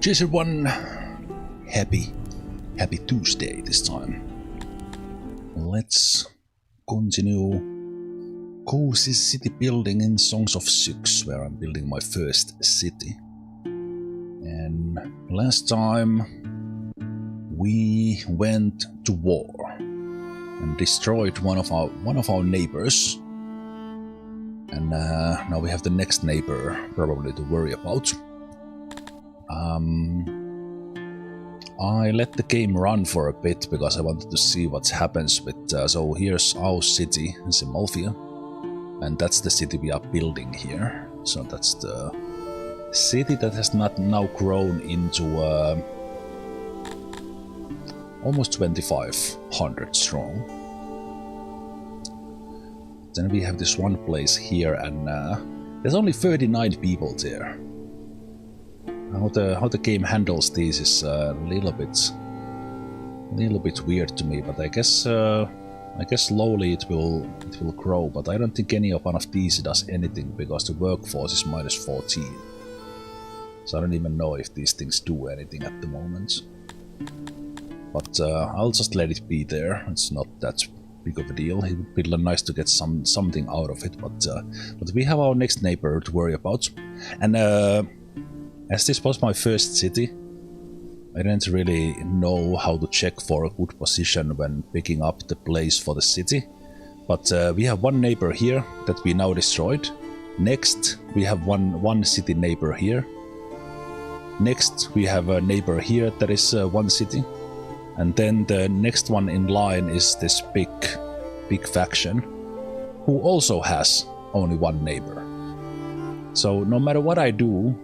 Cheers everyone! Happy Tuesday this time. Let's continue cozy city building in Songs of Syx, where I'm building my first city. And last time we went to war and destroyed one of our neighbors. And now we have the next neighbor probably to worry about. I let the game run for a bit because I wanted to see what happens with... so here's our city, Zemalf, and that's the city we are building here. So that's the city that has not now grown into almost 2,500 strong. Then we have this one place here, and there's only 39 people there. How the game handles these is a little bit weird to me, but I guess slowly it will grow. But I don't think any of one of these does anything because the workforce is -14. So I don't even know if these things do anything at the moment. But I'll just let it be there. It's not that big of a deal. It would be nice to get something out of it. But we have our next neighbor to worry about, and. As this was my first city, I didn't really know how to check for a good position when picking up the place for the city. But we have one neighbor here that we now destroyed. Next, we have one city neighbor here. Next, we have a neighbor here that is one city. And then the next one in line is this big faction, who also has only one neighbor. So no matter what I do,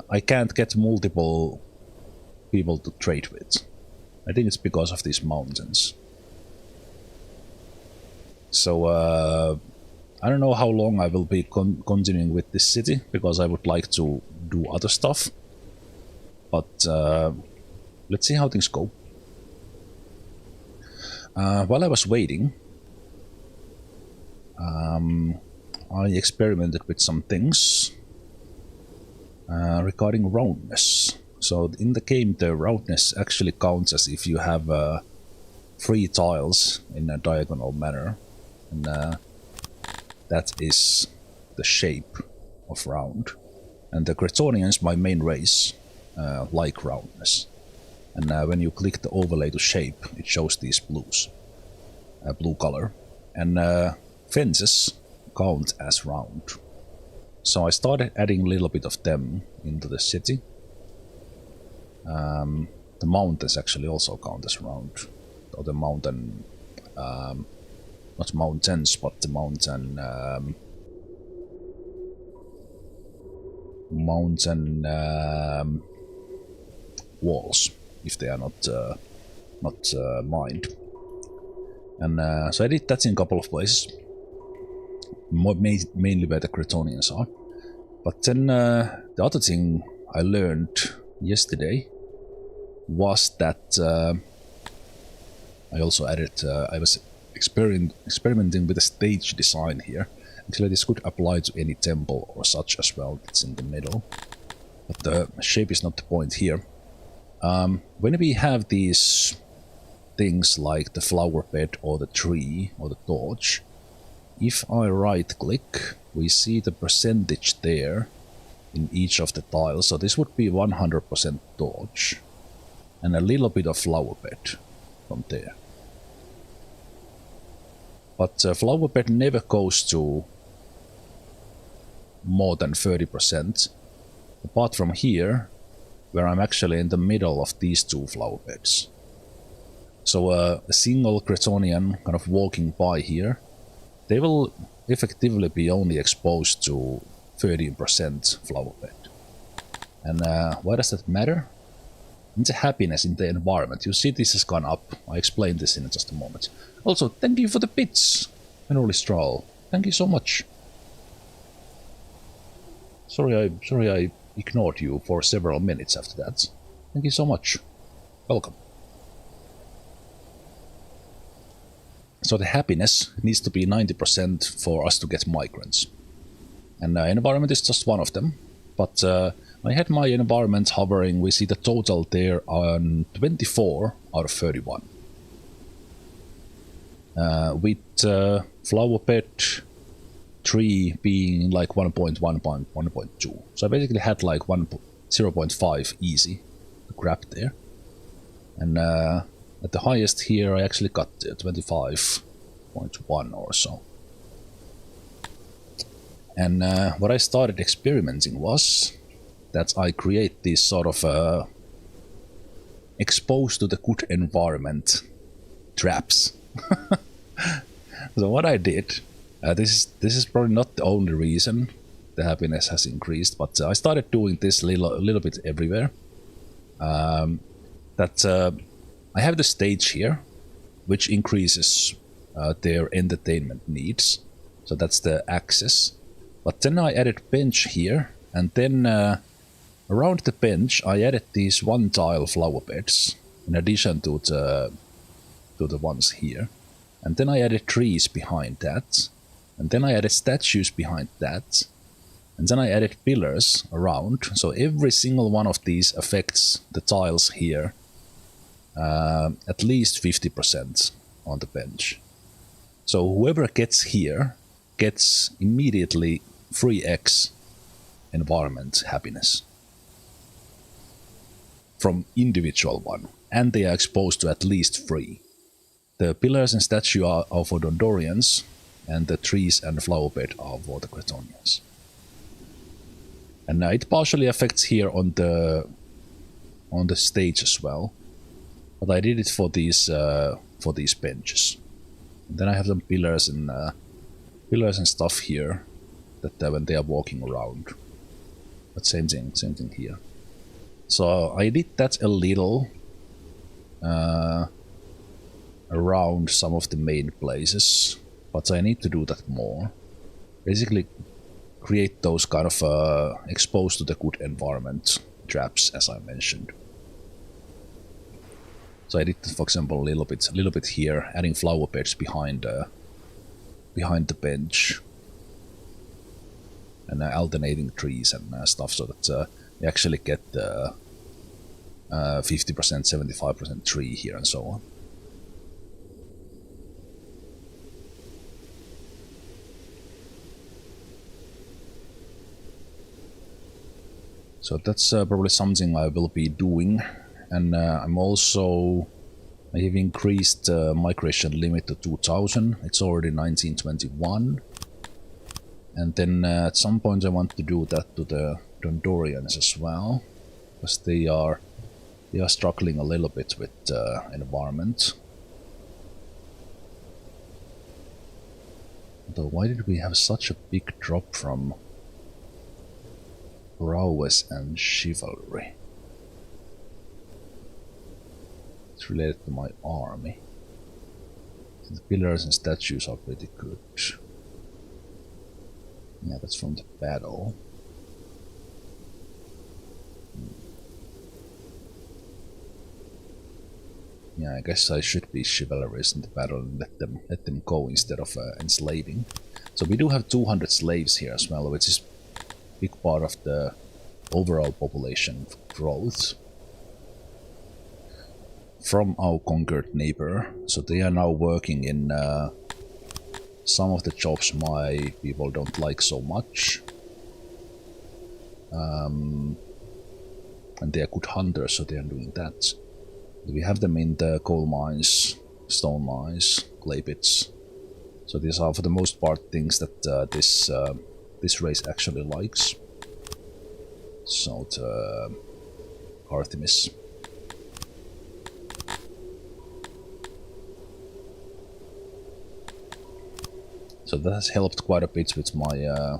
I can't get multiple people to trade with. I think it's because of these mountains. So I don't know how long I will be continuing with this city, because I would like to do other stuff. But let's see how things go. While I was waiting, I experimented with some things. Regarding roundness. So in the game the roundness actually counts as if you have 3 tiles in a diagonal manner, and that is the shape of round. And the Gretonians, my main race, like roundness. And when you click the overlay to shape, it shows these blue color. And fences count as round. So I started adding a little bit of them into the city. The mountains actually also count as round. Or the mountain... not mountains, but the mountain... walls, if they are not mined. And so I did that in a couple of places. Mainly where the Gretonians are. But then the other thing I learned yesterday was that I also added, I was experimenting with the stage design here. Actually this could apply to any temple or such as well that's in the middle. But the shape is not the point here. When we have these things like the flower bed or the tree or the torch, if I right click, we see the percentage there in each of the tiles. So this would be 100% torch and a little bit of flower bed from there. But flower bed never goes to more than 30%, apart from here, where I'm actually in the middle of these 2 flower beds. So a single Gretonian kind of walking by here, they will effectively be only exposed to 13% flower bed. And why does that matter? It's a happiness in the environment. You see this has gone up. I explain this in just a moment. Also, thank you for the bits, Henry Stroll. Thank you so much. Sorry I ignored you for several minutes after that. Thank you so much. Welcome. So the happiness needs to be 90% for us to get migrants. And environment is just one of them. But I had my environment hovering. We see the total there on 24 out of 31. With flower bed tree being like 1.1, 1.2. So I basically had like 0.5 easy to grab there. And at the highest here I actually got 25.1 or so. And what I started experimenting was that I create these sort of exposed to the good environment traps. So what I did, this is probably not the only reason the happiness has increased, but I started doing this a little bit everywhere. I have the stage here, which increases their entertainment needs. So that's the access. But then I added bench here, and then around the bench I added these one-tile flower beds in addition to the ones here. And then I added trees behind that, and then I added statues behind that, and then I added pillars around. So every single one of these affects the tiles here at least 50% on the bench. So whoever gets here gets immediately 3x environment happiness from individual one, and they are exposed to at least 3. The pillars and statue are for Dondorians, and the trees and flower bed are for the Cretonians. And it partially affects here on the stage as well, but I did it for these benches. And then I have some pillars and stuff here that when they are walking around. But same thing here. So I did that a little around some of the main places, but I need to do that more. Basically create those kind of exposed to the good environment traps, as I mentioned. So I did, for example, a little bit here, adding flower beds behind the bench, and alternating trees and stuff, so that you actually get the 50%, 75% tree here, and so on. So that's probably something I will be doing, and I have increased migration limit to 2000. It's already 1921, and then at some point I want to do that to the Dondorians as well, because they are struggling a little bit with environment. Though why did we have such a big drop from prowess and chivalry? It's related to my army. The pillars and statues are pretty good. Yeah, that's from the battle. Yeah, I guess I should be chivalrous in the battle and let them go instead of enslaving. So we do have 200 slaves here as well, which is a big part of the overall population growth from our conquered neighbor. So they are now working in some of the jobs my people don't like so much. And they are good hunters, so they are doing that. We have them in the coal mines, stone mines, clay pits. So these are for the most part things that this race actually likes. So the Artemis. So that has helped quite a bit with my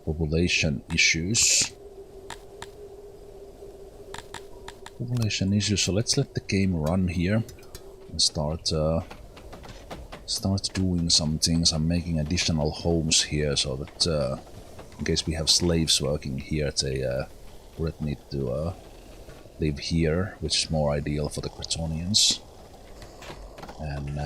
population issues. So let's let the game run here and start doing some things. I'm making additional homes here so that in case we have slaves working here, they wouldn't need to live here, which is more ideal for the Cretonians. And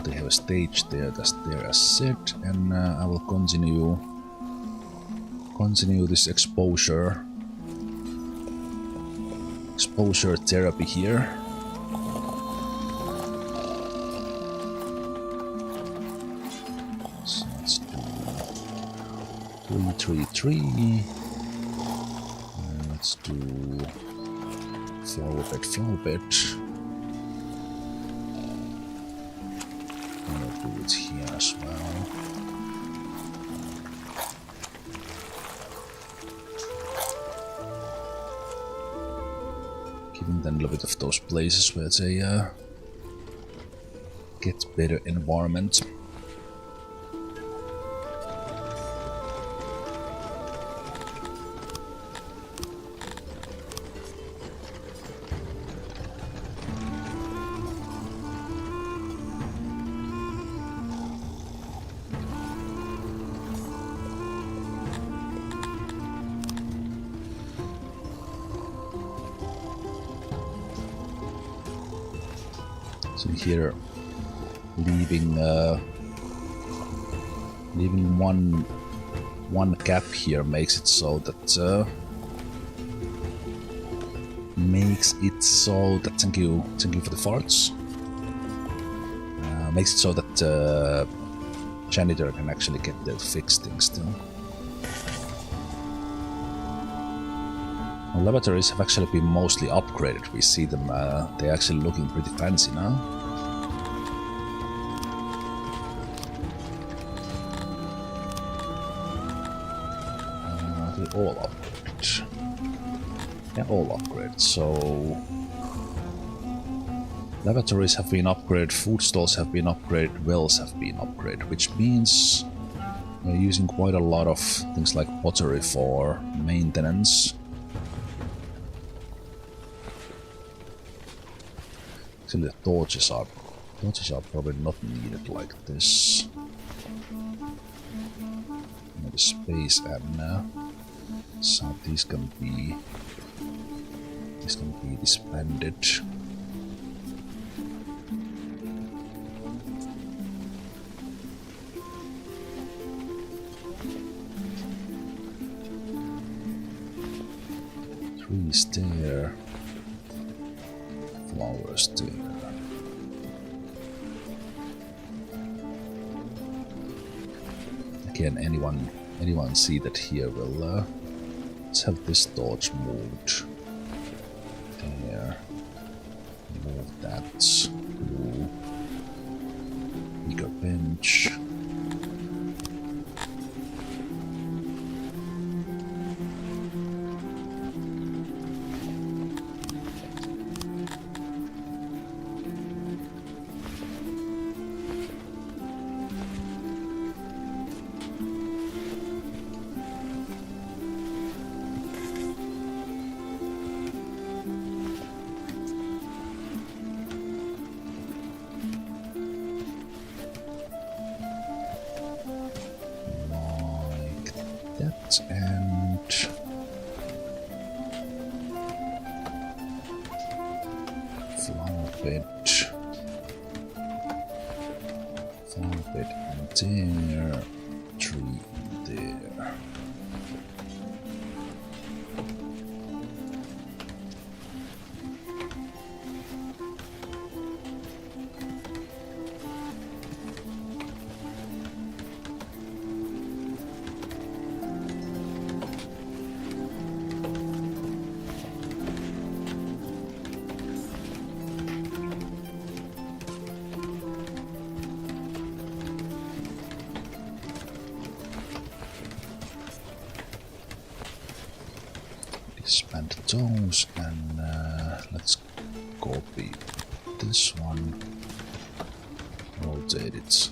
they have a stage there, that's there as said, and I will continue this exposure therapy here. So let's do 3, 3, 3. And let's do flower bed. I'll do it here as well. Giving them a little bit of those places where they get better environment. So here, leaving one gap here makes it so that thank you for the farts. Makes it so that janitor can actually get there to fix things still. Well, lavatories have actually been mostly upgraded. We see them, they're actually looking pretty fancy now. They're all upgraded. They're all upgraded, so... Lavatories have been upgraded, food stalls have been upgraded, wells have been upgraded, which means we're using quite a lot of things like pottery for maintenance. Actually, the torches are probably not needed like this. The space and so these can be disbanded. Trees there. Flowers there. Again, anyone see that here will let's have this torch moved there. Move that to bigger bench. And flower bed in there, tree in there. Expand those and let's copy this one, rotate it.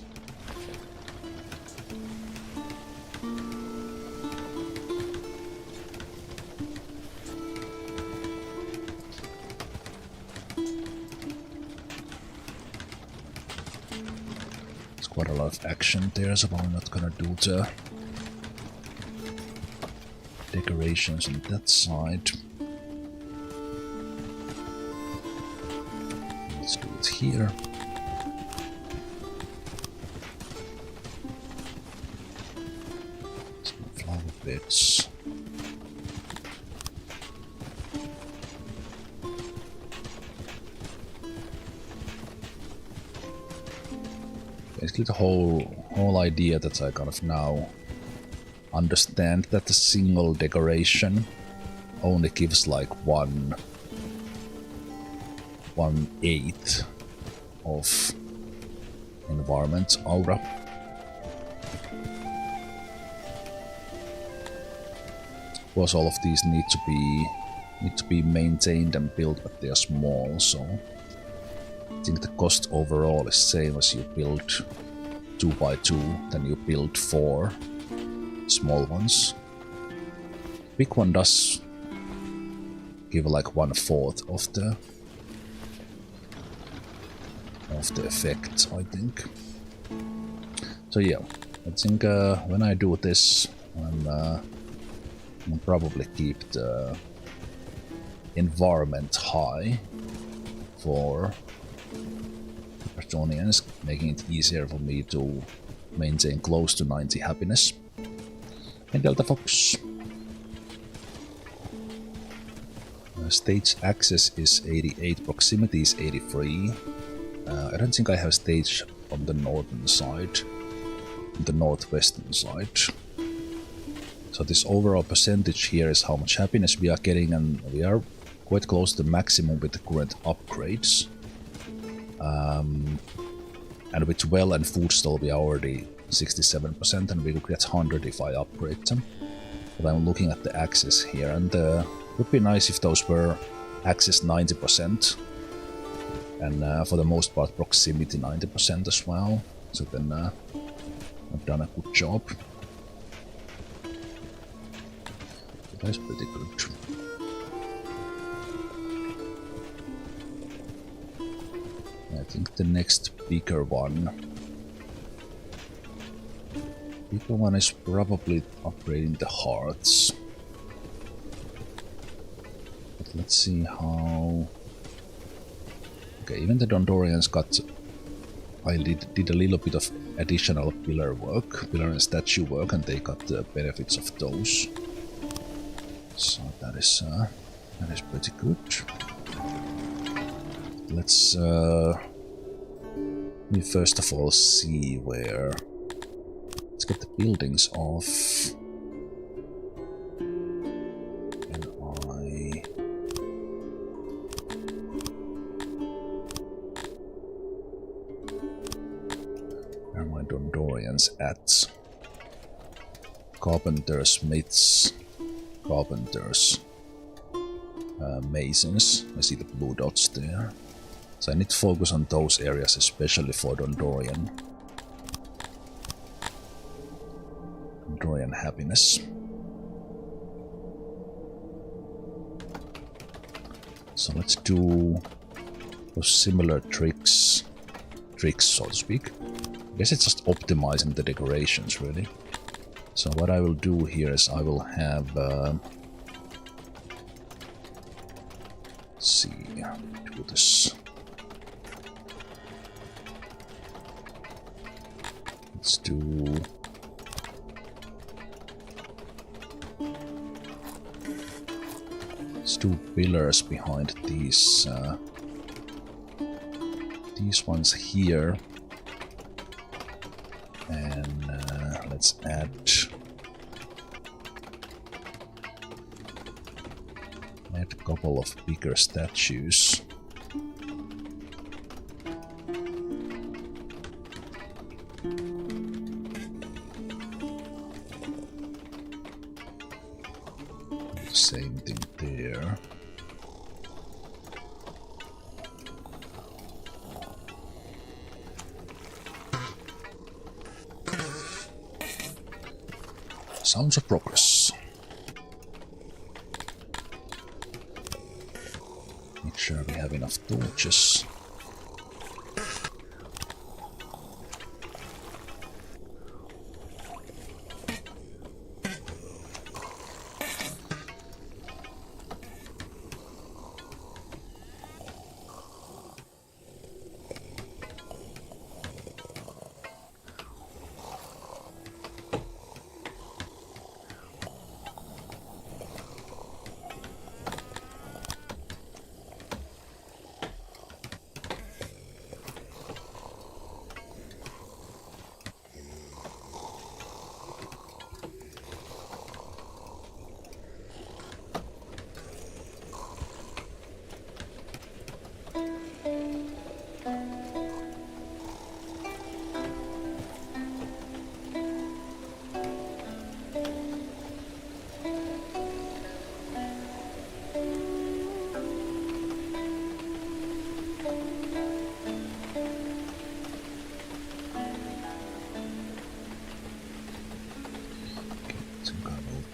There's quite a lot of action there, so I'm not gonna do the decorations on that side. Let's do it here. bits. Basically the whole idea that I kind of now understand that the single decoration only gives like 1/8 of environment aura. Of course, all of these need to be maintained and built, but they are small, so I think the cost overall is same as you build 2x2, then you build 4 small ones. Big one does give like 1/4 of the effect, I think. So yeah, I think when I do this, I'll probably keep the environment high for Bretonians, making it easier for me to maintain close to 90 happiness. And Delta Fox. Stage access is 88, proximity is 83. I don't think I have stage on the northern side, on the northwestern side. So this overall percentage here is how much happiness we are getting, and we are quite close to the maximum with the current upgrades. And with well and food stall we are already 67%, and we will get 100 if I upgrade them. But I'm looking at the access here, and it would be nice if those were access 90%. And for the most part proximity 90% as well, so then I've done a good job. So that's pretty good. I think the next bigger one is probably upgrading the hearts. But let's see how... Okay, even the Dondorians got... I did a little bit of additional pillar and statue work, and they got the benefits of those. So that is pretty good. Let's let me first of all see where... Let's get the buildings off. Where are my Dondorians at? Carpenters, smiths, carpenters, masons. I see the blue dots there. So I need to focus on those areas, especially for Dondorian happiness. So let's do those similar tricks, so to speak. I guess it's just optimizing the decorations, really. So what I will do here is I will have... let's see, do this. Let's do... Let's do pillars behind these ones here. And let's add a couple of bigger statues. Same thing there. Sounds of progress. Make sure we have enough torches.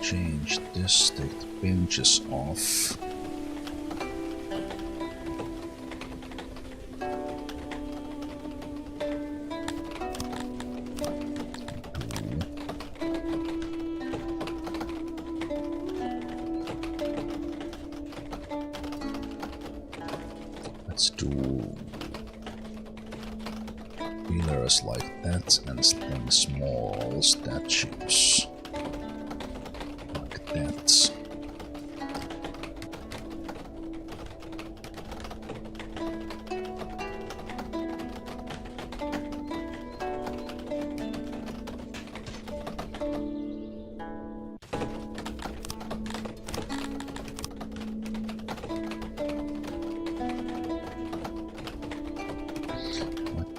change this, take the benches off. Let's do pillars like that and then small statues like that.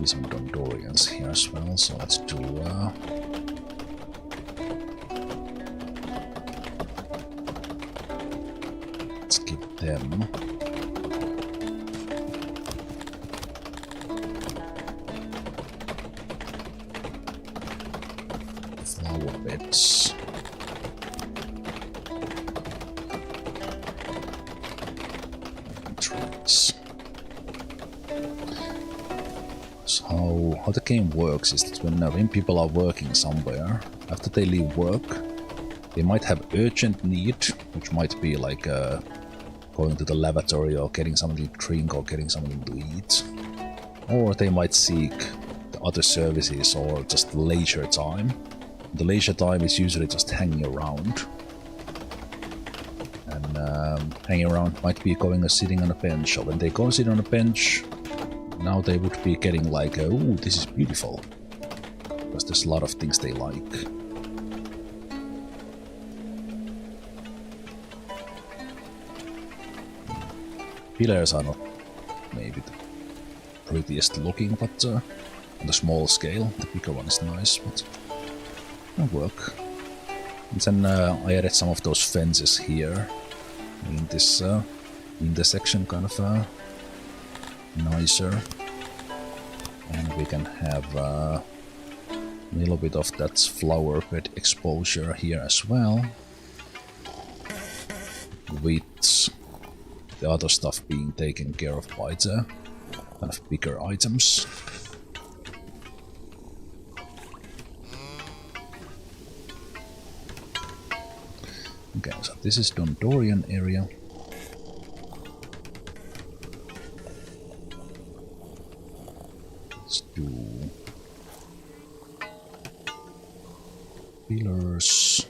Some Dondorians here as well, so let's do let's give them flower beds. Trees. How the game works is that when people are working somewhere, after they leave work, they might have urgent need, which might be like going to the lavatory or getting something to drink or getting something to eat. Or they might seek the other services or just leisure time. The leisure time is usually just hanging around. And hanging around might be going and sitting on a bench, or when they go sit on a bench, now they would be getting like, ooh, this is beautiful. Because there's a lot of things they like. Pillars are not maybe the prettiest looking, but on the small scale, the bigger one is nice, but it'll work. And then I added some of those fences here in this intersection, kind of nicer, and we can have a little bit of that flower bed exposure here as well, with the other stuff being taken care of by the kind of bigger items. Okay, so this is Dondorian area. Let's do pillars.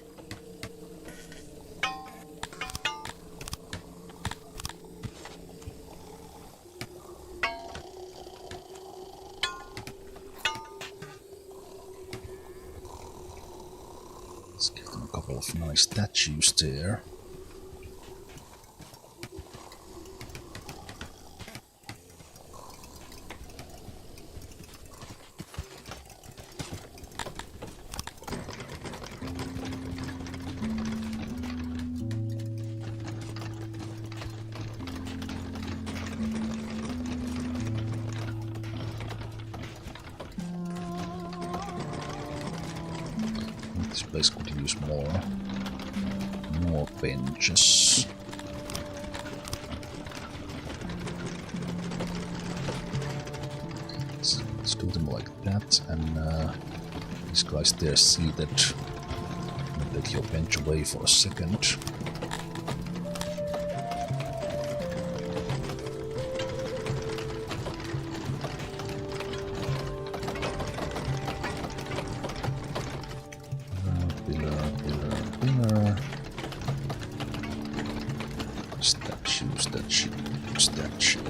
Let's give them a couple of nice statues there. This place could use more benches. So let's do them like that, and these guys there seated. Take your bench away for a second. Statue.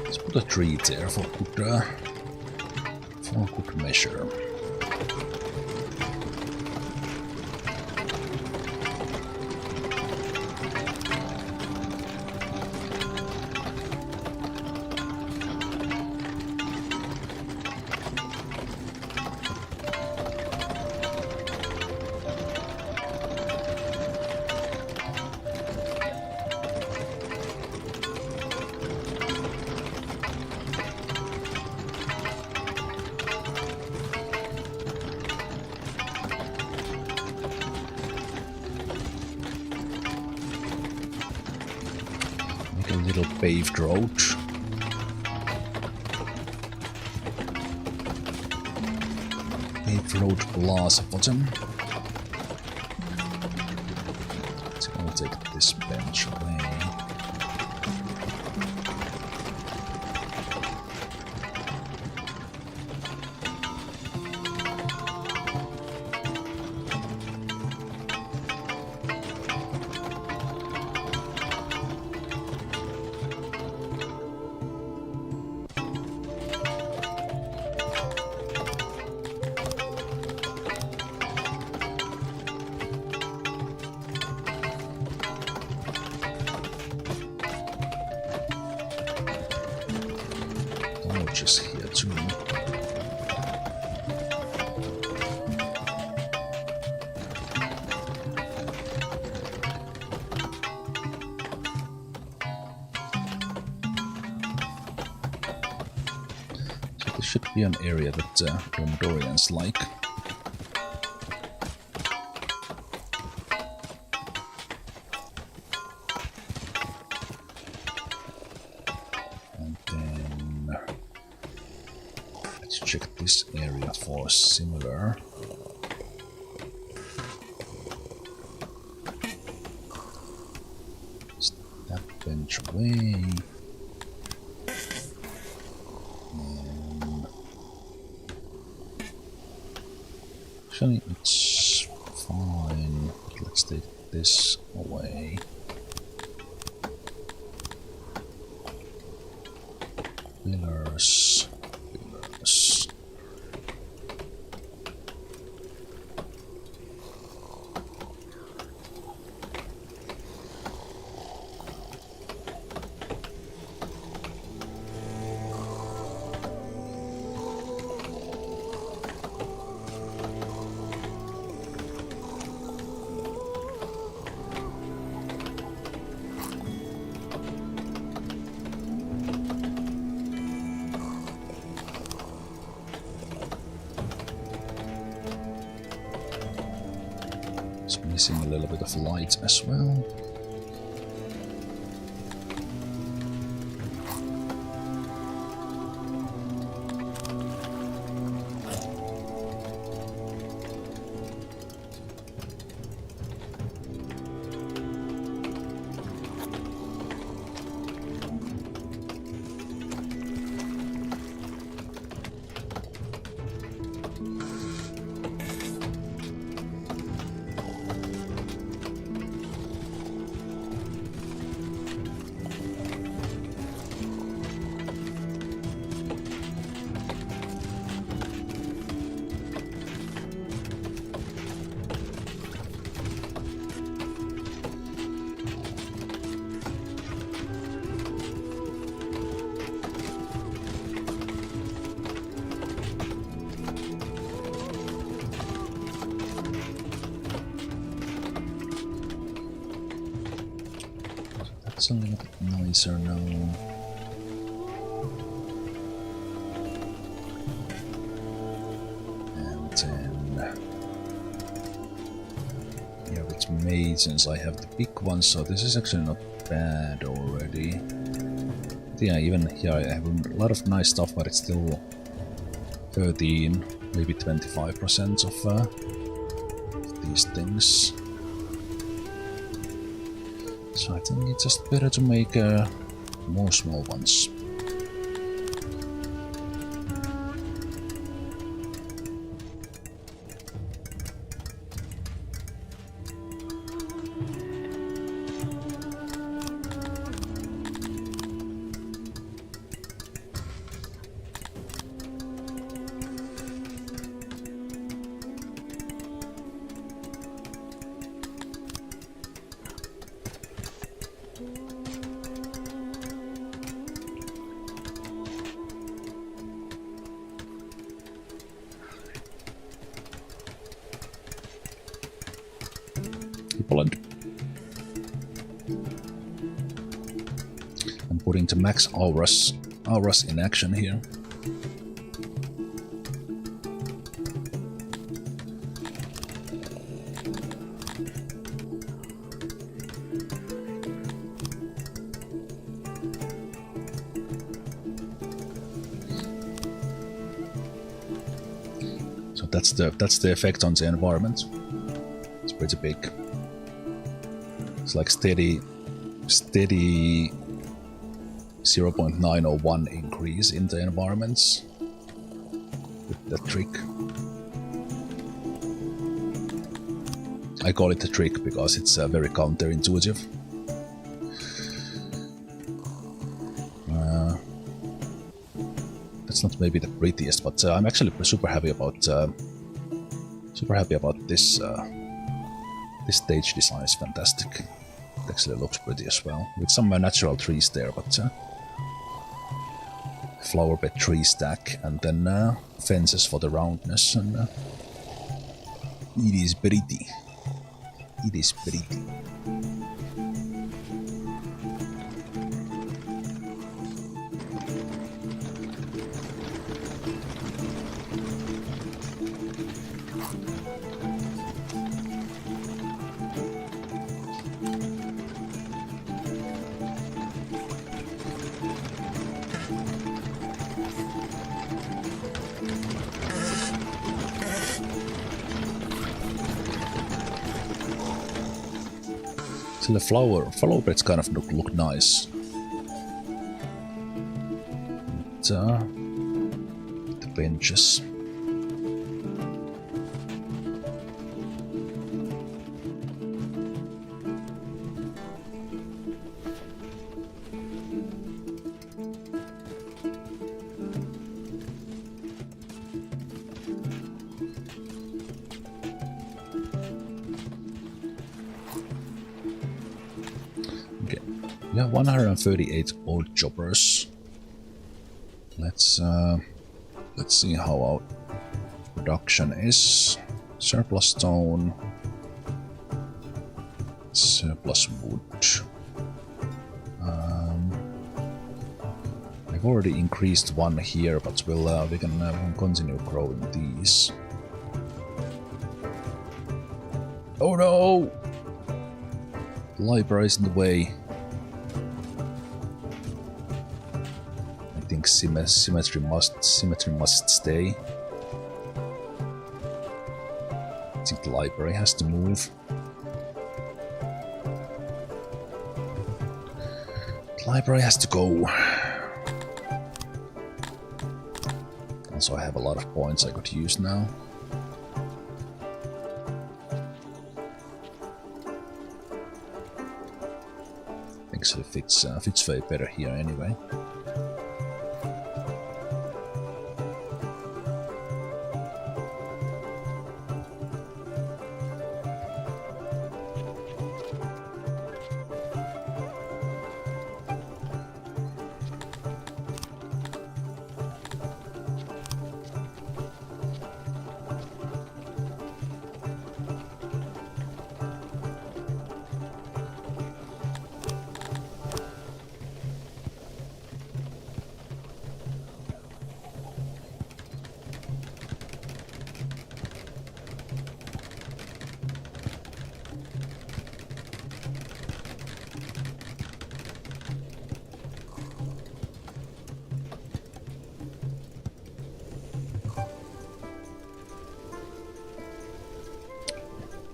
Let's put a tree there for good measure. little paved road. Paved road plaza bottom. So I'll take this bench away. Just here too. So this should be an area that Romdorians like. Check this area for similar. Step bench away. And actually, it's fine. Let's take this away. Pillars. It's missing a little bit of light as well. It's a little bit nicer now. And then here with masons I have the big one, so this is actually not bad already. But yeah, even here I have a lot of nice stuff, but it's still 13, maybe 25% of these things. So I think it's just better to make more small ones. I'm putting the max auras in action here. that's the effect on the environment. It's pretty big. It's like steady 0.901 increase in the environments with that trick. I call it a trick because it's very counterintuitive. That's not maybe the prettiest, but I'm actually super happy about this. This stage design is fantastic. It actually looks pretty as well, with some natural trees there, but flower bed tree stack, and then fences for the roundness, and it is pretty. It is pretty. So the flower beds kind of look nice. The benches. We have 138 old choppers. Let's see how our production is. Surplus stone, surplus wood. I've already increased one here, but we can continue growing these. Oh no! The library is in the way. I think symmetry must stay. I think the library has to move. The library has to go. Also, I have a lot of points I could use now. Actually fits way better here anyway.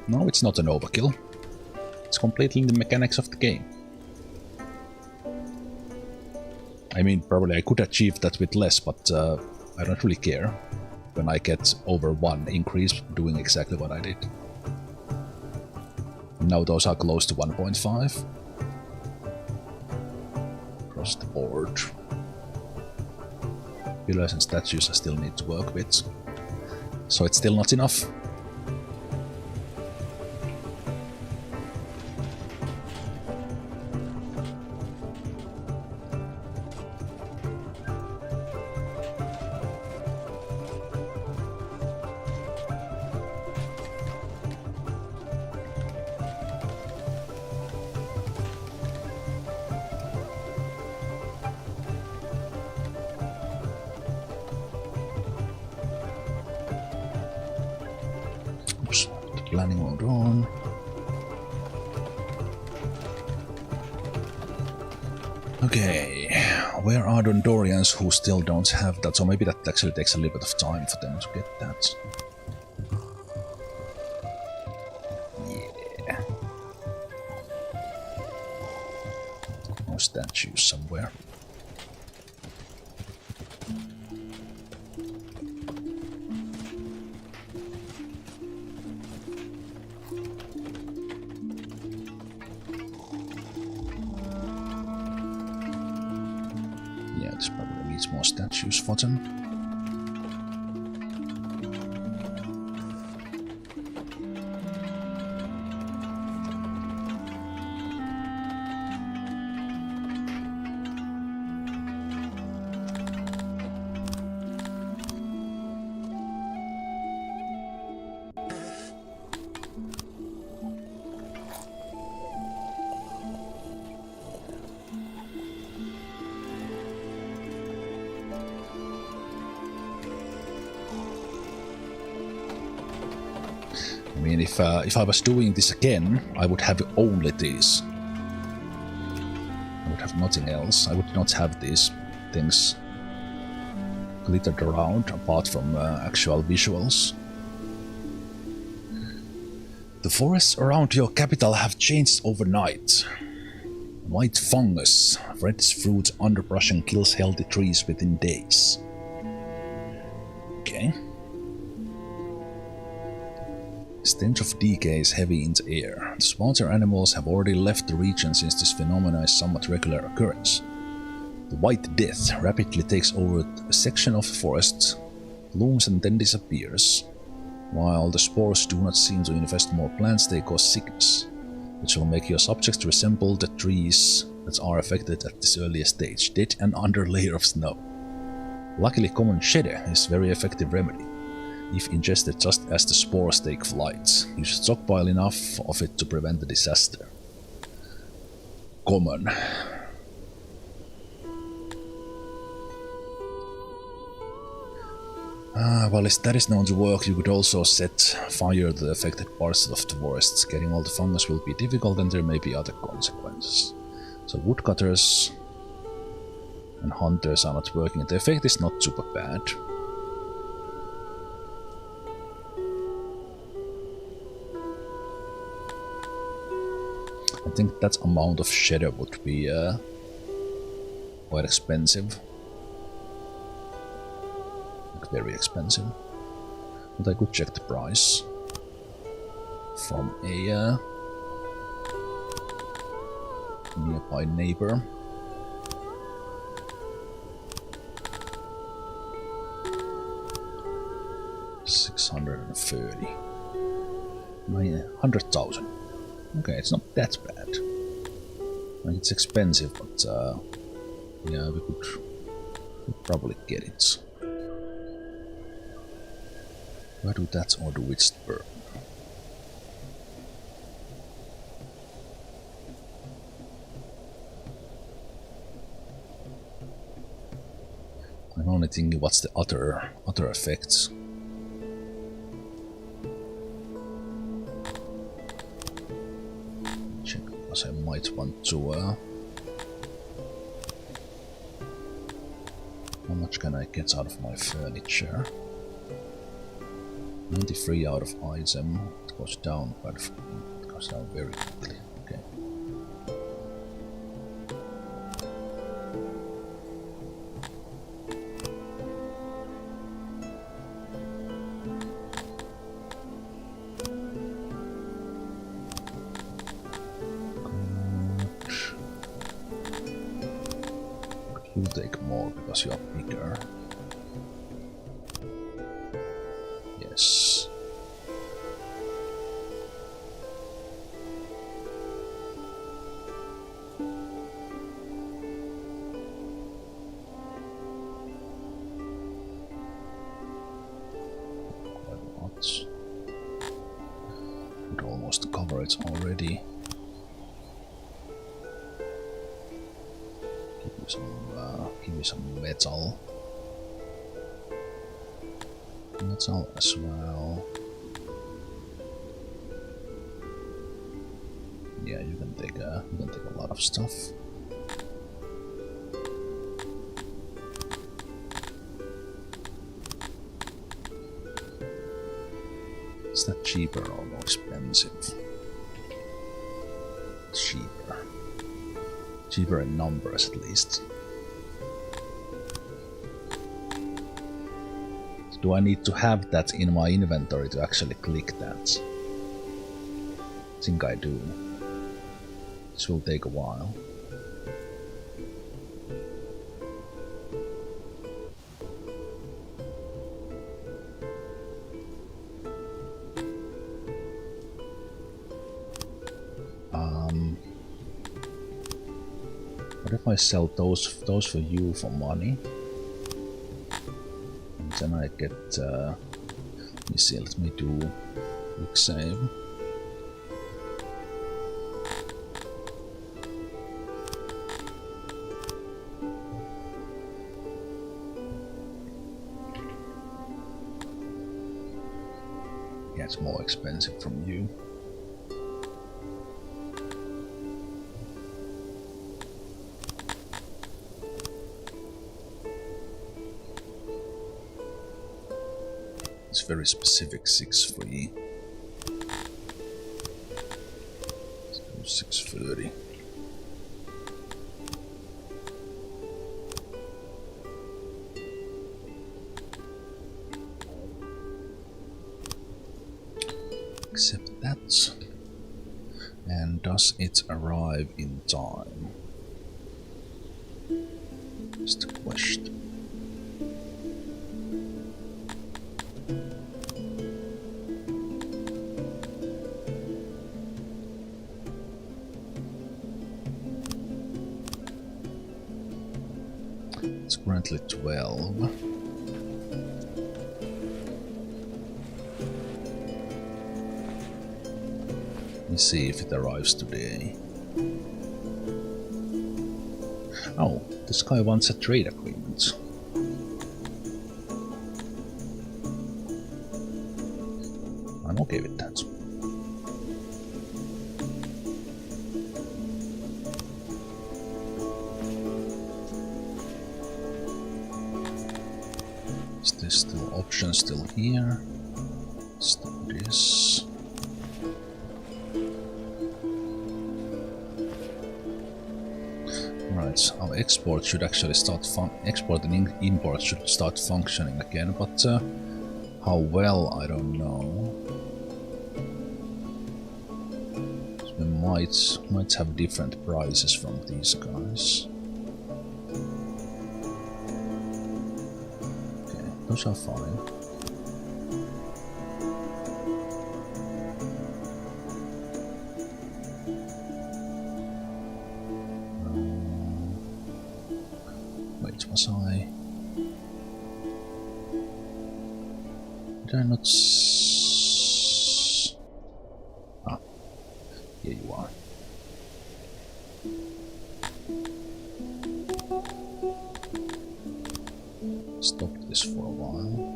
No, it's not an overkill. It's completely in the mechanics of the game. I mean, probably I could achieve that with less, but I don't really care when I get over 1 increase doing exactly what I did. Now those are close to 1.5. Across the board. Pillars and statues I still need to work with. So it's still not enough. Planning mode on. Okay, where are Dondorians who still don't have that? So maybe that actually takes a little bit of time for them to get that. statues somewhere. Yeah, this probably needs more statues for them. I mean, if I was doing this again, I would have only these. I would have nothing else. I would not have these things glittered around, apart from actual visuals. The forests around your capital have changed overnight. White fungus spreads fruit underbrush and kills healthy trees within days. Okay. Stench of decay is heavy in the air. The smaller animals have already left the region since this phenomenon is somewhat regular occurrence. The White Death rapidly takes over a section of the forest, blooms and then disappears. While the spores do not seem to infest more plants, they cause sickness, which will make your subjects resemble the trees that are affected at this earliest stage, dead and under a layer of snow. Luckily, common cheddar is a very effective remedy. If ingested just as the spores take flight, you should stockpile enough of it to prevent the disaster. Common. Well, if that is known to work, you could also set fire to the affected parts of the forests. Getting all the fungus will be difficult and there may be other consequences. So woodcutters and hunters are not working. The effect is not super bad. I think that amount of shadow would be quite expensive. Like very expensive. But I could check the price from a nearby neighbor. $630. 100,000. Okay, it's not that bad. I mean, it's expensive, but yeah, we could probably get it. Do I do that or do Witched Burn? I'm only thinking what's the other effects. I might want to how much can I get out of my furniture? 93 out of item. It goes down, but it goes down very quickly. Okay. You take more because you're bigger. Yes. Quite much. Could almost cover it already. Give me some metal. Metal as well. Yeah, you can take a lot of stuff. Is that cheaper or more expensive? Cheaper. cheaper in numbers at least. So do I need to have that in my inventory to actually click that? I think I do. This will take a while. What if I sell those for you for money? And then I get, let me see, let me do quick save. Yeah, it's more expensive from you. Very specific 6-free. Let's do 630. Accept that. And does it arrive in time? Just a question. It's currently 12. Let me see if it arrives today. Oh, this guy wants a trade agreement. I'm okay with that. Is there still options still here? Let's do this. Right, our export should actually start export and import should start functioning again, but how well I don't know. So we might have different prices from these guys. Okay, those are fine. Was I? Did I not? Ah, here you are. Stop this for a while.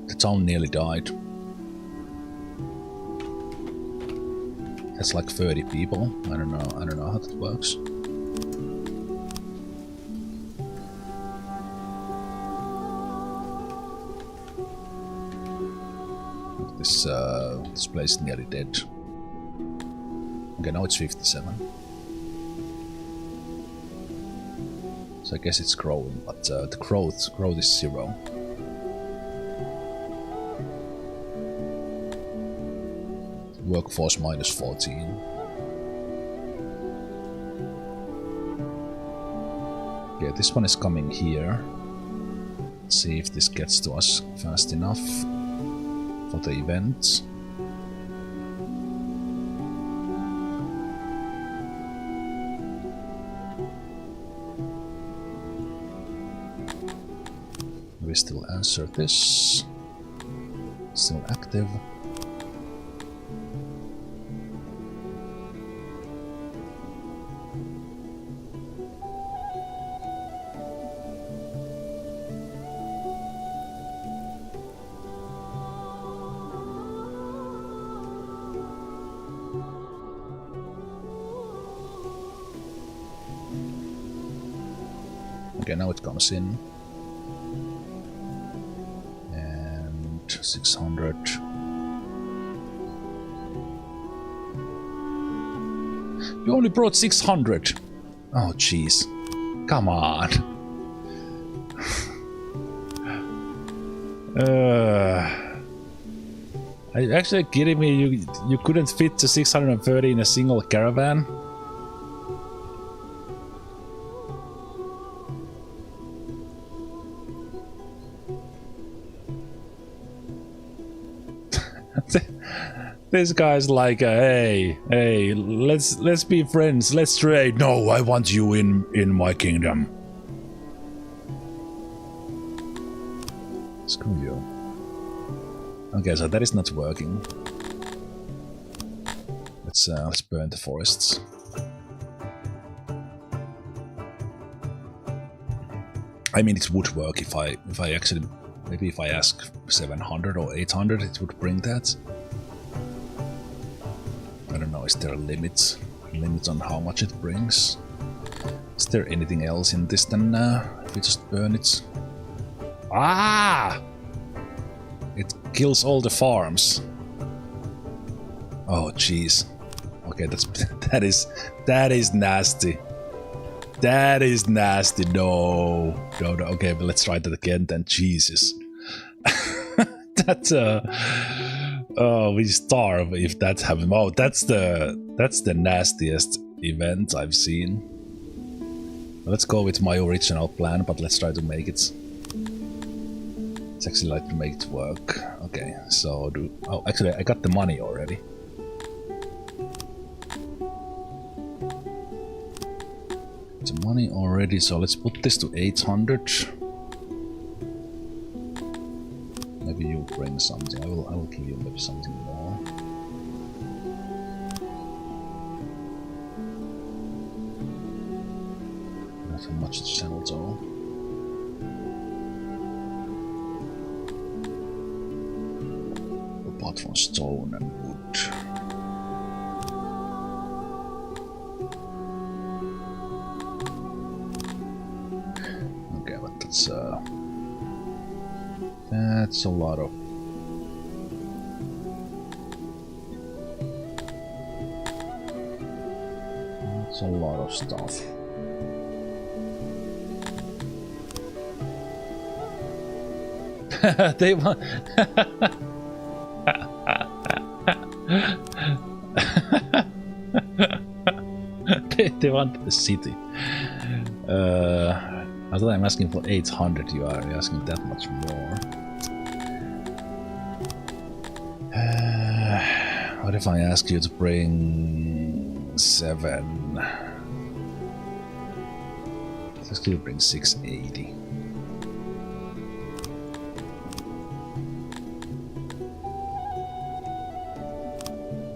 The town nearly died. That's like 30 people. I don't know how that works. This place is nearly dead. Okay, now it's 57. So I guess it's growing, but the growth is 0. Workforce minus 14. Yeah, this one is coming here. Let's see if this gets to us fast enough for the event. We still answer this. Still active. Okay, now it comes in. And 600. You only brought 600. Oh, jeez. Come on. Are you actually kidding me? You couldn't fit to 630 in a single caravan? This guy's like, hey, let's be friends, let's trade. No, I want you in my kingdom. Screw you. Okay, so that is not working. Let's burn the forests. I mean, it would work if I actually, maybe if I ask 700 or 800, it would bring that. I don't know, is there a limit on how much it brings? Is there anything else in this than if we just burn it? Ah! It kills all the farms. Oh jeez. Okay, that is nasty. That is nasty. No. Okay, but let's try that again then. Jesus. That's oh, we starve if that happens. Oh, that's the nastiest event I've seen. Let's go with my original plan, but let's try to make it. It's actually like to make it work. Okay, so oh, actually I got the money already. The money already, so let's put this to 800. Maybe you bring something. I will give you maybe something more. Not so much to sell though. Apart from stone and wood. Okay, but that's a lot of. That's a lot of stuff. They want. they want the city. I thought I'm asking for 800. You are asking that much more. What if I ask you to bring 7? Let's ask you to bring 680.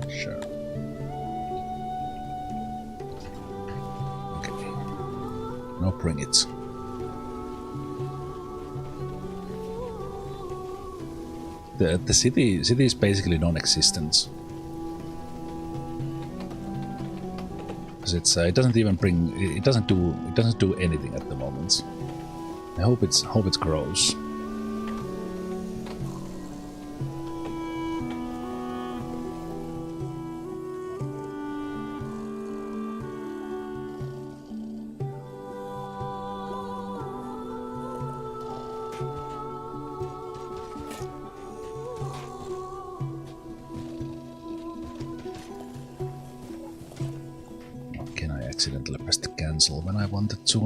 Sure. Okay. Now bring it. The city is basically non-existent. Because it doesn't even bring, it doesn't do anything at the moment. I hope it grows. Accidentally pressed cancel when I wanted to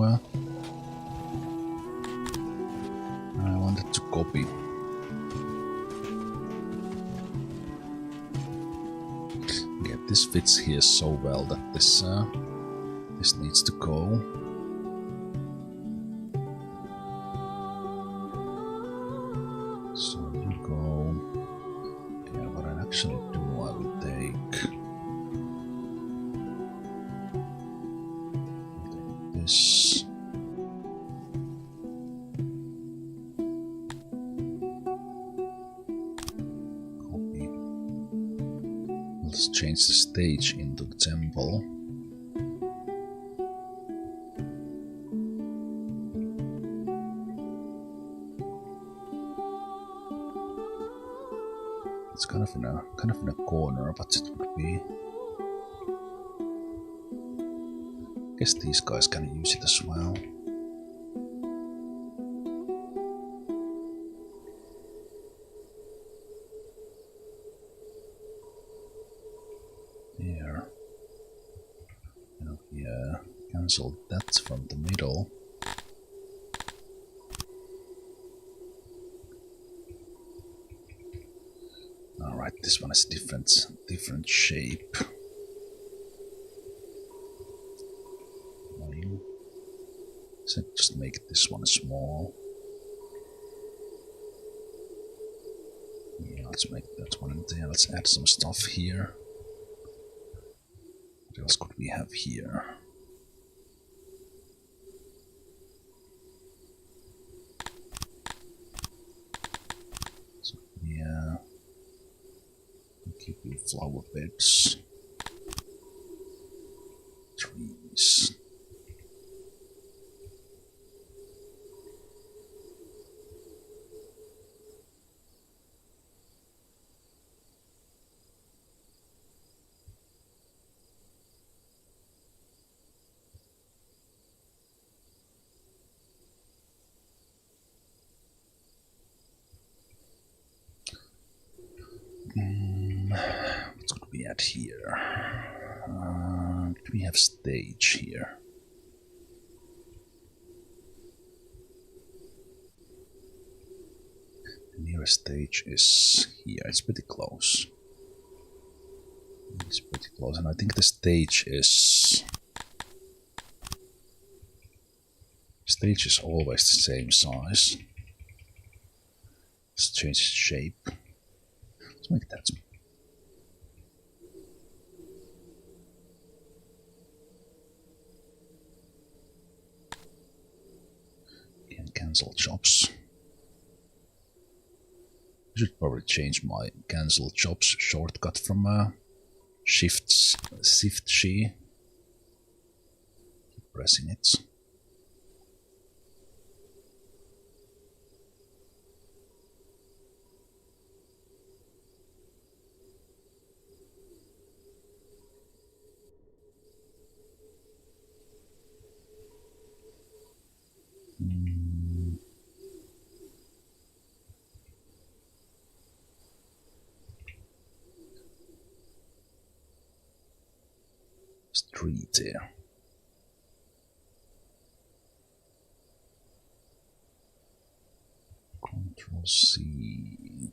copy. Okay, this fits here so well that this needs to go. So you go. Yeah, what I actually do, I will take this. Copy. Let's change the stage into the temple. It's kind of in a corner, but it would be. I guess these guys can use it as well. Here. Yeah, cancel that from the middle. Alright, this one is different shape. So just make this one small. Yeah, let's make that one in there. Let's add some stuff here. What else could we have here? So, yeah. Keep your flower beds. Trees. What could we add here? Do we have stage here? The nearest stage is here. It's pretty close. It's pretty close, and I think the stage is always the same size. Let's change its shape. Let's make that. Can cancel jobs. I should probably change my cancel jobs shortcut from Shift G. Keep pressing it. Street here. Control C.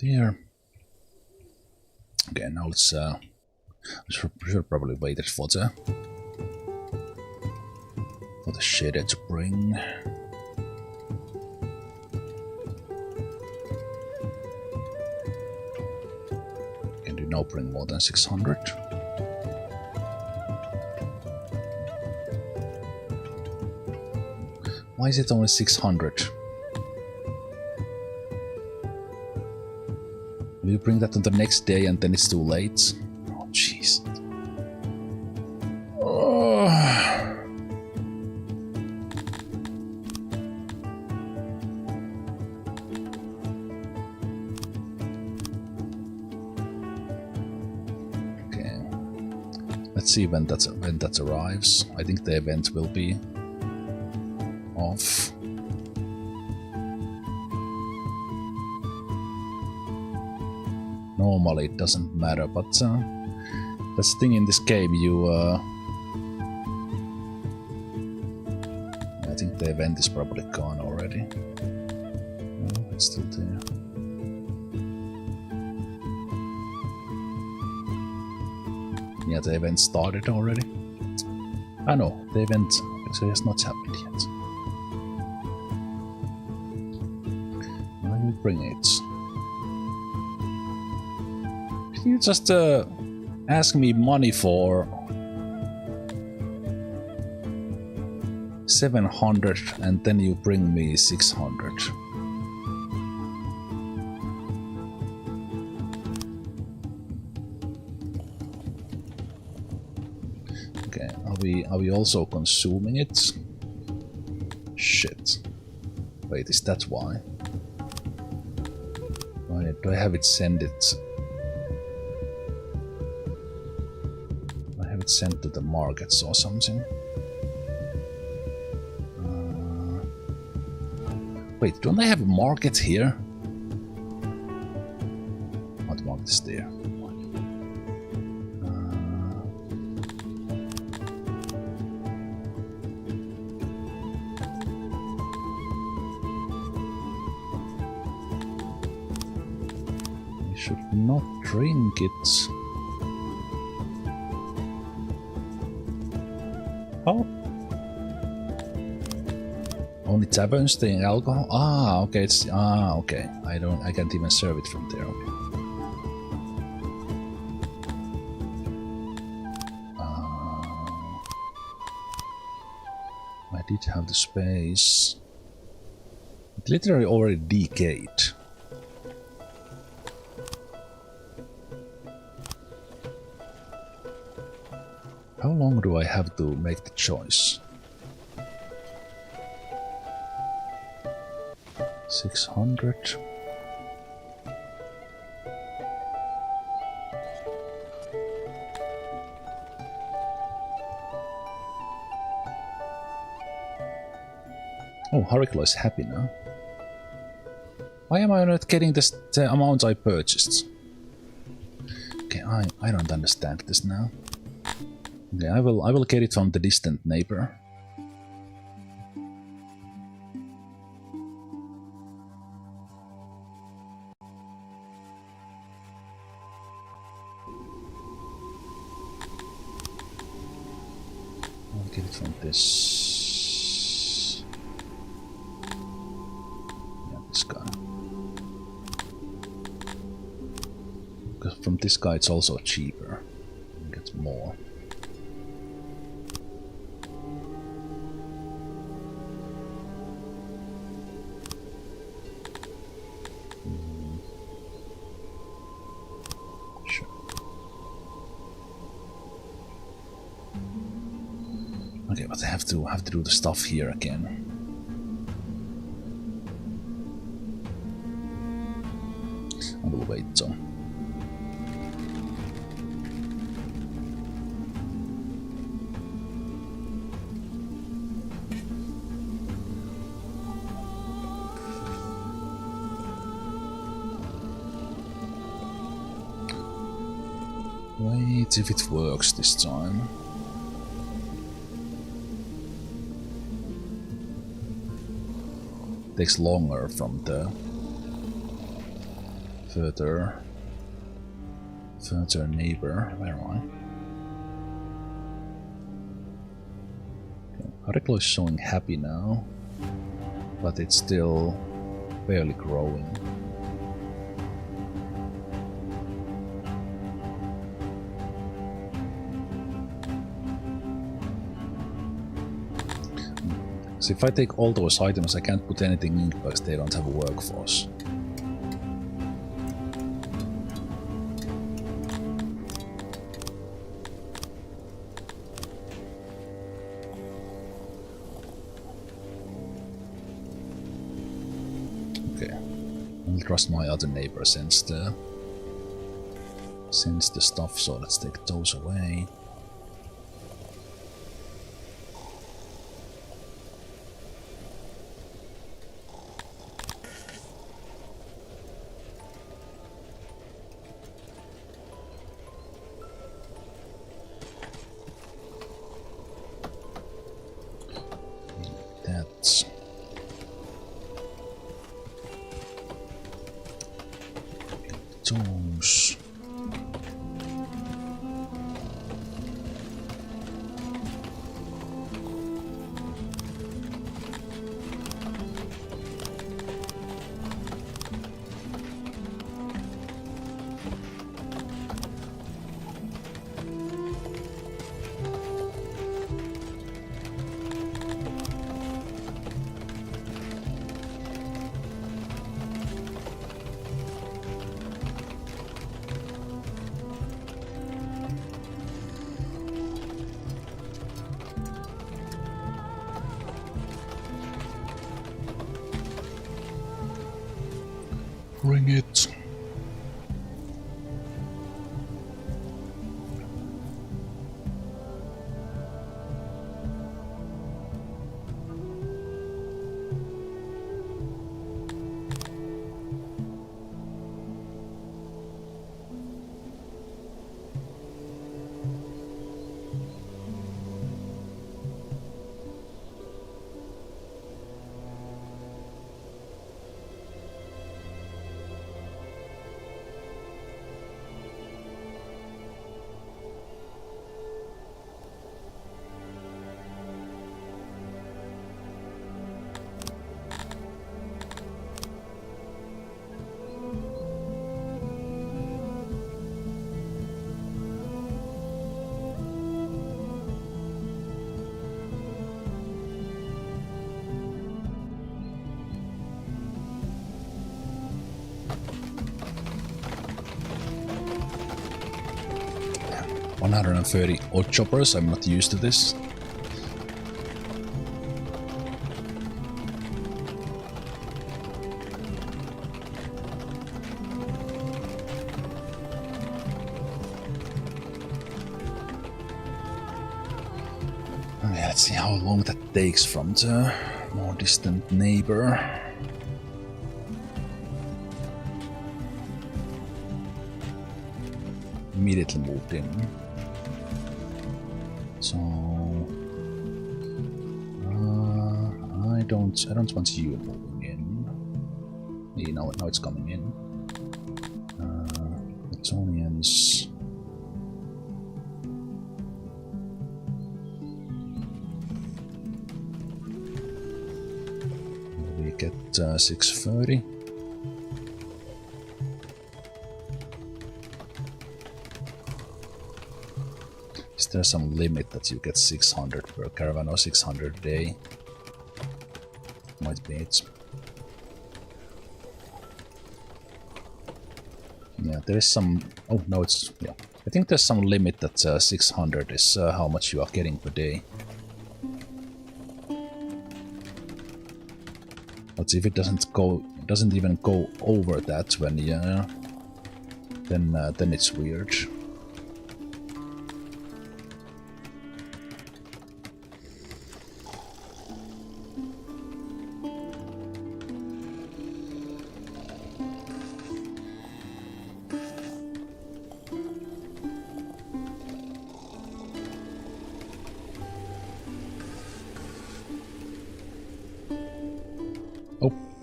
There. Okay, now let's should probably wait for the shader to bring. Can do now bring more than 600. Why is it only 600? Will you bring that on the next day and then it's too late? Oh, jeez. Oh. Okay. Let's see when that arrives. I think the event will be off. Normally it doesn't matter, but that's the thing in this game. I think the event is probably gone already. No, it's still there. Yeah, the event started already. Ah no, the event so has not happened yet. Now you bring it. You just ask me money for 700 and then you bring me 600. Okay, are we also consuming it? Shit. Wait, is that why? Do I have it send it? I have it sent to the markets or something. Wait, don't I have a market here? What market is there? We should not drink it. Oh. Only taverns staying alcohol? Ah, okay, it's okay. I can't even serve it from there. Okay. I did have the space. It literally already decayed. How long do I have to make the choice? 600. Oh, Hariklo is happy now. Why am I not getting the amount I purchased? Okay, I don't understand this now. Okay, I will get it from the distant neighbor. I'll get it from this. Yeah, this guy. Because from this guy it's also cheaper. You get more. Okay, but I have to do the stuff here again. I will wait though. Wait if it works this time. Takes longer from the further neighbor. Where am I? Okay. Hariklo is showing happy now, but it's still barely growing. So if I take all those items, I can't put anything in because they don't have a workforce. Okay, I'll trust my other neighbor sends the stuff, so let's take those away. Those. Bring it. Yeah, 130 odd choppers, I'm not used to this. Okay, let's see how long that takes from the more distant neighbor. Immediately moved in. So I don't want you moving in. Yeah, now it's coming in. Etonians. We get 630. Is there some limit that you get 600 per caravan or 600 a day? Might be it. Yeah, there is some... Oh, no, it's... Yeah. I think there's some limit that 600 is how much you are getting per day. But if it doesn't even go over that when yeah, then it's weird.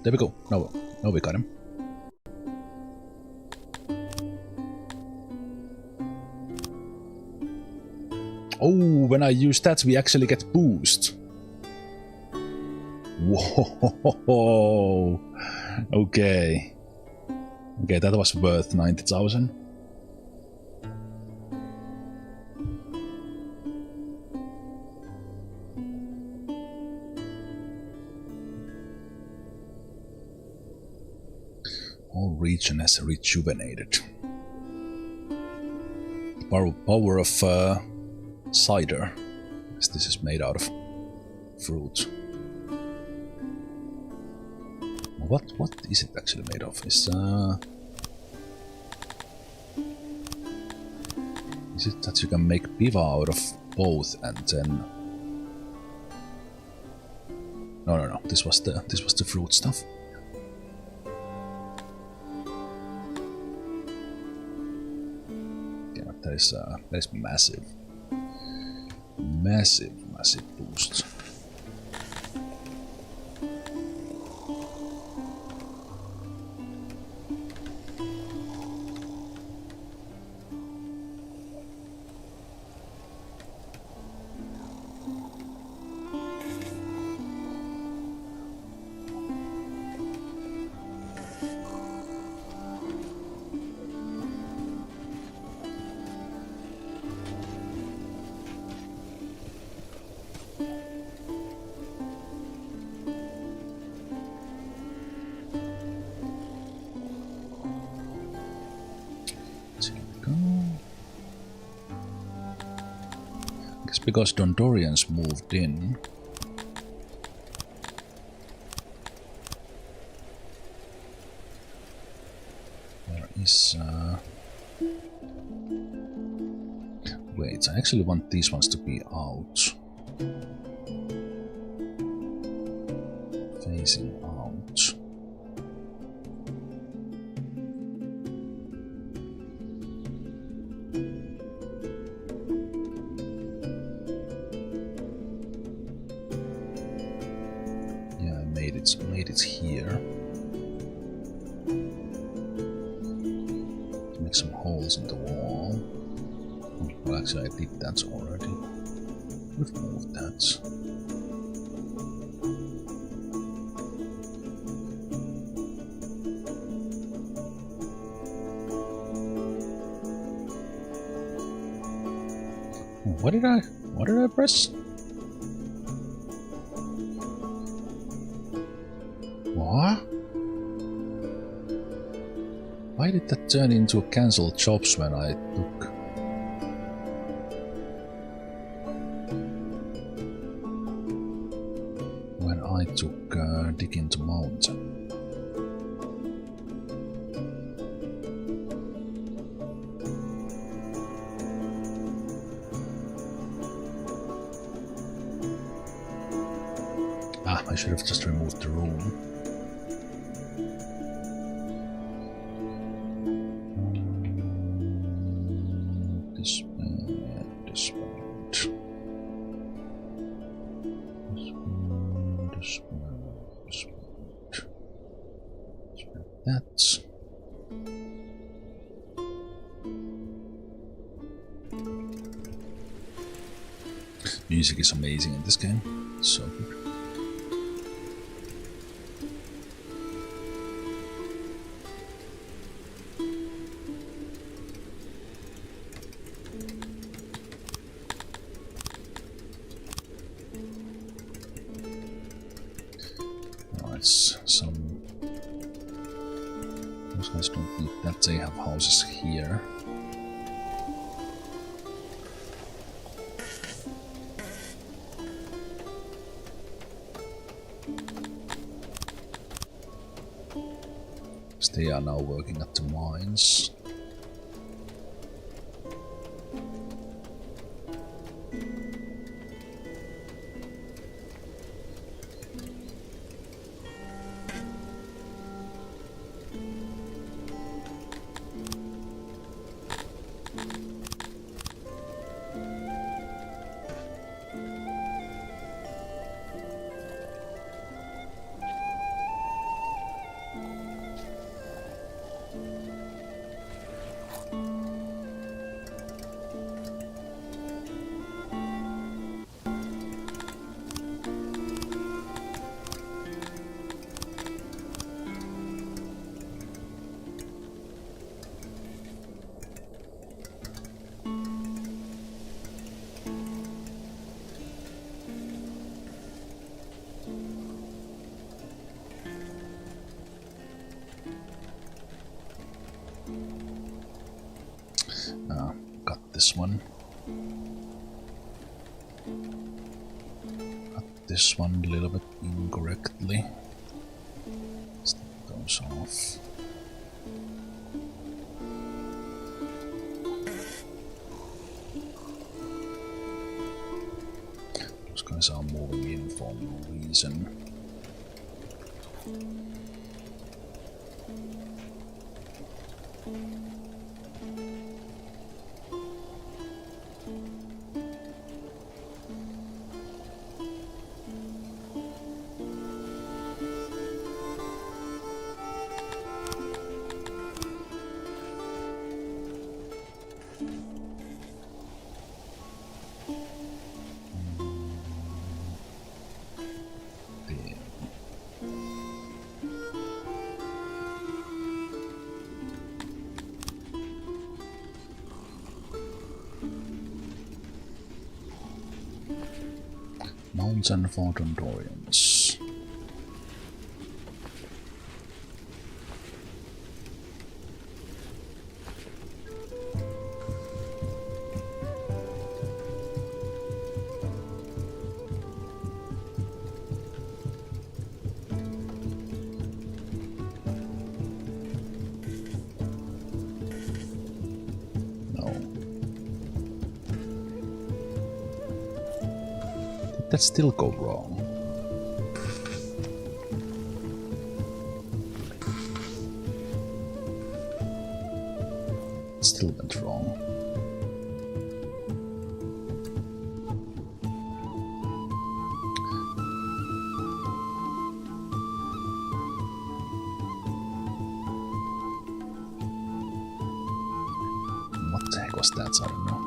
There we go. No, we got him. Oh, when I use that, we actually get boost. Whoa. Okay. Okay, that was worth 90,000. Region has rejuvenated. Power of cider, as this is made out of fruit. What is it actually made of? Is it that you can make piva out of both and then? No. This was the fruit stuff. That is massive boost. Because Dondorians moved in. is... Wait, I actually want these ones to be out. Facing out. Yeah, I made it here. Make some holes in the wall. Well, actually, I did that already. We've moved that. What did I press? What? Why did that turn into cancel jobs when I took... dig into mountain? Ah, I should have just removed the room. This that. Music is amazing in this game. It's so good. Those guys don't need that, they have houses here. They are now working at the mines. Got this one. Got this one a little bit incorrectly. Let's take those off. Those guys are moving in for no reason. Mountain for Dondorians. did that still go wrong? It still went wrong. What the heck was that? I don't know.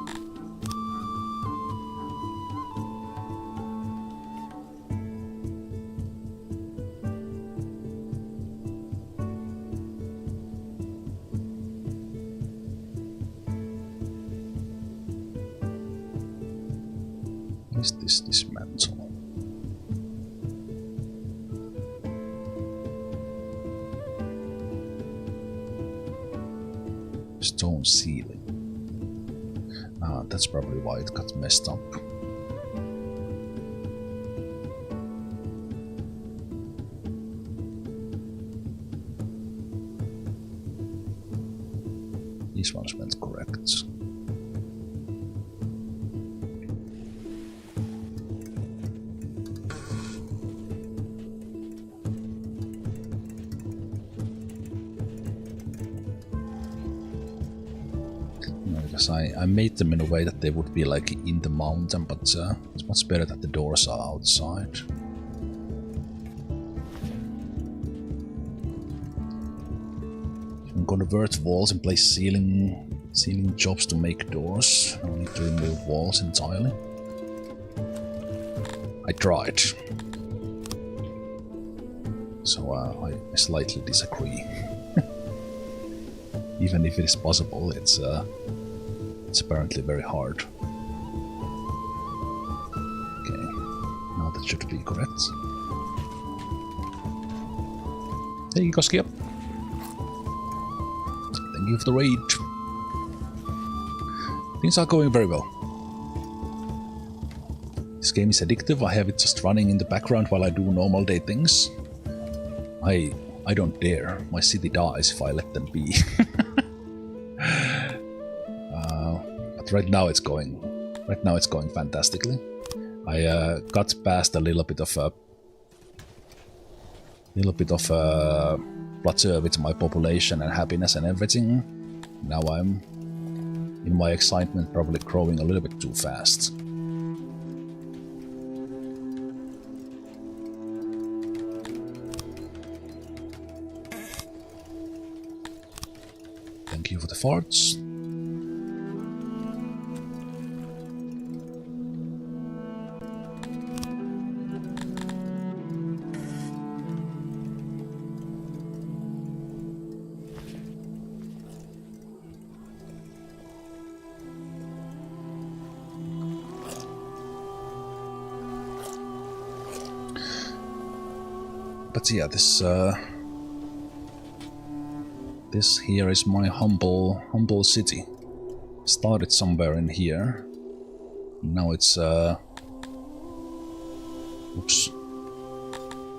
Is this dismantle? Stone ceiling. Ah, that's probably why it got messed up. These ones went correct. I made them in a way that they would be like in the mountain, but it's much better that the doors are outside. You can convert walls and place ceiling jobs to make doors. I need to remove walls entirely. I tried. So I slightly disagree. Even if it is possible, it's apparently very hard. Okay, now that should be correct. There you go, Skip. Thank you for the raid. Things are going very well. This game is addictive. I have it just running in the background while I do normal day things. I don't dare. My city dies if I let them be. Right now it's going fantastically. I got past a little bit of plateau with my population and happiness and everything. Now I'm, in my excitement, probably growing a little bit too fast. Thank you for the farts. But yeah, this here is my humble city. Started somewhere in here. Now it's oops.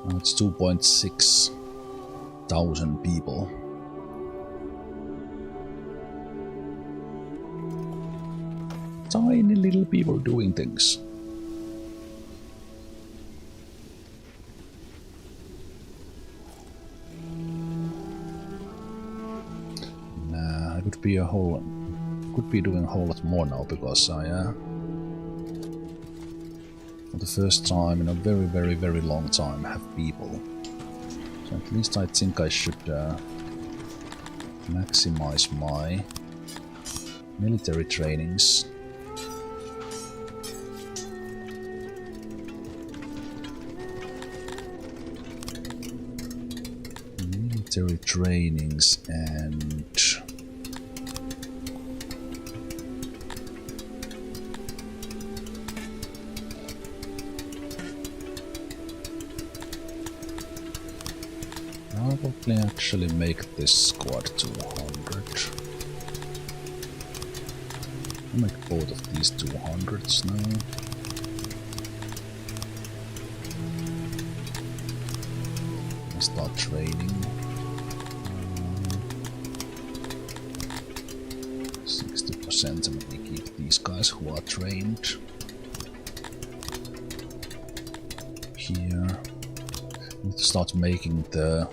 Now it's 2.6 thousand people. Tiny little people doing things. Could be doing a whole lot more now, because I for the first time in a very long time have people. So at least I think I should maximize my military trainings. Military trainings and probably actually make this squad 200. I'll make both of these 200s now. I'll start training. 60% and maybe keep these guys who are trained. here. Need to start making the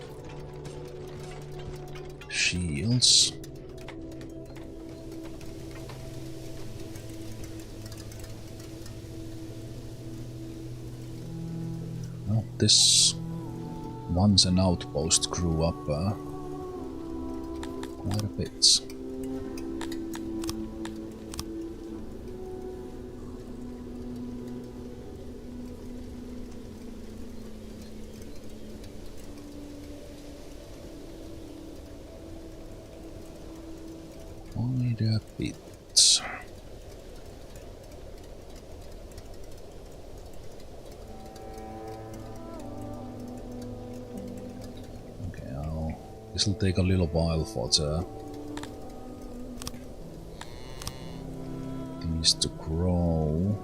shields. Well, this once an outpost grew up quite a bit. Quite a bit. This will take a little while for these to grow.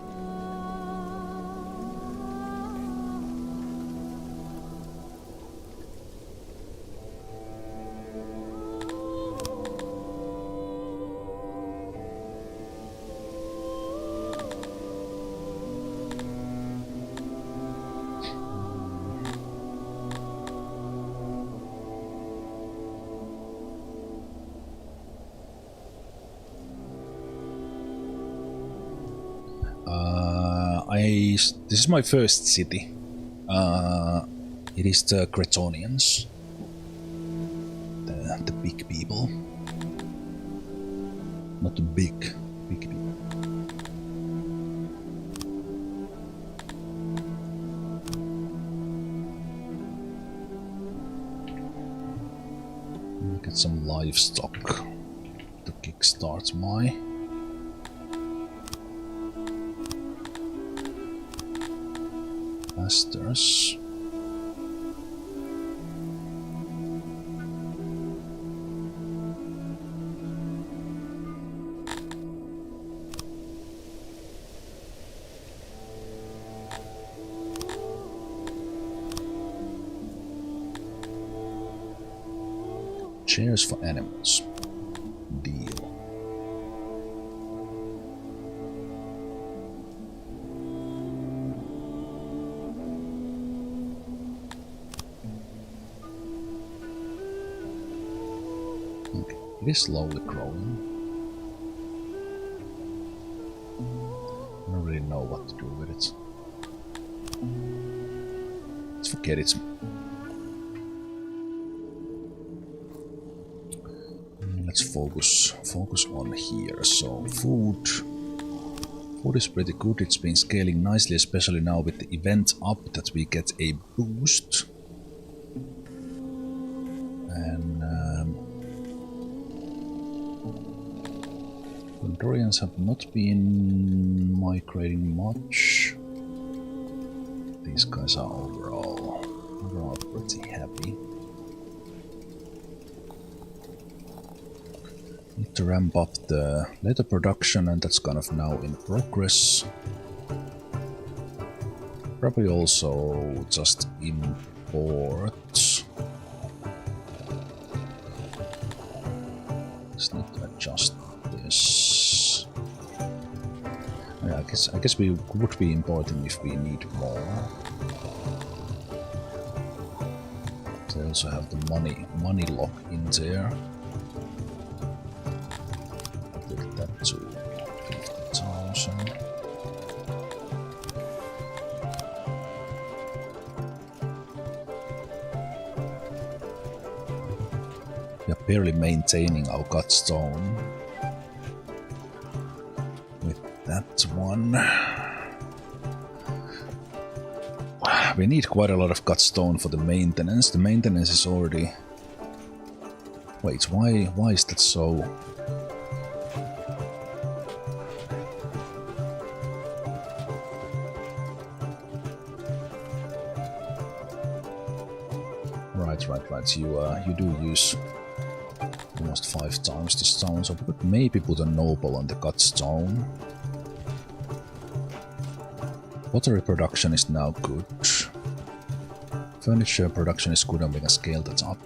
This is my first city. It is the Gretonians, the big people, not the big people. Get some livestock to kickstart my. Masters. Chairs for animals. Deal. It is slowly growing. I don't really know what to do with it. Let's forget it. Let's focus on here. So food is pretty good. It's been scaling nicely, especially now with the event up that we get a boost. Dorians have not been migrating much. These guys are overall pretty happy. Need to ramp up the leather production, and that's kind of now in progress. Probably also just import. Just need to adjust this. Yeah, I guess we would be importing if we need more. They also have the money lock in there. I'll take that to 50,000. We are barely maintaining our gut stone. That one. We need quite a lot of cut stone for the maintenance. The maintenance is already... Wait, why is that so? Right. You do use almost 5 times the stone, so we could maybe put a noble on the cut stone. Pottery production is now good. Furniture production is good, and we can scale that up.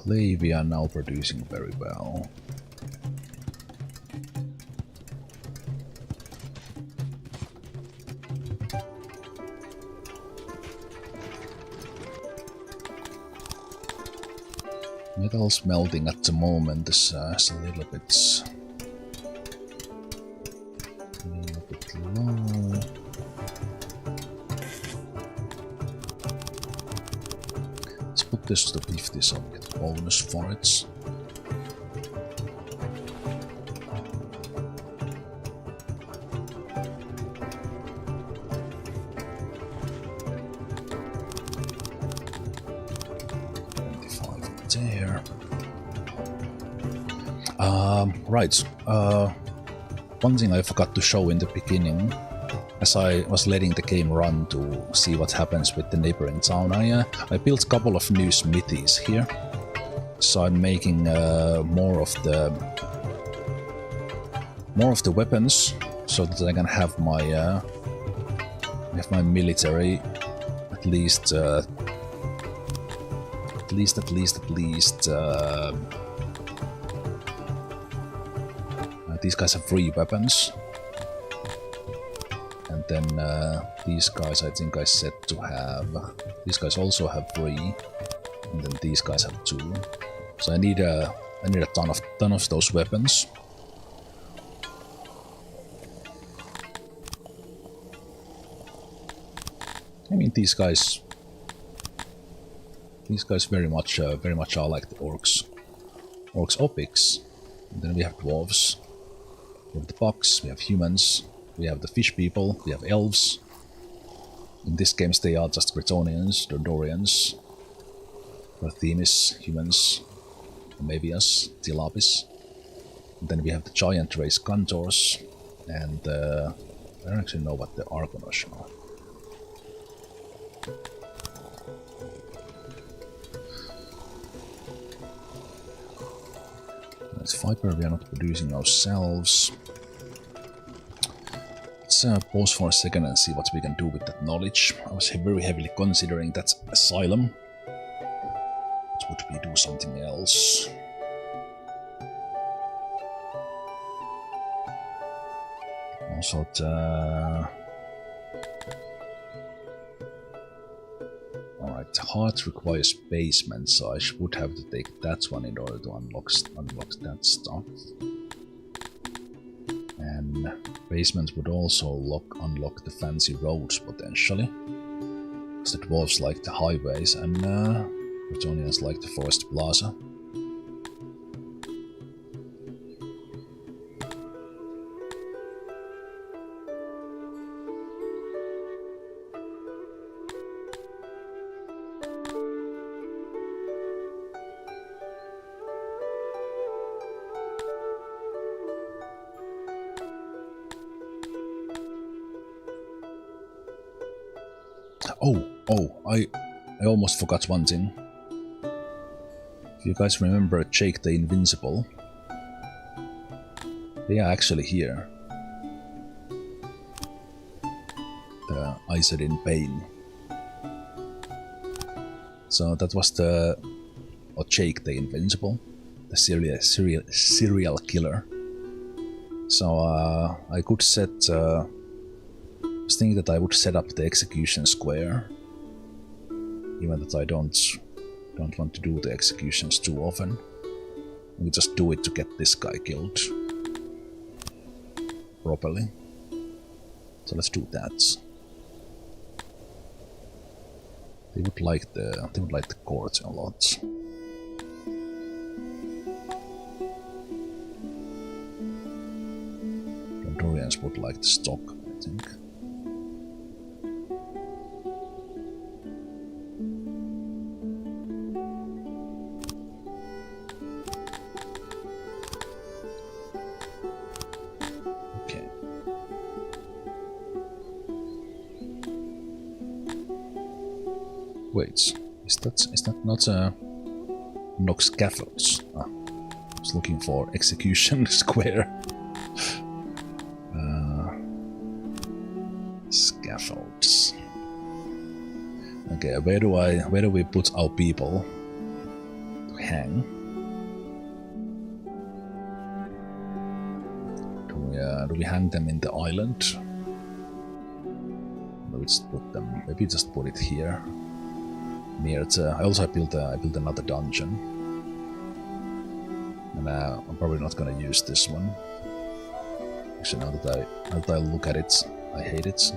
Clay we are now producing very well. Metal smelting at the moment is a little bit low. Let's put this to 50 so we get a bonus for it. There. Right. One thing I forgot to show in the beginning, as I was letting the game run to see what happens with the neighboring town, I built a couple of new smithies here. So I'm making more of the weapons, so that I can have my military at least. These guys have 3 weapons, and then these guys I think I set to have. These guys also have 3, and then these guys have 2. So I need a ton of those weapons. I mean, these guys very much are like the orcs or pigs. And then we have dwarves, we have the bugs, we have humans, we have the fish people, we have elves. In this game they are just Bretonians, Dordorians, the Themis, humans, the Mavias, Tilapis. And then we have the giant race Cantors, and I don't actually know what the Argonash are. Fiber we are not producing ourselves. Let's pause for a second and see what we can do with that knowledge. I was very heavily considering that asylum. But would we do something else? Also Alright, the heart requires basement, so I would have to take that one in order to unlock that stuff. And basement would also unlock the fancy roads potentially. Because the dwarves like the highways and Bretonians like the forest plaza. I almost forgot one thing. If you guys remember Jake the Invincible, they are actually here. The I said in pain. So that was Jake the Invincible, the serial killer. So I could set. I was thinking that I would set up the execution square, even that I don't want to do the executions too often. We just do it to get this guy killed properly. So let's do that. They would like the court a lot. Dorians would like the stock, I think. Wait, is that not knock scaffolds? I was looking for execution square. Scaffolds. Okay, where do we put our people to hang? Do we hang them in the island? Maybe just put them. Maybe just put it here. Near it. I also built another dungeon, and I'm probably not gonna use this one. Actually, now that I look at it, I hate it.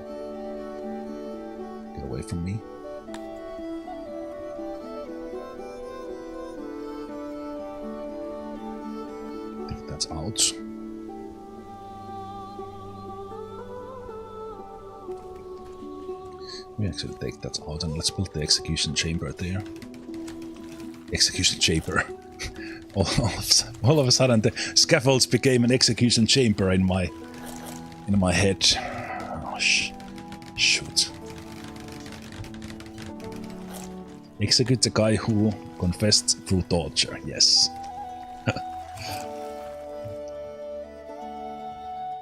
Get away from me. Take that out. We actually take that out and let's build the execution chamber there. Execution chamber. all of a sudden the scaffolds became an execution chamber in my head. Oh, shoot. Execute the guy who confessed through torture. Yes.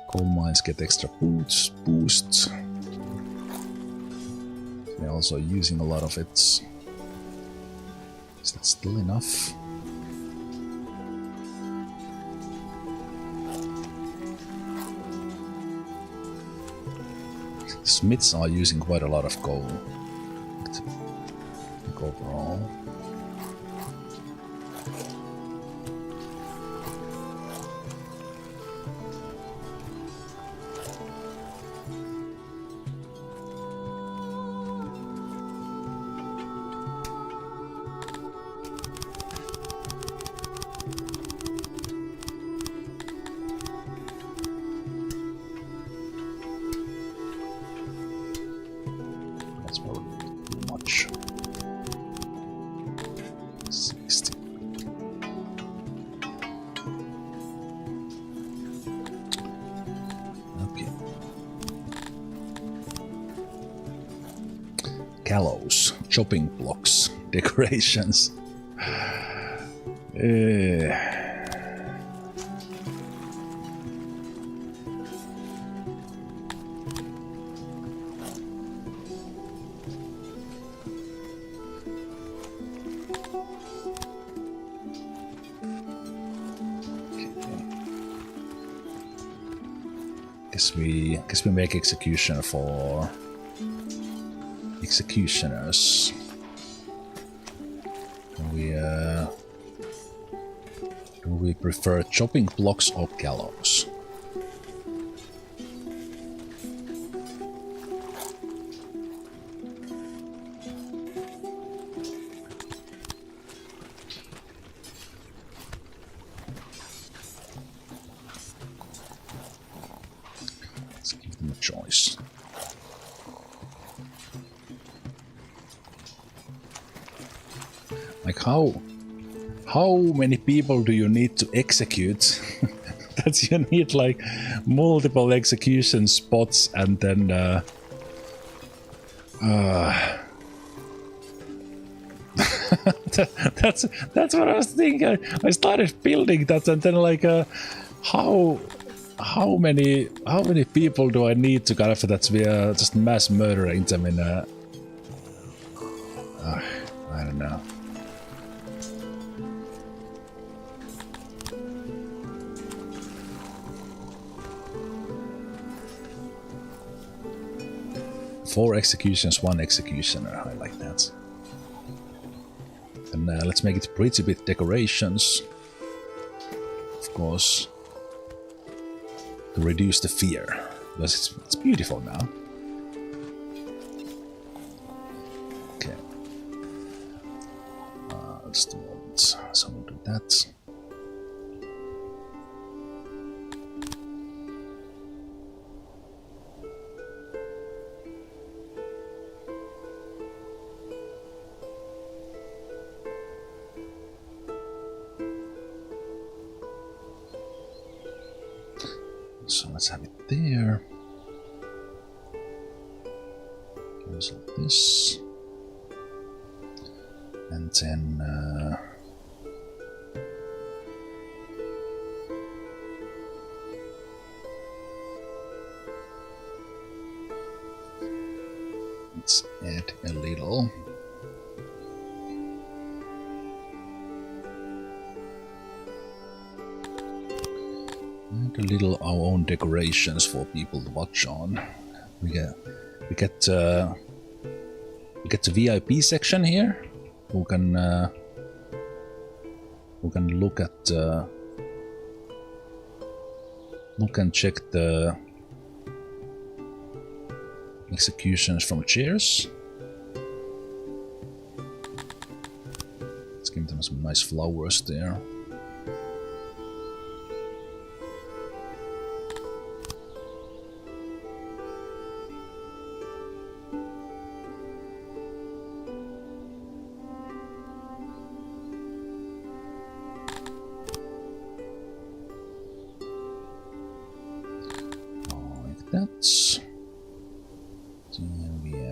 Coal mines get extra boosts. We're also using a lot of it. Is that still enough? Smiths are using quite a lot of coal. Overall. Gallows, chopping blocks, decorations. Guess we make executioner for executioners. Do we prefer chopping blocks or gallows? Let's give them a choice. Like how many people do you need to execute that you need like multiple execution spots and then that's what I was thinking. I started building that and then like how many people do I need to kind of that we are just mass murdering them in a I don't know. Four executions, one executioner. I like that. And let's make it pretty with decorations. Of course. To reduce the fear. Because it's beautiful now. Okay. Just a moment. So we'll do that. So let's have it there. Cancel this. And then let's add a little. And a little our own decorations for people to watch on. We get the VIP section here. Who can look at look and check the executions from chairs. Let's give them some nice flowers there.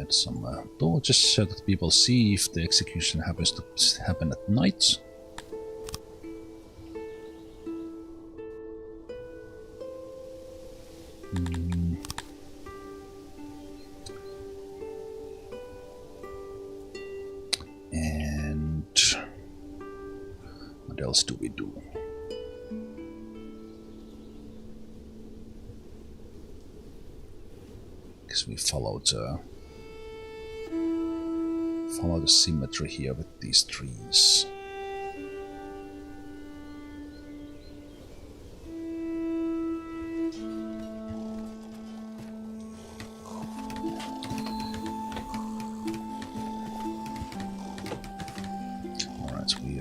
Some torches so that people see if the execution happens to happen at night. And what else do we do? Because we followed follow the symmetry here with these trees. Alright, so we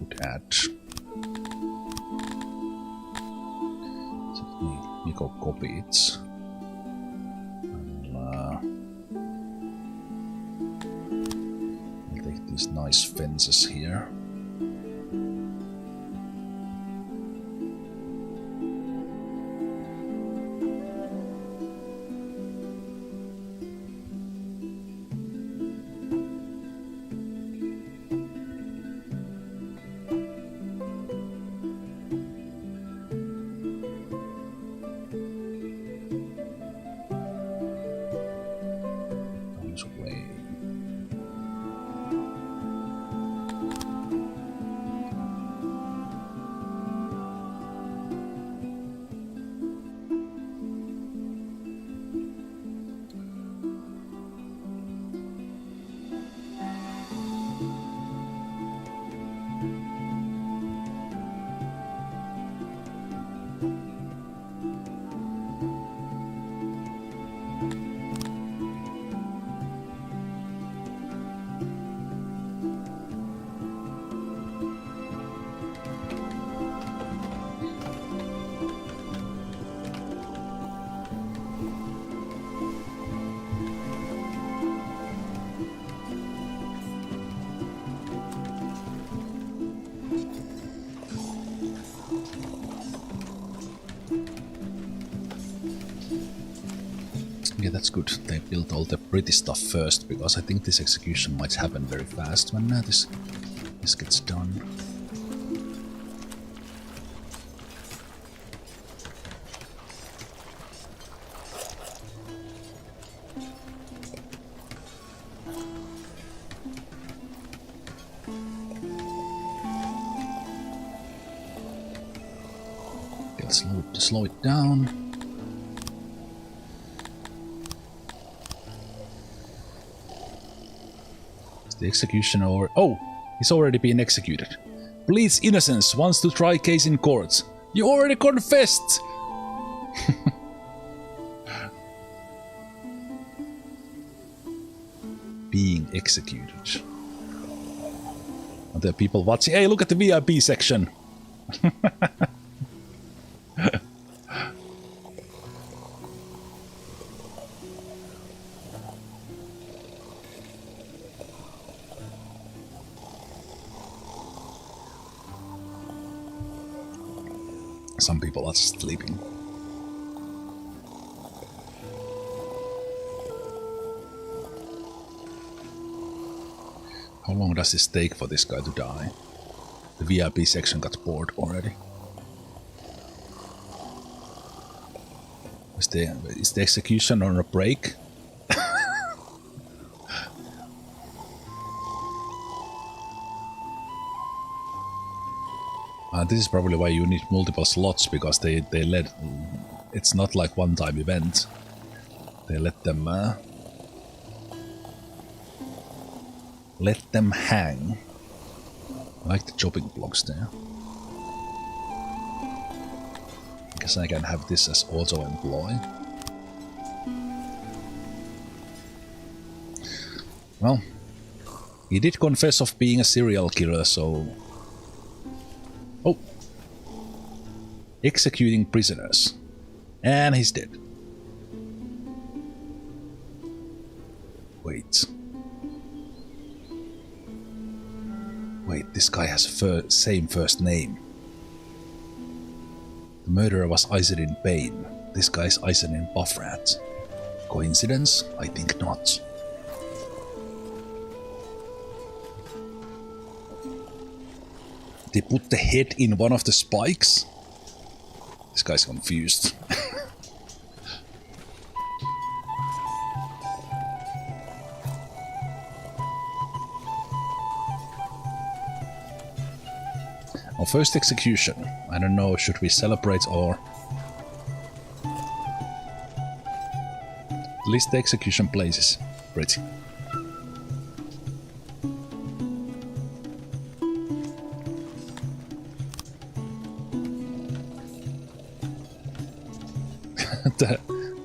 could add we go copy it. These nice fences here. Yeah, that's good. They built all the pretty stuff first, because I think this execution might happen very fast when this gets done. Let's slow it down. The executioner or oh, he's already been executed. Pleads innocence, wants to try case in court. You already confessed. Being executed. And there are people watching. Hey, look at the VIP section. Some people are just sleeping. How long does this take for this guy to die? The VIP section got bored already. Is the execution on a break? This is probably why you need multiple slots, because they let... It's not like one-time event. They let them hang. I like the chopping blocks there. I guess I can have this as auto-employ. Well, he did confess of being a serial killer, so... Oh! Executing prisoners. And he's dead. Wait. Wait, this guy has same first name. The murderer was Iselin Payne. This guy's Iselin Buffrat. Coincidence? I think not. They put the head in one of the spikes? This guy's confused. Our first execution. I don't know, should we celebrate or... At least the execution place is pretty.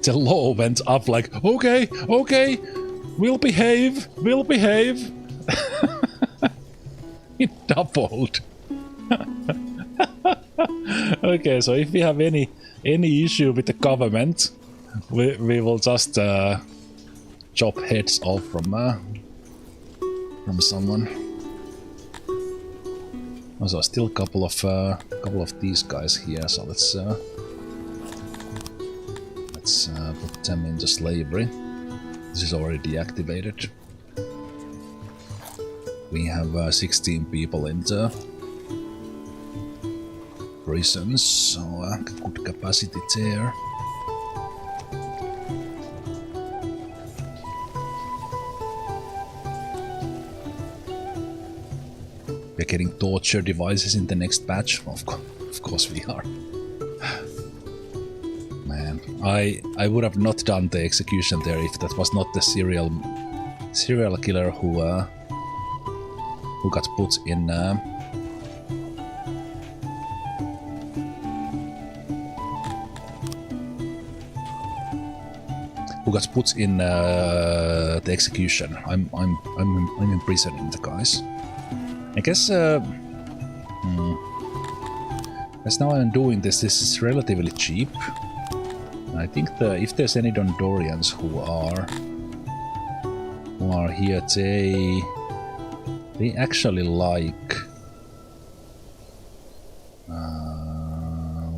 The law went up like, okay, we'll behave. It doubled. Okay, so if we have any issue with the government, we will just chop heads off from someone. Also, still a couple of these guys here, so let's put them into slavery. This is already deactivated. We have 16 people into prisons, so good capacity there. We're getting torture devices in the next batch. Of course we are. Man, I would have not done the execution there if that was not the serial killer who got put in the execution. I'm imprisoning the guys. I guess as now I'm doing this is relatively cheap. I think if there's any Dondorians who are here, they actually like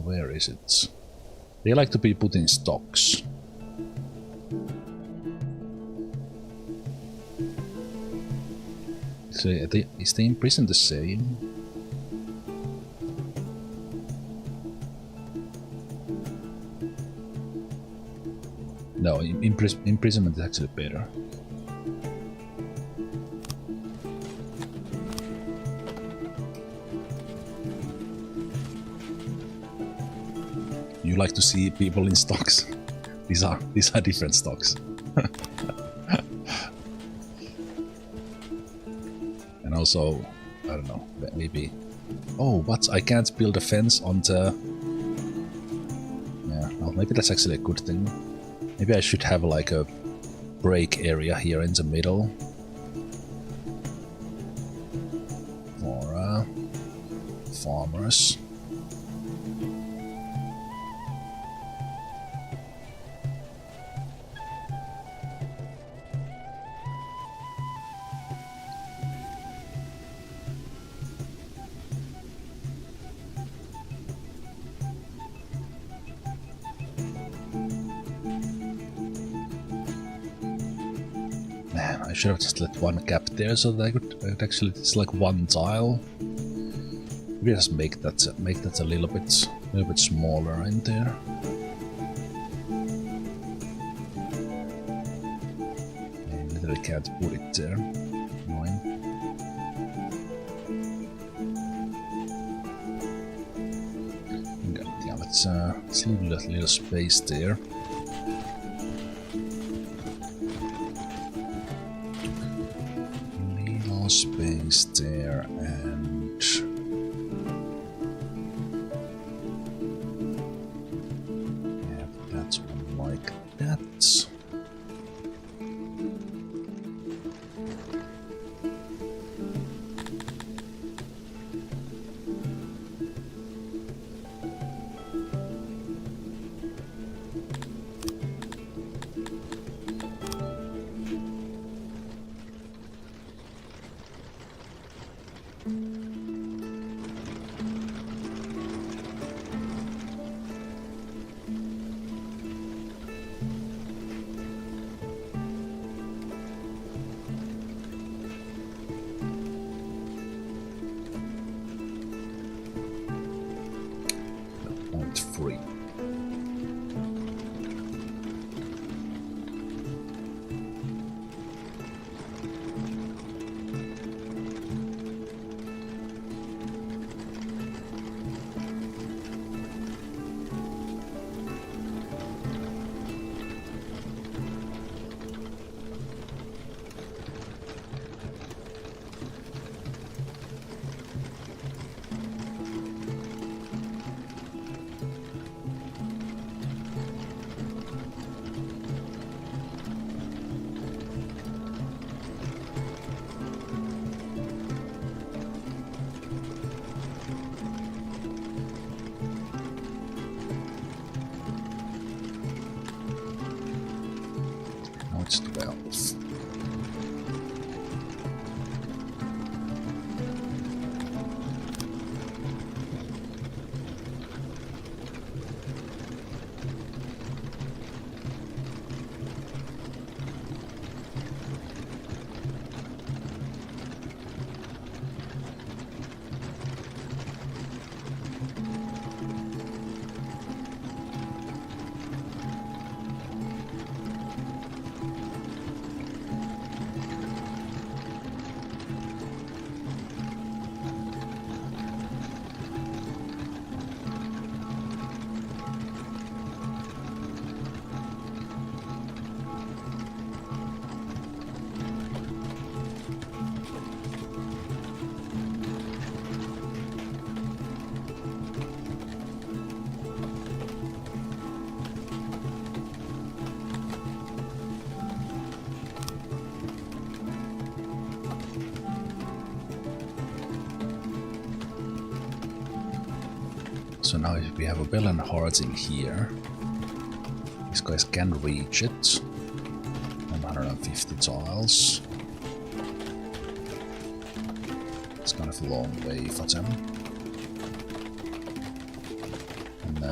where is it? They like to be put in stocks. So is the imprison the same? No, imprisonment is actually better. You like to see people in stocks? These are different stocks. And also, I don't know, maybe... Oh, what? I can't build a fence on the... Yeah, well, maybe that's actually a good thing. Maybe I should have like a break area here in the middle. For farmers. I should have just let one gap there so that I could actually, it's like one tile. Maybe just make that a little bit smaller in there. I literally can't put it there. Annoying. let's leave a little space there. Little space there, and yeah, that's one like that. Free. It's 12. So now if we have a bell and hearts in here, these guys can reach it. 150 tiles. It's kind of a long way for them. And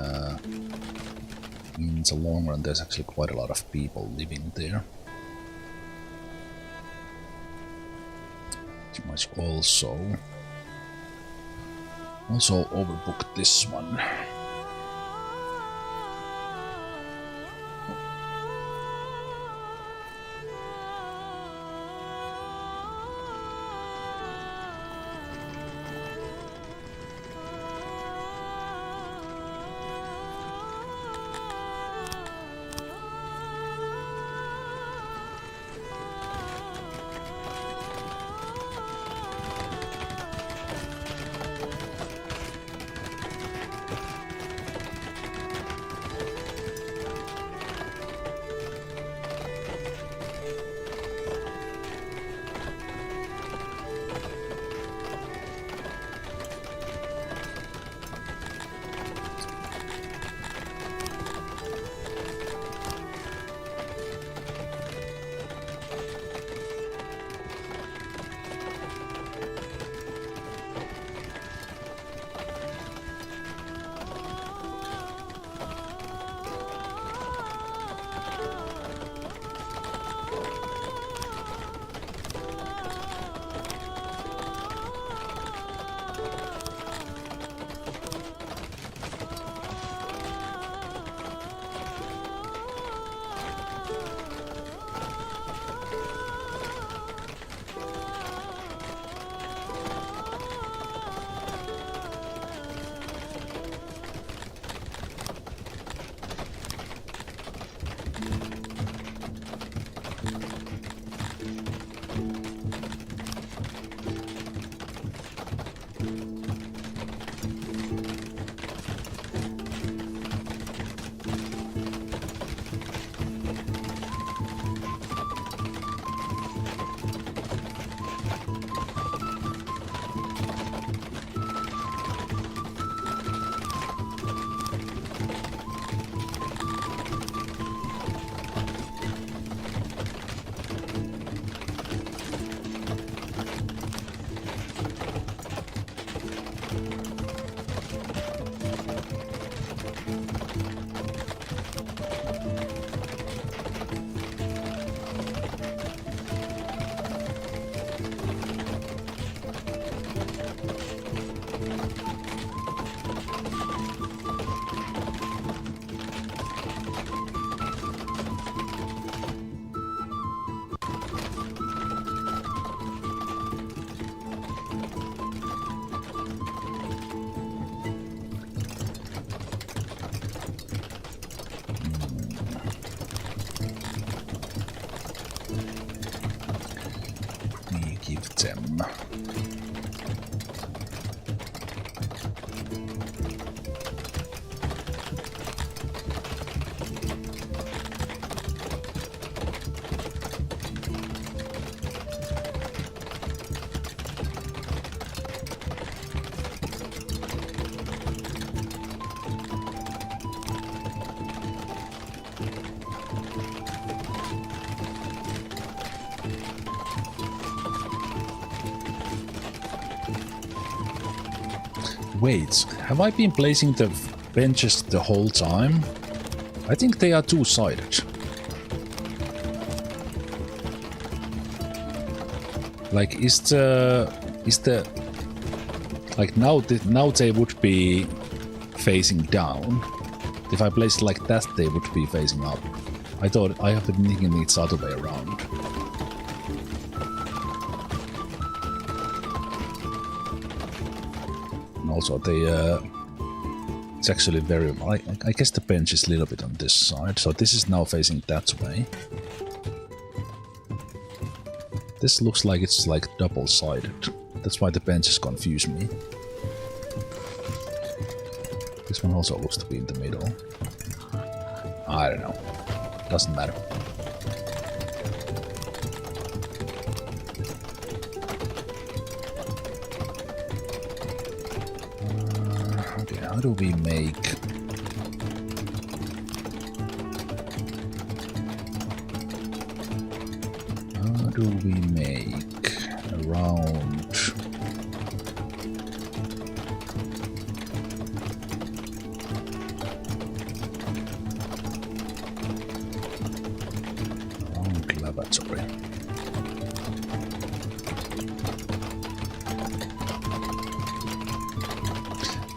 in the long run there's actually quite a lot of people living there. You might also overbook this one. time. Wait, have I been placing the benches the whole time? I think they are two-sided. Like, is the like now they would be facing down. If I place it like that, they would be facing up. I have been thinking it's the other way around. Also, it's actually very... I guess the bench is a little bit on this side, so this is now facing that way. This looks like it's like double-sided. That's why the benches confuse me. This one also looks to be in the middle. I don't know. Doesn't matter. How do we make... How do we make around... around lavatory?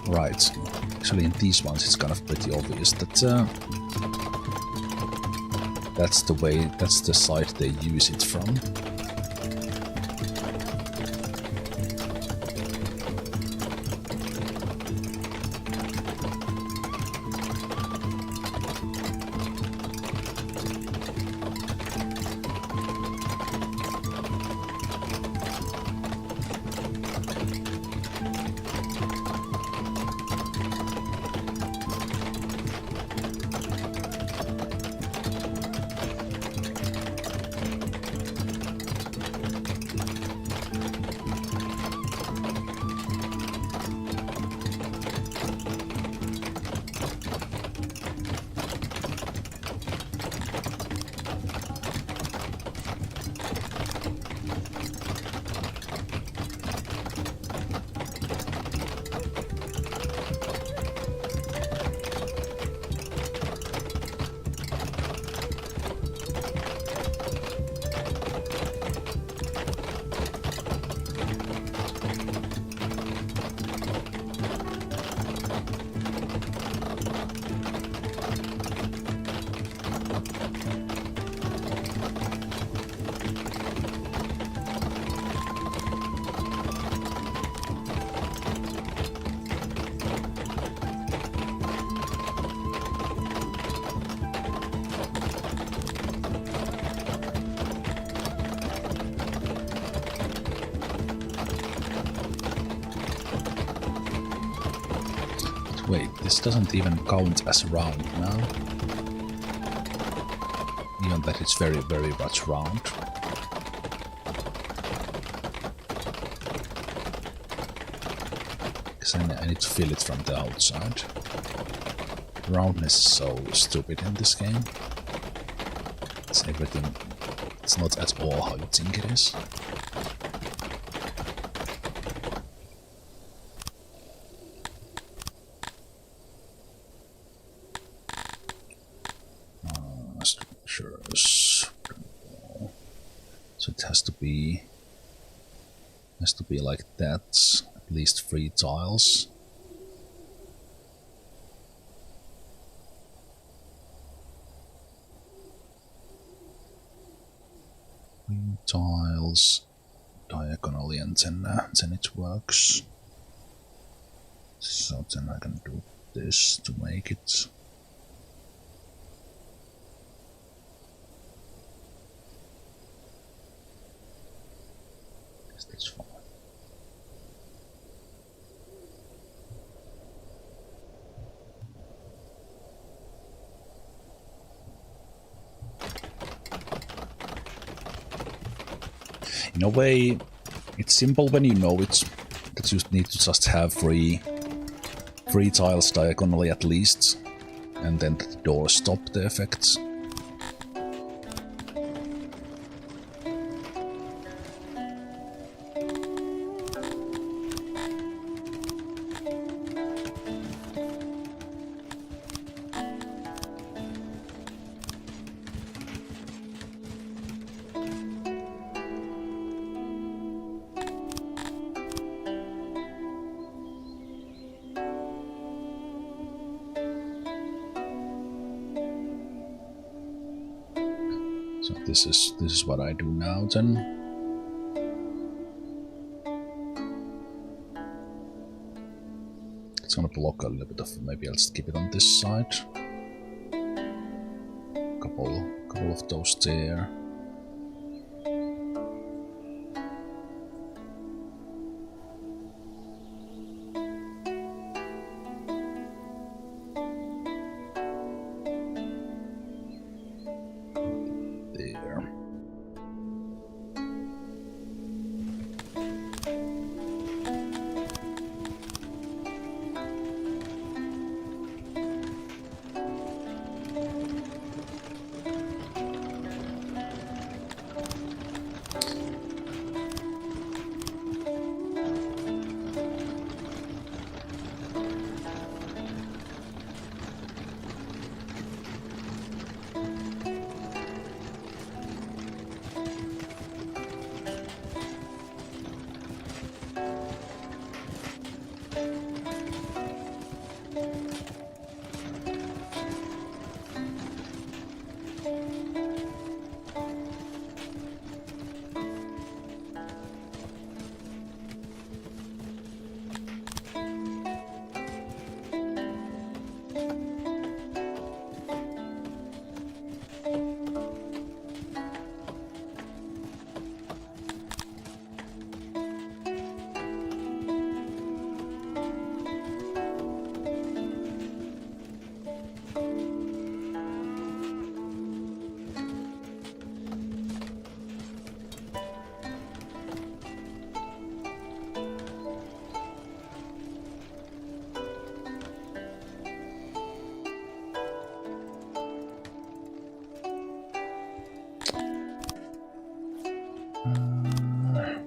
Right. Actually, in these ones, it's kind of pretty obvious that that's the side they use it from. Wait, this doesn't even count as round now. Even that it's very, very much round. Because I need to fill it from the outside. Roundness is so stupid in this game. It's everything. It's not at all how you think it is. Structures. So it has to be like that. At least 3 tiles. Tiles diagonally, and then it works. So then I can do this to make it. Guess that's fine. In a way, it's simple when you know it, that you need to just have three tiles diagonally at least, and then the doors stop the effects. So this is what I do now then. It's gonna block a little bit of, maybe I'll just keep it on this side. Couple of those there.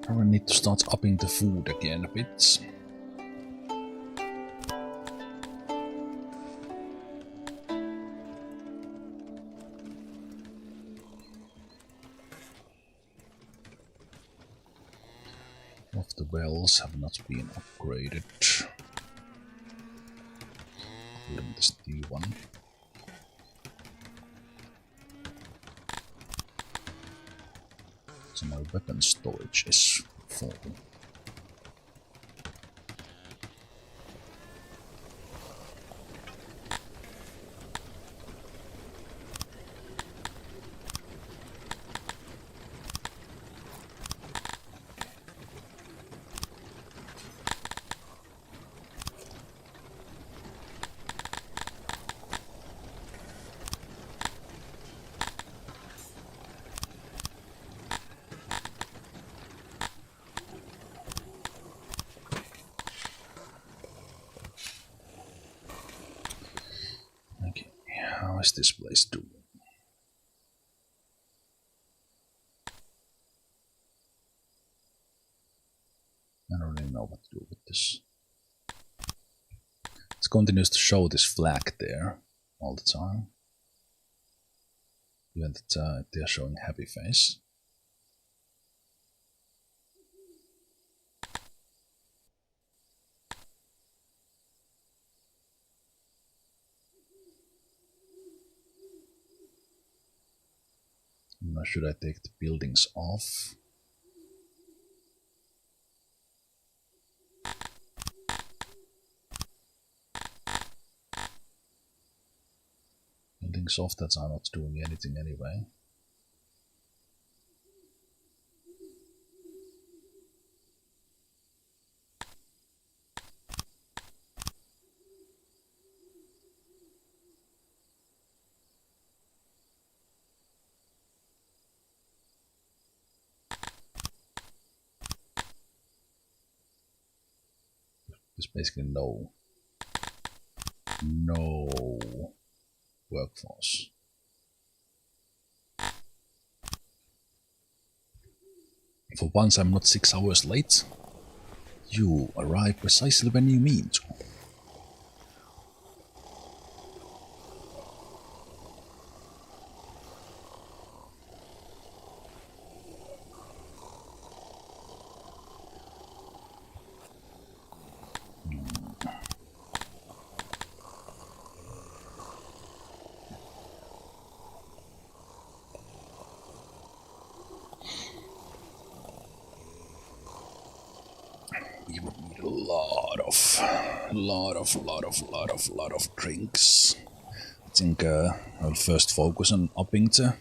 Probably need to start upping the food again a bit. Of the wells have not been upgraded. Including this new one. So my weapon storage is full. How is this place doing? I don't really know what to do with this. It continues to show this flag there all the time. Even that they're showing happy face. Now should I take the buildings off? Buildings off, that are not doing anything anyway. There's basically no workforce. For once I'm not 6 hours late. You arrive precisely when you mean to. You would need a lot of drinks. I think I'll first focus on upping the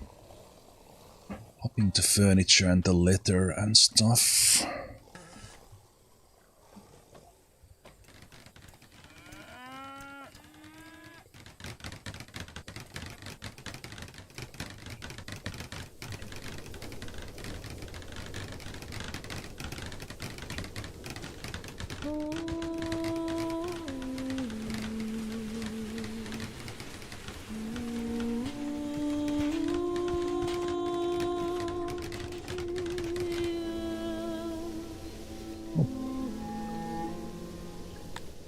furniture and the litter and stuff.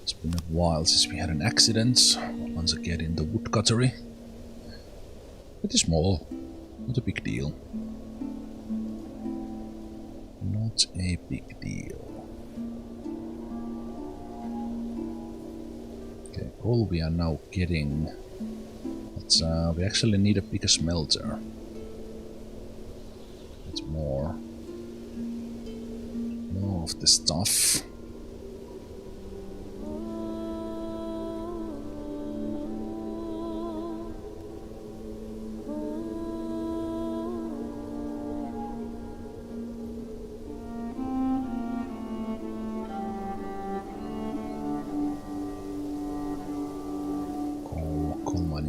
It's been a while since we had an accident. Once again in the woodcuttery. Pretty small, not a big deal. Not a big deal. Okay, coal we are now getting. But we actually need a bigger smelter. It's more of the stuff.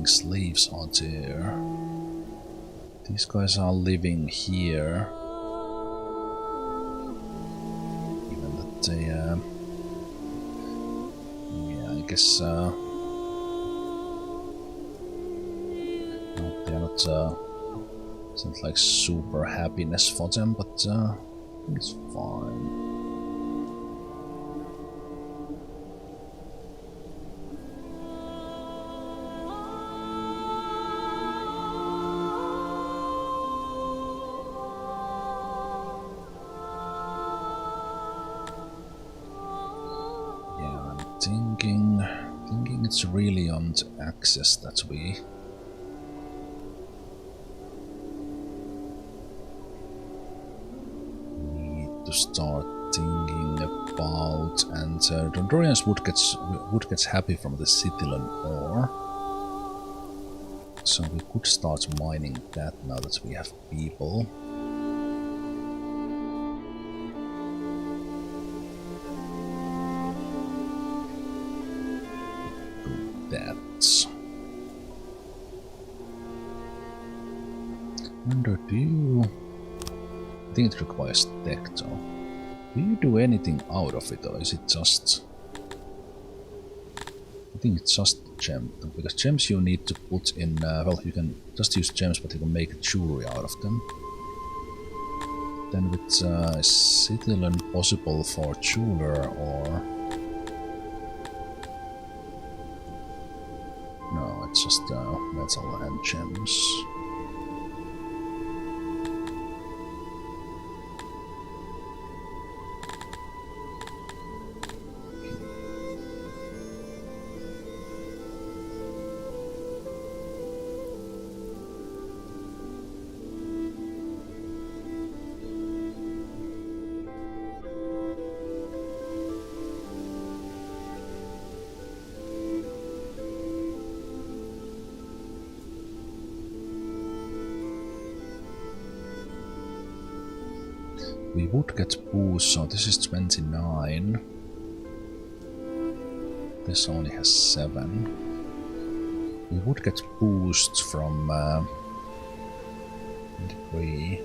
Slaves are there. These guys are living here. Even that they, yeah, I guess, no, they're not, it's not like super happiness for them, but it's fine. Thinking it's really on the access that we need to start thinking about, and Dondorians would get happy from the Citylan ore, so we could start mining that now that we have people. I think it requires tech though. Do you do anything out of it, or is it just... I think it's just gem, because gems you need to put in, well, you can just use gems, but you can make jewelry out of them. Then with Citylan possible for jeweler, or... No, it's just metal and gems. We would get boost, so this is 29. This only has 7. We would get boost from degree.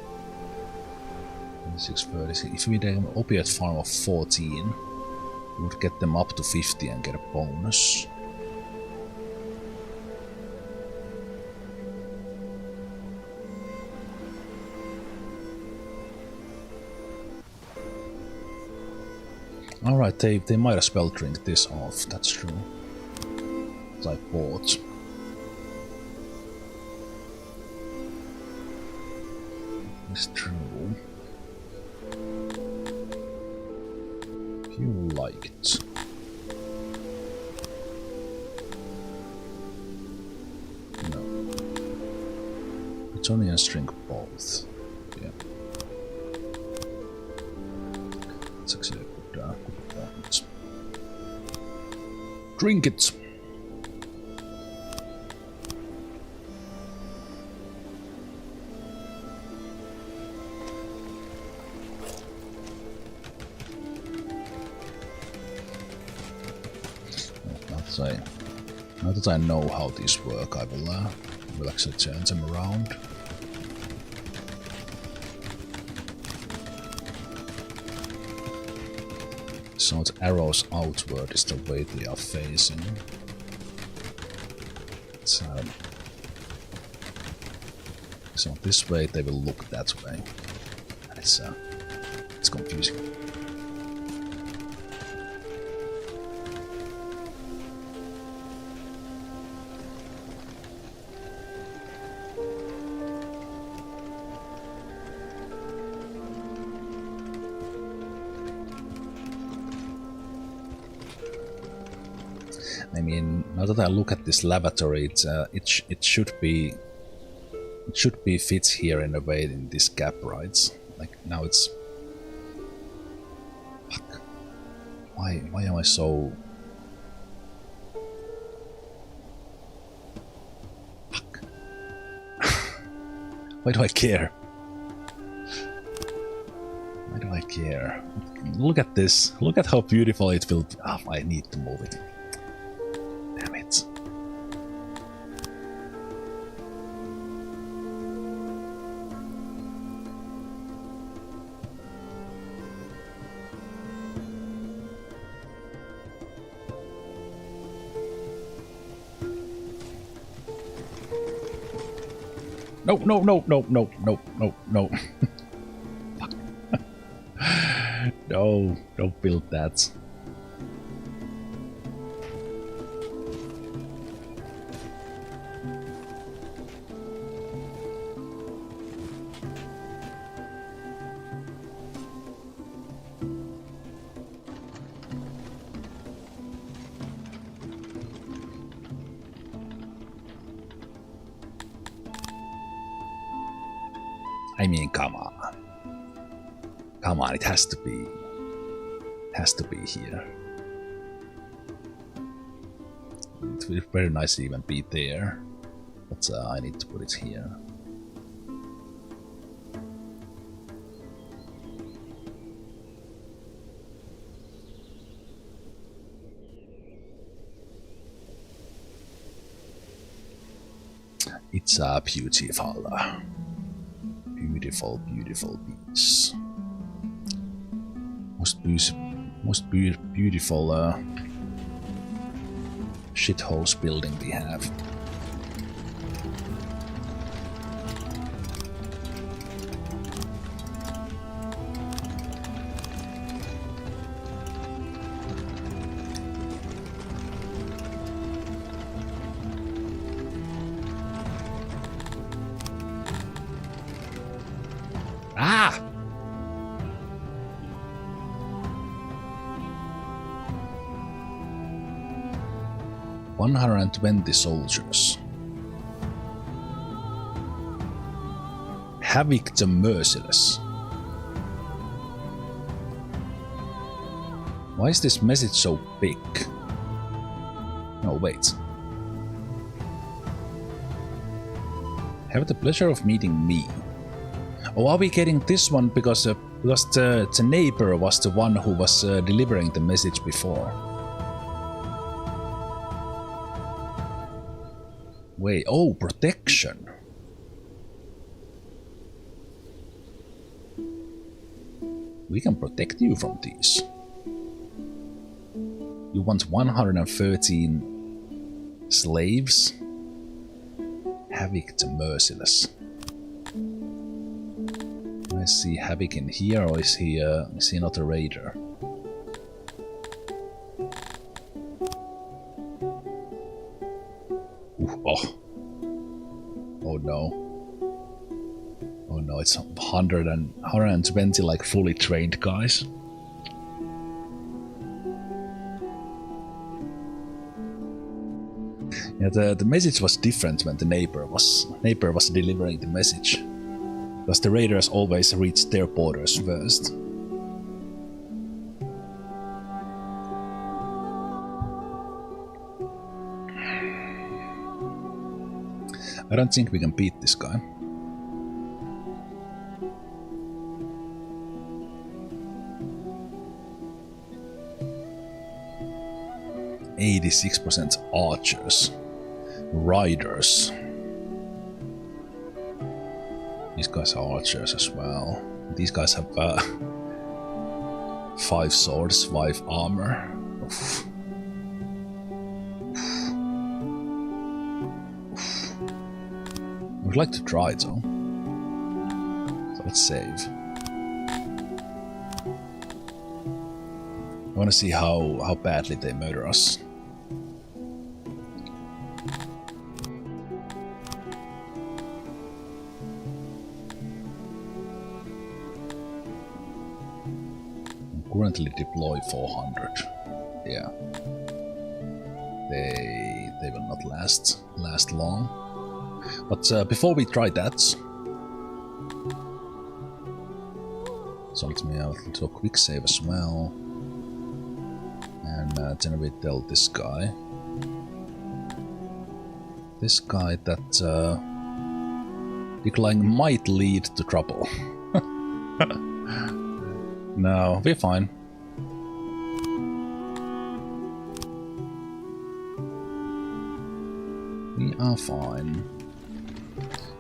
630. If we take an opiate farm of 14, Would get them up to 50 and get a bonus. Alright, they might as well drink this off, that's true. As I bought. It's true. If you like it. No. It's only a drink both. Yeah. It's actually a good point. Drink it! Now that I know how these work, I will actually turn them around. So the arrows outward is the way they are facing. So this way they will look that way. And it's confusing. I mean, now that I look at this lavatory, it should be fits here in a way in this gap, right? Like now it's. Fuck. Why am I so? Fuck. Why do I care? Why do I care? Look at this. Look at how beautiful it will be. Oh, I need to move it. Damn it. No. Fuck. No, don't build that. I mean, come on. Come on, it has to be. It has to be here. It would be very nice to even be there. But I need to put it here. It's beautiful. Beautiful, beautiful piece. Most beautiful shithouse building we have. Ah! "120 soldiers. Havoc the Merciless." Why is this message so big? No, wait. Have the pleasure of meeting me. Oh, are we getting this one because the neighbor was the one who was delivering the message before? Wait, oh, protection. We can protect you from these. You want 113 slaves? Havoc the Merciless. I see Havoc in here, or is he not a raider? Ooh, oh. Oh no. Oh no, it's 120 like fully trained guys. Yeah, the message was different when the neighbor was delivering the message. Because the raiders always reached their borders first. I don't think we can beat this guy. %86 archers. Riders. These guys are archers as well. These guys have 5 swords, 5 armor. Oof. I would like to try it though. So let's save. I want to see how badly they murder us. Currently deploy 400. Yeah. They will not last long. But before we try that, so let me do a quick save as well. And then we tell this guy that decline might lead to trouble. No, we're fine. We are fine.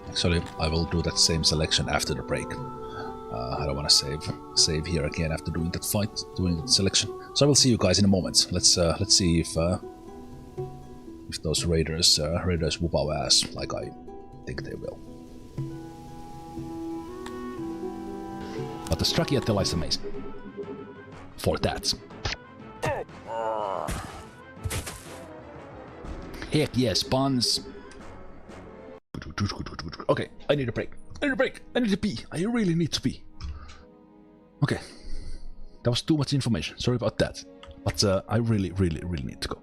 Actually, I will do that same selection after the break. I don't want to save here again after doing that selection. So I will see you guys in a moment. Let's see if those raiders whoop our ass like I think they will. But the Strachiatel is amazing. For that. Heck yes, buns. Okay, I need a break. I need to pee. I really need to pee. Okay. That was too much information. Sorry about that. But I really need to go.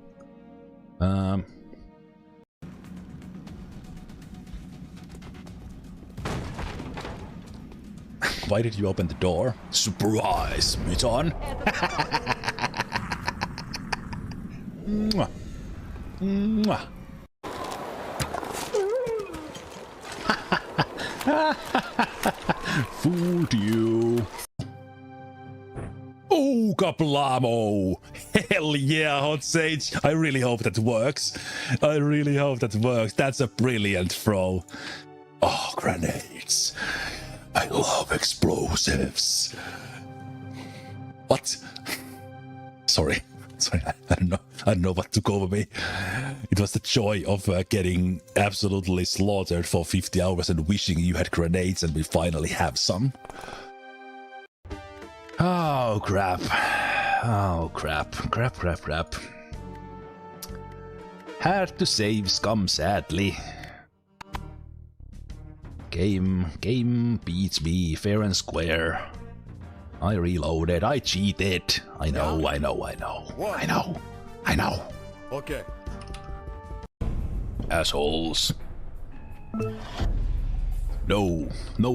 Why did you open the door? Surprise, Muton! Mwah. Mwah. Fooled you. Oh, kablamo! Hell yeah, Hot Sage! I really hope that works. That's a brilliant throw. Oh, grenades. I love explosives. What? Sorry, I don't know what took over me. It was the joy of getting absolutely slaughtered for 50 hours and wishing you had grenades and we finally have some. Oh crap. Crap. Had to save scum sadly. Game beats me fair and square. I reloaded, I cheated. I know. Okay. Assholes. No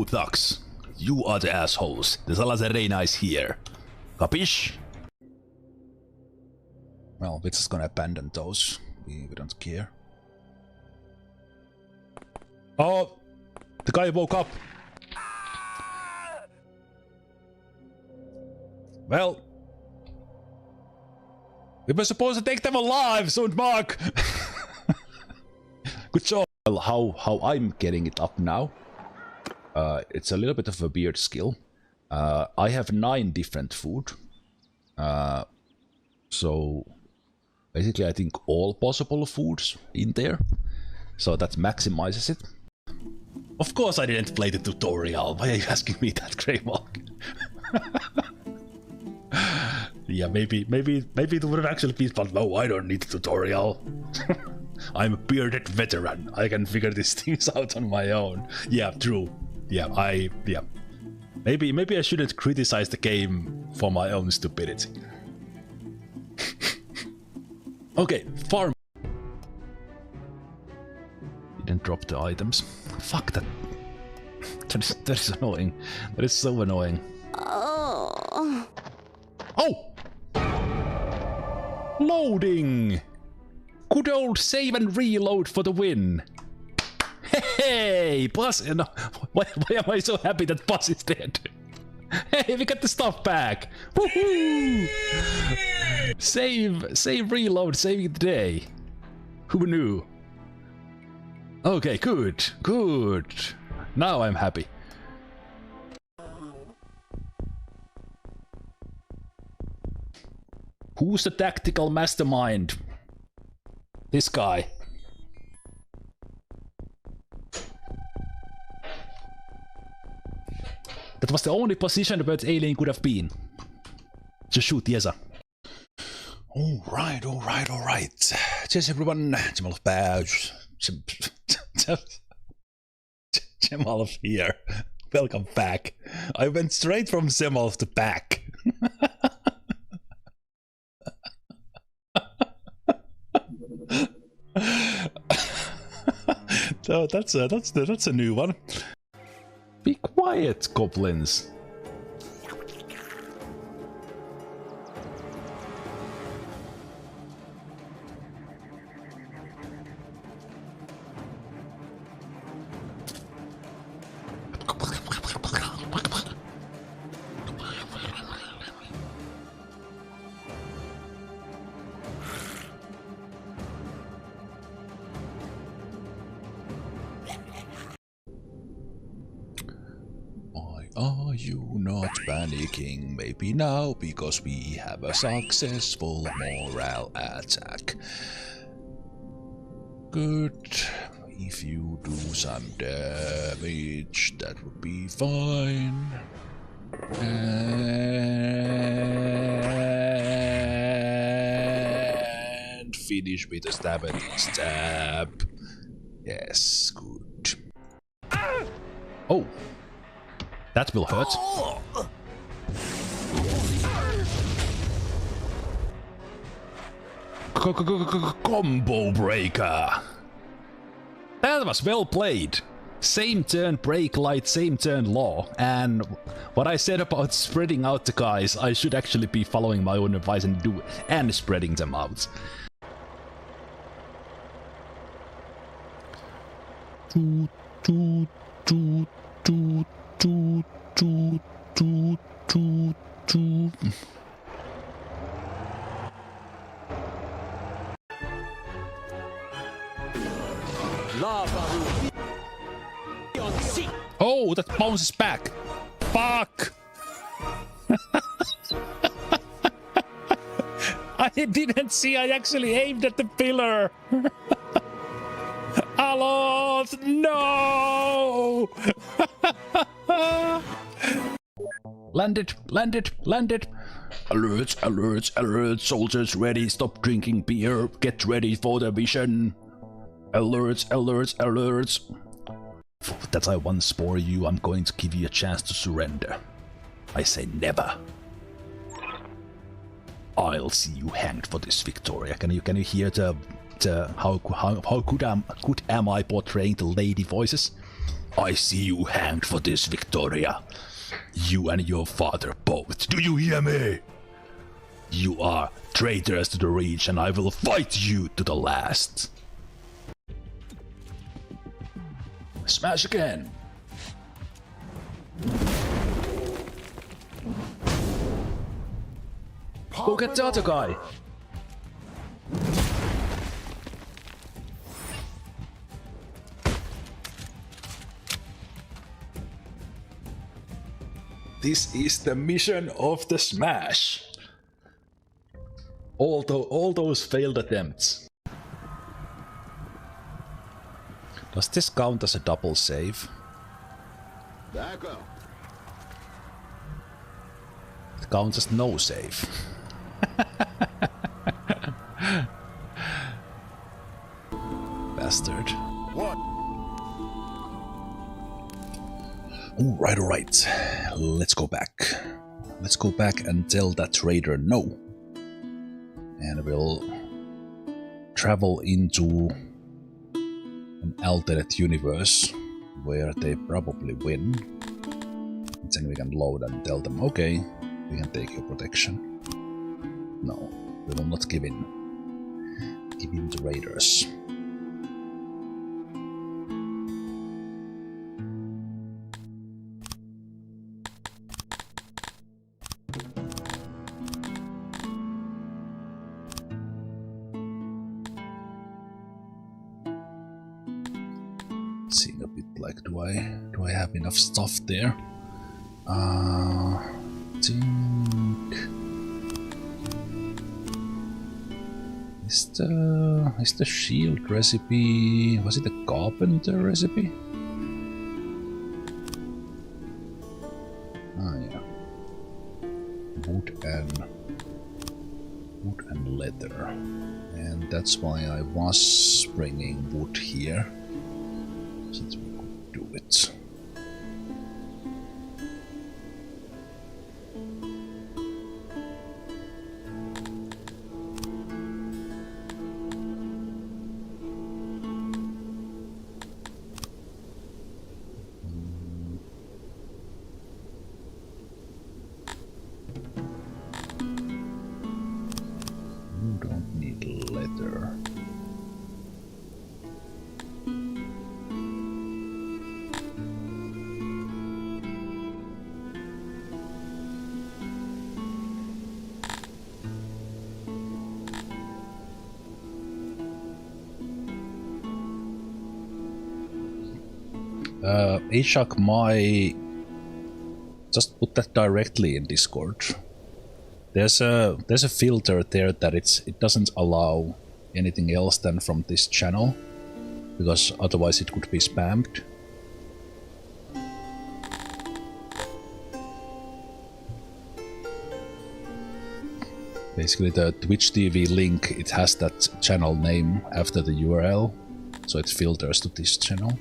thugs. You are the assholes. The Salazarena is here. Capish? Well, we're just gonna abandon those. We don't care. Oh! The guy woke up. Well, we were supposed to take them alive, Sundmark. Good job. Well, how I'm getting it up now? It's a little bit of a weird skill. I have 9 different food. So basically I think all possible foods in there, so that maximizes it. Of course I didn't play the tutorial. Why are you asking me that, Greymog? Yeah, maybe it would have actually been, but no, I don't need the tutorial. I'm a bearded veteran. I can figure these things out on my own. Yeah, true. Yeah, Maybe I shouldn't criticize the game for my own stupidity. Okay, farm. Didn't drop the items. Fuck that. That is annoying. That is so annoying. Oh! Loading! Good old save and reload for the win. Hey, Buzz! No, why am I so happy that Buzz is dead? Hey, we got the stuff back! Woohoo! Save, reload, saving the day. Who knew? Okay, good. Now I'm happy. Who's the tactical mastermind? This guy. That was the only position the bird alien could have been. Just shoot Yeza. Alright. Cheers everyone. Zemalf badge. Zemalf here. Welcome back. I went straight from Zemalf to back. So that's a new one. Be quiet, goblins. Are you not panicking? Maybe now, because we have a successful morale attack. Good. If you do some damage, that would be fine. And finish with a stab and stab. Yes, good. Oh. That will hurt. Combo breaker. That was well played. Same turn break light, same turn law. And what I said about spreading out the guys, I should actually be following my own advice and spreading them out. Oh, that bounces back. Fuck. I didn't see. I actually aimed at the pillar. Alos, no! Landed. Alert, soldiers ready, stop drinking beer, get ready for the mission. Alerts. That I once swore you, I'm going to give you a chance to surrender. I say never. I'll see you hanged for this, Victoria. Can you hear the how good am I portraying the lady voices? I see you hanged for this, Victoria. You and your father both. Do you hear me? You are traitors to the Reach, and I will fight you to the last. Smash again. Go get the other guy. This is the mission of the Smash. All those failed attempts. Does this count as a double save? Back up. It counts as no save. Bastard. What? Alright. Let's go back. Let's go back and tell that trader no. And we'll travel into an alternate universe where they probably win. And then we can load and tell them, okay, we can take your protection. No, we will not give in. Give in to raiders. Seeing a bit like, do I have enough stuff there? Think is the shield recipe, was it a carpenter recipe? Ah yeah. Wood and leather. And that's why I was bringing wood here. Since we could do it. You don't need leather. Ashok, just put that directly in Discord. There's a filter there that it doesn't allow anything else than from this channel, because otherwise it could be spammed. Basically the Twitch TV link, it has that channel name after the URL, so it filters to this channel.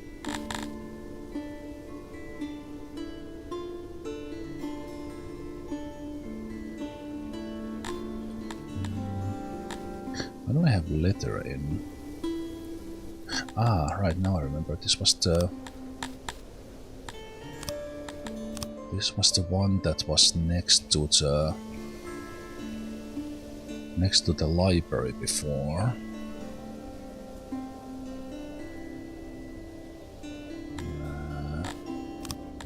Why do I have letter in? Ah, right, now I remember. This was the one that was next to the library before.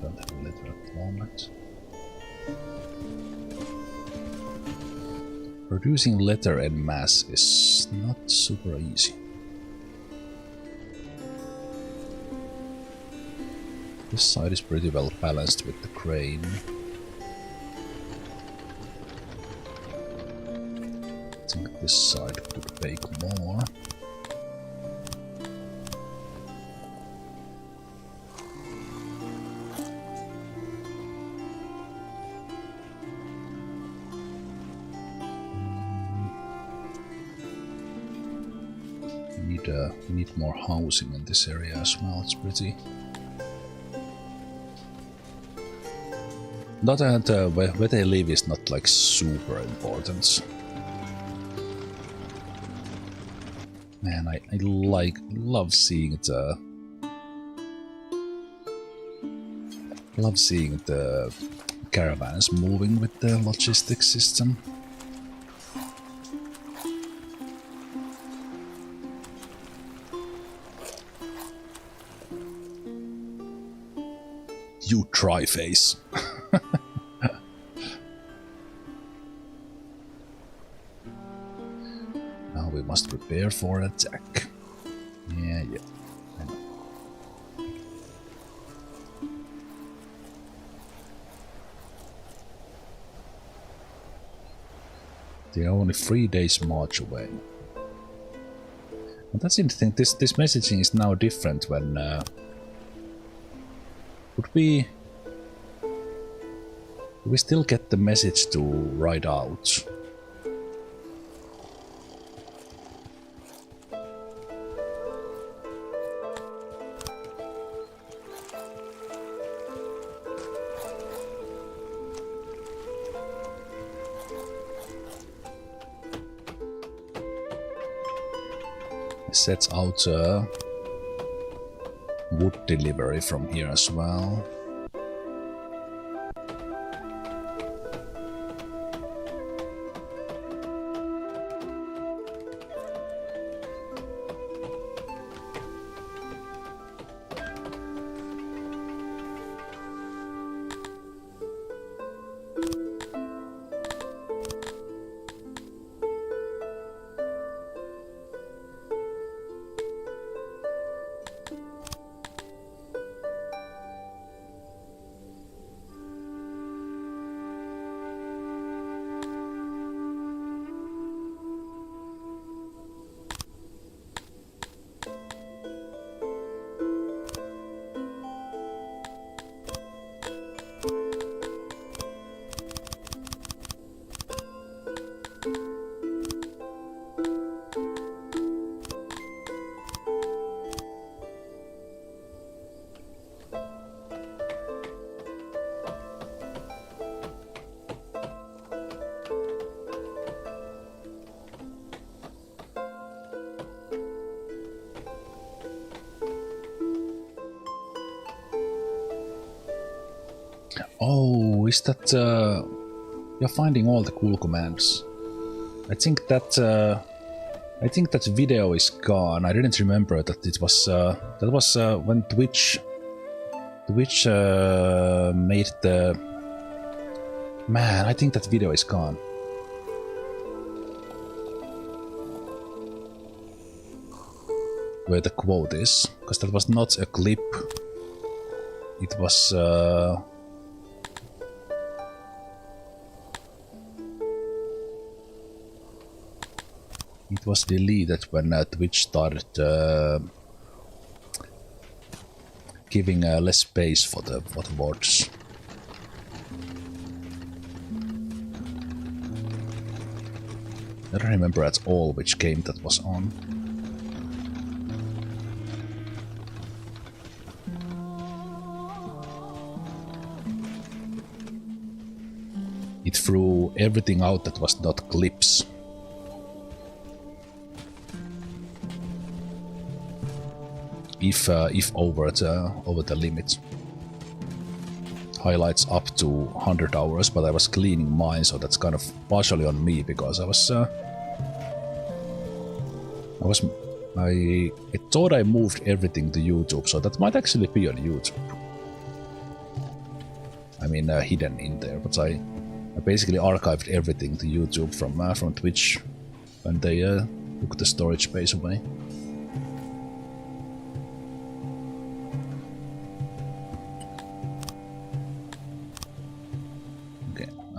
Don't have a letter at the moment. Producing letter en masse is not super easy. This side is pretty well balanced with the crane. I think this side could bake more. We need more housing in this area as well. It's pretty. Not that where they live is not like super important. Man, I love seeing the caravans moving with the logistics system. You try face. Now we must prepare for attack. Yeah. I know. They are only 3 days march away. And that's interesting. This messaging is now different when would we still get the message to ride out? Sets out wood delivery from here as well. Oh, is that you're finding all the cool commands? I think that video is gone. I didn't remember that it was that was when Twitch made the man. I think that video is gone. Where the quote is, because that was not a clip. It was it was deleted when Twitch started giving less space for the words. I don't remember at all which game that was on. It threw everything out that was not clips. If over the limit. Highlights up to 100 hours, but I was cleaning mine, so that's kind of partially on me because I thought I moved everything to YouTube, so that might actually be on YouTube. I mean, hidden in there, but I basically archived everything to YouTube from Twitch when they took the storage space away.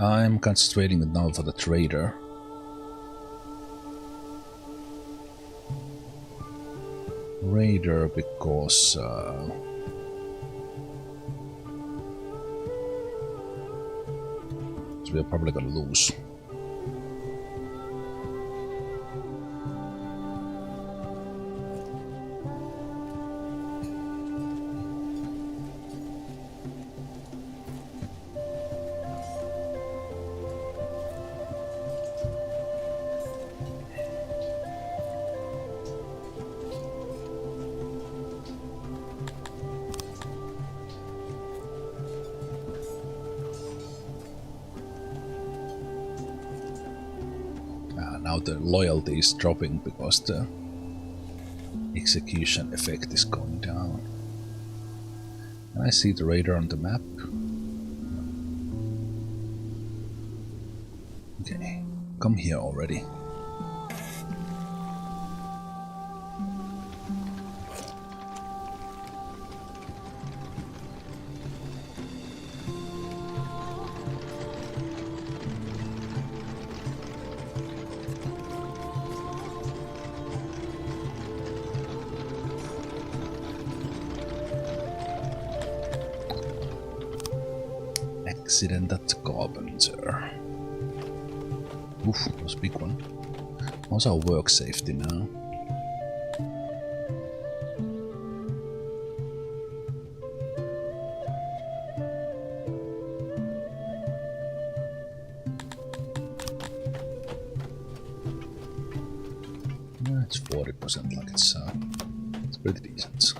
I'm concentrating now for the trader. Raider because we're probably gonna lose. Now the loyalty is dropping because the execution effect is going down. And I see the raider on the map. Okay, come here already. Accident at Carpenter. Oof, that was a big one. How's our work safety now? Yeah, it's 40%, like it's pretty decent.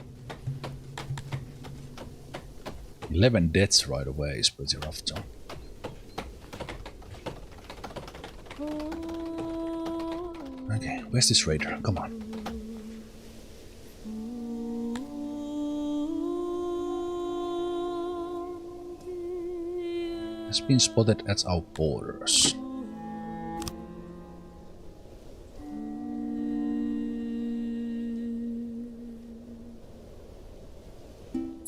11 deaths right away is pretty rough though. Okay, where's this raider? Come on. Has been spotted at our borders.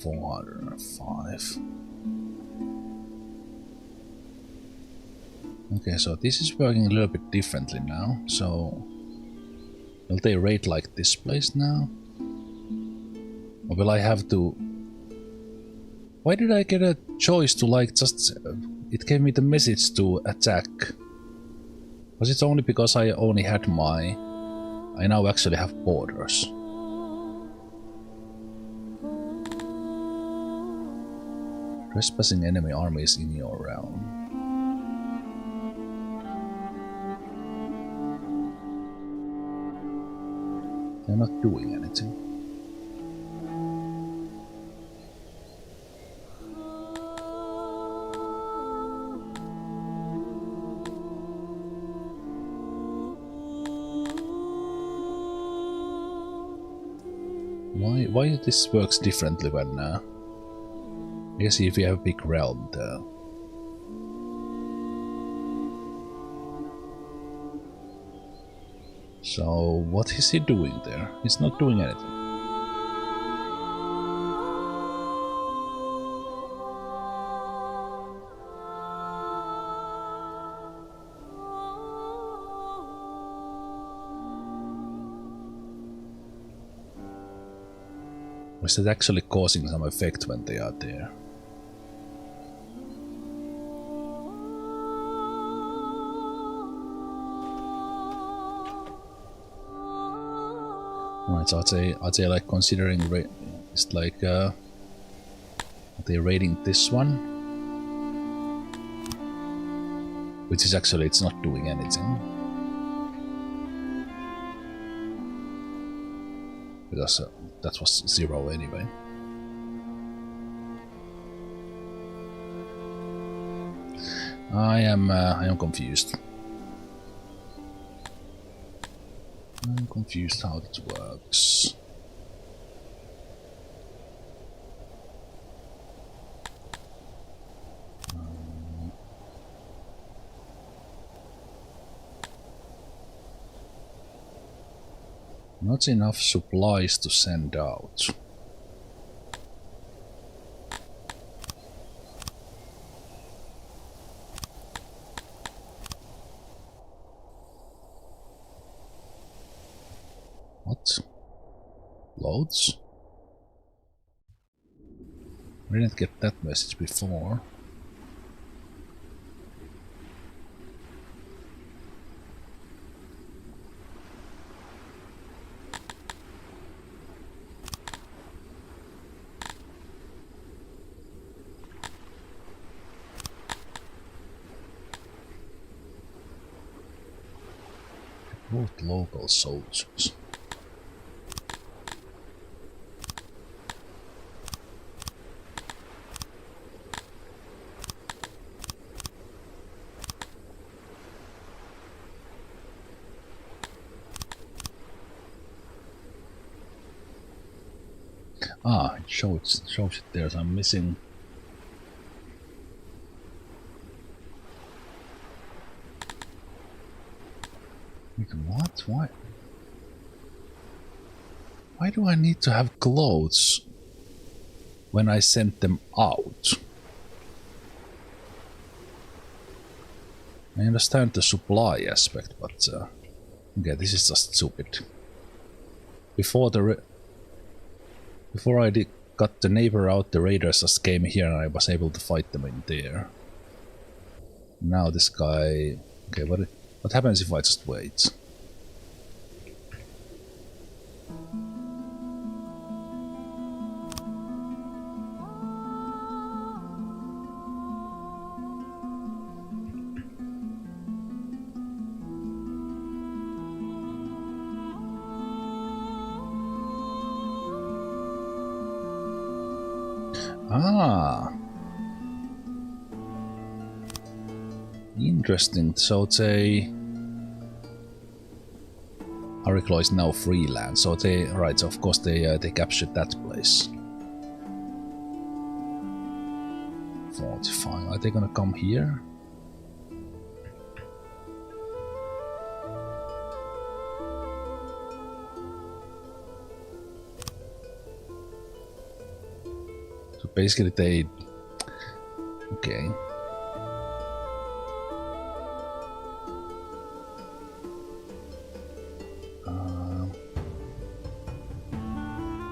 $405. Okay, so this is working a little bit differently now. So will they raid like this place now? Or will I have to... Why did I get a choice to like just... It gave me the message to attack. Was it only because I only had my... I now actually have borders. Trespassing enemy armies in your realm. They're not doing anything. Why this works differently when I guess if you have a big realm there. So what is he doing there? He's not doing anything. Is it actually causing some effect when they are there? Right, so are they like considering it's like are they raiding this one? Which is actually it's not doing anything. Because that was 0 anyway. I am confused. I'm confused how it works. Not enough supplies to send out. What? Loads? I didn't get that message before. Recruit local soldiers. Ah, it shows it there, so I'm missing. Wait, what? Why do I need to have clothes when I send them out? I understand the supply aspect, but okay, this is just stupid. Before I got the neighbor out, the raiders just came here and I was able to fight them in there. Now this guy... Okay, what happens if I just wait? Ah, interesting. So they Hariklo is now freelance. So they right. So of course they captured that place. 45. Are they gonna come here? So basically they... Okay.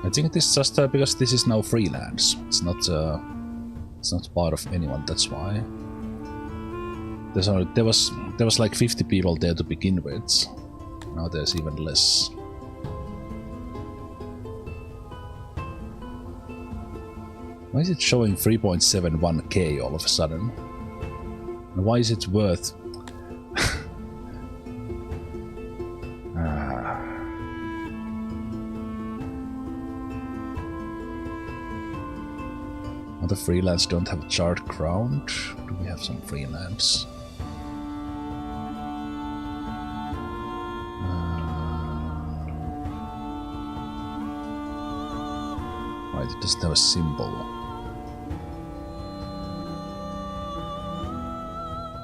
I think this is just because this is now freelance. It's not part of anyone. That's why. There was like 50 people there to begin with. Now there's even less. Why is it showing 3.71k all of a sudden? And why is it worth... The freelance don't have a chart crowned. Do we have some freelance? Right, it doesn't have a symbol.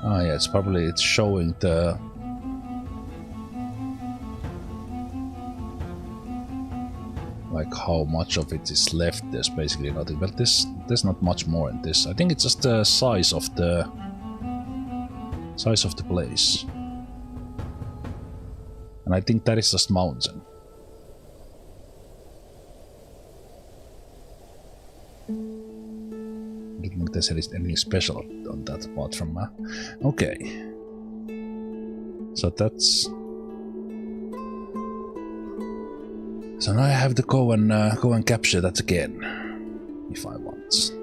Ah, yeah, it's showing the... Like how much of it is left. There's basically nothing, but there's not much more in this. I think it's just the size of the place, and I think that is just mountain. I don't think there's anything special on that apart from okay. So that's... So now I have to go and capture that again, if I want.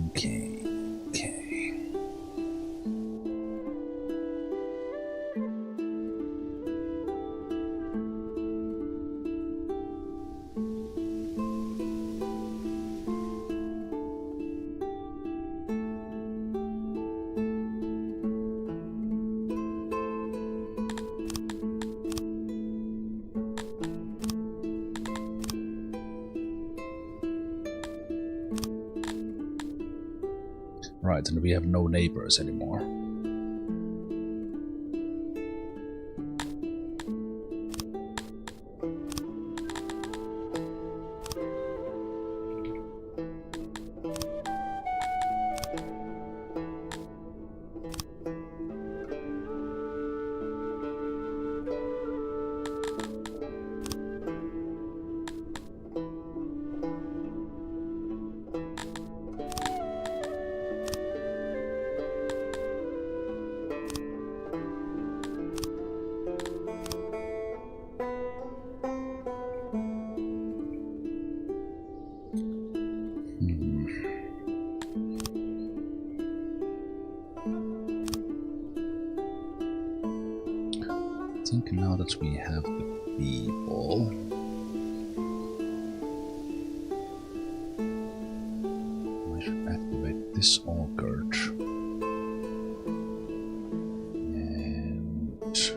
Okay. Right, and we have no neighbors anymore. I think now that we have the people, I should activate this orchard. And so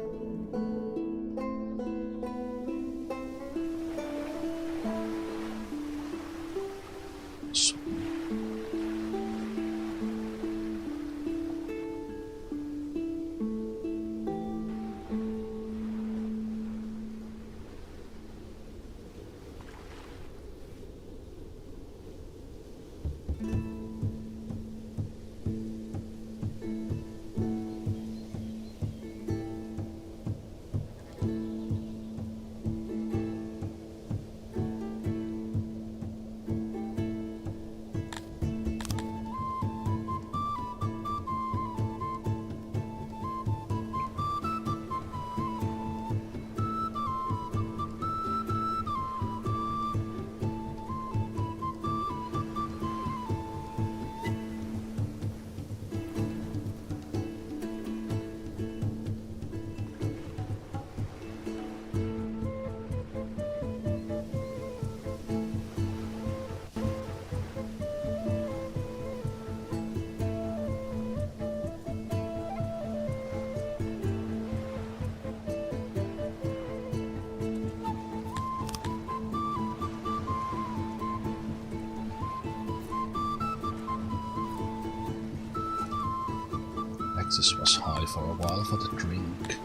Access was high for a while for the drink.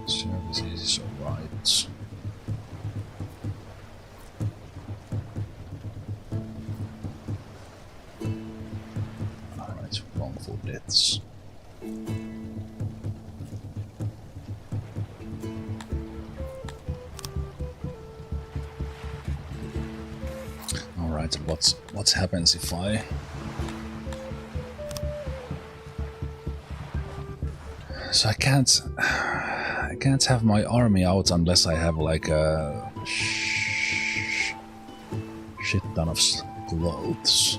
Services is alright. Alright, wrongful deaths. Alright, what happens if I so I can't have my army out unless I have like a shit ton of clothes.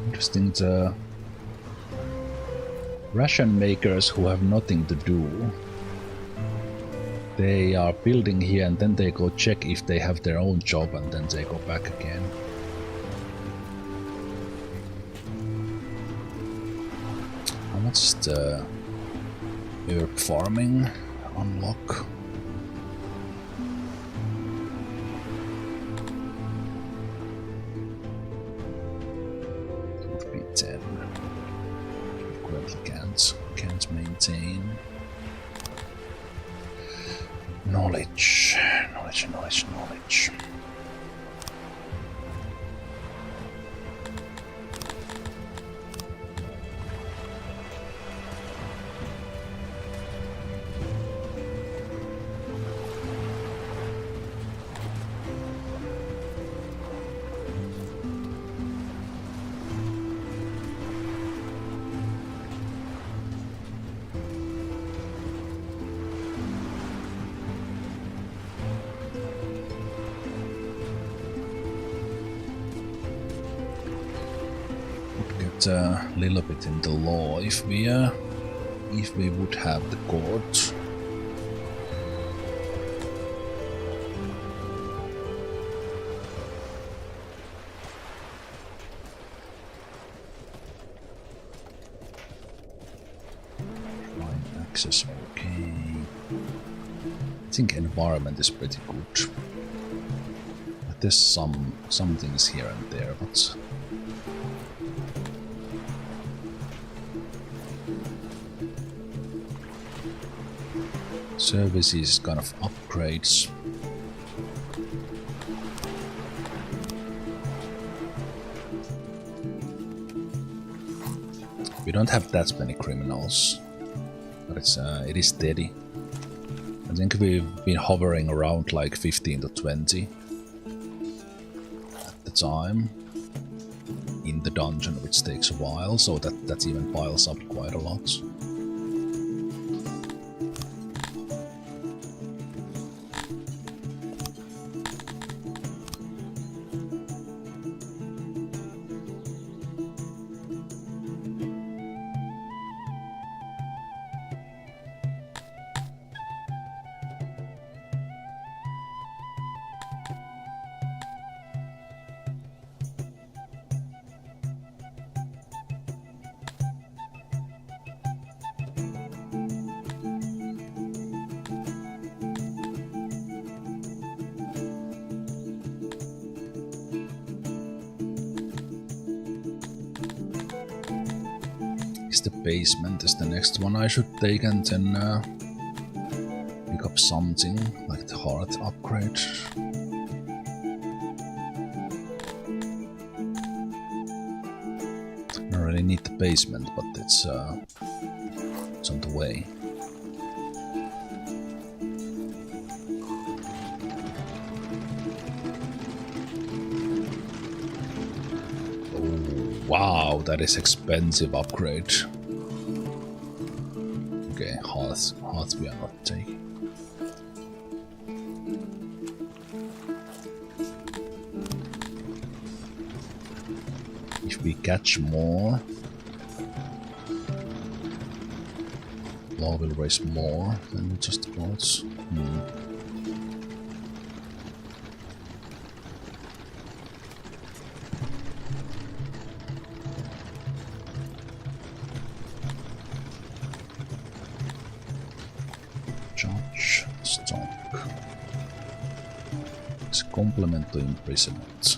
Interesting, the ration makers who have nothing to do, they are building here and then they go check if they have their own job and then they go back again. How much is the herb farming unlock? Can't maintain. Knowledge. A little bit in the law if we would have the court. Fine access, okay. I think environment is pretty good. But there's some things here and there, but services kind of upgrades. We don't have that many criminals, but it is steady. I think we've been hovering around like 15 to 20 at the time in the dungeon, which takes a while, so that even piles up quite a lot. The basement is the next one I should take, and then pick up something like the heart upgrade. I don't really need the basement, but it's on the way. Oh, wow, that is expensive upgrade. Okay, hearth we are not taking. If we catch more, law will raise more than just gods. Judge, stock. It's a complement to imprisonment.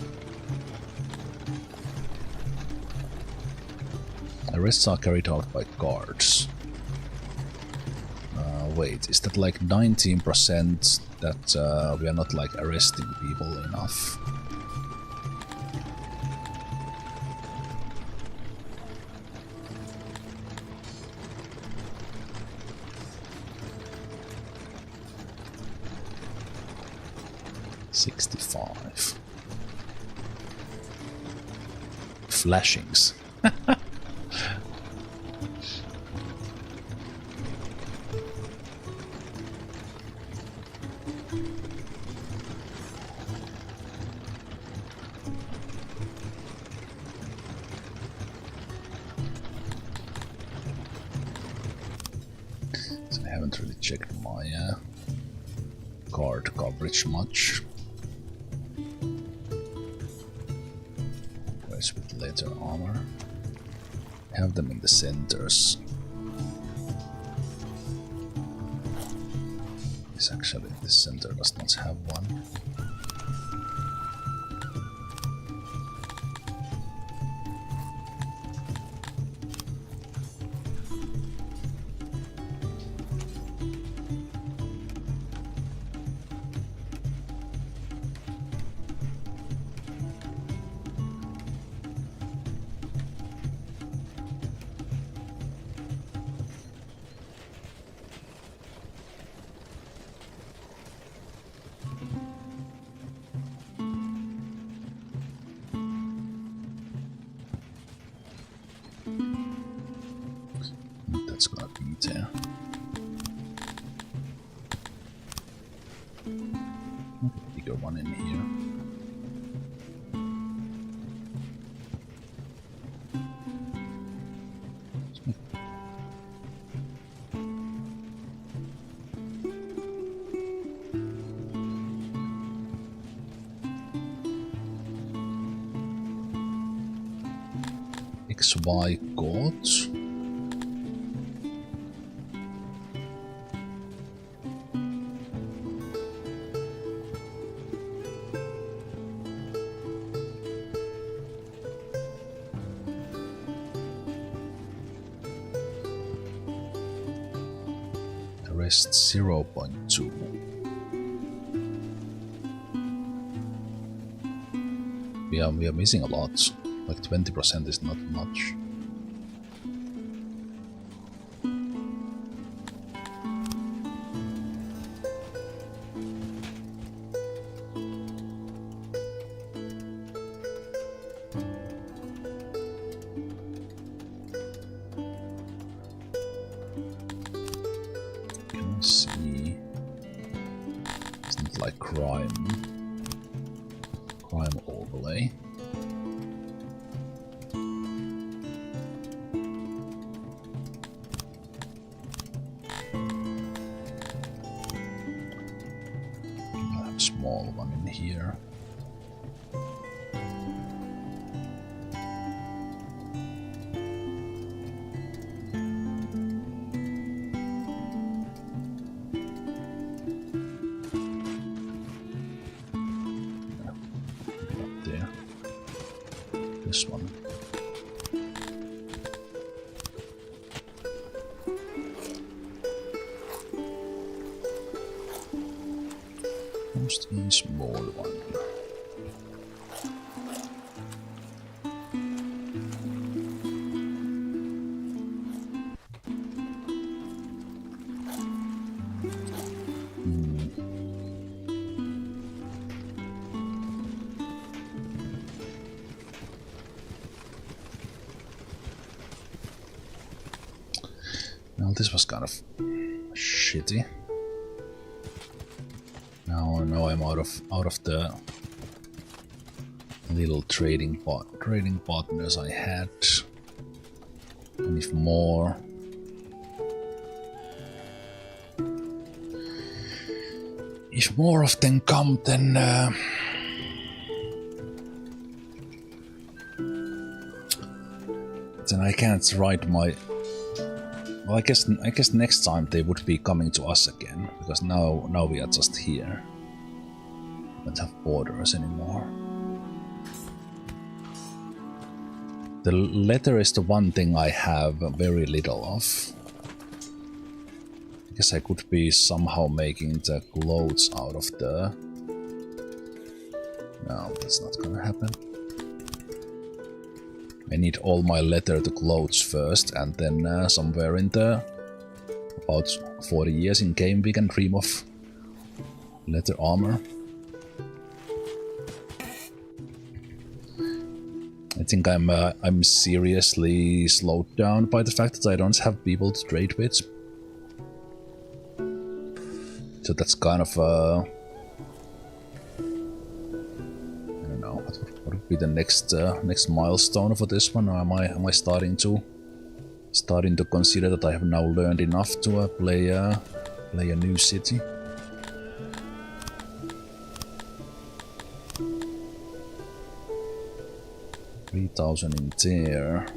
Arrests are carried out by guards. Wait, is that like 19% that we are not like arresting people enough? $65. Flashings. So I haven't really checked my card coverage much. Guys with leather armor. Have them in the centers. This actually, this center does not have one. That's gonna be there. Bigger one in here. XY gods. Rest 0.2. We are missing a lot. Like 20% is not much. See, it's not like crime overlay. I'll have a small one in here. This one. Well, this was kind of shitty. Now I'm out of the little trading partners I had. And if more of them come, then I can't write my. Well, I guess next time they would be coming to us again, because now we are just here. We don't have borders anymore. The leather is the one thing I have very little of. I guess I could be somehow making the clothes out of the... No, that's not gonna happen. I need all my leather to clothes first, and then somewhere in the about 40 years in game we can dream of leather armor. I think I'm seriously slowed down by the fact that I don't have people to trade with. So that's kind of I don't know, what would be the next milestone for this one? Or am I starting to consider that I have now learned enough to play a new city? $3,000 in there.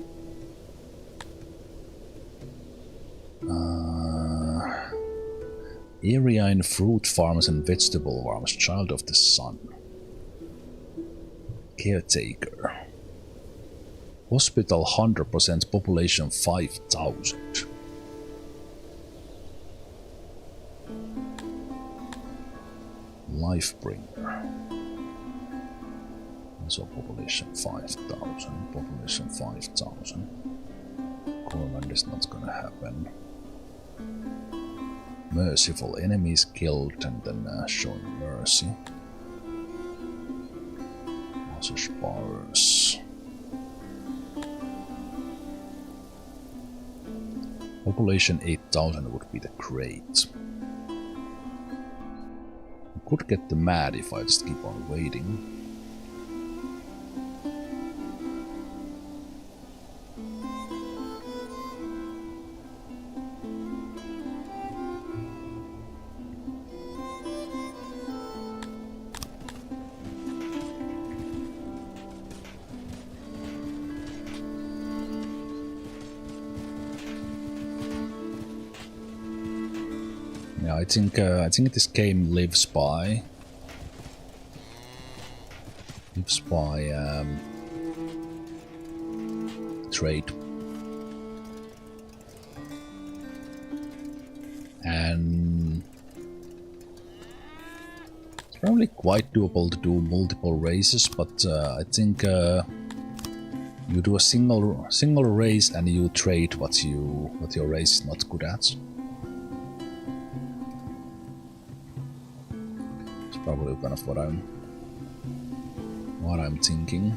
Area in fruit farms and vegetable farms, child of the sun. Caretaker. Hospital 100%, population 5,000. Lifebringer. So population 5,000, population 5,000. Command is not gonna happen. Merciful, enemies killed and then showing mercy. Massage powers. Population 8,000 would be the great. I could get the mad if I just keep on waiting. I think this game lives by trade, and it's probably quite doable to do multiple races. But I think you do a single race and you trade what your race is not good at. Probably kind of what I'm thinking.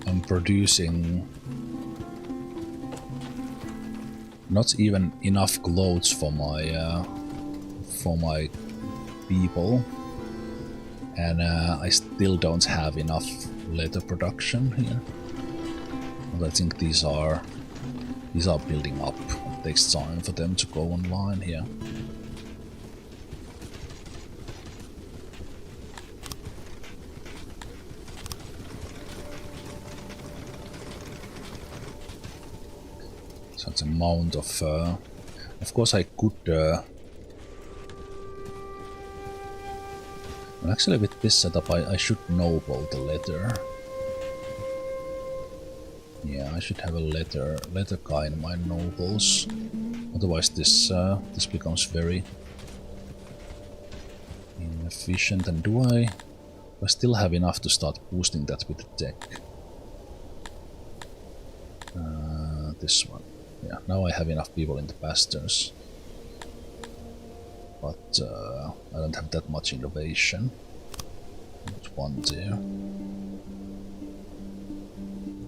I'm producing not even enough clothes for my people, and I still don't have enough leather production here. But I think these are building up. It takes time for them to go online here. Such amount of course I could well, actually with this setup I should noble the leather. Yeah, I should have a leather guy in my nobles. Otherwise this becomes very inefficient. And do I still have enough to start boosting that with the tech? This one. Yeah, now I have enough people in the pastures. But I don't have that much innovation. There's one there.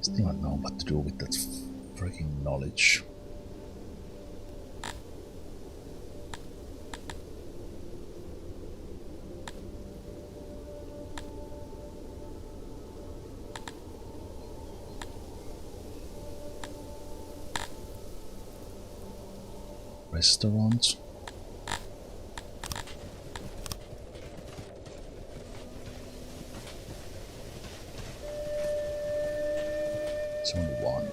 Still don't know what to do with that freaking knowledge. Restaurant. It's only one.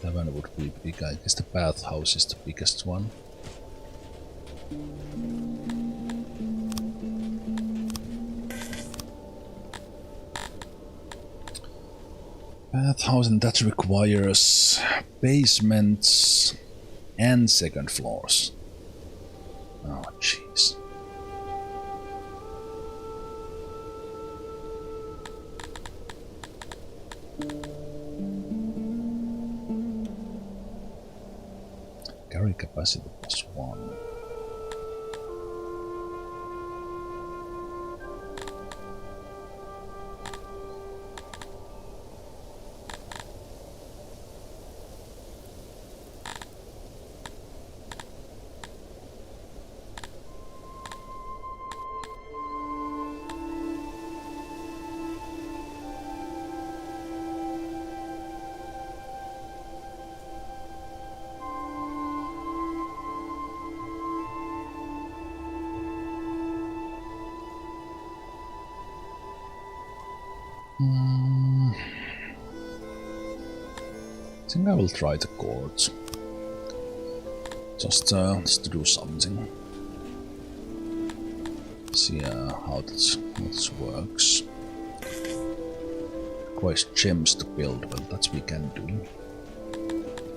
Tavern would be big. I guess the bathhouse is the biggest one. Bathhouse, and that requires basements and second floors. Oh, jeez. Carry capacity +1. I think I will try the court. Just to do something. See how this works. Requires gems to build, well that we can do.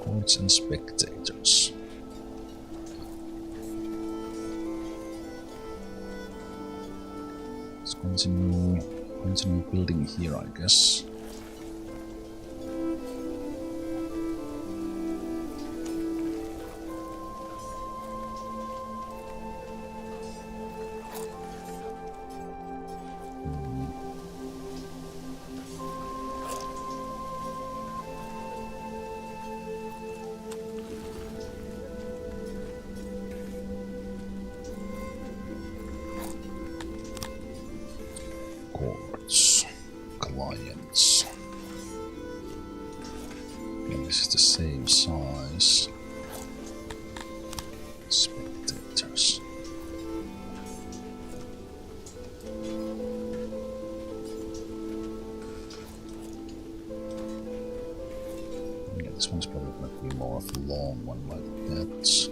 Courts and spectators. Let's continue building here, I guess. Clients. And this is the same size. Spectators. Yeah, this one's probably going to be more of a long one like that.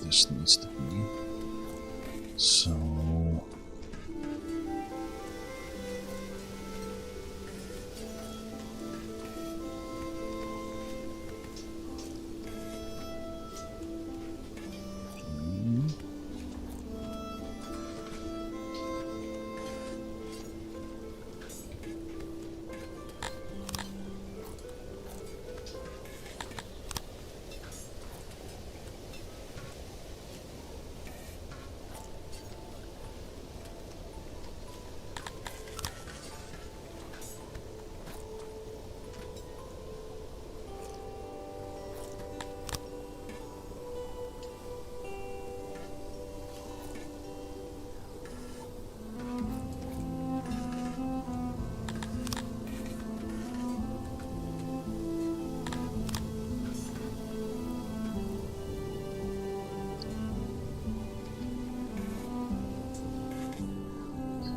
This needs to be. So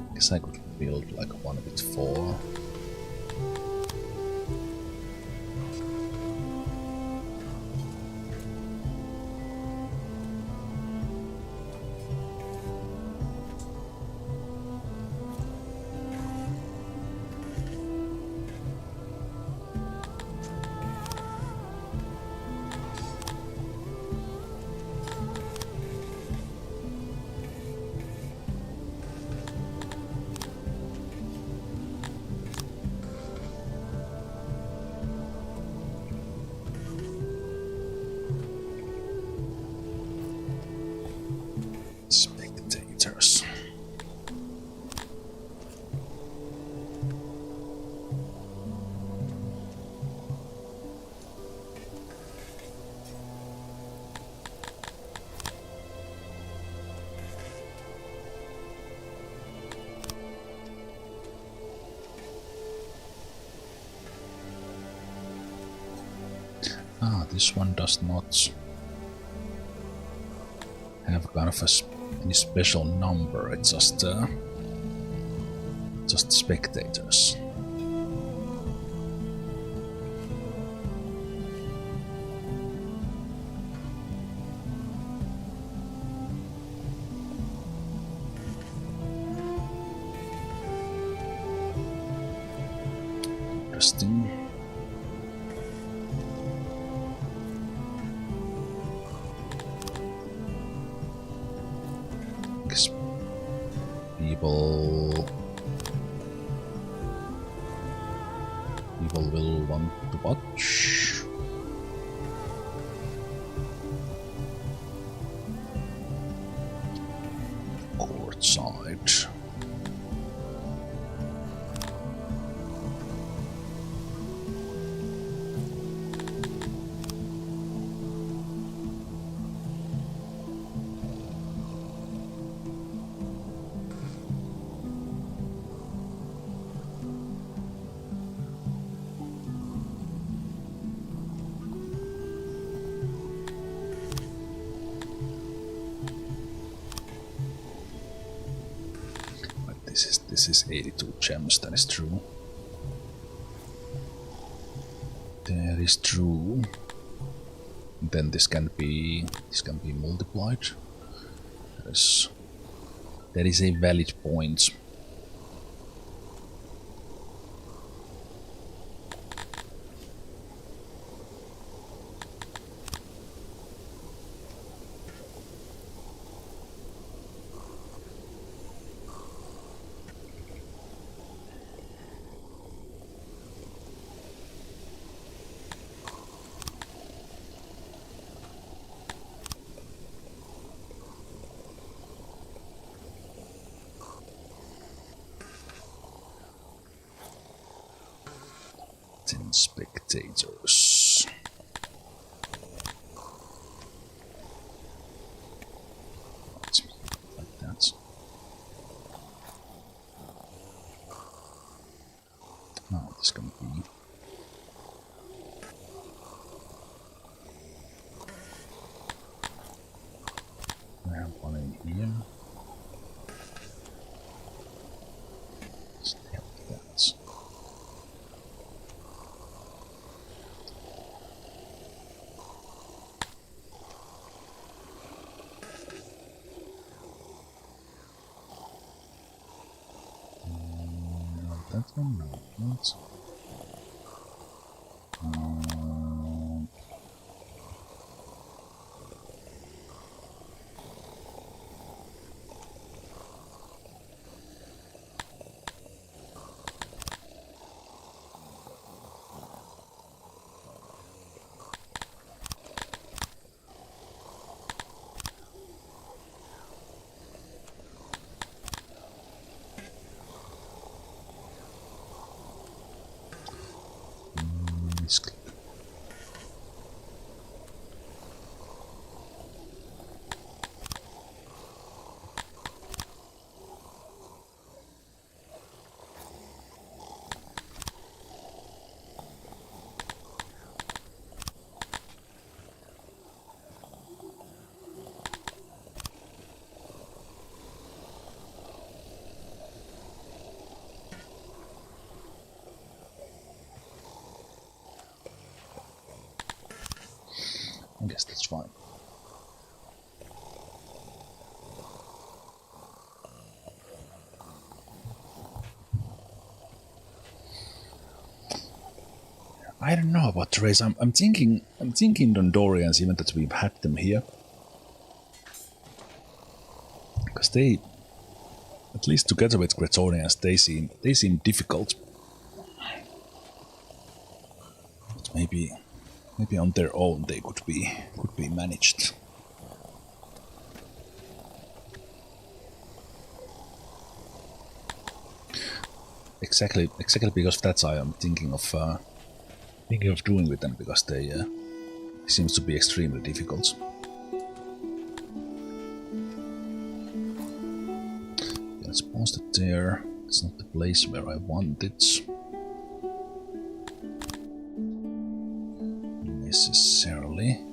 I guess I could build like one with 4. This one does not have kind of any special number. It's just spectators. Interesting. Guess people will want to watch. Court side. This is 82 gems, that is true. That is true. Then this can be multiplied. That is a valid point. Spectators. Like that. Now this can be. I have one in here. Let's have that. That one, no, not. I guess that's fine. I don't know about the race. I'm thinking Dondorians, even that we've had them here, because they, at least together with Gretonians, they seem difficult. But maybe on their own they could be managed. Exactly because of that I am thinking of doing with them, because they seems to be extremely difficult. Let's post it there. It's not the place where I want it necessarily. actually.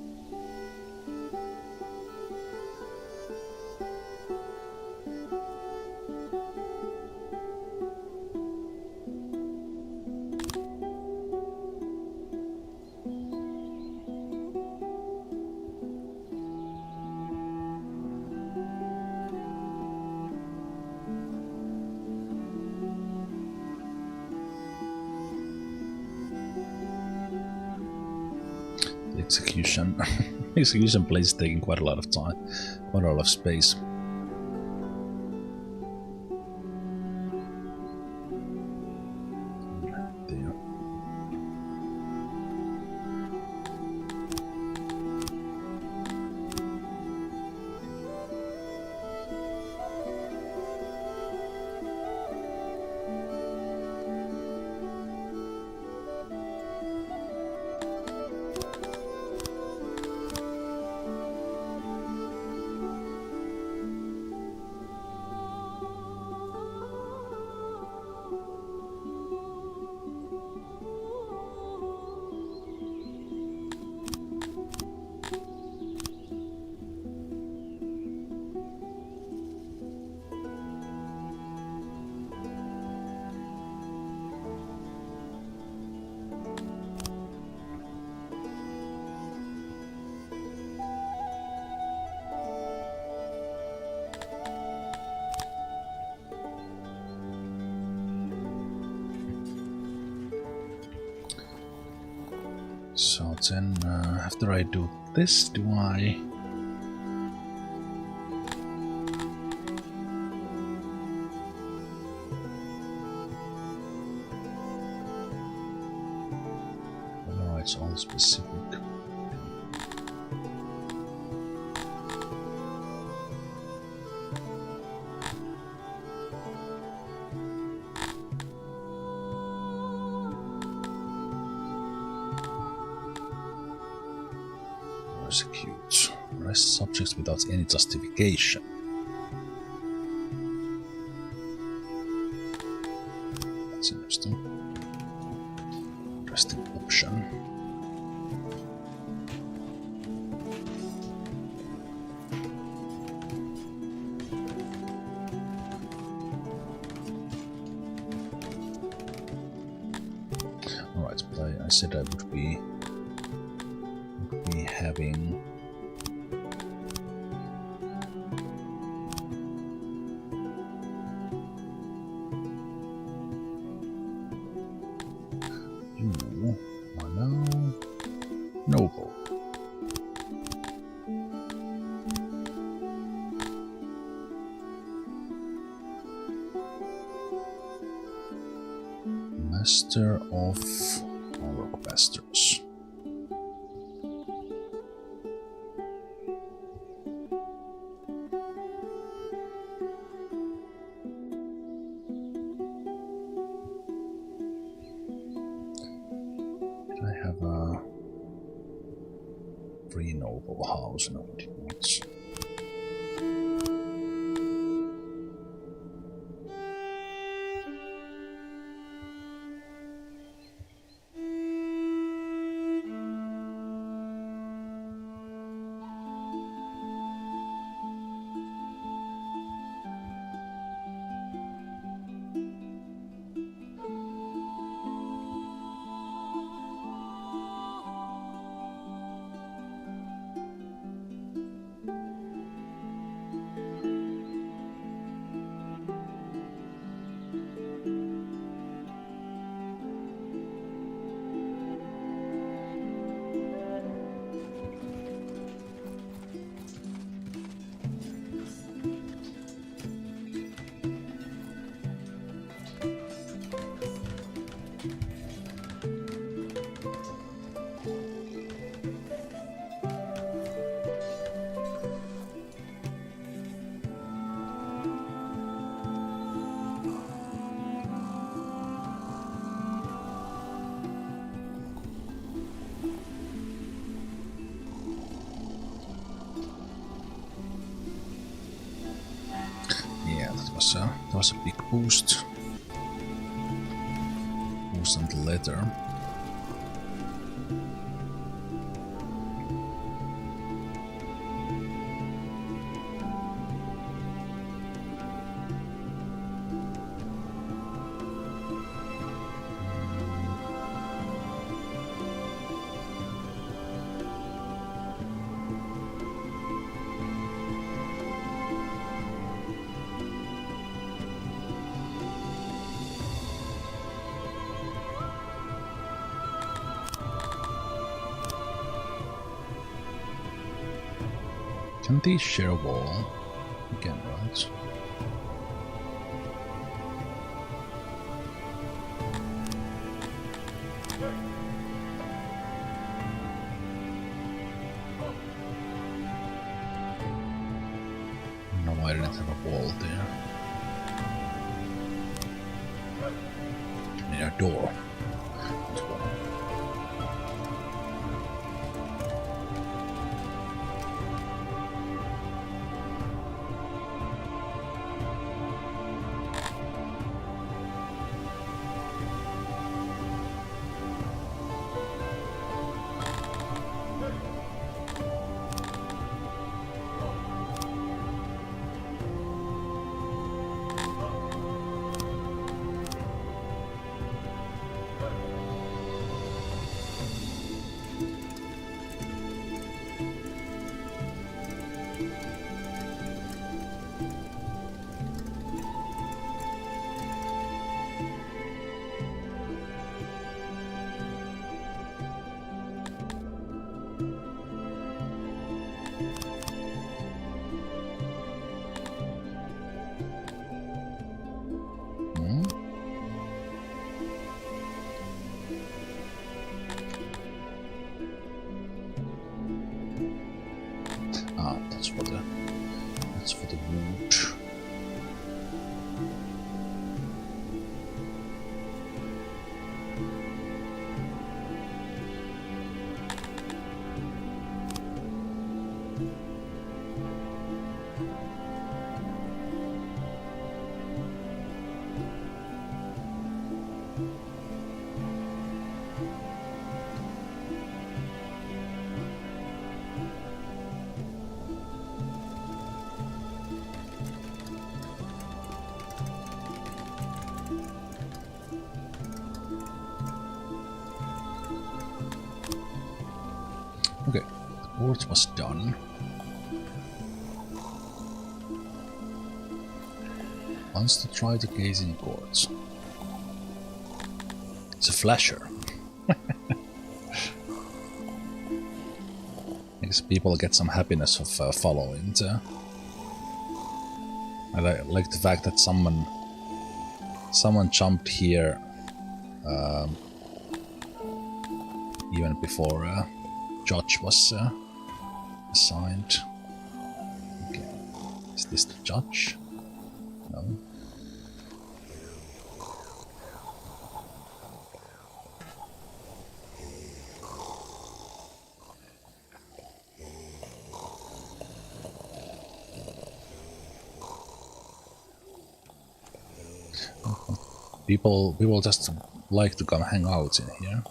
Execution. Execution place is taking quite a lot of time, quite a lot of space. There. So then, after I do this, do I... Oh, it's all specific. Persecute. Arrest subjects without any justification. That's interesting. Interesting option. Alright, but I said I would be having you are now noble. Master of Rock Masters. House, nobody wants. That was a big boost. Boost on the letter. Can these share a wall? Again, right? No, I didn't have a wall there. And a door. That's for the wood. Okay, the board was done. Wants to try the gazing chords. It's a flasher. Makes people get some happiness of following it. I like the fact that someone jumped here even before judge was assigned. Okay, is this the judge? No. People just like to come hang out in here.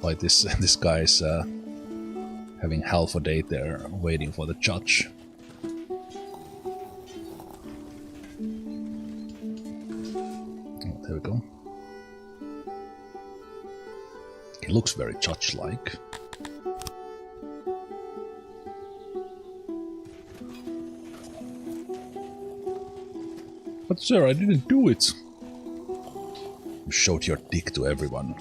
Like this guy is having half a day there waiting for the judge. Oh, there we go. He looks very judge-like. But sir, I didn't do it. You showed your dick to everyone.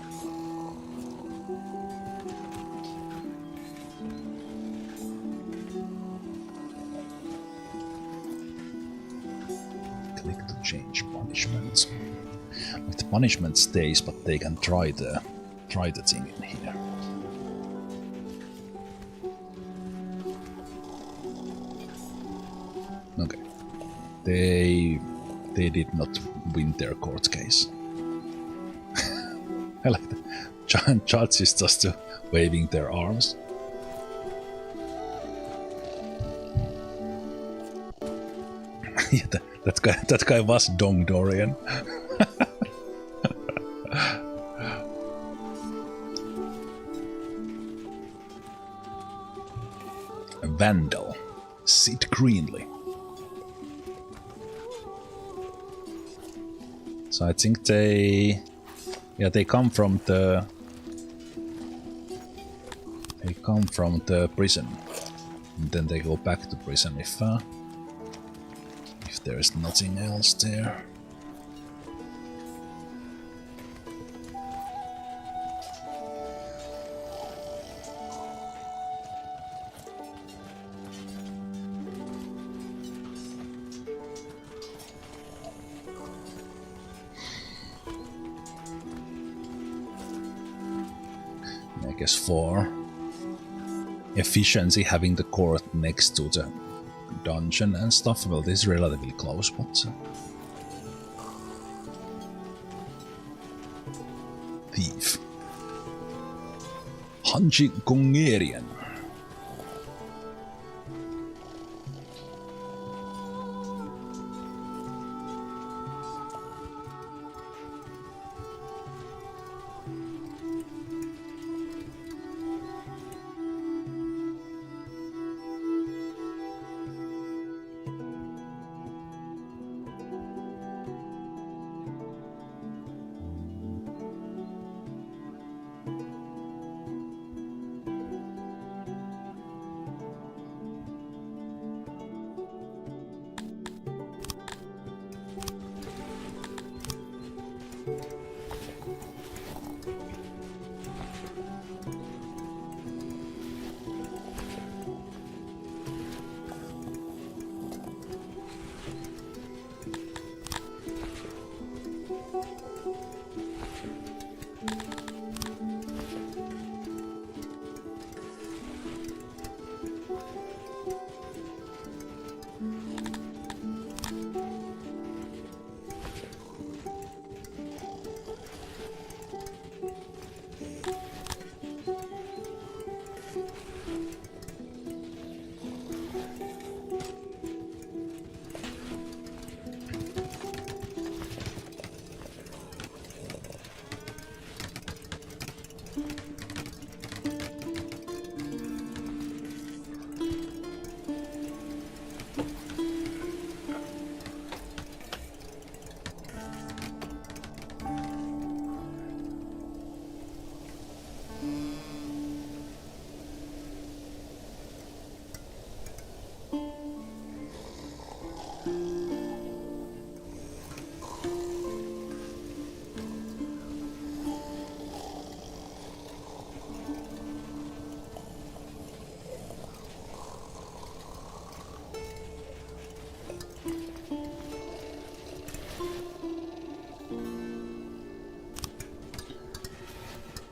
Click to change punishments. Like the punishment stays, but they can try the thing in here. Okay. They did not win their court case. I like the judges just waving their arms. Yeah, that guy was Dong Dorian. Vandal, Sid Greenley. So I think they come from the prison, and then they go back to prison if there is nothing else there. guess for efficiency, having the court next to the dungeon and stuff. Well, this is relatively close, but thief. Hanji Gongerian.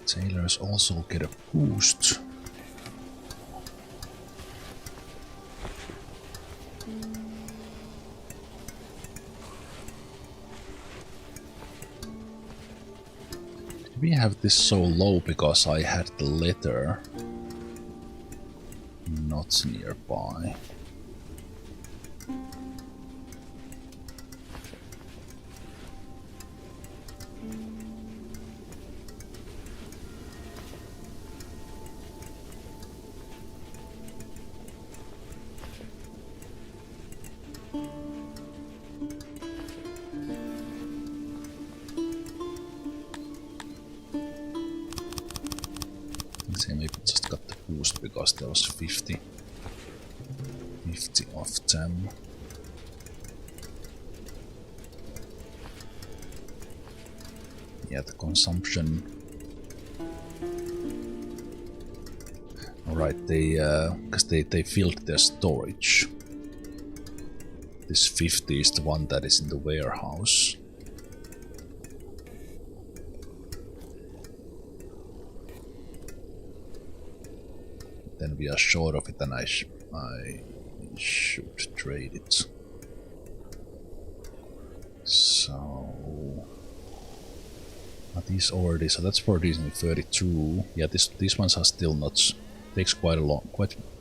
Sailors also get a boost. Did we have this so low because I had the letter not nearby? Maybe just got the boost because there was 50 of them. Yeah, the consumption. Alright, because they filled their storage. This 50 is the one that is in the warehouse. Then we are short of it, and I should trade it. So are these already? So that's for these 32. Yeah, these ones are still not. Takes quite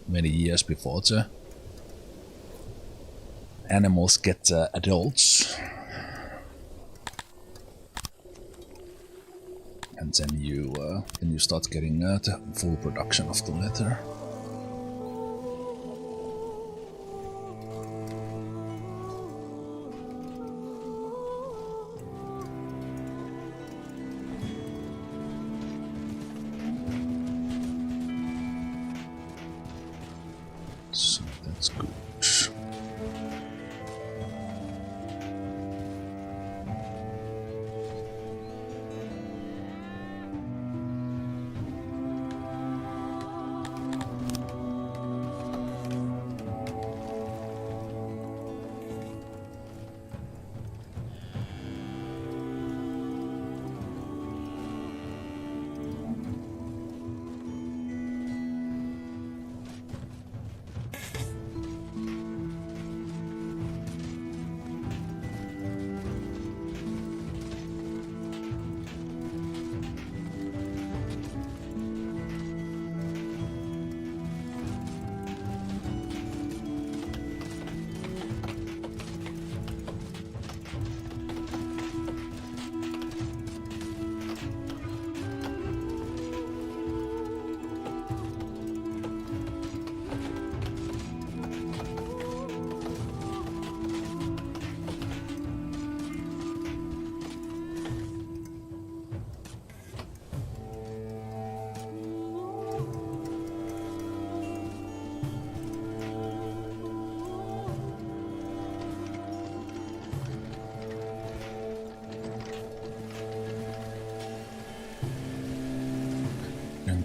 many years before the animals get adults, and then you start getting the full production of the leather. So that's good.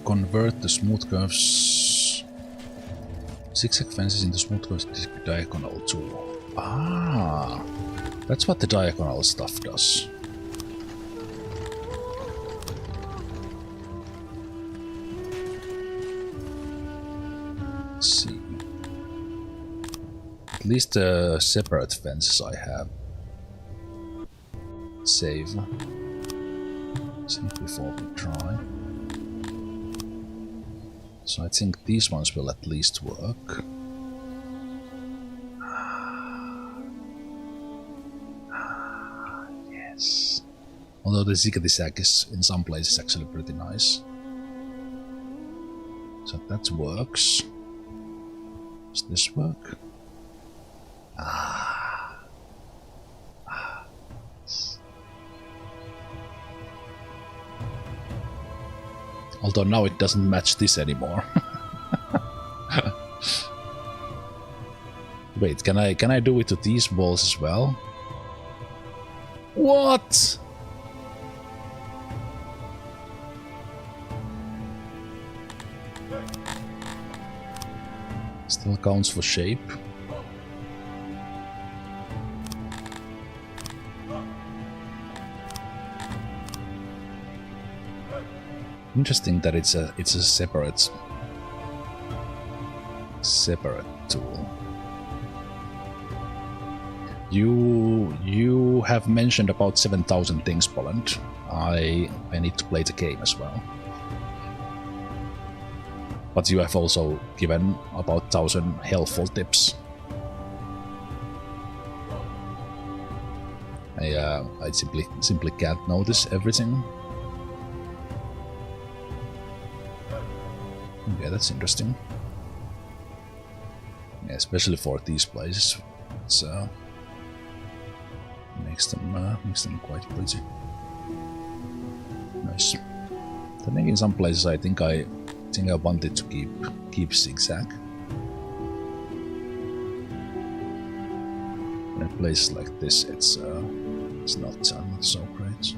convert the smooth curves zigzag fences into smooth curves diagonal tool. Ah, that's what the diagonal stuff does. Let's see. At least the separate fences I have. Save. Save before we try. So I think these ones will at least work. Yes. Although the zigzag is in some places actually pretty nice. So that works. Does this work? Although now it doesn't match this anymore. Wait, can I do it to these walls as well? What? Still counts for shape. Interesting that it's a separate tool. You have mentioned about 7,000 things, Poland. I need to play the game as well. But you have also given about 1,000 helpful tips. I simply can't notice everything. Okay, that's interesting. Yeah, especially for these places, it's makes them quite pretty. Nice. I think in some places I think I wanted to keep zigzag. In a place like this, it's not so great.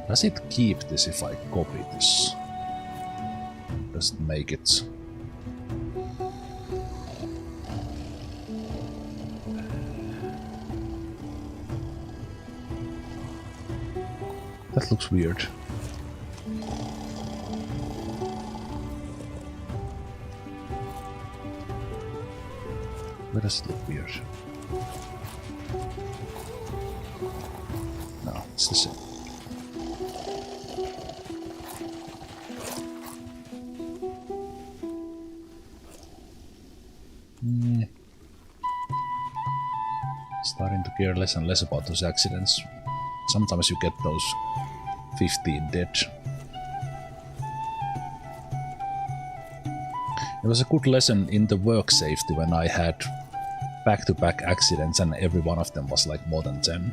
Does it keep this if I copy this? Does it make it? That looks weird. Where does it look weird? No, it's the same. Starting to care less and less about those accidents. Sometimes you get those 15 dead. It was a good lesson in the work safety when I had back-to-back accidents and every one of them was like more than 10.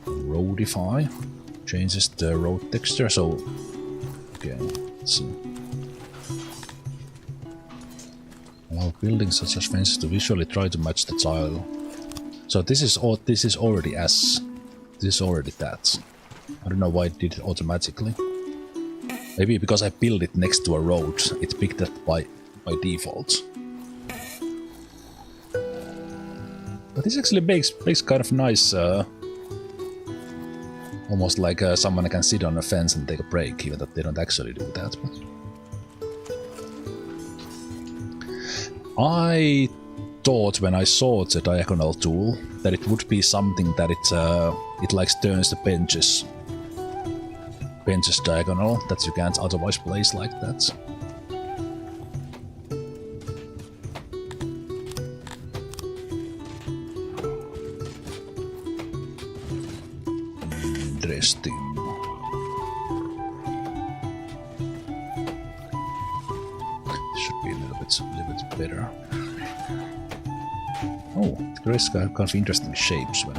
Roadify changes the road texture, so okay, let's see. Allow buildings such as fences to visually try to match the tile. So this is already that. I don't know why it did it automatically. Maybe because I built it next to a road, it picked that by default. But this actually makes kind of nice. Almost like someone can sit on a fence and take a break, even though they don't actually do that. But I thought when I saw the diagonal tool that it would be something that it like turns the benches diagonal, that you can't otherwise place like that. Interesting. Should be a little bit better. Oh, it creates kind of interesting shapes when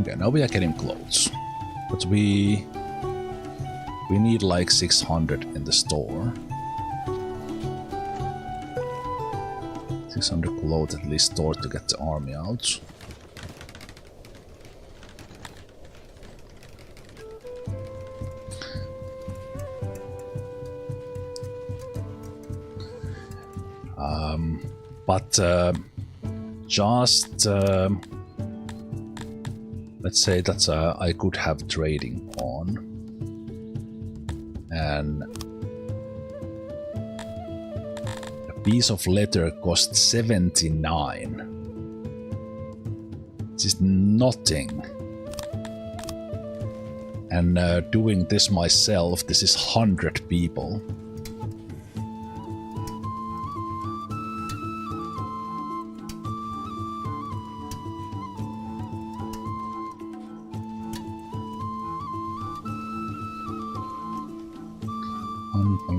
Okay, now we are getting clothes. But we need like 600 in the store. 600 clothes at least stored to get the army out. But just let's say that I could have trading on, and a piece of leather costs 79. This is nothing. And doing this myself, this is 100 people.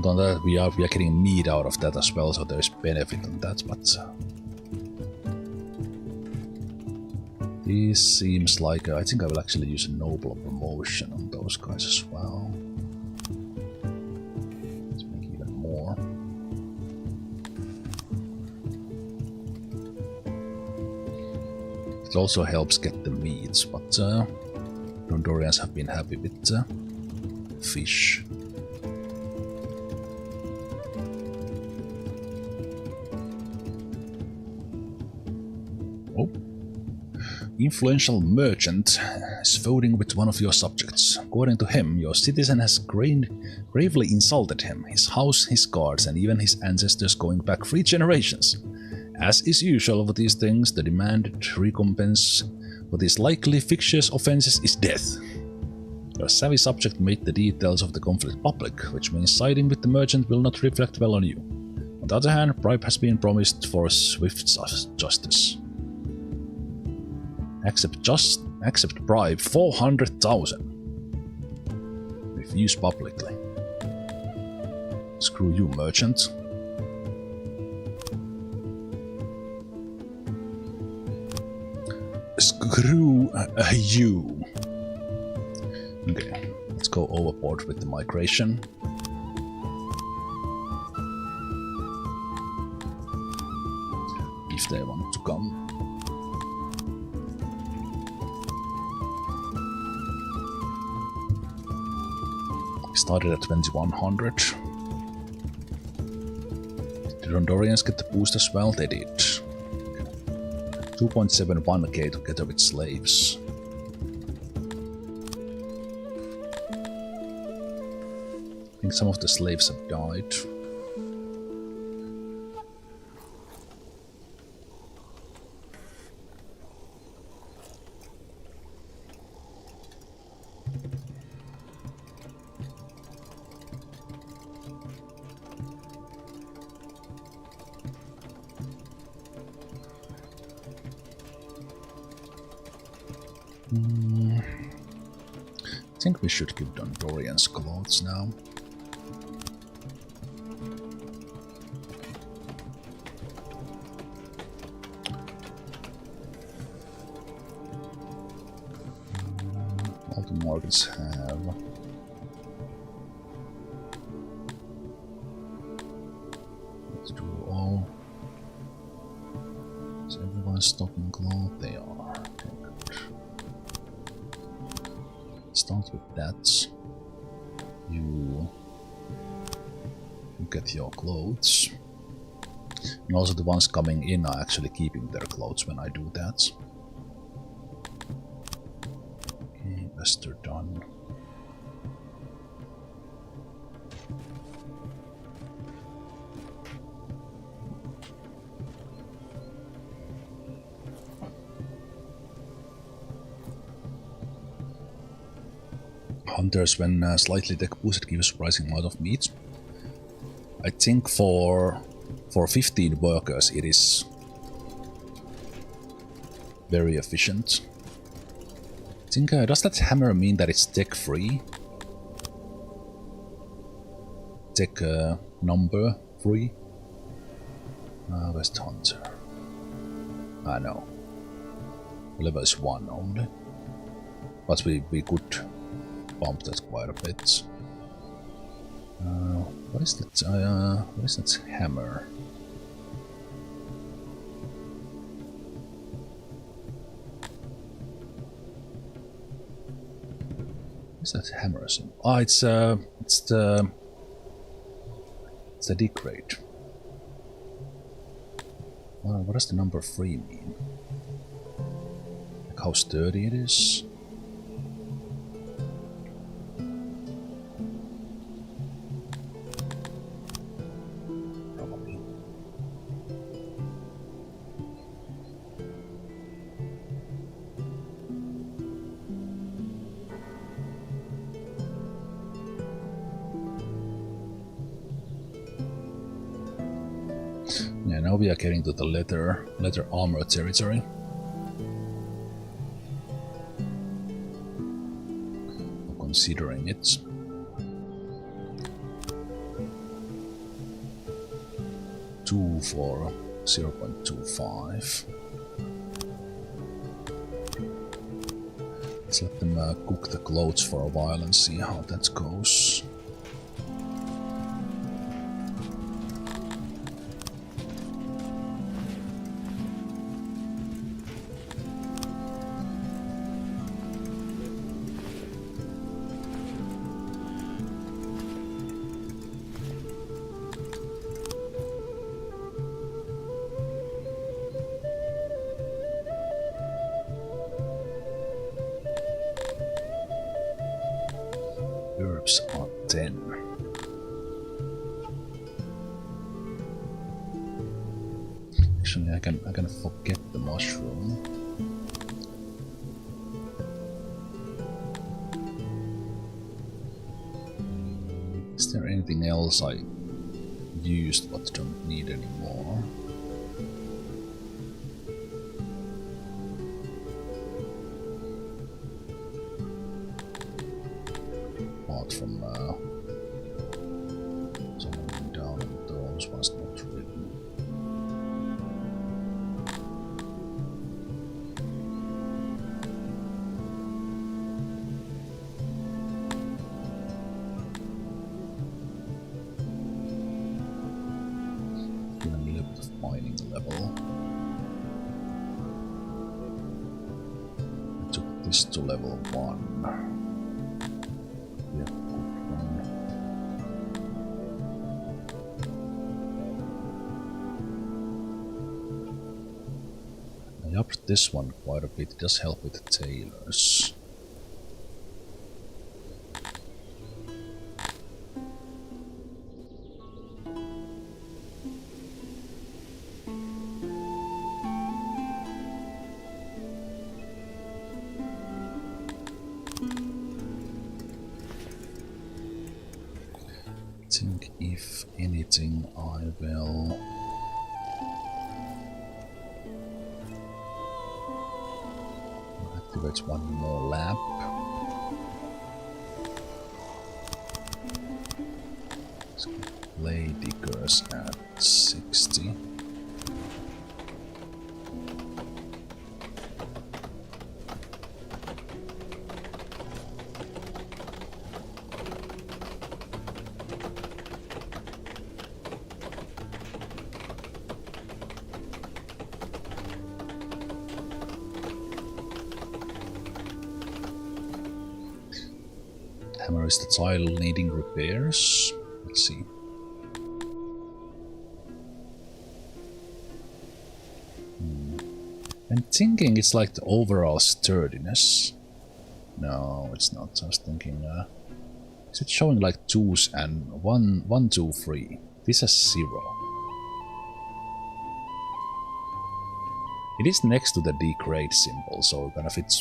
On that we are getting meat out of that as well, so there is benefit on that, but this seems like I think I will actually use a noble promotion on those guys as well. Let's make even more. It also helps get the meats, but Rondorians have been happy with fish. Influential merchant is voting with one of your subjects. According to him, your citizen has gravely insulted him, his house, his guards, and even his ancestors going back 3 generations. As is usual for these things, the demanded recompense for these likely fictitious offenses is death. Your savvy subject made the details of the conflict public, which means siding with the merchant will not reflect well on you. On the other hand, bribe has been promised for swift justice. Accept bribe 400,000. Refuse publicly. Screw you, merchant. Screw you. Okay, let's go overboard with the migration. If they want to come. Started at 2100. Did Rondorians get the boost as well? They did. 2.71k together with slaves. I think some of the slaves have died. I think we should give Dondorians clothes now. All the markets have. Let's do all. Is everyone stocking clothes? They are. Start with that. You get your clothes. And also the ones coming in are actually keeping their clothes when I do that. Okay, best are done. Hunters, when slightly tech boosted, give a surprising amount of meat. I think for 15 workers it is very efficient. I think does that hammer mean that it's tech free? Tech number free? West Hunter. No. Level is 1 only. but we could bump that quite a bit. What is that? What is that hammer? What is that hammer symbol? Ah, it's the decrate. What does the number 3 mean? Like how sturdy it is? Probably. Yeah, now we are getting to the leather armor territory. Considering it. Two for 0.25. Let's let them cook the clothes for a while and see how that goes. Herbs are 10. Actually, I can forget the mushroom. Is there anything else I used but don't need anymore? Apart from zooming down on those was not written. Even a little bit of mining level. I took this to level 1. I upped this one quite a bit. It does help with the tailors. I think if anything I will activate one more lab. Play diggers at 60. Hammer is the tile needing repairs. Let's see. I'm thinking it's like the overall sturdiness. No, it's not. I was thinking, is it showing like 2s and 1, 2, 3? This has 0. It is next to the degrade symbol, so kind of it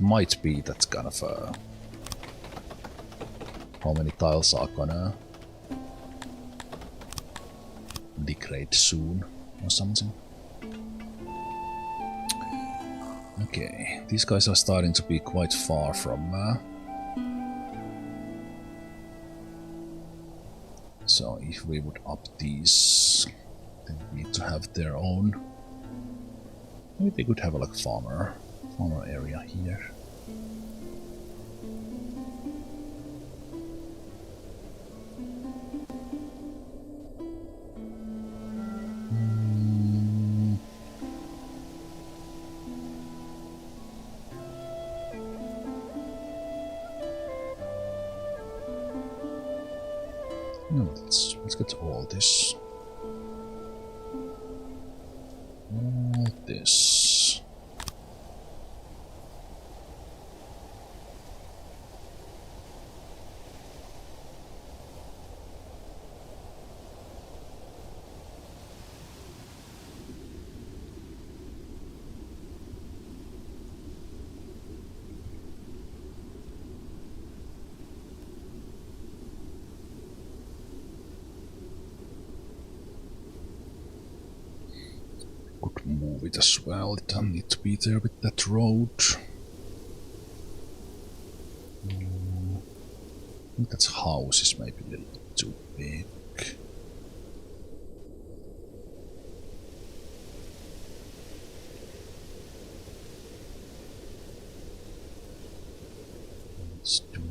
might be that kind of how many tiles are gonna degrade soon or something. Okay, these guys are starting to be quite far from so if we would up these, they need to have their own. Maybe they could have a like farmer area here. No, let's get all this. All this. Could move it as well, it doesn't need to be there with that road. I think that house is maybe a little bit too big. Let's do...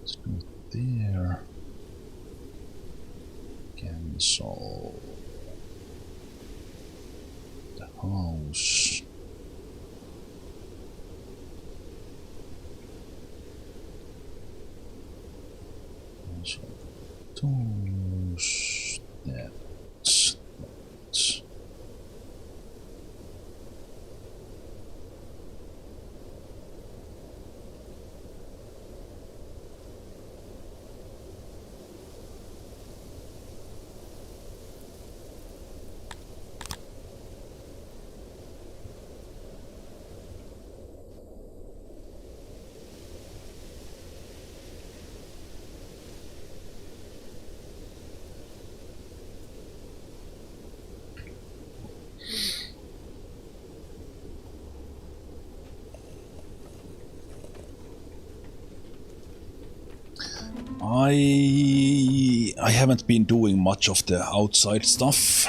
Let's do it there. Cancel the house. Also those, that. I haven't been doing much of the outside stuff.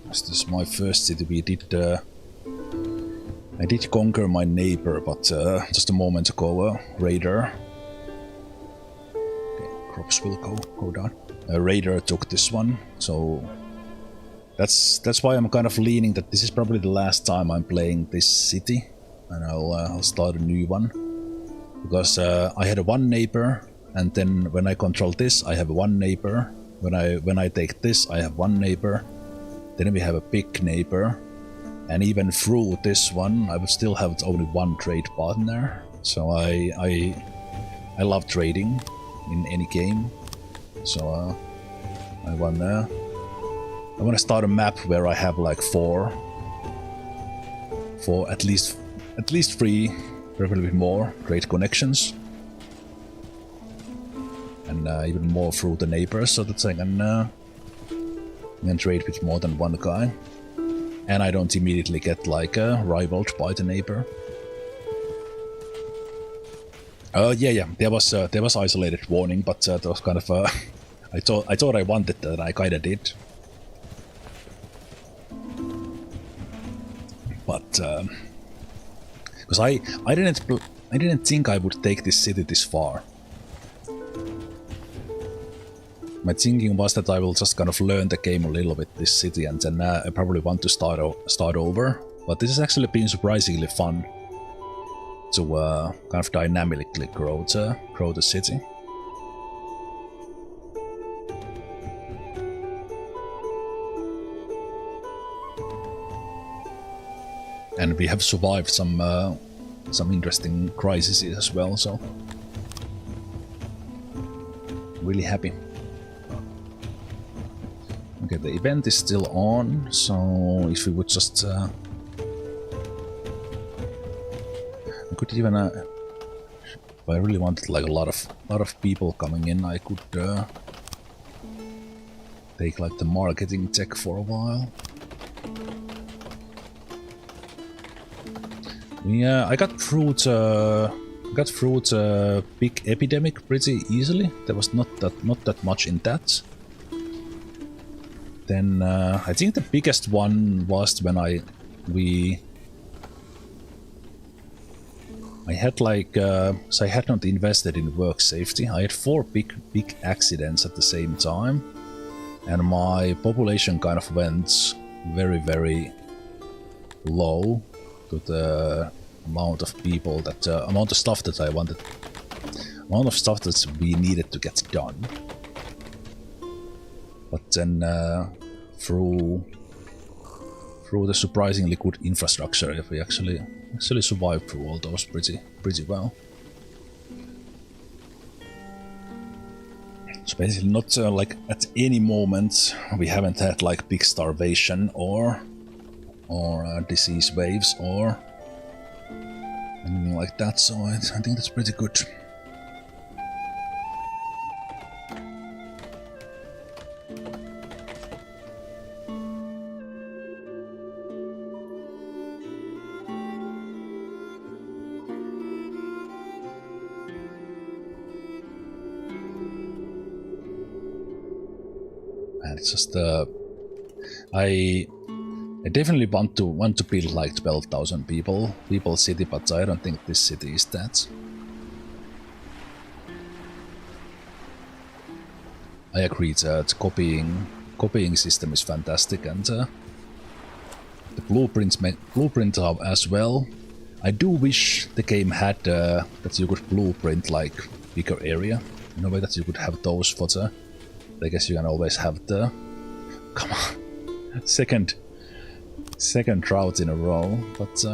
This is my first city. I did conquer my neighbor, but just a moment ago, a raider. Okay, crops will go down. A raider took this one, so that's why I'm kind of leaning that this is probably the last time I'm playing this city, and I'll start a new one because I had one neighbor. And then when I control this, I have one neighbor. When I take this, I have one neighbor. Then we have a big neighbor. And even through this one, I would still have only one trade partner. So I love trading in any game. So I wanna start a map where I have like four at least 3, preferably more trade connections. And even more through the neighbors, so that I can trade with more than one guy. And I don't immediately get like rivaled by the neighbor. Yeah, there was isolated warning, but that was kind of I thought I wanted that, and I kinda did. But because I didn't think I would take this city this far. My thinking was that I will just kind of learn the game a little bit, this city, and then I probably want to start over. But this has actually been surprisingly fun to kind of dynamically grow the city. And we have survived some interesting crises as well, so really happy. Okay, the event is still on, so if we would just I could even if I really wanted like a lot of people coming in, I could take like the marketing tech for a while. I got through got through the big epidemic pretty easily. There was not that much in that. Then I think the biggest one was when I had like so I had not invested in work safety. I had 4 big accidents at the same time, and my population kind of went very low to the amount of people that amount of stuff that I wanted, amount of stuff that we needed to get done. But then through the surprisingly good infrastructure, we actually survived through all those pretty well. So basically, not like at any moment we haven't had like big starvation or disease waves or anything like that. So I think that's pretty good. And it's just I definitely want to build like 12,000 people city, but I don't think this city is that. I agree that copying system is fantastic, and the blueprint as well. I do wish the game had that you could blueprint like bigger area in a way that you could have those for the. I guess you can always have the. Come on, second drought in a row, but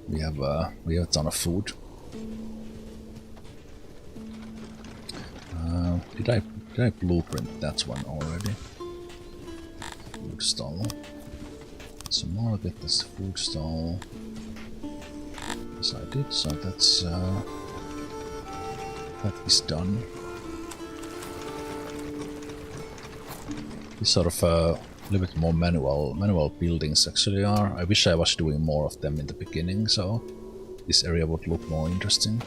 we have a ton of food. Did I blueprint that one already? Food stall. So market, that's the food stall. Yes, I did. So that's that is done. This sort of a little bit more manual buildings actually are. I wish I was doing more of them in the beginning, so this area would look more interesting.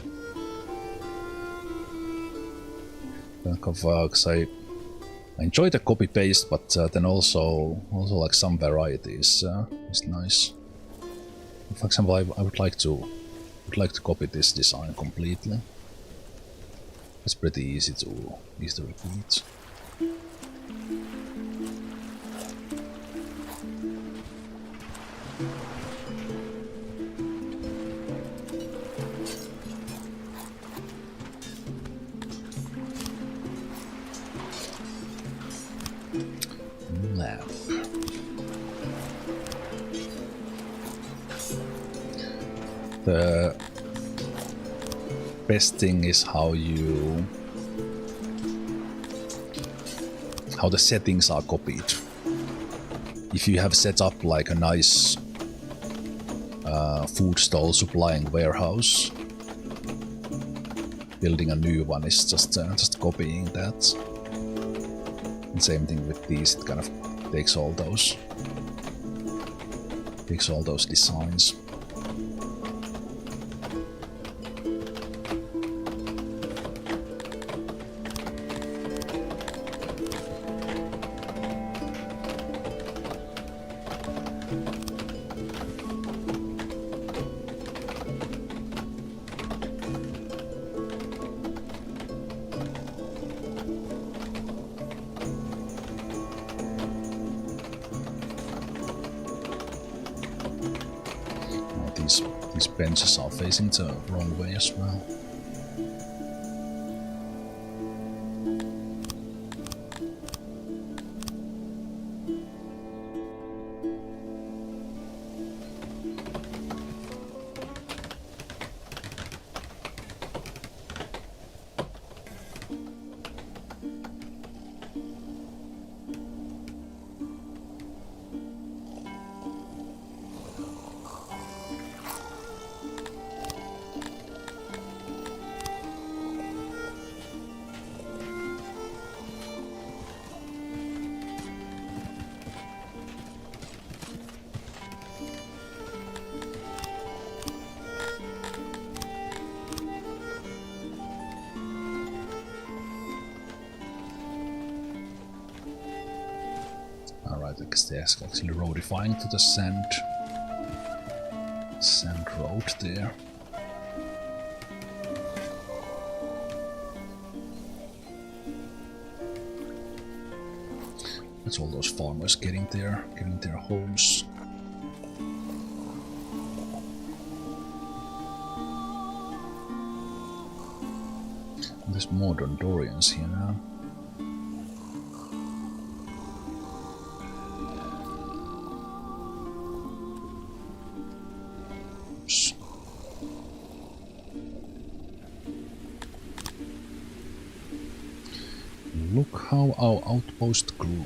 Because I enjoy the copy paste, but then also like some varieties is nice. For example, I would like to copy this design completely. It's pretty easy to repeat. The best thing is how the settings are copied. If you have set up like a nice food stall supplying warehouse, building a new one is just copying that. And same thing with these, it kind of takes all those designs. These benches are facing the wrong way as well. guess they're actually roadifying to the sand road there. That's all those farmers getting their homes. And there's more Dondorians here now. Oops. Look how our outpost grew.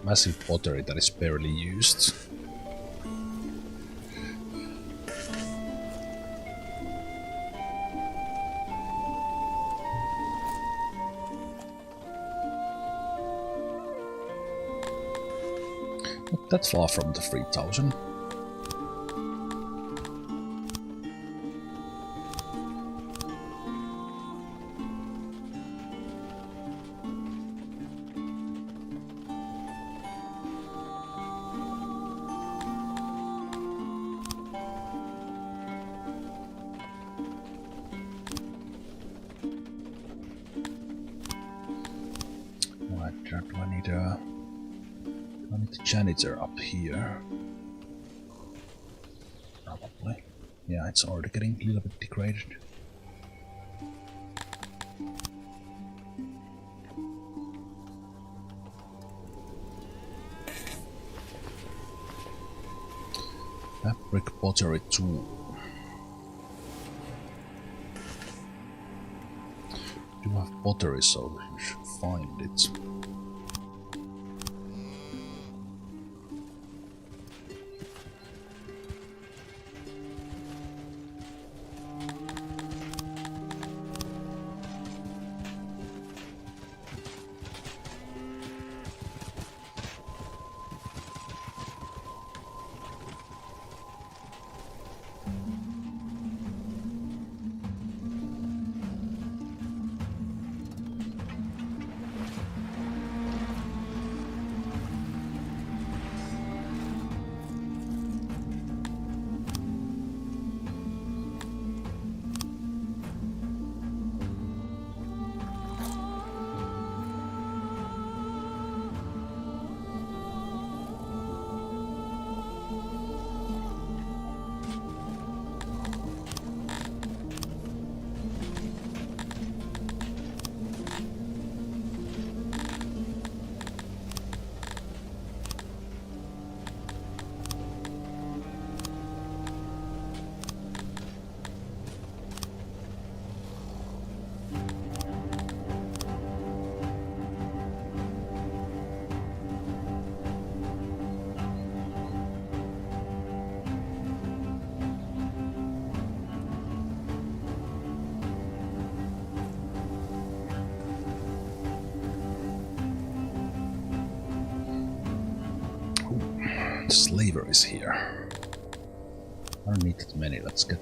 Massive pottery that is barely used. Not that far from the 3000. Do I need a janitor up here? Probably. Yeah, it's already getting a little bit degraded. Fabric pottery tool. Do have pottery, so you should find it. Slaver is here. I don't need that many. Let's get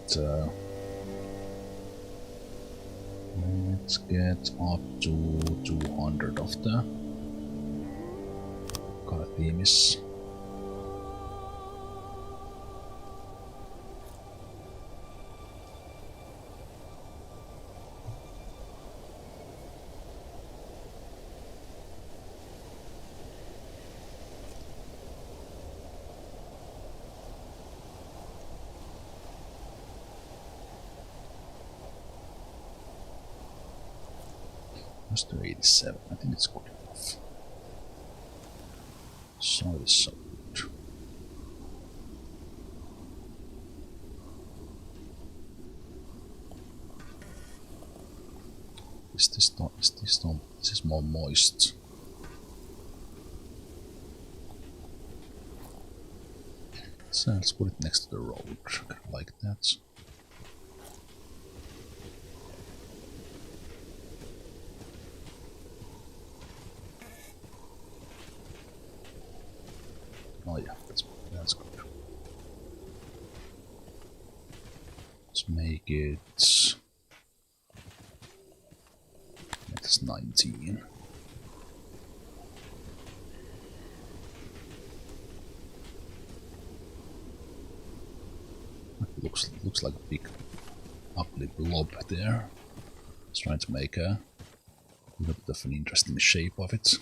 up to 200 of the Carthimis. Just to 87, I think it's good enough. So is so good. This is more moist. Let's let's put it next to the road, like that. Oh yeah, that's good. Let's make it. That's 19. Looks like a big ugly blob there. Let's try to make a little bit of an interesting shape of it.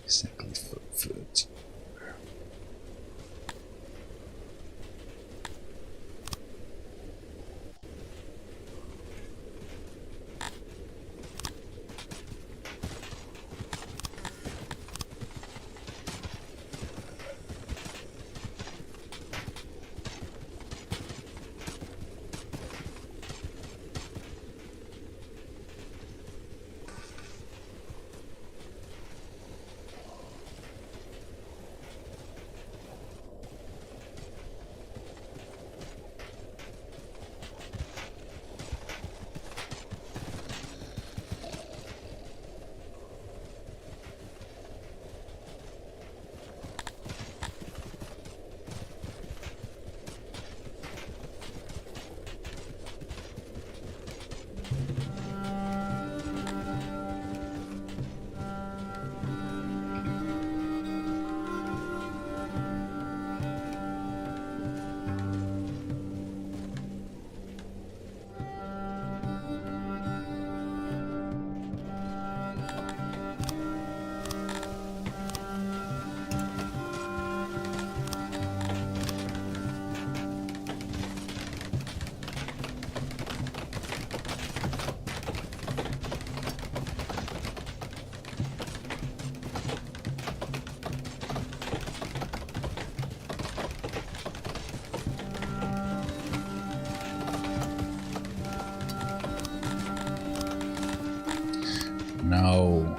Exactly 30.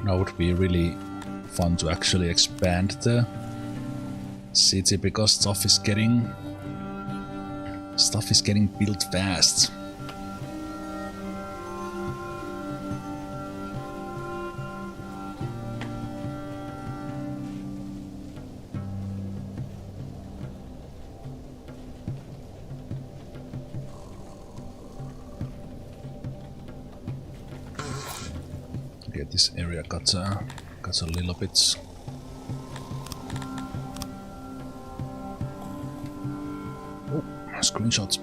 Now would be really fun to actually expand the city because stuff is getting built fast. Okay, this area got a little bit. Oh, screenshots.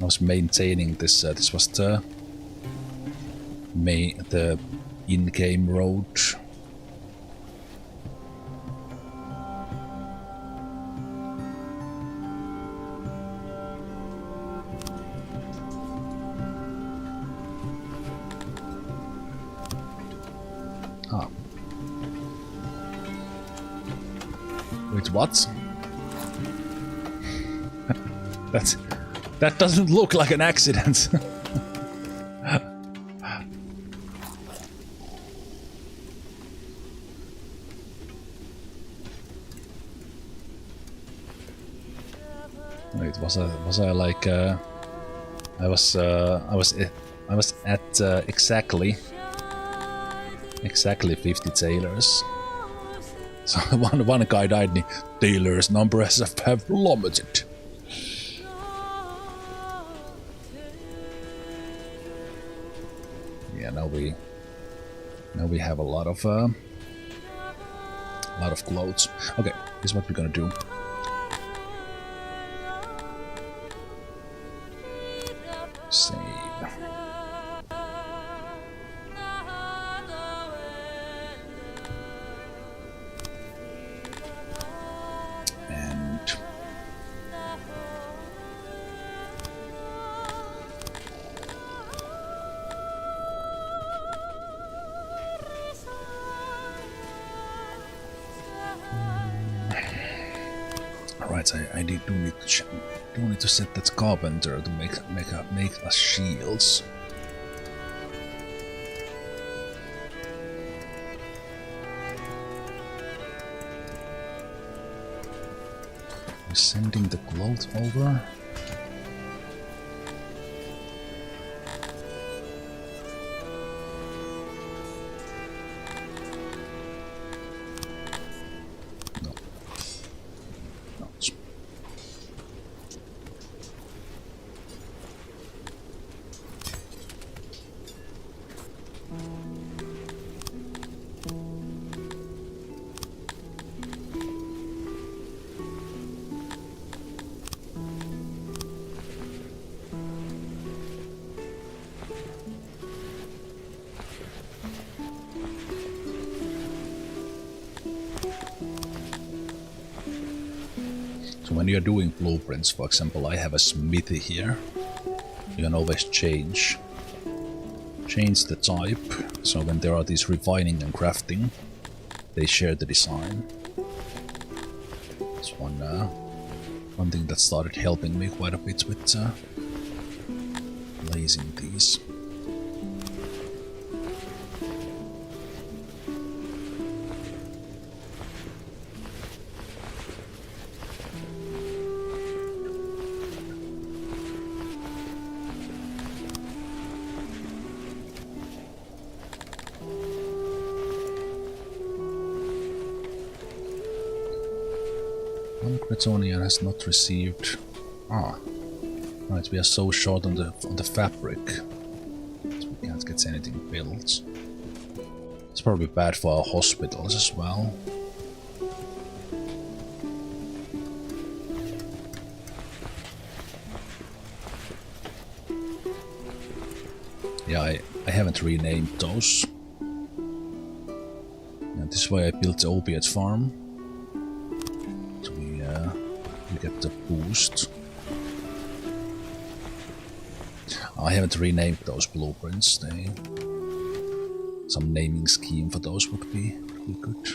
I was maintaining this. This was the in-game road. Ah. Wait, what? That doesn't look like an accident. Wait, was I like I was at exactly 50 tailors. So one guy died. Tailors' number have plummeted. Yeah, now we have a lot of clothes. Okay, this is what we're gonna do. Save. And alright, I do need to set that carpenter to make us shields. We're sending the cloth over. No. No. So when you're doing blueprints, for example, I have a smithy here. You can always change the type. So when there are these refining and crafting, they share the design. It's one thing that started helping me quite a bit with blazing these. One Bretonian has not received. Right, we are so short on the fabric, so we can't get anything built. It's probably bad for our hospitals as well. Yeah, I haven't renamed those. And this is why I built the opiate farm. We get the boost. I haven't renamed those blueprints. Some naming scheme for those would be good.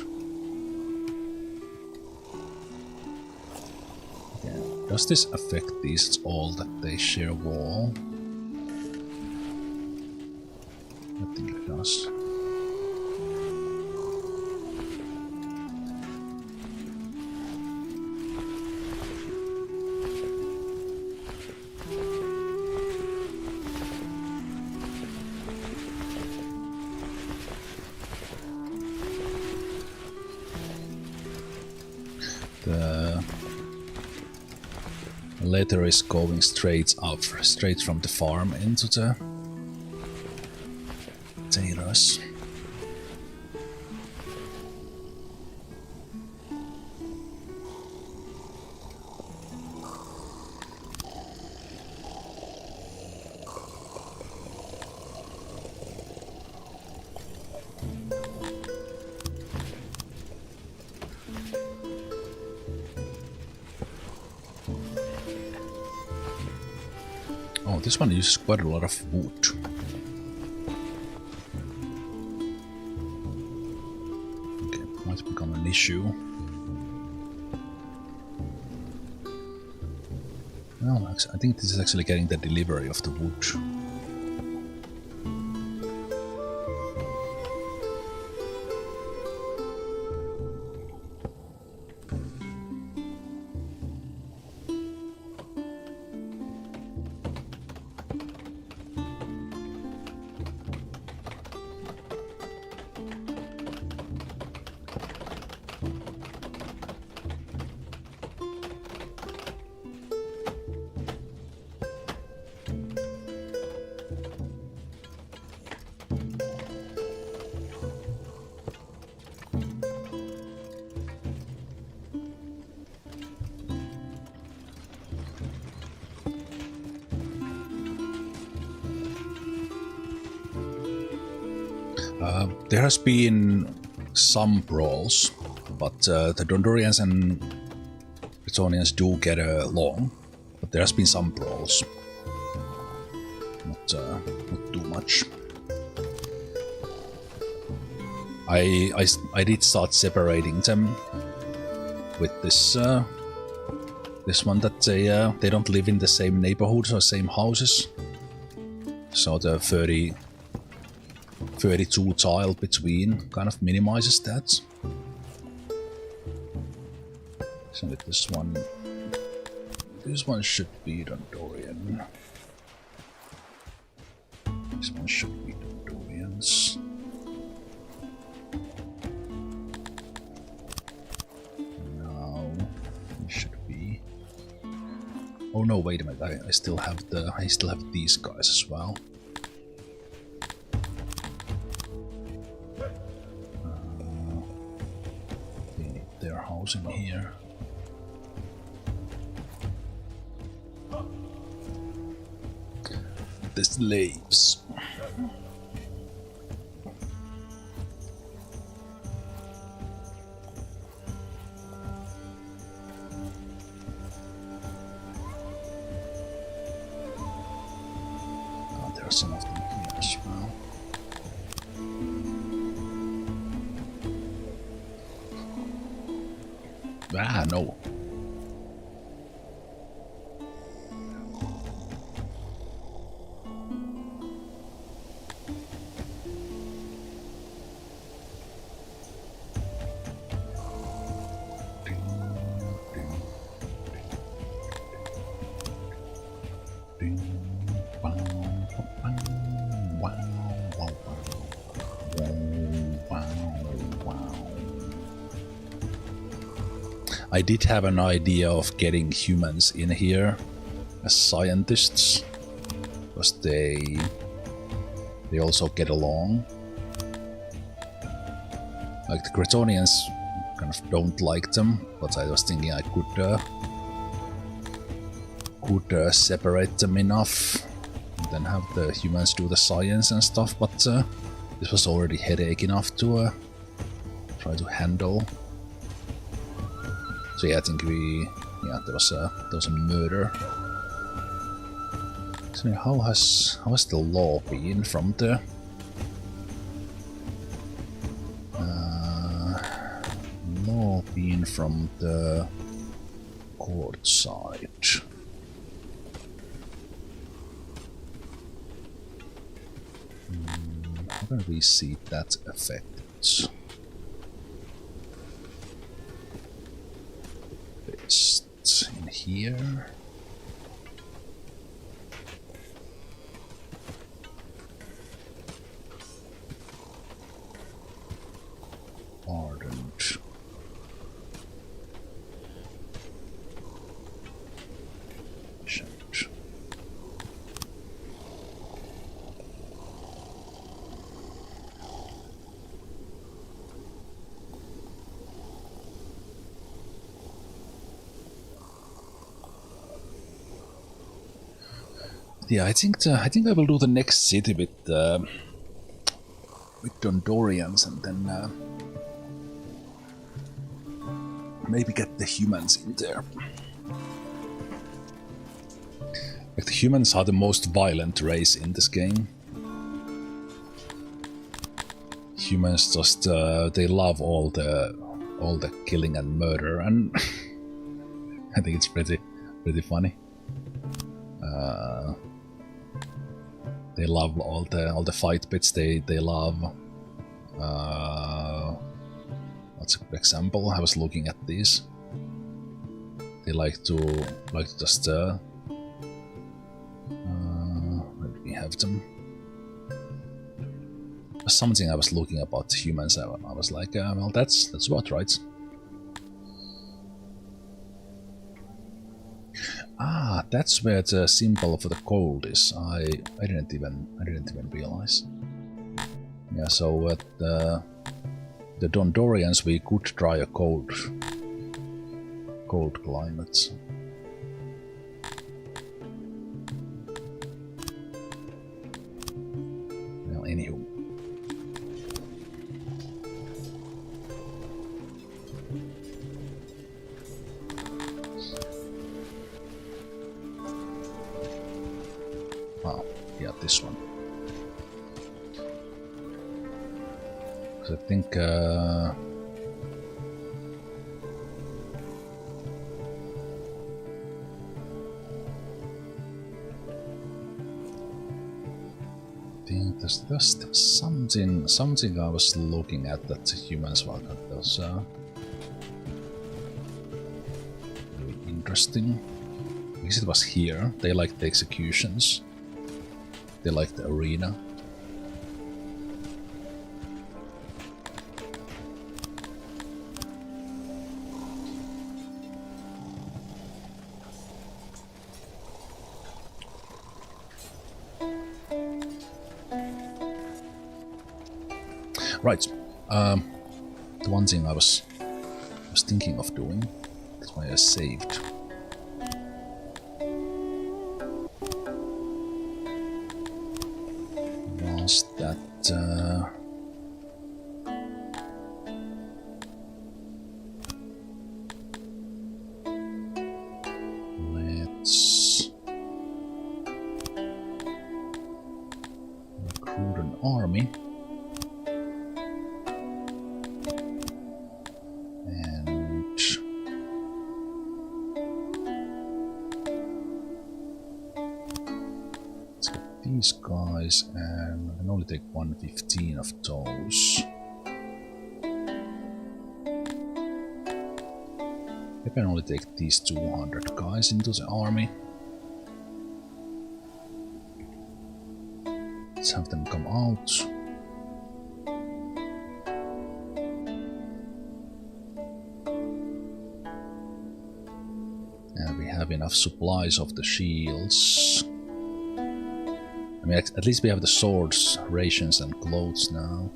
Yeah. Does this affect these at all that they share wall? I think it does. The letter is going straight up, straight from the farm into the terrace. Oh, this one uses quite a lot of wood. Okay, might become an issue. Well, I think this is actually getting the delivery of the wood. There has been some brawls, but the Dondorians and Bretonians do get along. But there has been some brawls. Not too much. I did start separating them with this this one that they don't live in the same neighborhoods or same houses. So the 32 tile between kind of minimizes that. So with this one should be Dondorian. This one should be Dondorians. Now it should be. Oh no! Wait a minute. I still have these guys as well. They need their house in here. The slaves. Oh, there are some of them here as well. Ah, no. I did have an idea of getting humans in here as scientists, because they also get along. Like the Gretonians kind of don't like them, but I was thinking I could separate them enough and then have the humans do the science and stuff, but this was already headache enough to try to handle. So yeah, I think there was a murder. So how has the law been from the court side? How can we see that affected? In here. Ardent. Shit. Yeah, I think I will do the next city with Dondorians, and then maybe get the humans in there. Like the humans are the most violent race in this game. Humans just they love all the killing and murder, and I think it's pretty funny. They love all the fight bits. They love. What's a good example? I was looking at these. They like to just. Where do we have them? Something I was looking about humans. I was like, well, that's about right. Ah, that's where the symbol for the cold is. I didn't even realize. Yeah, so at the Dondorians we could try a cold climate. Well, anywho. this one. Because I think there's just something I was looking at that humans were that was very interesting. Because it was here. They liked the executions. They liked the arena. Right. The one thing I was thinking of doing, that's why I saved. Was that let's recruit an army. These guys, and I can only take 115 of those. I can only take these 200 guys into the army. Let's have them come out. And we have enough supplies of the shields. I mean, at least we have the swords, rations and clothes now.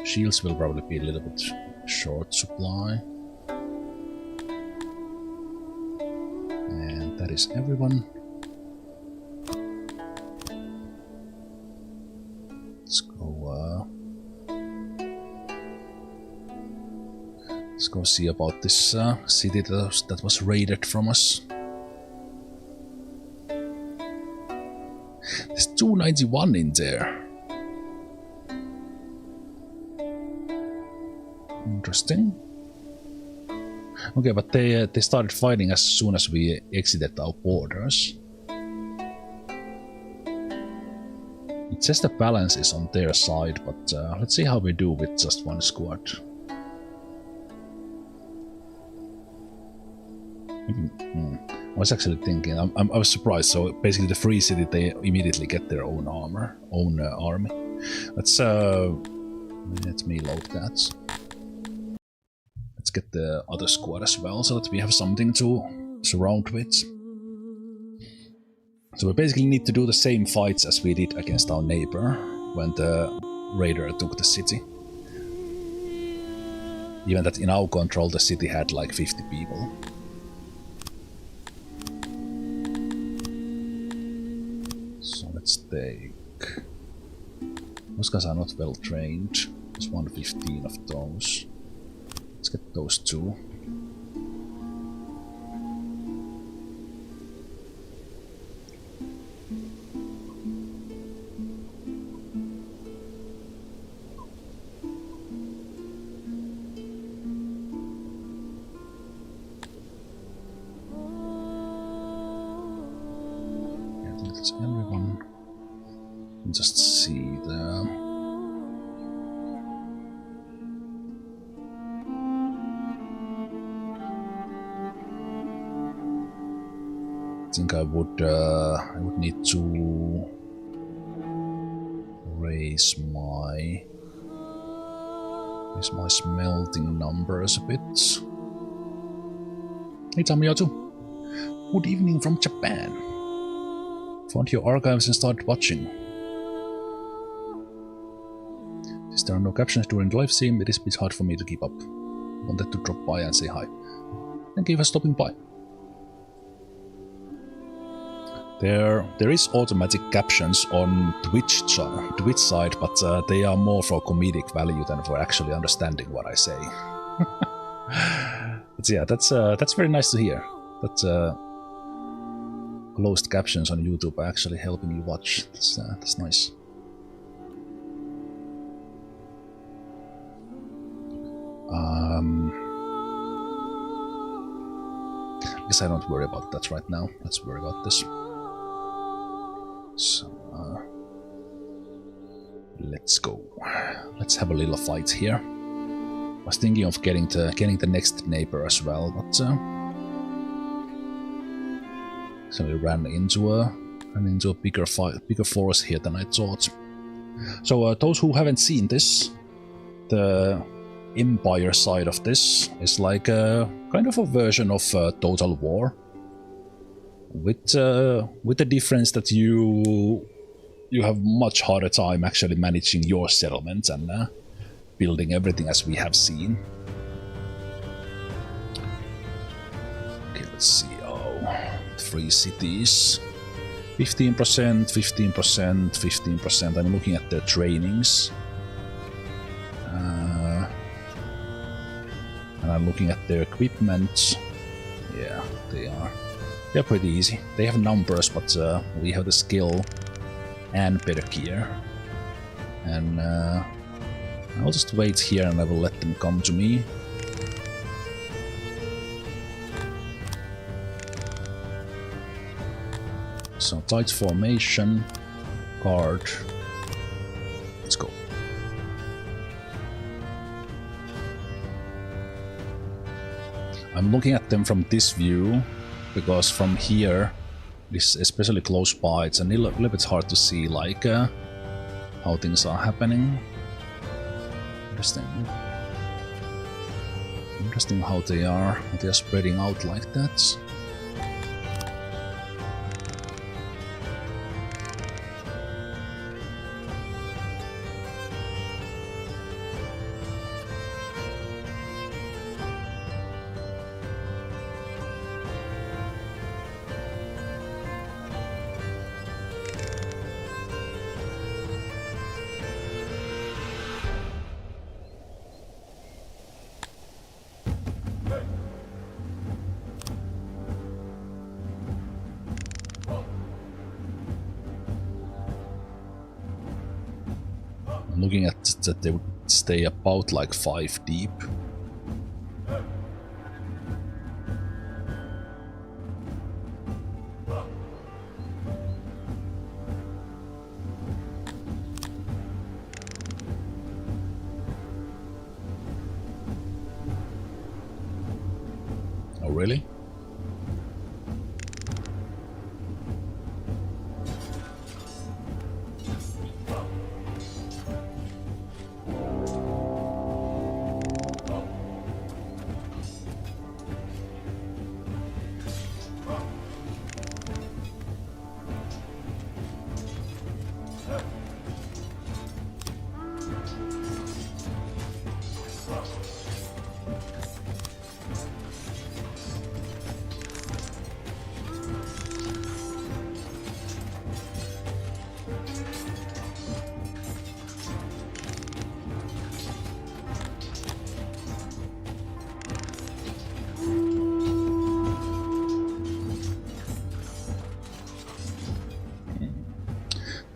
Shields will probably be a little bit short supply. And that is everyone. Let's go see about this city that was raided from us. There's 291 in there. Interesting. Okay, but they started fighting as soon as we exited our borders. It says the balance is on their side, but let's see how we do with just one squad. I was actually thinking, I was surprised. So basically, the free city, they immediately get their own armor, own army. Let's let me load that. Let's get the other squad as well, so that we have something to surround with. So we basically need to do the same fights as we did against our neighbor when the raider took the city. Even that in our control, the city had like 50 people. Let's take... Those guys are not well trained. There's 115 of those. Let's get those two. Yeah, I think that's everyone. Just see the... I think I would need to raise my smelting numbers a bit. Hey Tamiyato, good evening from Japan. Found your archives and started watching. Since there are no captions during the live stream, it is a bit hard for me to keep up. Wanted to drop by and say hi. Thank you for stopping by. There is automatic captions on Twitch side, but they are more for comedic value than for actually understanding what I say. But yeah, that's very nice to hear. Because closed captions on YouTube are actually helping you watch. That's nice. I guess I don't worry about that right now. Let's worry about this. So, let's go. Let's have a little fight here. I was thinking of getting the next neighbor as well, but so we ran into a bigger forest here than I thought. So those who haven't seen this, the Empire side of this is like a kind of a version of Total War, with the difference that you have much harder time actually managing your settlement and building everything as we have seen. Okay, let's see. Oh, 3 cities. 15%, 15%, 15%. I'm looking at their trainings. And I'm looking at their equipment. Yeah, they're pretty easy. They have numbers, but we have the skill and better gear. And I'll just wait here and I will let them come to me. So tight formation, guard. Let's go. I'm looking at them from this view, because from here, especially close by, it's a little bit hard to see like how things are happening. Interesting how they are spreading out like that. Looking at that, they would stay about like 5 deep. Oh, really?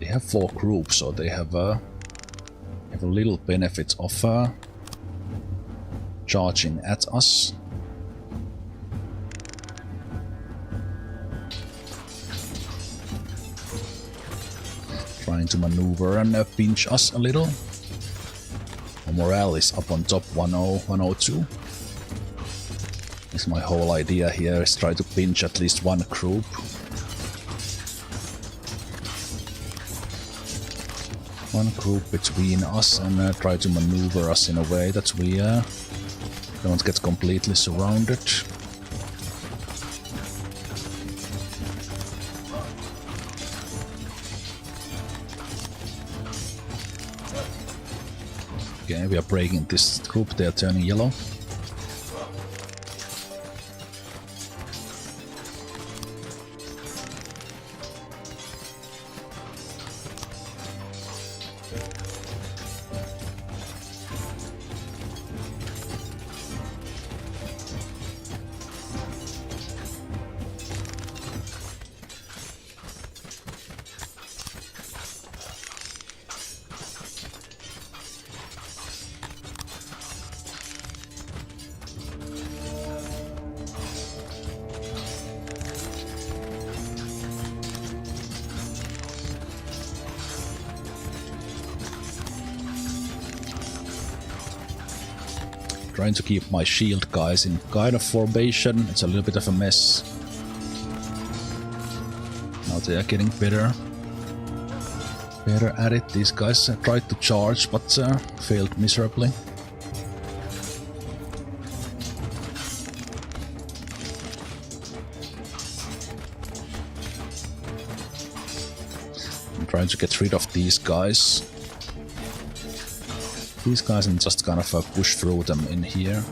They have 4 groups, so they have a little benefit of charging at us. Trying to maneuver and pinch us a little. Our morale is up on top, 102. That's my whole idea here, is try to pinch at least one group. One group between us and try to maneuver us in a way that we don't get completely surrounded. Okay, we are breaking this group, they are turning yellow. Trying to keep my shield guys in kind of formation. It's a little bit of a mess. Now they are getting better. Better at it. These guys tried to charge, but failed miserably. I'm trying to get rid of these guys. These guys and just kind of push through them in here.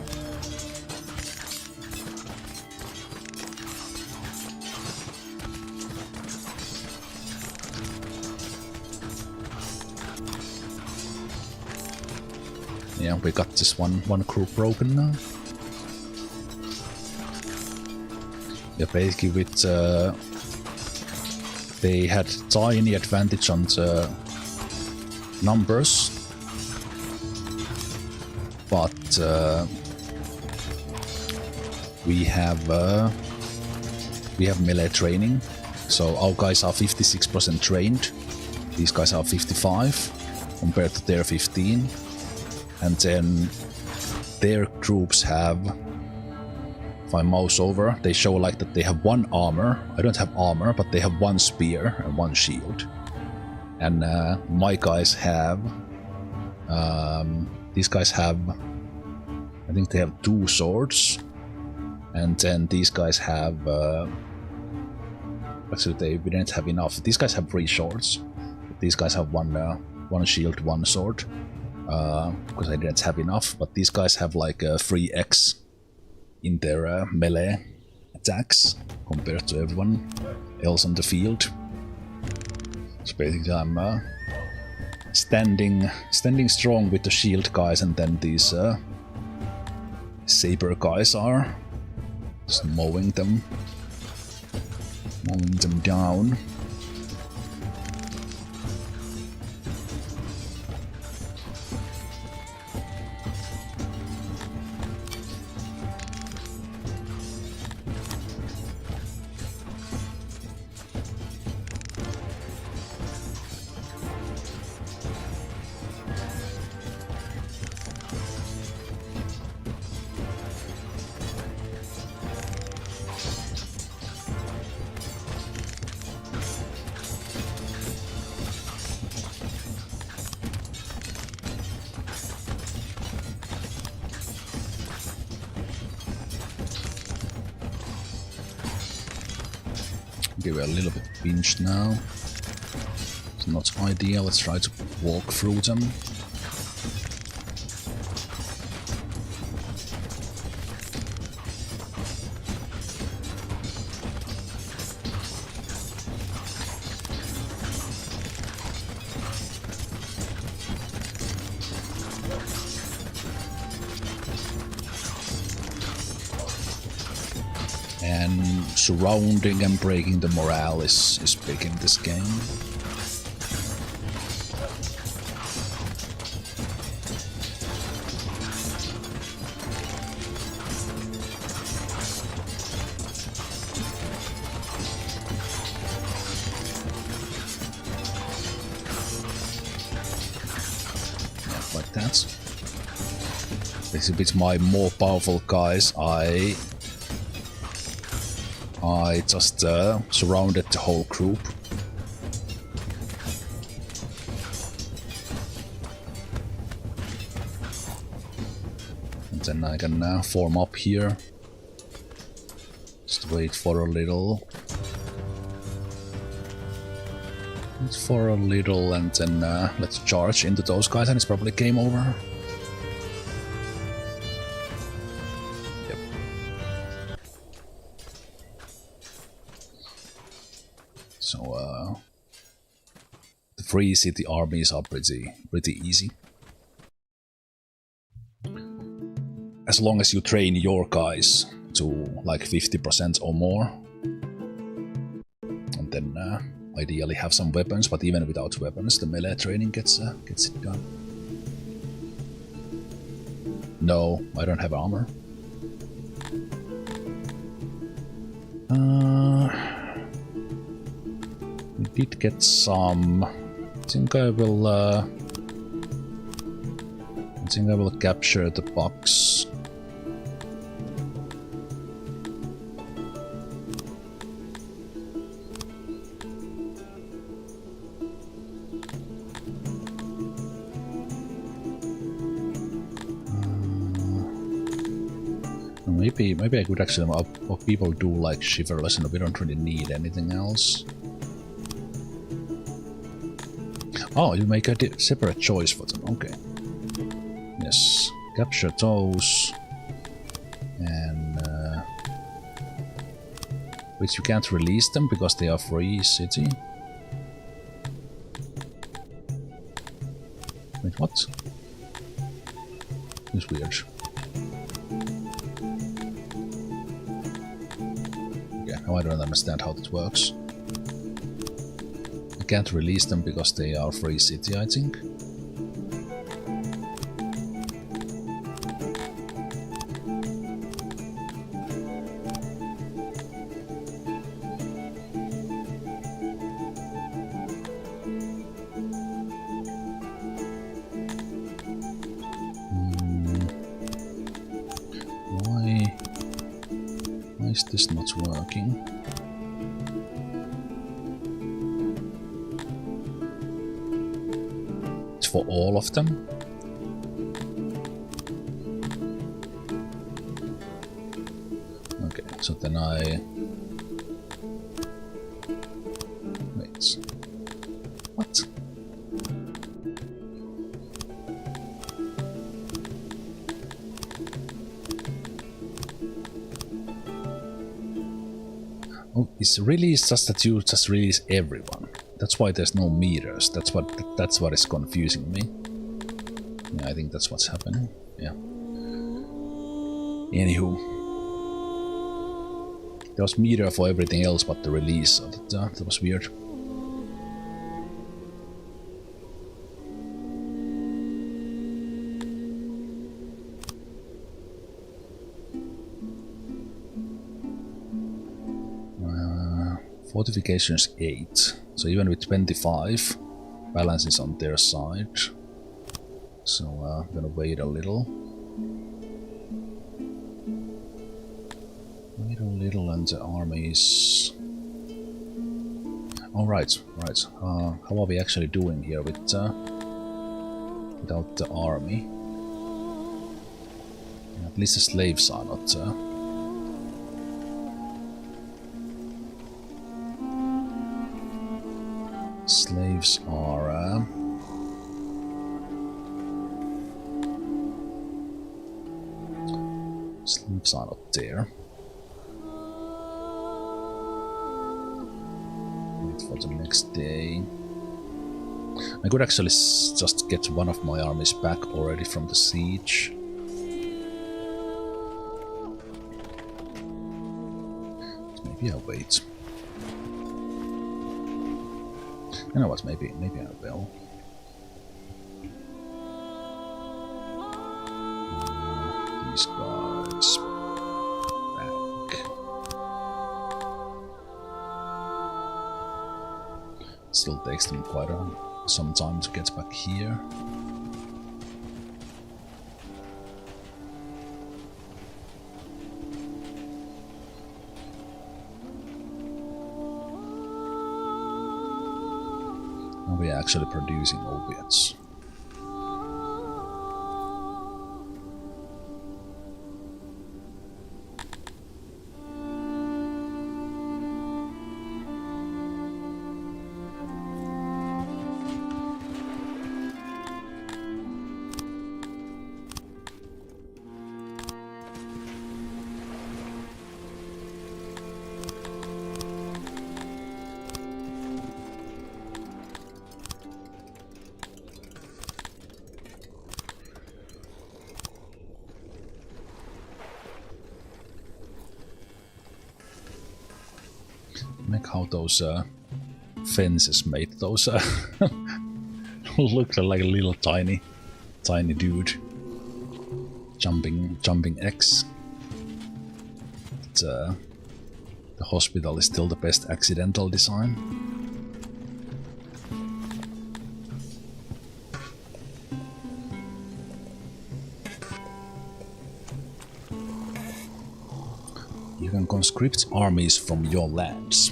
Yeah, we got this one crew broken now. Yeah, basically with they had tiny advantage on the numbers, but we have melee training, so our guys are 56% trained. These guys are 55 compared to their 15. And then their troops have, if I mouse over, they show like that they have 1 armor. I don't have armor, but they have 1 spear and 1 shield. And my guys have, these guys have, I think they have 2 swords. And then these guys have, actually we didn't have enough. These guys have 3 swords. These guys have 1 shield, 1 sword. Because I didn't have enough, but these guys have like 3x in their melee attacks compared to everyone else on the field. So basically I'm standing strong with the shield guys, and then these saber guys are just mowing them down. Okay, we're a little bit pinched now. It's not ideal. Let's try to walk through them. And surrounding and breaking the morale is big in this game. Yeah, like that. This is a bit my more powerful guys. I just surrounded the whole group. And then I can form up here. Just wait for a little. Wait for a little and then let's charge into those guys, and it's probably game over. So the free city armies are pretty easy. As long as you train your guys to like 50% or more. And then ideally have some weapons, but even without weapons the melee training gets it done. No, I don't have armor. We did get some. I think I will think I will capture the box. Maybe I could actually, what people do like shiverless and we don't really need anything else. Oh, you make a separate choice for them, okay. Yes, capture those. And... which you can't release them because they are free city. Wait, what? It's weird. I don't understand how this works. I can't release them because they are free city, I think. Why is this not working? It's for all of them? Okay, so then wait. What? Oh, it's really just that you just release everyone. That's why there's no meters. That's what is confusing me. Yeah, I think that's what's happening. Yeah. Anywho, there was meter for everything else but the release, so that was weird. Fortifications 8, so even with 25, balance is on their side. So I'm gonna wait a little. Wait a little, and the army is... All right, right. How are we actually doing here with without the army? At least the slaves are not. Slaves are slaves are not there. Wait for the next day. I could actually just get one of my armies back already from the siege. Maybe I'll wait. You know what, maybe I will. These guys back. Still takes them quite some time to get back here. We are actually producing opiates. Like how those fences made those look like a little tiny dude jumping X. But, the hospital is still the best accidental design. You can conscript armies from your lands.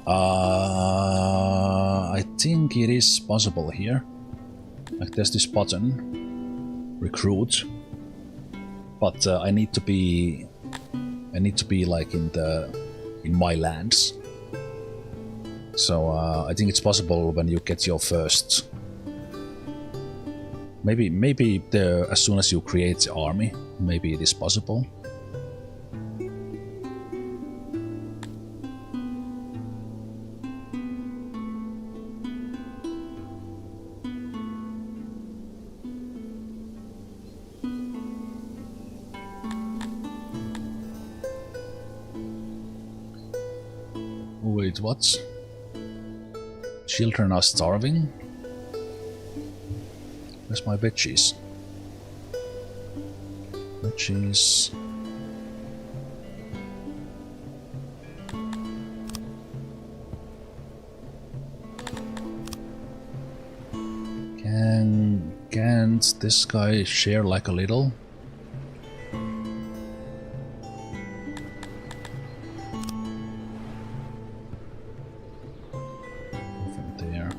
I think it is possible here. Like there's this button, recruit, but I need to be like in my lands. So I think it's possible when you get your first. Maybe as soon as you create the army, maybe it is possible. Wait, what? Children are starving? Where's my veggies? Veggies. Can't this guy share like a little? From there.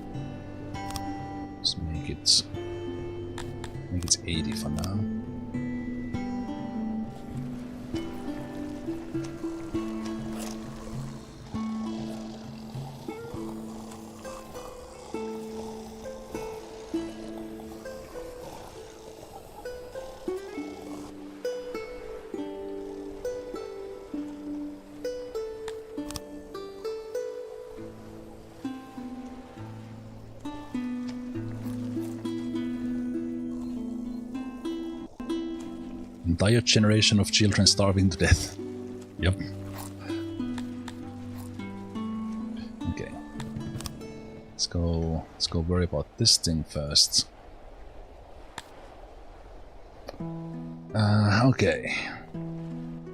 Let's make it 80 for now. Entire generation of children starving to death. Yep. Okay. Let's go worry about this thing first. Okay.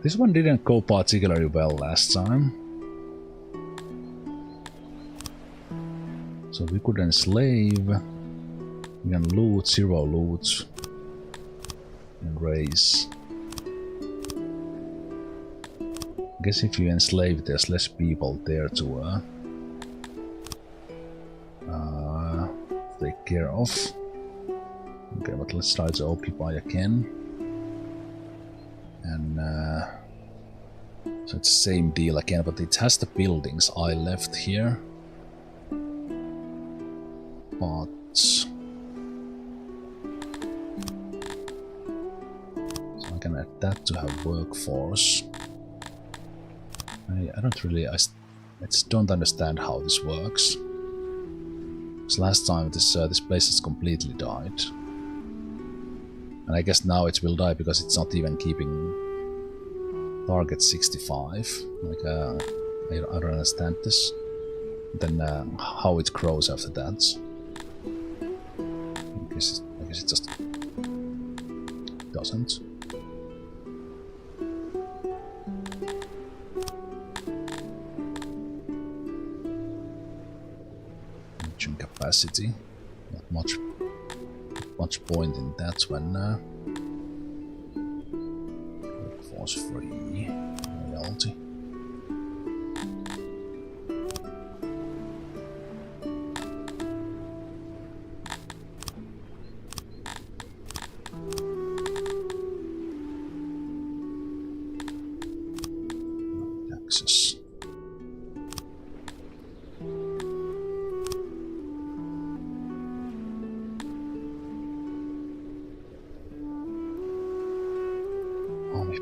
This one didn't go particularly well last time. So we could enslave. We can loot, 0 loot. And raise. I guess if you enslave, there's less people there to take care of. Okay, but let's try to occupy again. And so it's the same deal again, but it has the buildings I left here. But I can add that to have workforce. I don't really, I just don't understand how this works. Because last time this place has completely died. And I guess now it will die because it's not even keeping target 65. Like, I don't understand this. Then how it grows after that. I guess it just doesn't. Capacity, not much point in that when workforce free royalty. Taxes.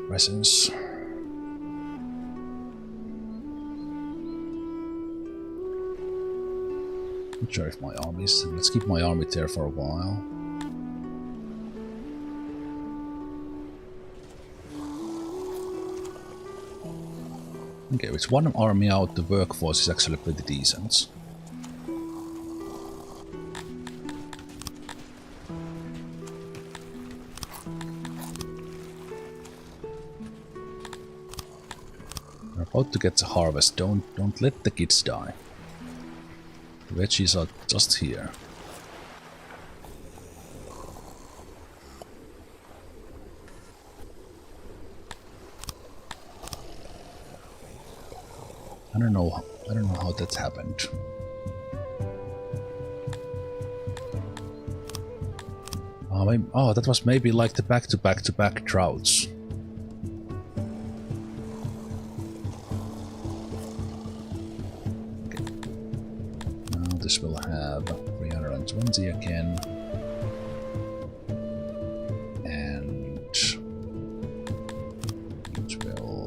Presence. Not sure if my armies. Let's keep my army there for a while. Okay, with one army out, the workforce is actually pretty decent. About to get the harvest. Don't let the kids die. The veggies are just here. don't know how that happened. Oh, that was maybe like the back-to-back-to-back droughts. Okay. Now this will have 320 again. And it will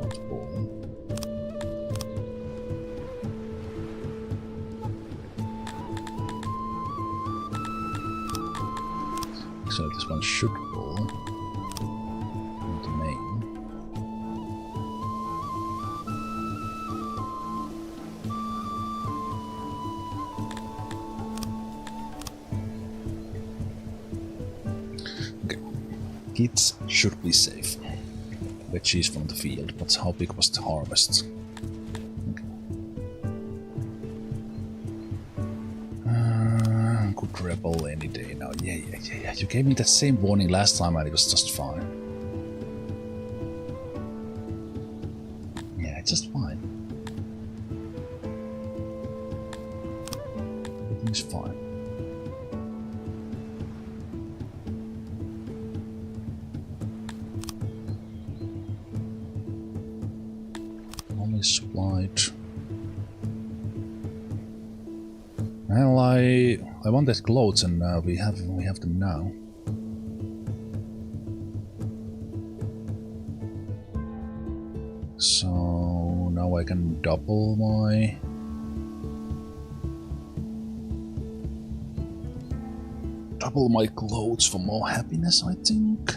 not pull. So this one should pull into main. Okay, kids should be safe. Veggies from the field, but how big was the harvest? Could rebel any day now. Yeah. You gave me that same warning last time and it was just fine. Yeah, it's just fine. Everything's fine. Only supplied. Well, I wanted clothes and we have them now. So now I can double my clothes for more happiness, I think.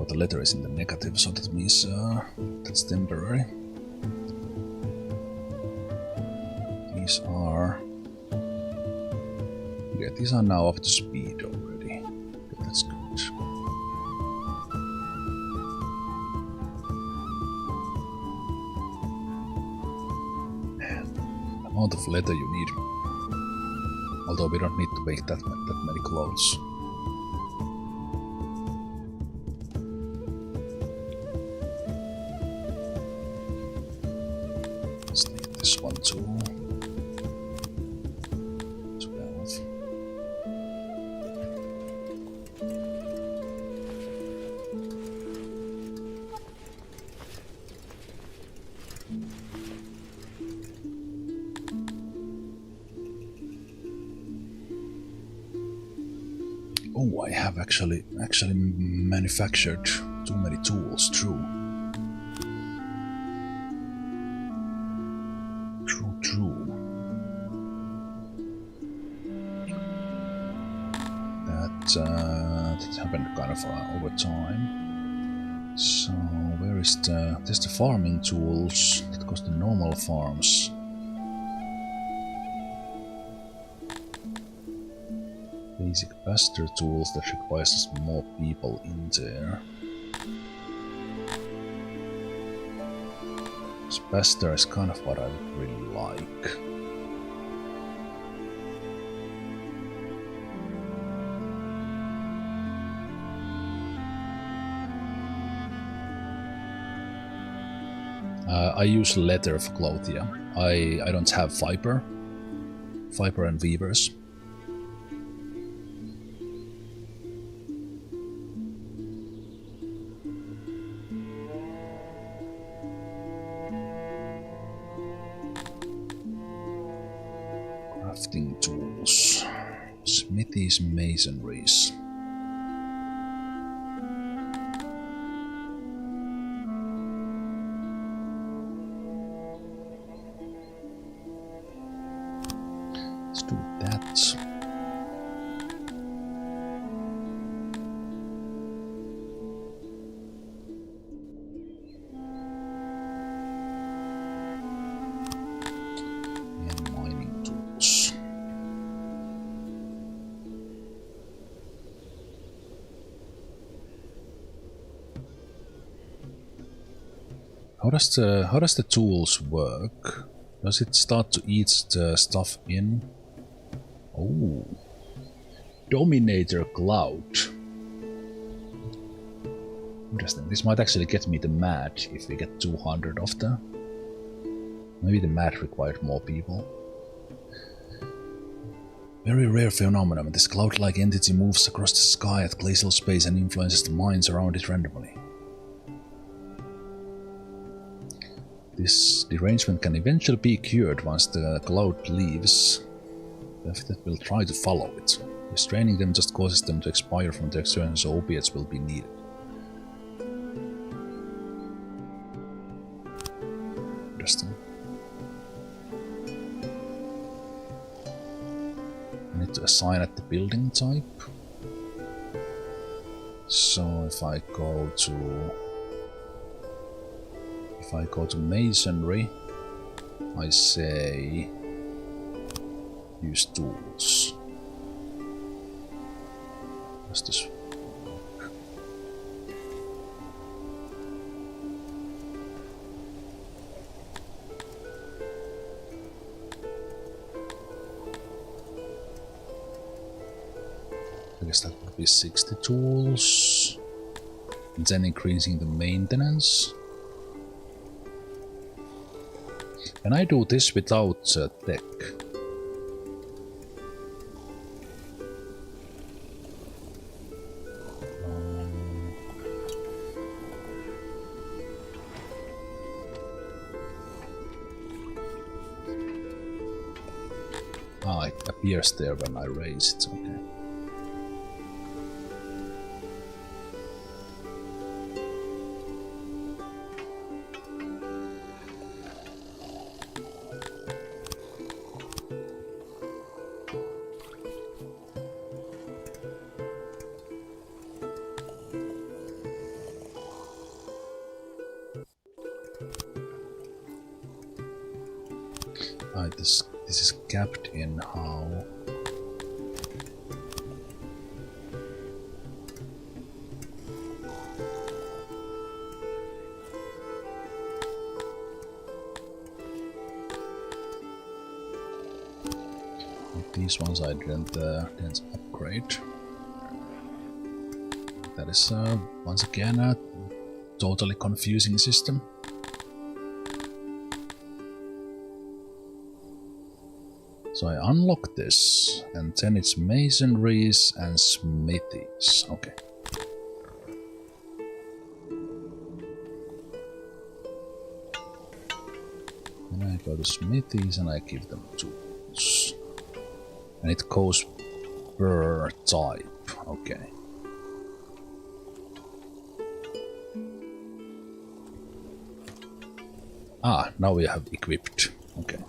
The letter is in the negative, so that means that's temporary. These are... yeah, these are now up to speed already. Okay, that's good. And the amount of leather you need. Although we don't need to make that many clothes. This one too. 12. Oh, I have actually manufactured too many tools, true. That happened kind of over time. So where is there's the farming tools that goes to normal farms. Basic pasture tools that requires more people in there. This pasture is kind of what I would really like. I use leather for cloth, yeah. I don't have fiber and weavers. Crafting tools, smithies, masonries. Do that. And mining tools. How does the tools work? Does it start to eat the stuff in? Oh. Dominator Cloud. Interesting. This might actually get me the match if we get 200 of them. Maybe the match required more people. Very rare phenomenon. This cloud-like entity moves across the sky at glacial space and influences the mines around it randomly. This derangement can eventually be cured once the cloud leaves. The affected will try to follow it. Restraining them just causes them to expire from their external, so opiates will be needed. Interesting. I need to assign at the building type. So if I go to masonry, I say use tools. Does this work? I guess that would be 60 tools. And then increasing the maintenance. Can I do this without tech? It appears there when I raise it, okay. This is capped in how... These ones I didn't upgrade. That is once again a totally confusing system. So I unlock this, and then it's masonries and smithies. Okay. Then I go to smithies and I give them tools. And it goes per type. Okay. Ah, now we have equipped. Okay.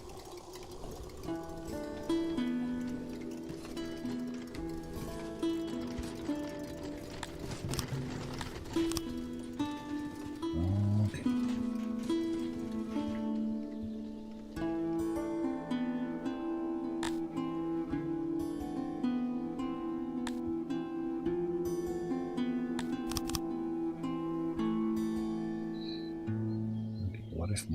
What if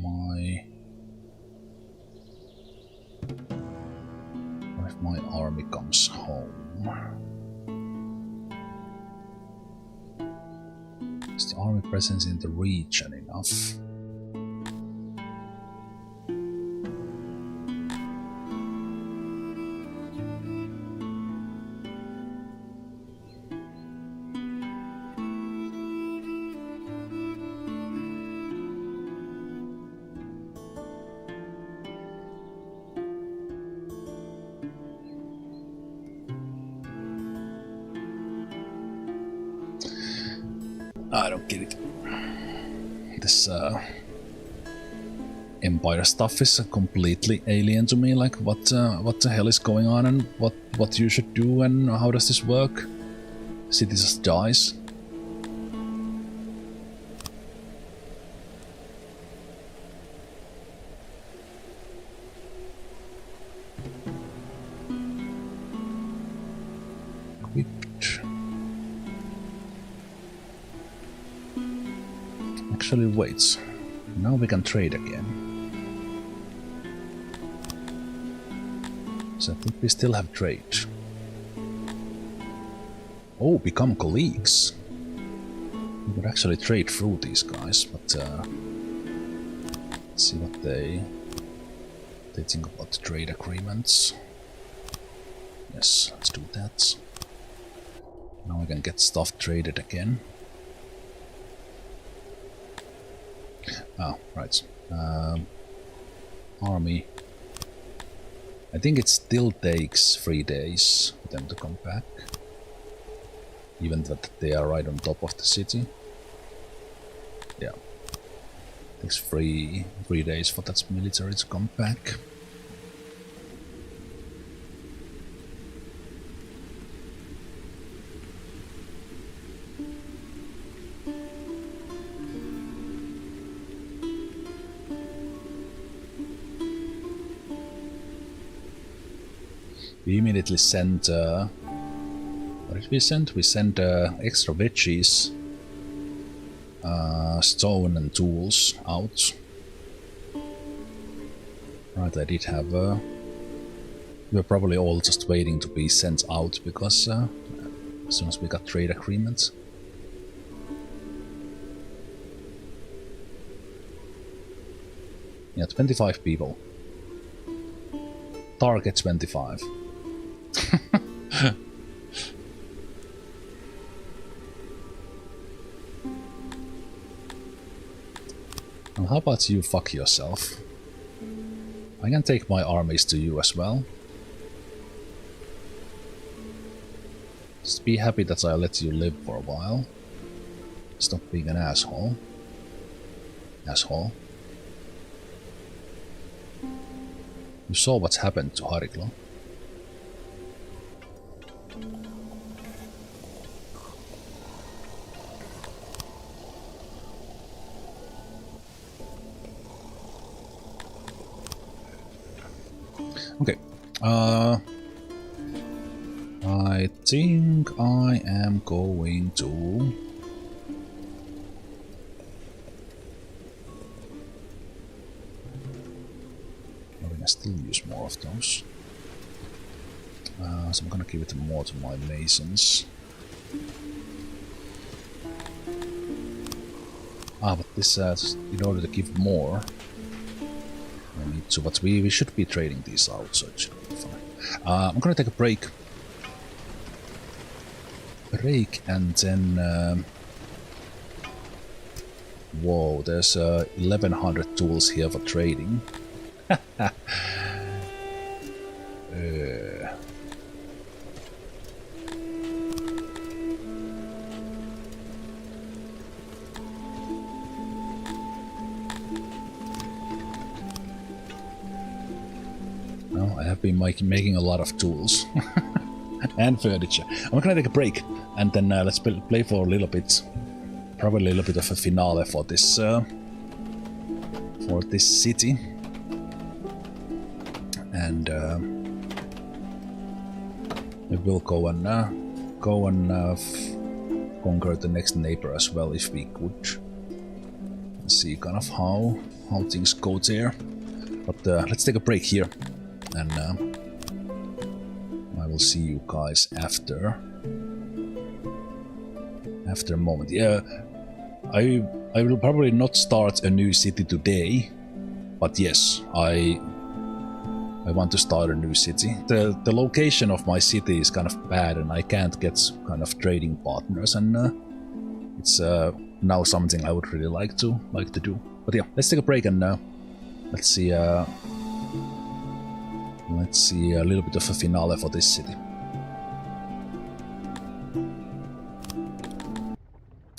my army comes home? Is the army presence in the region enough? I don't get it. This Empire stuff is completely alien to me. Like, what the hell is going on, and what you should do, and how does this work? City just dies. Actually, wait. Now we can trade again. So I think we still have trade. Oh, become colleagues. We could actually trade through these guys, but let's see what they think about the trade agreements. Yes, let's do that. Now we can get stuff traded again. Oh, right. Army. I think it still takes 3 days for them to come back. Even that they are right on top of the city. Yeah. It takes three days for that military to come back. We immediately sent, what did we send? We sent extra veggies, stone and tools out. Right, I did have, we were probably all just waiting to be sent out because as soon as we got trade agreements. Yeah, 25 people. Target 25. Well, how about you fuck yourself? I can take my armies to you as well. Just be happy that I let you live for a while. Stop being an asshole. Asshole. You saw what's happened to Hariklo. Okay. I think I am going to... I can still use more of those. So I'm gonna give it more to my masons. But this, in order to give more, I need to, but we should be trading these out, so it should be fine. I'm gonna take a break. And then... whoa, there's 1100 tools here for trading. Well, I have been making a lot of tools. And furniture. I'm gonna take a break, and then let's play for a little bit. Probably a little bit of a finale for this city. And we will go and conquer the next neighbor as well if we could. Let's see kind of how things go there. But let's take a break here, and I will see you guys after a moment. Yeah, I will probably not start a new city today, but yes, I want to start a new city. The location of my city is kind of bad, and I can't get kind of trading partners, and it's now something I would really like to do. But yeah, let's take a break, and let's see a little bit of a finale for this city.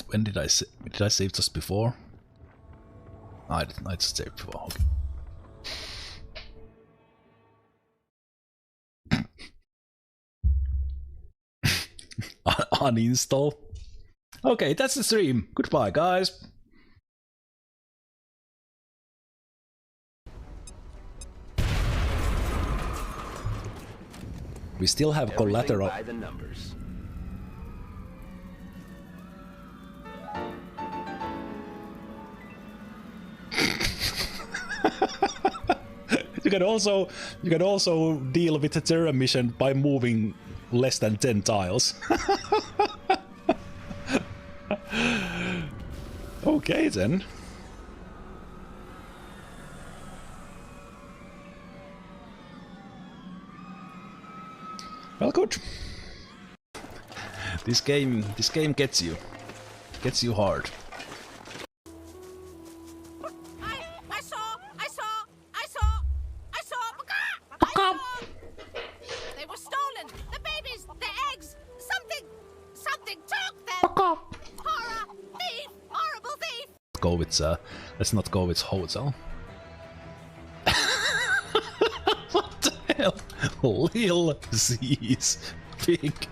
When did I save just before? I just saved before. Okay. Uninstall. Okay, that's the stream. Goodbye, guys. We still have collateral. By the numbers. you can also deal with the terror mission by moving less than 10 tiles. Okay then. Well, good. This game gets you hard. I saw. They were stolen. The babies, the eggs, something took them. Horror, thief, horrible thief. Go with let's not go with hotel. What the hell? Lil Z's pink.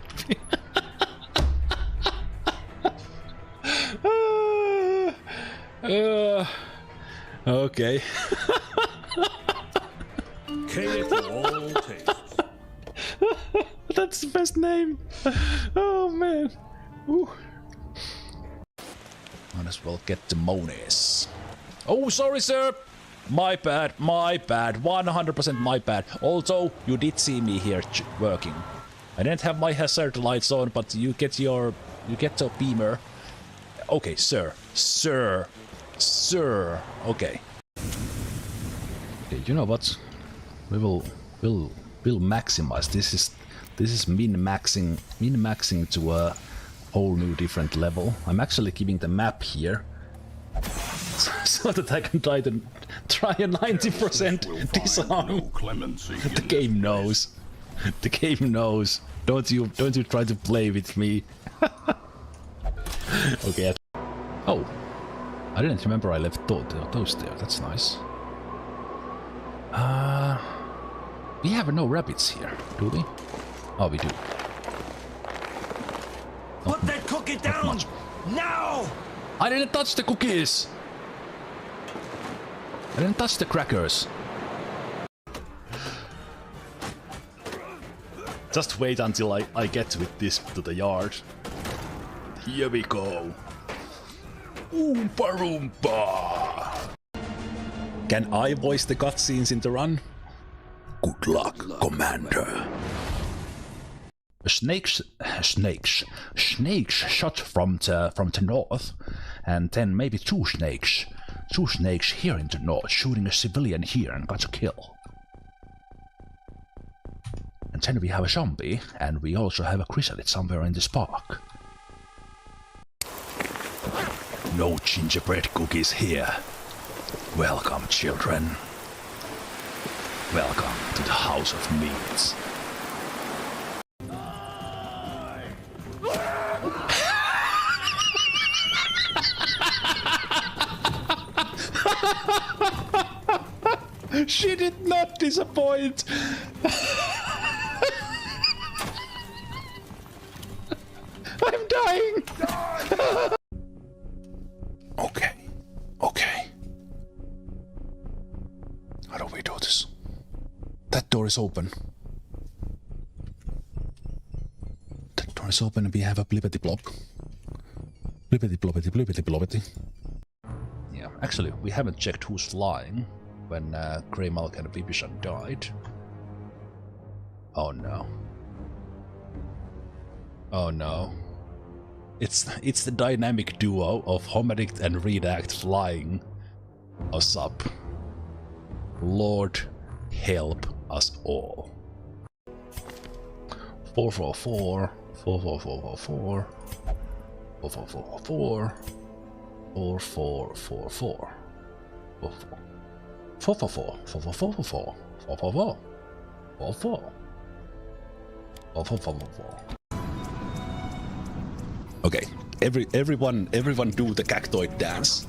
Okay. Cater to all tastes. That's the best name. Oh man. Ooh. Might as well get the monies. Oh, sorry, sir. My bad. 100% my bad. Although you did see me here working. I didn't have my hazard lights on, but you get the beamer. Okay, sir. Okay. Okay, you know what? We'll maximize. This is min-maxing to a whole new different level. I'm actually keeping the map here so that I can try a 90% disarm. The game knows. The game knows. Don't you try to play with me. Okay. Oh, I didn't remember I left those there. That's nice. We have no rabbits here, do we? Oh, we do. Put that cookie down! Now! I didn't touch the cookies! I didn't touch the crackers. Just wait until I get with this to the yard. Here we go. Oompa Roompa! Can I voice the cutscenes in the run? Good luck, Commander. Snakes shot from the north, and then maybe two snakes here in the north, shooting a civilian here and got a kill. And then we have a zombie, and we also have a chrysalid somewhere in this park. No gingerbread cookies here. Welcome, children. Welcome to the House of Meats. She did not disappoint. I'm dying. Okay. How do we do this? That door is open. That door is open and we have a blippity blop. Blippity bloppity blippity bloppity. Yeah, actually, we haven't checked who's flying when Grey Malk and Vibishan died. Oh no. Oh no. It's the dynamic duo of Homeric and Redact flying us up. Lord help us all. 444 4444 4444 4444 444 444 444 444. Okay, everyone do the cactoid dance.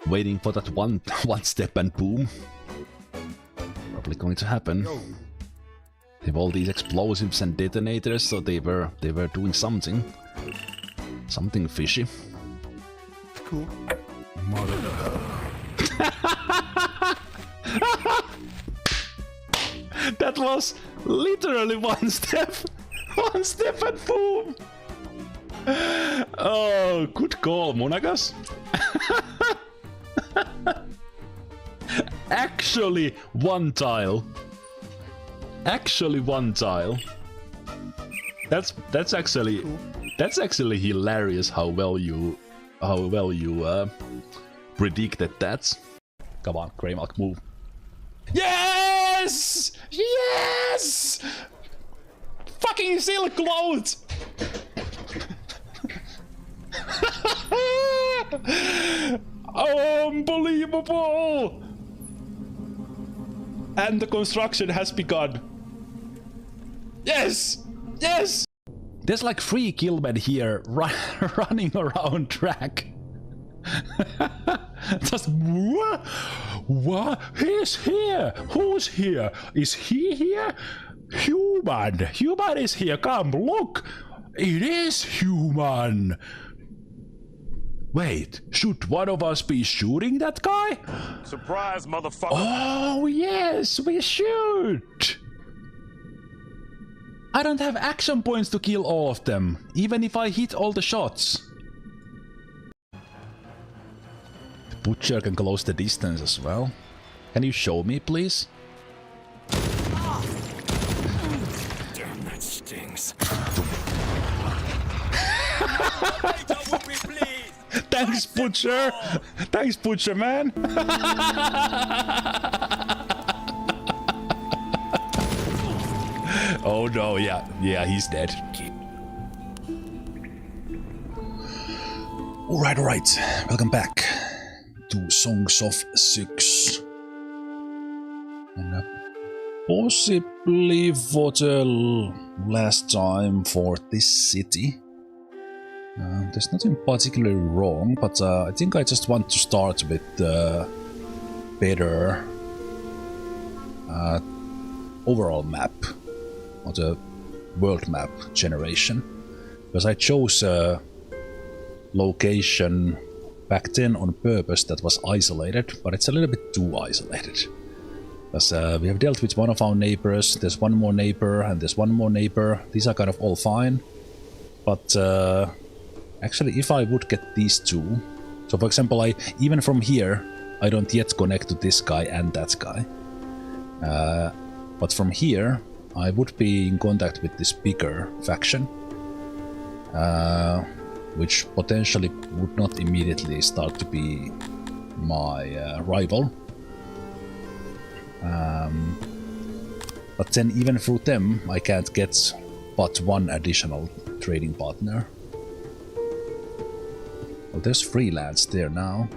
Waiting for that one step and boom. Probably going to happen. They have all these explosives and detonators, so they were doing something fishy. Cool. That was literally one step and boom. Oh, good call, Monagas. Actually, one tile. Actually, one tile. That's actually hilarious. How well you predicted that. Come on, Greymark, move. Yes! Yes! Fucking silk clothes! Unbelievable! And the construction has begun. Yes! Yes! There's like 3 killmen here running around track. Just what? He's here. Who's here? Is he here? Human. Human is here. Come look. It is human. Wait, should one of us be shooting that guy? Surprise, motherfucker! Oh yes, we should. I don't have action points to kill all of them, even if I hit all the shots. The butcher can close the distance as well. Can you show me, please? Damn, that stings. Thanks, butcher. Thanks, butcher, man. Oh no, yeah, he's dead. Alright, welcome back to Songs of Syx. And possibly for the last time for this city. There's nothing particularly wrong, but I think I just want to start with the better overall map, or the world map generation, because I chose a location back then on purpose that was isolated, but it's a little bit too isolated. Because we have dealt with one of our neighbors, there's one more neighbor, and there's one more neighbor. These are kind of all fine, but actually if I would get these two, so for example, even from here, I don't yet connect to this guy and that guy. But from here, I would be in contact with this bigger faction, which potentially would not immediately start to be my rival. But then even through them, I can't get but one additional trading partner. Well, there's freelance there now.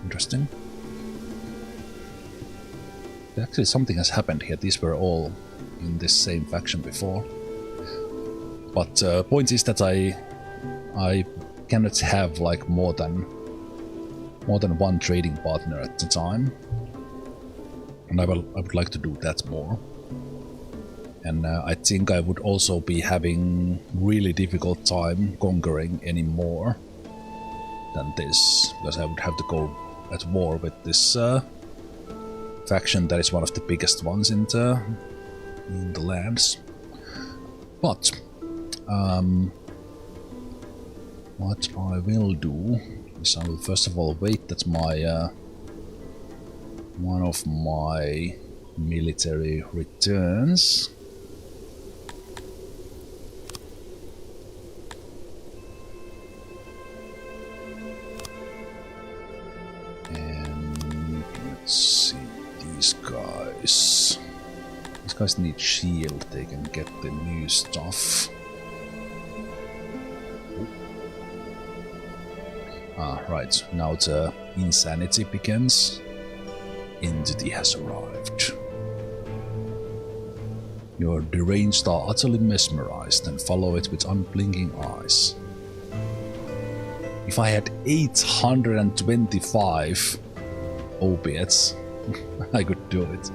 Interesting. Actually, something has happened here. These were all in this same faction before. But point is that I cannot have like more than one trading partner at the time, and I would like to do that more. And I think I would also be having really difficult time conquering any more than this, because I would have to go at war with this faction that is one of the biggest ones in the lands. But what I will do is I will first of all wait that my one of my military returns. And let's see, these guys need shield, they can get the new stuff. Right, now the insanity begins. Entity has arrived. Your deranged are utterly mesmerized and follow it with unblinking eyes. If I had 825 opiates, I could do it.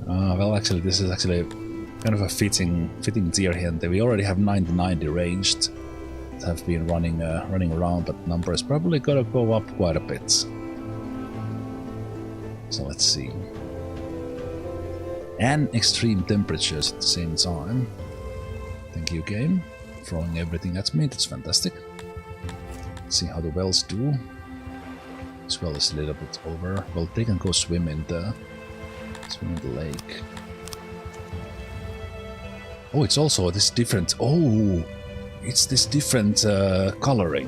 Well, actually, this is actually kind of a fitting tier here. We already have 99 deranged that have been running around, but number is probably gonna go up quite a bit. So let's see. And extreme temperatures at the same time. Thank you, game. throwing everything at me. That's fantastic. Let's see how the wells do. This well is a little bit over. Well, they can go swim in the lake. Oh, it's also this different. Oh, it's this different coloring.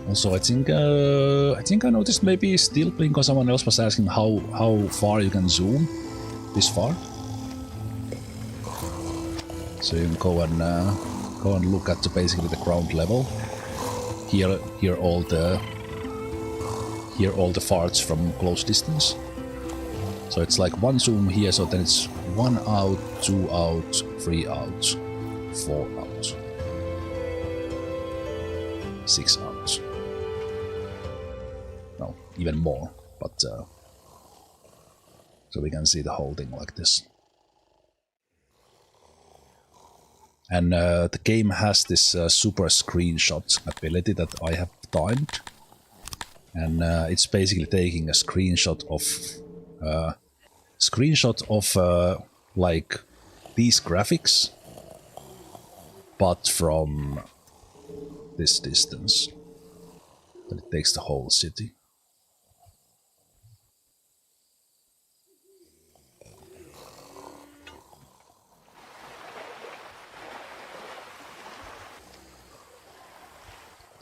Also, I think I noticed maybe still because someone else was asking how far you can zoom this far. So you can go and look at basically the ground level. Hear all the farts from close distance. So it's like one zoom here, so then it's 1 out, 2 out, 3 out, 4 out, 6 out. No, even more, but so we can see the whole thing like this. And the game has this super screenshot ability that I have timed, and it's basically taking a screenshot of like these graphics, but from this distance. But it takes the whole city.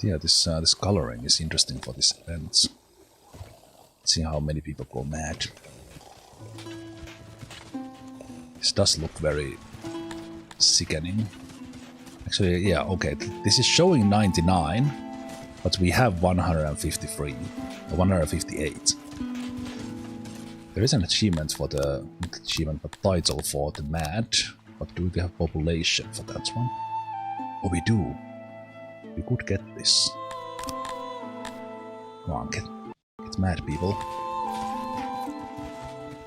Yeah, this coloring is interesting for these events. Let's see how many people go mad. This does look very sickening. Actually, yeah, okay, this is showing 99, but we have 153, or 158. There is an achievement for the, not achievement, but title for the mad, but do we have population for that one? Oh, we do. We could get this. Come on, get mad, people.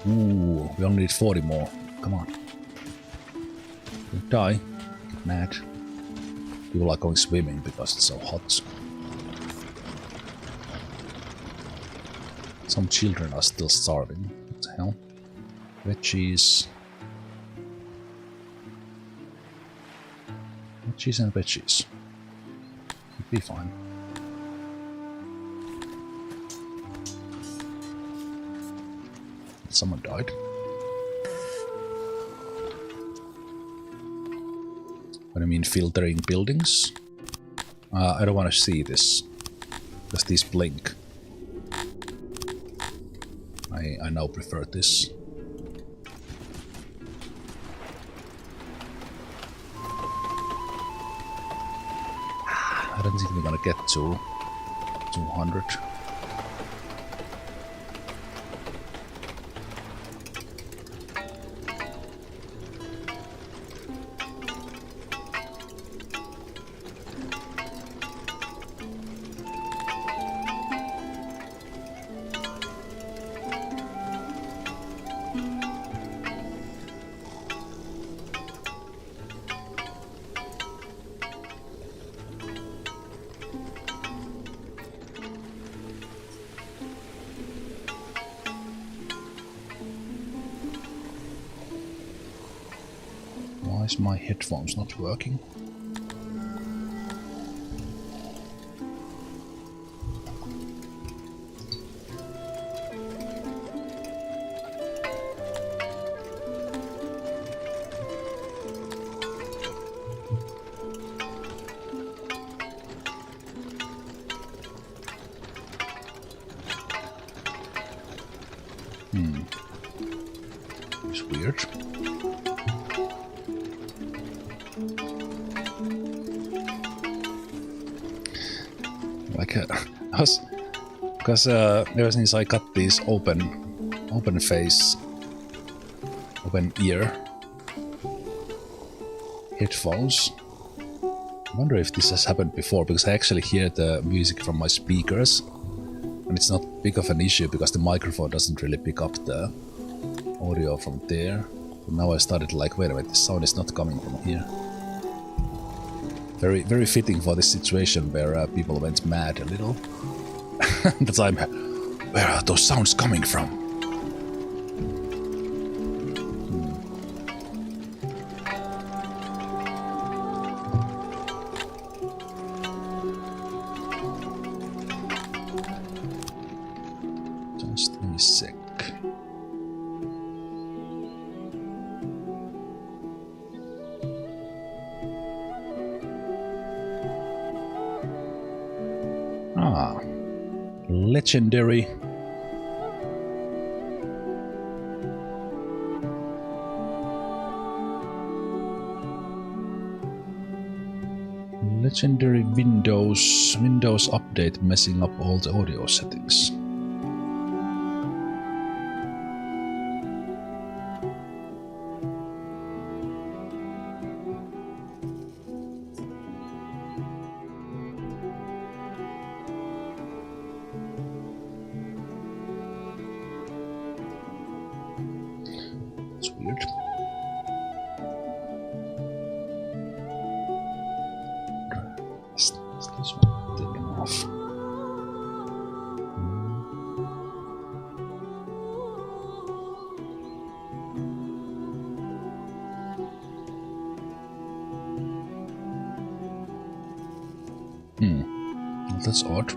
Ooh, we only need 40 more. Come on. Don't die. Get mad. People are going swimming because it's so hot. Some children are still starving. What the hell? Veggies. Veggies and veggies. It'll be fine. Someone died. What I mean, filtering buildings? I don't want to see this. Does these blink? I now prefer this. I don't think we're gonna get to 200. Why is my headphones not working? It's weird. Like because ever since I got these open face, open ear headphones, I wonder if this has happened before, because I actually hear the music from my speakers, and it's not big of an issue because the microphone doesn't really pick up the audio from there. But now I started like, wait a minute, the sound is not coming from here. Very, very fitting for this situation where people went mad a little. The time, where are those sounds coming from? Stay sick. Ah, legendary. Legendary Windows update messing up all the audio settings. It's weird. Is this one taken off? Well, that's odd.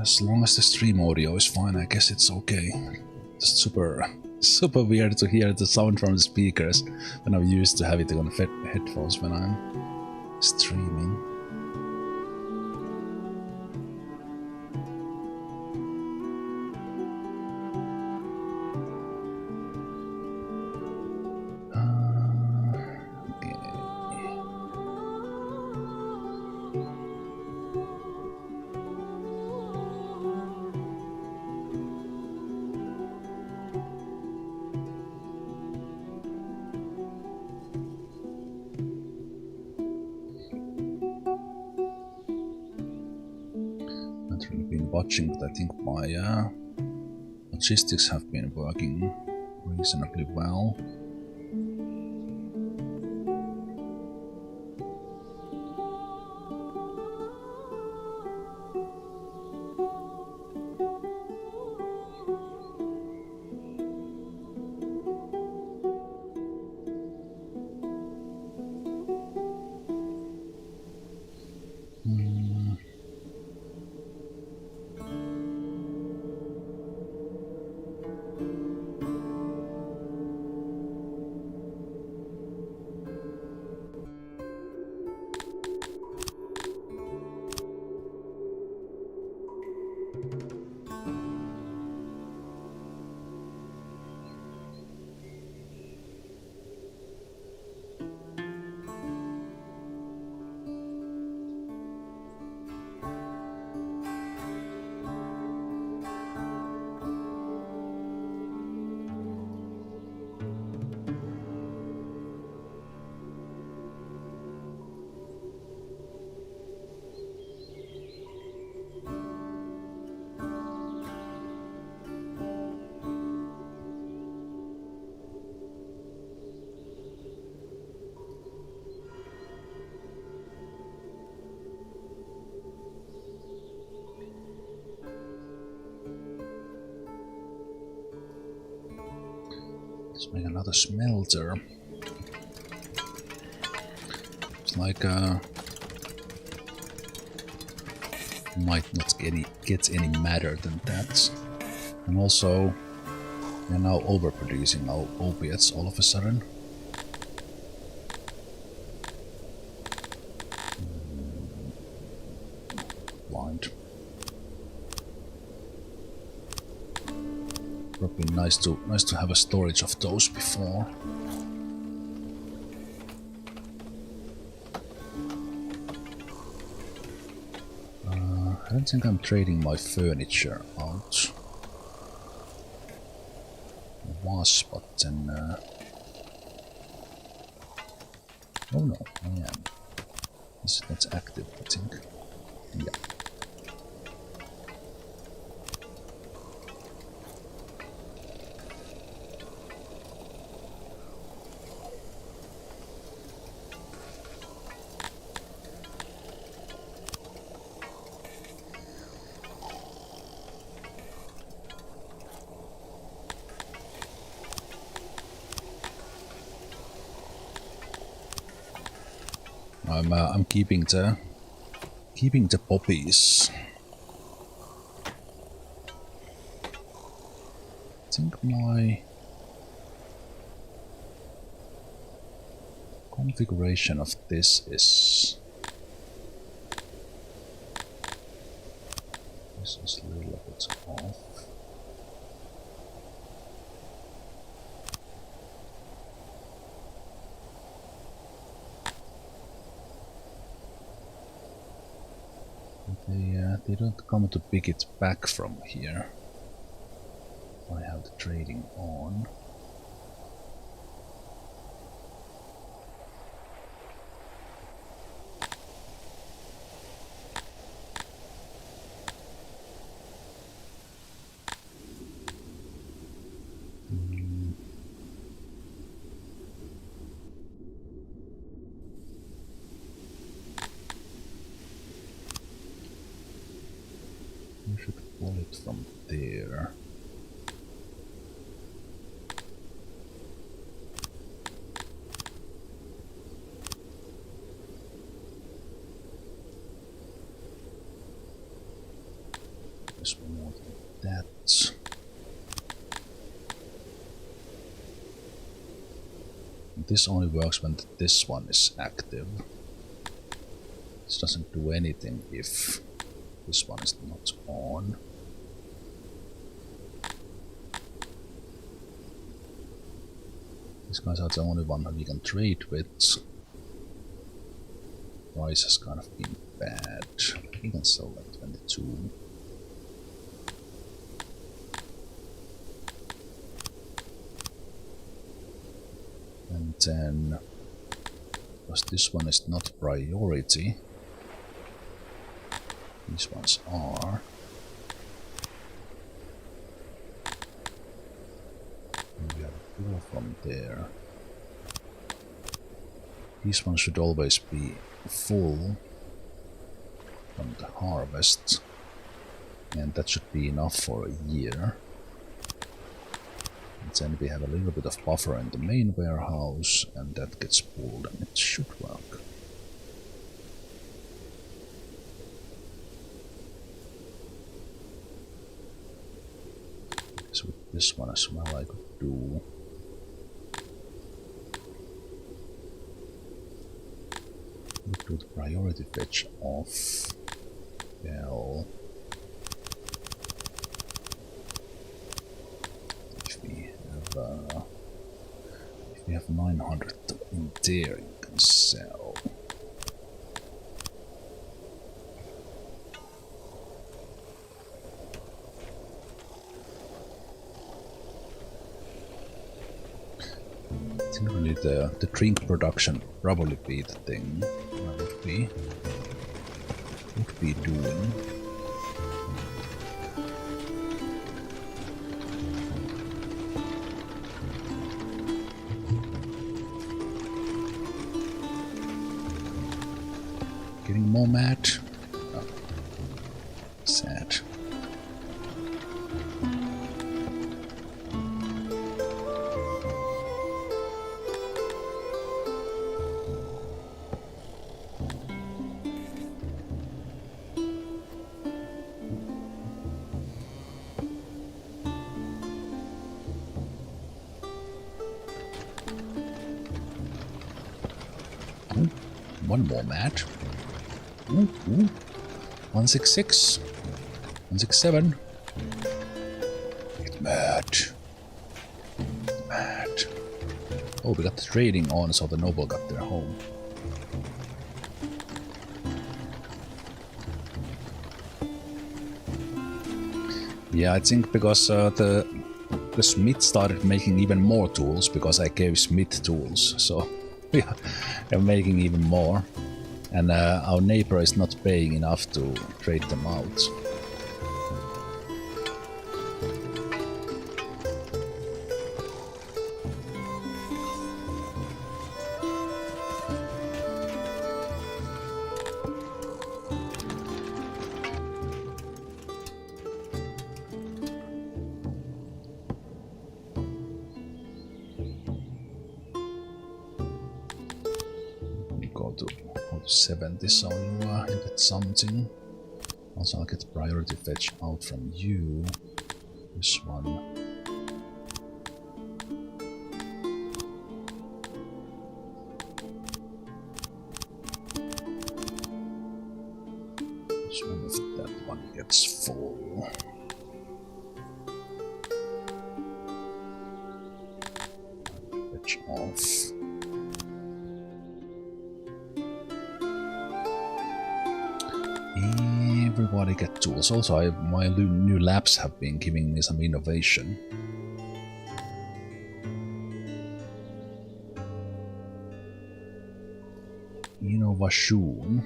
As long as the stream audio is fine, I guess it's okay. Just super weird to hear the sound from the speakers when I'm used to have it on headphones when I'm streaming. Watching, but I think my logistics have been working reasonably well. Let's make another smelter. It's like might not get any madder than that. And also we're now overproducing our opiates all of a sudden. Blind. Probably nice to have a storage of those before. I don't think I'm trading my furniture out. I was, but then oh no, I am. This is not active, I think. Yeah. I'm keeping the poppies. I think my configuration of this is a little bit off. They don't come to pick it back from here. I have the trading on. You should pull it from there. There's more than that. This only works when this one is active. This doesn't do anything if this one is not on. These guys are the only one that we can trade with. Price has kind of been bad. We can sell like 22. And then, because this one is not priority, these ones are. And we have a pull from there. These ones should always be full from the harvest, and that should be enough for a year. And then we have a little bit of buffer in the main warehouse, and that gets pulled, and it should work. So with this one as well, I could do the priority fetch off. Well, if we have 900 in there, you can sell. I think really the drink production probably be the thing I would be doing. Getting more mad. Oh. Sad. One more match. Ooh, ooh. 166. 167. Get mad. Mad. Oh, we got the trading on, so the noble got their home. Yeah, I think because the smith started making even more tools, because I gave smith tools, so yeah, they're making even more. And our neighbor is not paying enough to trade them out. go to 70, so you get something. Also, I'll get priority fetch out from you. This one. This one, if that one gets full. Fetch off. Everybody get tools. Also, my new labs have been giving me some innovation. Innovation.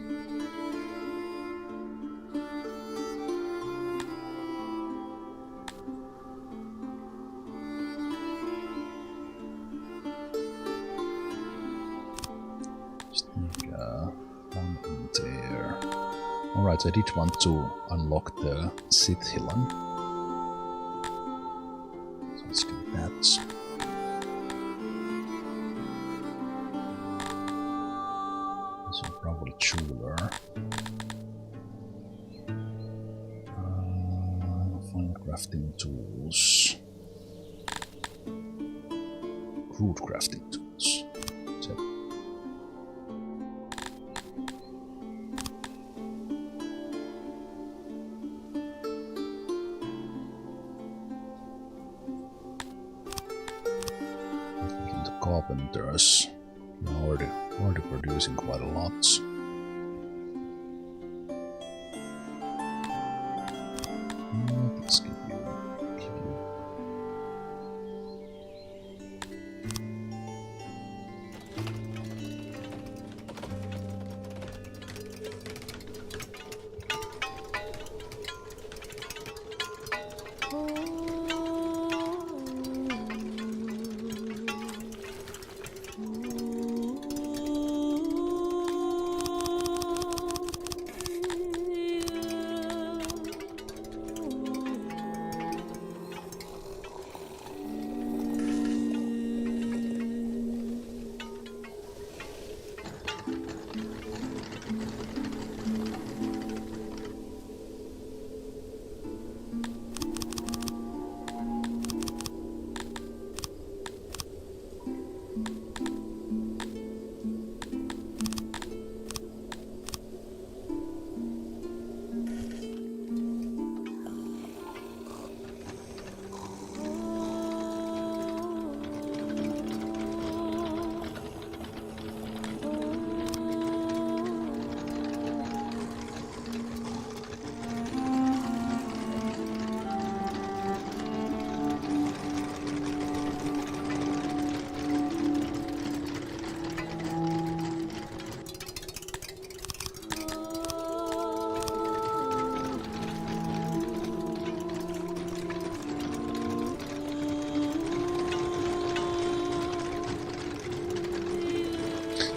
Just need one in there. Alright, I did want to unlock the Sithilan. So let's do that. So probably jeweler. Find crafting tools. Crude crafting tools. So, carpenters are already producing quite a lot. Let's give you.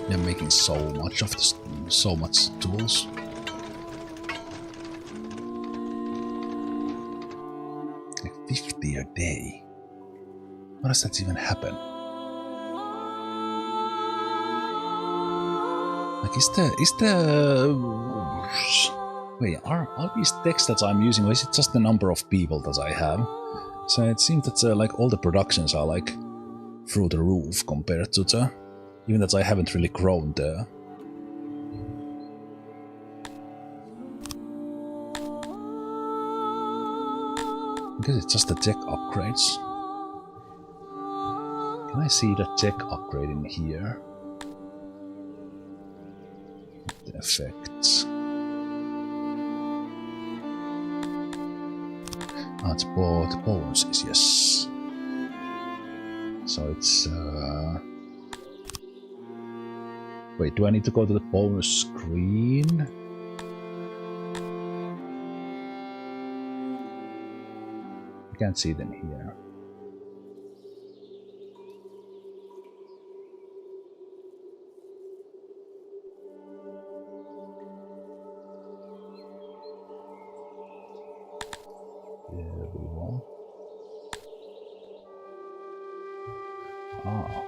They're making so much of this, so much tools. Like 50 a day. How does that even happen? Like, is the wait, are these texts that I'm using, or is it just the number of people that I have? So it seems that like all the productions are like through the roof compared to the, even that I haven't really grown there. I guess it's just the tech upgrades. Can I see the tech upgrade in here? The effects. Ah, it's the bonuses, yes. So it's wait, do I need to go to the bonus screen? I can't see them here. There we go. Ah.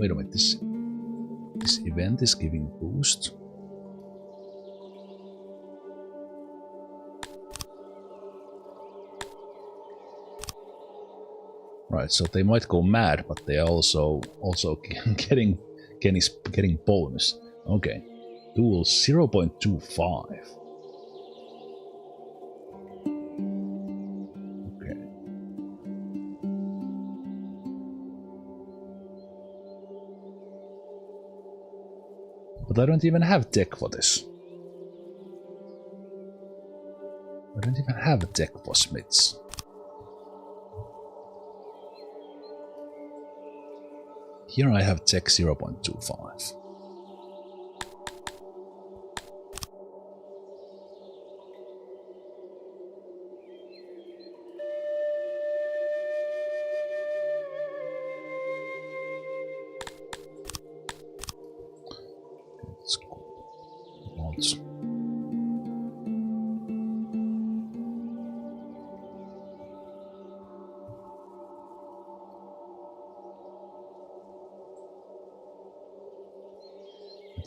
Wait a minute, this event is giving boost. Right, so they might go mad, but they are also getting bonus. Okay, duel 0.25. Okay. But I don't even have tech for this. I don't even have a tech for smiths. Here I have tech 0.25. Let's go.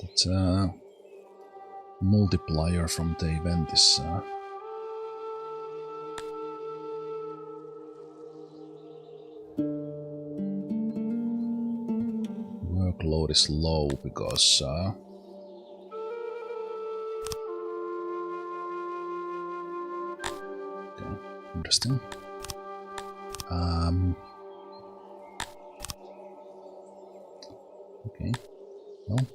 That multiplier from the event is workload is low because okay, interesting. Okay, well,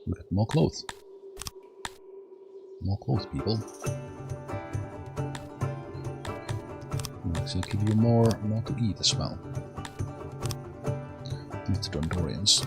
we got more clothes. More clothes, people. Actually give you more to eat as well. Eat the Dondorians.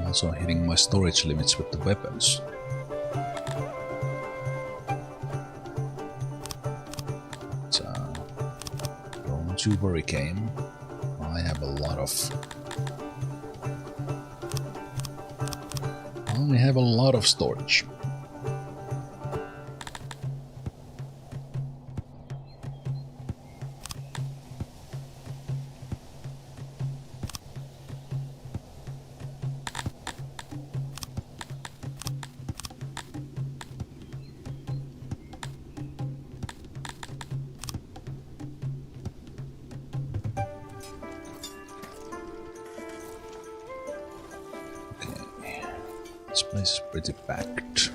Also hitting my storage limits with the weapons. Don't you worry, game. I have a lot of storage. This place is pretty packed.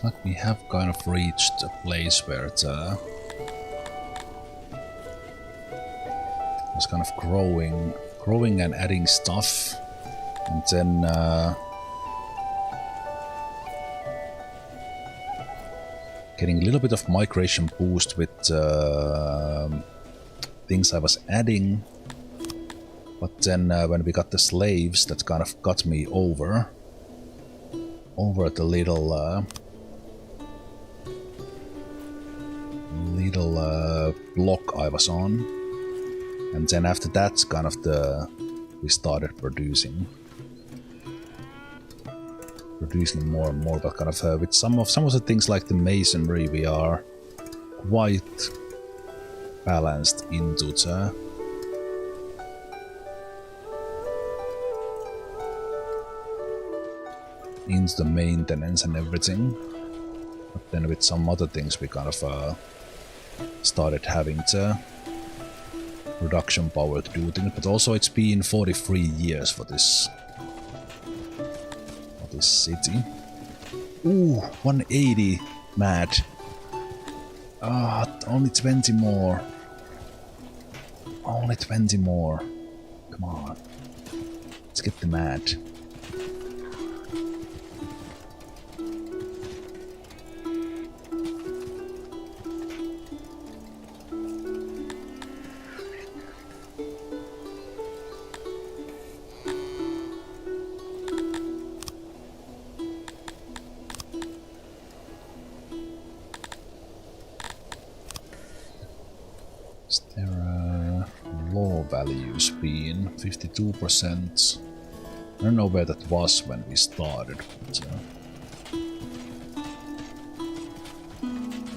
Looks like we have kind of reached a place where it was kind of growing and adding stuff, and then getting a little bit of migration boost with things I was adding. But then when we got the slaves, that kind of got me over the little block I was on, and then after that, kind of we started producing more and more. But kind of with some of the things like the masonry, we are quite balanced into the maintenance and everything. But then with some other things we kind of started having the production power to do things. But also it's been 43 years for this city. Ooh, 180 mad. Only 20 more. Only 20 more. Come on. Let's get the mad. Values being 52%. I don't know where that was when we started, but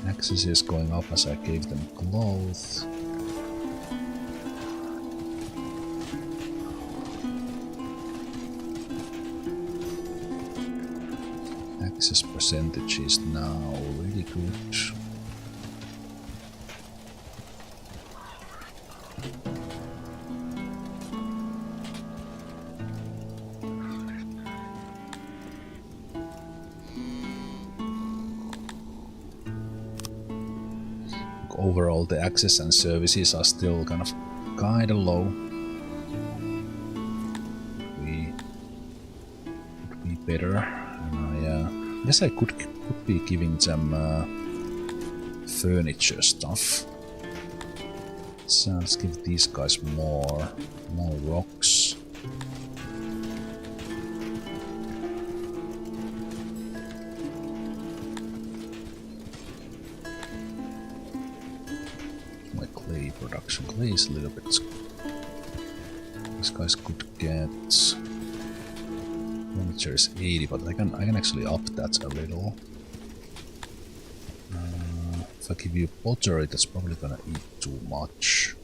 access is going up as I gave them clothes. Access percentage is now really good. Overall, the access and services are still kind of low. We could be better, and I guess I could be giving them furniture stuff. So let's give these guys more rocks. Production clay is a little bit. These guys could get furniture is 80, but I can actually up that a little. If I give you pottery, that's probably gonna eat too much.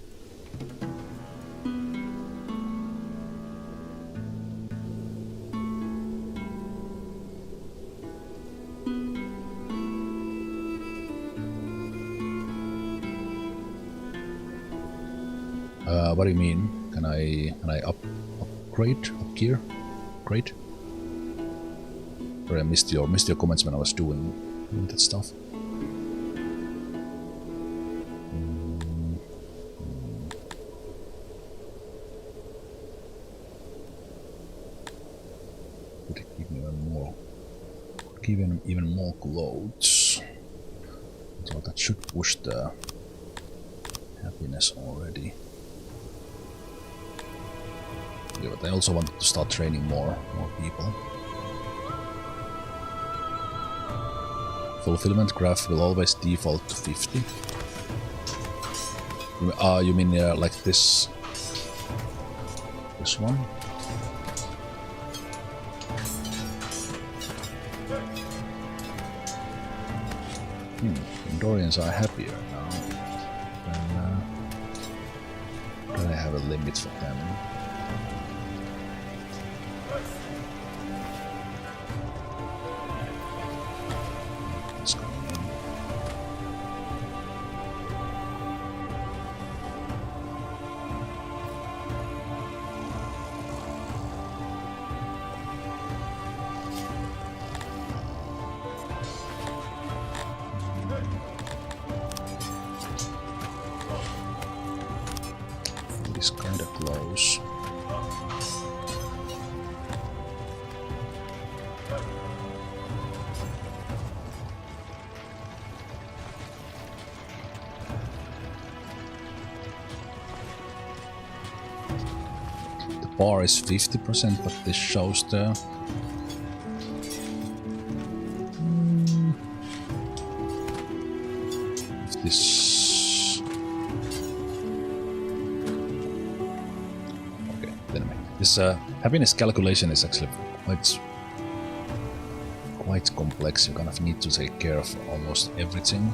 What do you mean? Can I upgrade? Up gear? Great. Sorry, I missed your comments when I was doing that stuff. Could it give me even more clothes? So that should push the happiness already. Yeah, but I also wanted to start training more people. Fulfillment graph will always default to 50. You mean like this one? Andorians are happier now. Then I have a limit for them. The bar is 50%, but this shows the... If this... Okay, anyway. This happiness calculation is actually quite complex. You kind of need to take care of almost everything.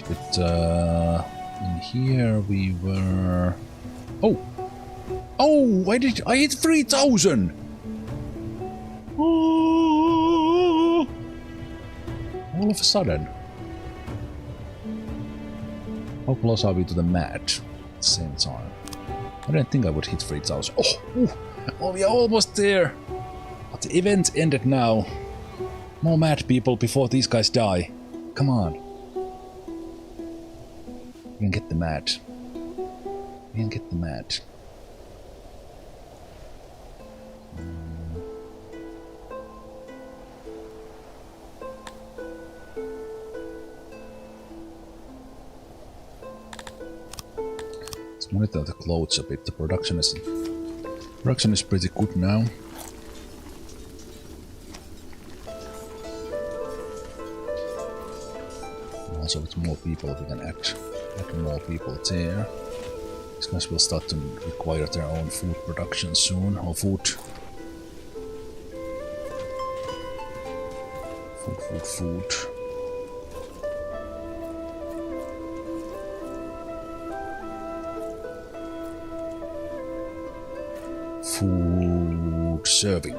But in here we were... Oh! Oh! I hit 3,000! Oh! All of a sudden. How close are we to the match at the same time? I didn't think I would hit 3,000. Oh! Ooh. Oh, we are almost there! But the event ended now. More mad people before these guys die. Come on. We can get the match. We can get the match. Let's monitor the clothes a bit. The production is pretty good now. Also, with more people, we can add more people there. These guys will start to require their own food production soon, or food. Food. Food serving.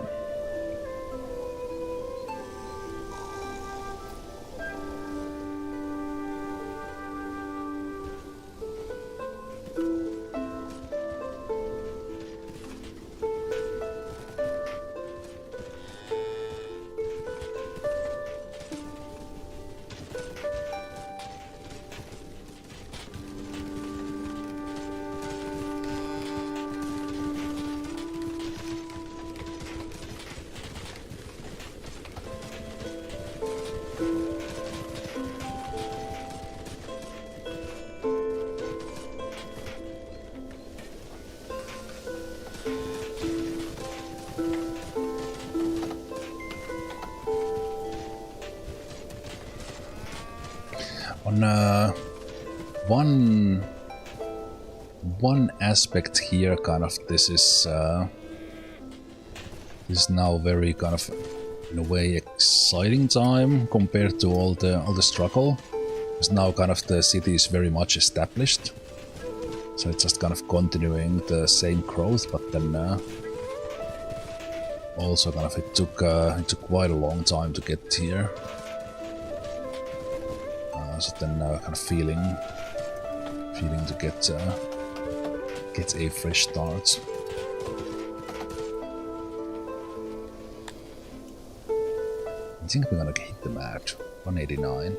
On one aspect here, kind of this is now very kind of in a way exciting time compared to all the struggle. Because now kind of the city is very much established, so it's just kind of continuing the same growth, but then also kind of it took quite a long time to get here. So then kind of feeling to get a fresh start. I think we're gonna hit the match. 189.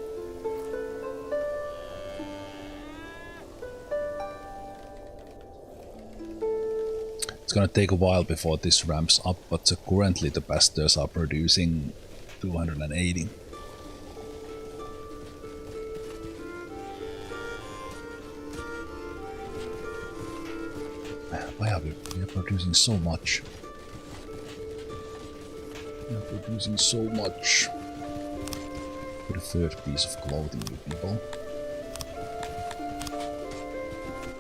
It's gonna take a while before this ramps up, but currently the pastors are producing 280. Why are we are producing so much? We are producing so much. For the third piece of clothing, you people.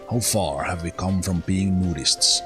How far have we come from being nudists?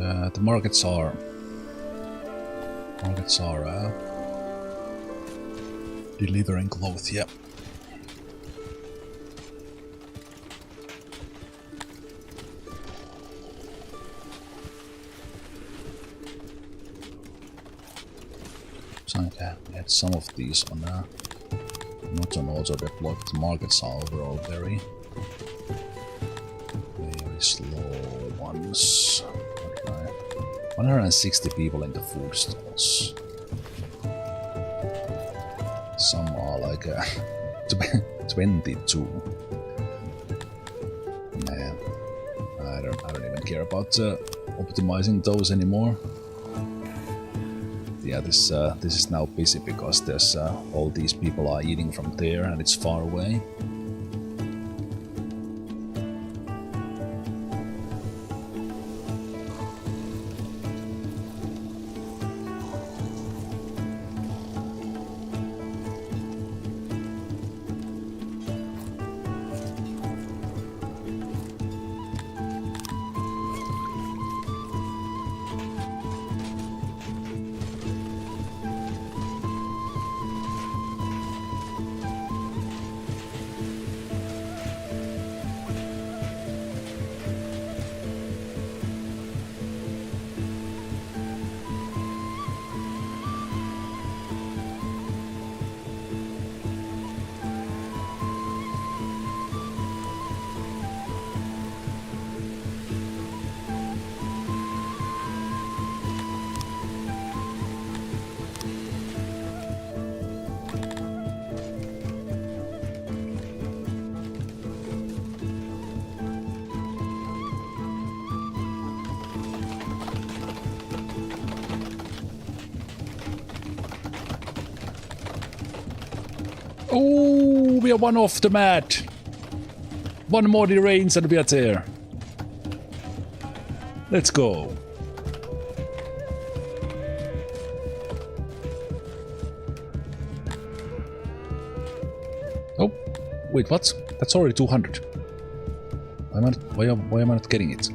The markets are delivering clothes, yeah. So okay, we had some of these on not on auto deploy, but the markets are overall very slow ones. Okay. 160 people in the food stalls. Some are like 22. Man, I don't even care about optimizing those anymore. Yeah, this is now busy because there's all these people are eating from there and it's far away. Oh, we are one off the mat. One more deranged and we are there. Let's go. Oh, wait, what? That's already 200. Why am I not getting it?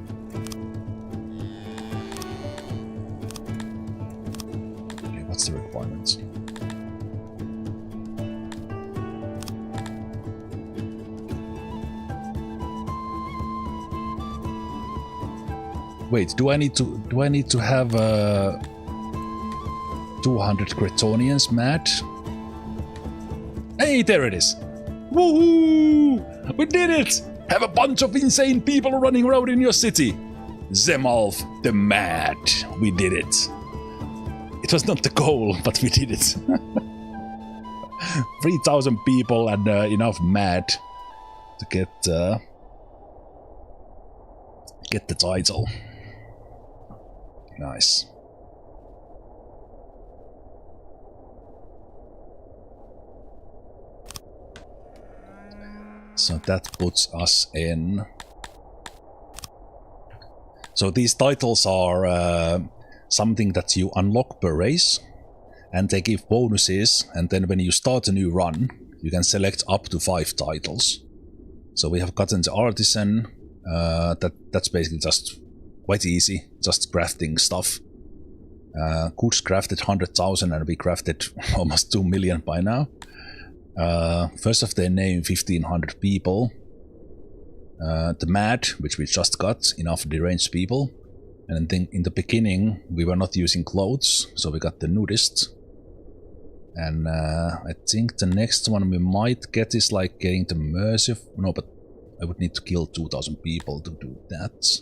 Okay, what's the requirements? Wait, do I need to have 200 Cretonians, Matt? Hey, there it is! Woohoo! We did it! Have a bunch of insane people running around in your city. Zemalf the Mad. We did it. It was not the goal, but we did it. 3,000 people and enough mad to get the title. Nice. So that puts us in. So these titles are something that you unlock per race, and they give bonuses, and then when you start a new run, you can select up to 5 titles. So we have gotten the Artisan, that's basically just quite easy, just crafting stuff. Goods crafted 100,000 and we crafted almost 2 million by now. First of their name, 1,500 people. The Mad, which we just got, enough deranged people. And then in the beginning, we were not using clothes, so we got the Nudist. And I think the next one we might get is like getting the Merciful. No, but I would need to kill 2,000 people to do that.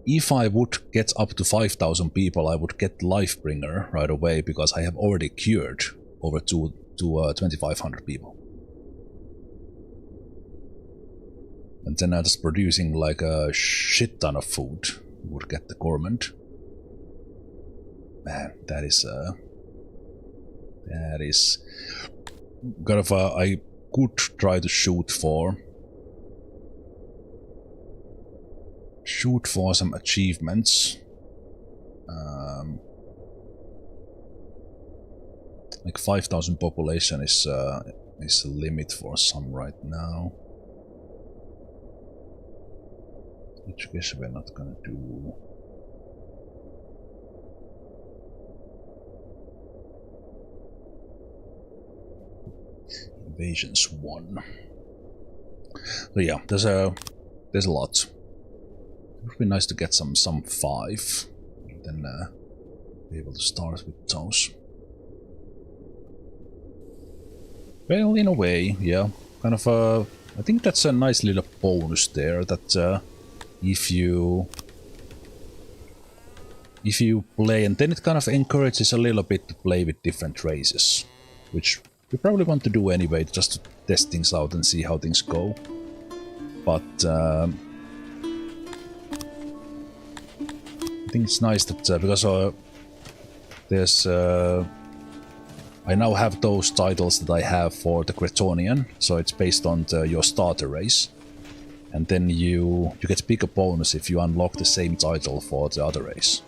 If I would get up to 5,000 people, I would get Lifebringer right away, because I have already cured over 2,500 people. And then I'm just producing like a shit ton of food. Would get the Gourmand. Man, that is kind of I could try to shoot for some achievements. Like 5,000 population is a limit for some right now. which I guess we're not gonna do. Invasions 1. So yeah, there's a lot. It would be nice to get some 5, and then be able to start with those. Well, in a way, yeah, kind of I think that's a nice little bonus there. That if you play, and then it kind of encourages a little bit to play with different races, which we probably want to do anyway, just to test things out and see how things go. But I think it's nice that because there's I now have those titles that I have for the Cretonian, so it's based on your starter race, and then you get bigger bonus if you unlock the same title for the other race.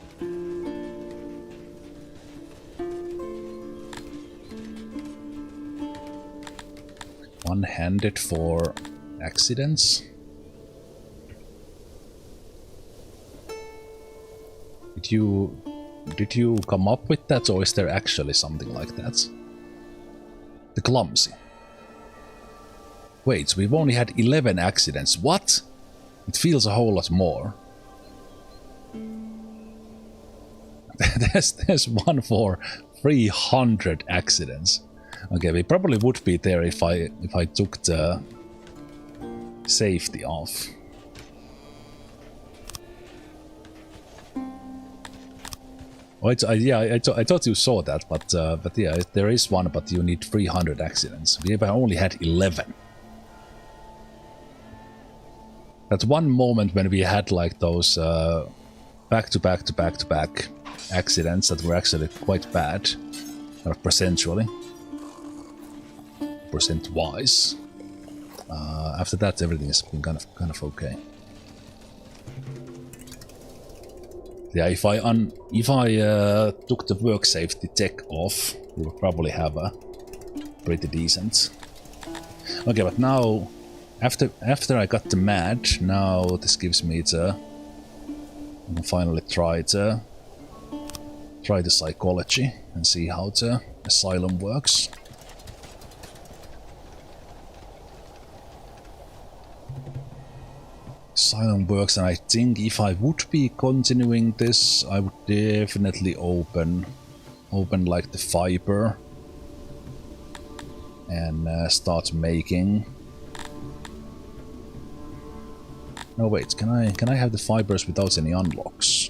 One-handed for accidents. Did you come up with that, or is there actually something like that? The clumsy. Wait, we've only had 11 accidents. What? It feels a whole lot more. there's one for 300 accidents. Okay, we probably would be there if I took the safety off. Oh, I thought you saw that, but yeah, there is one, but you need 300 accidents. We have only had 11. That one moment when we had like those back to back accidents that were actually quite bad, kind of percent-wise. After that, everything has been kind of okay. Yeah, if I took the work safety tech off, we would probably have a pretty decent. Okay, but now after I got the match, now this gives me to finally try the psychology and see how the asylum works. Asylum works, and I think if I would be continuing this, I would definitely open like the fiber and start making. No, wait, can I have the fibers without any unlocks?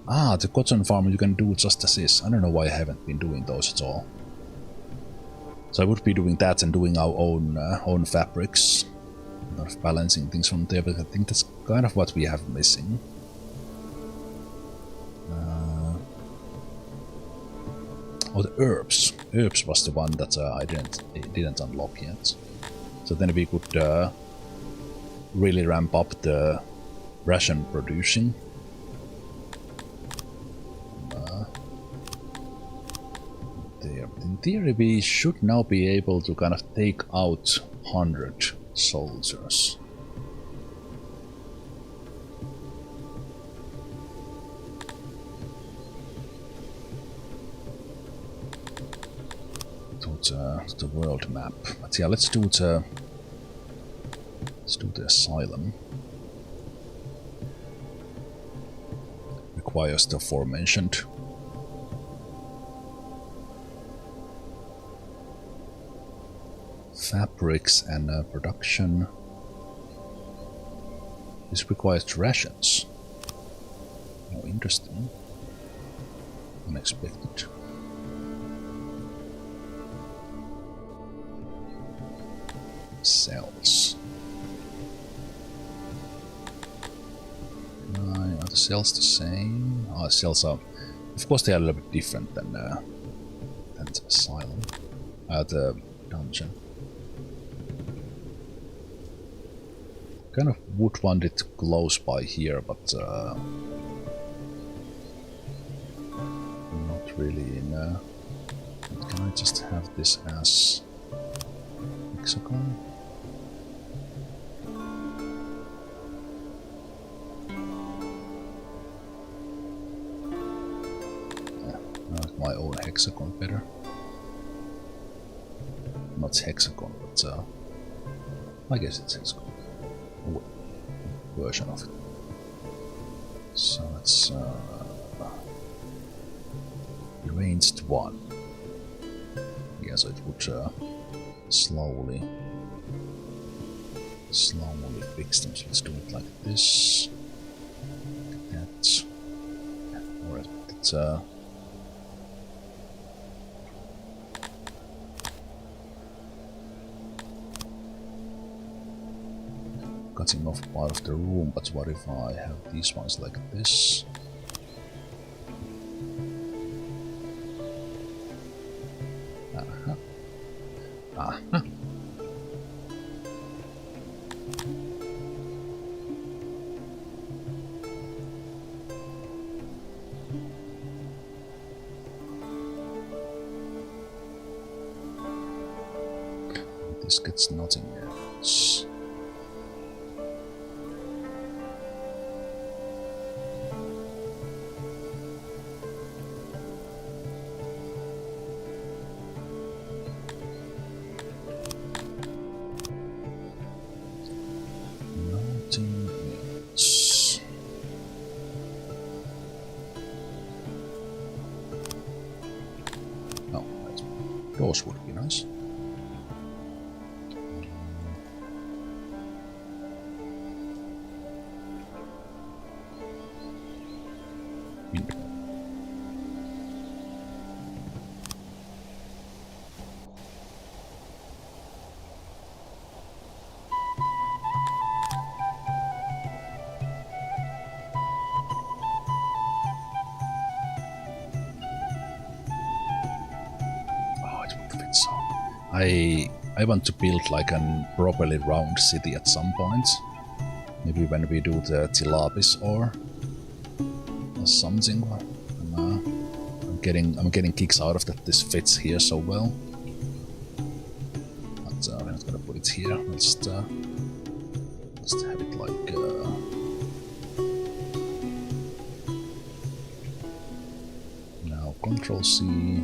Ah, the cotton farm you can do just as is. I don't know why I haven't been doing those at all. So I would be doing that and doing our own fabrics. Not balancing things from there, but I think that's kind of what we have missing. Oh, the herbs. Herbs was the one that I didn't unlock yet. So then we could really ramp up the ration producing. There. In theory, we should now be able to kind of take out 100 soldiers. To the world map. But yeah, let's do the asylum. Requires the aforementioned fabrics and production. This requires rations. Oh, interesting. Unexpected. Cells. Are the cells the same? Oh, the cells are... Of course they are a little bit different than the asylum. The dungeon. Kind of would want it close by here, but not really in... Can I just have this as hexagon? my own hexagon better. Not hexagon, but I guess it's hexagon. Version of it. So it's ranged 1. Yeah, so it would slowly fix them. So let's do it like this. Like that. Alright, it's cutting off part of the room, but what if I have these ones like this? Uh-huh. Uh-huh. This gets nothing else. Those would be nice. I want to build like a properly round city at some point. Maybe when we do the Tilapis or something. I'm getting kicks out of that. This fits here so well. But we're not gonna put it here. Let's just have it like now Control C.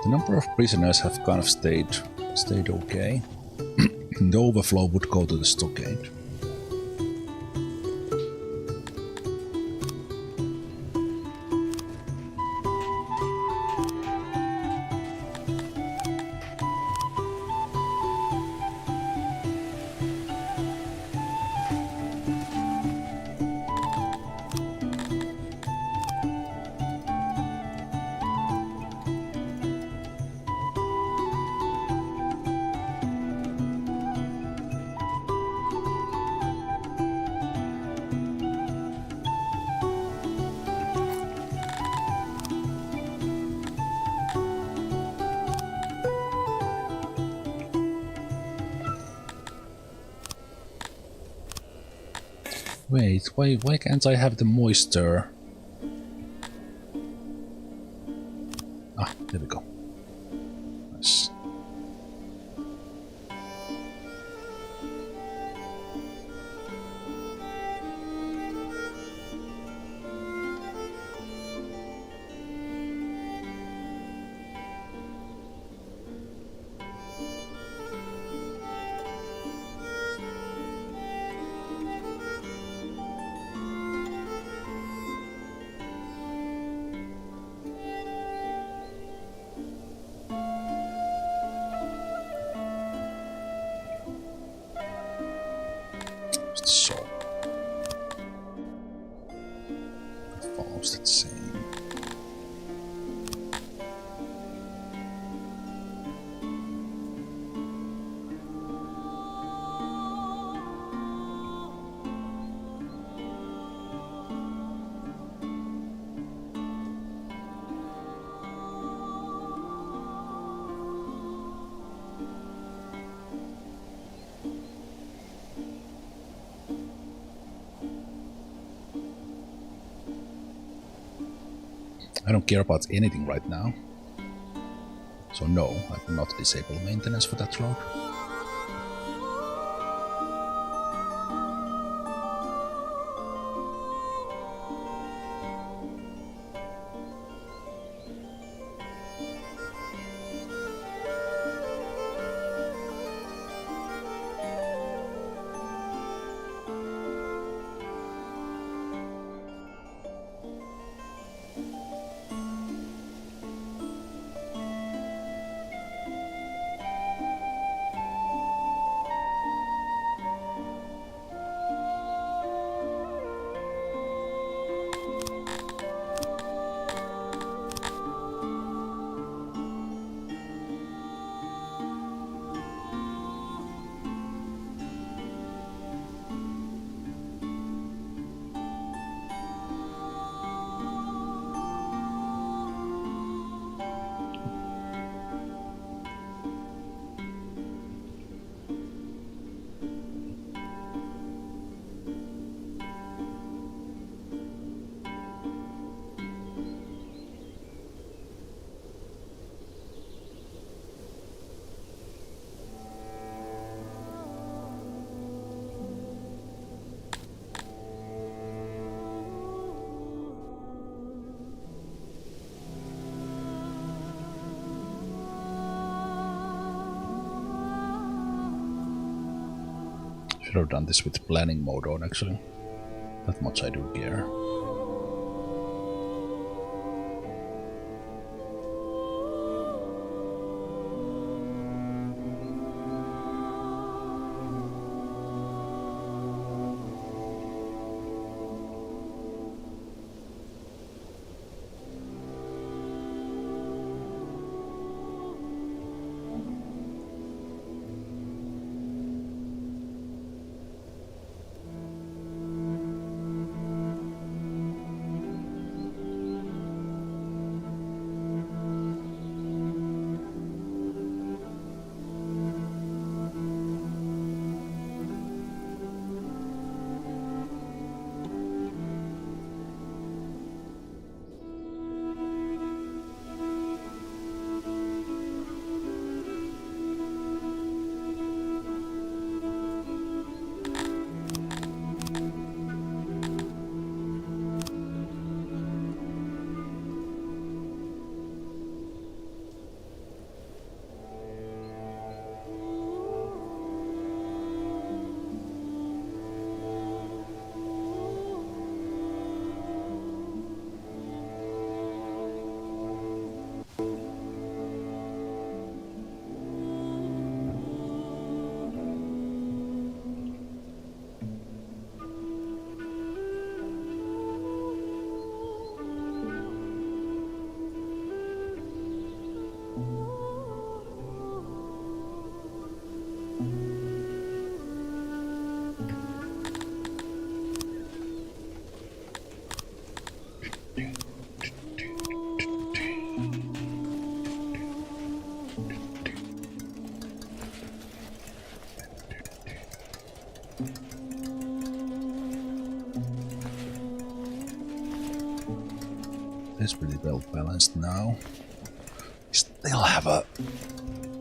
The number of prisoners have kind of stayed okay. The overflow would go to the stockade. Wait, why can't I have the moisture? Ah, there we go. Nice. So it follows the same. I don't care about anything right now. So no, I will not disable maintenance for that road. Should have done this with planning mode on actually. That much I do care. It's pretty well balanced now. Still have a...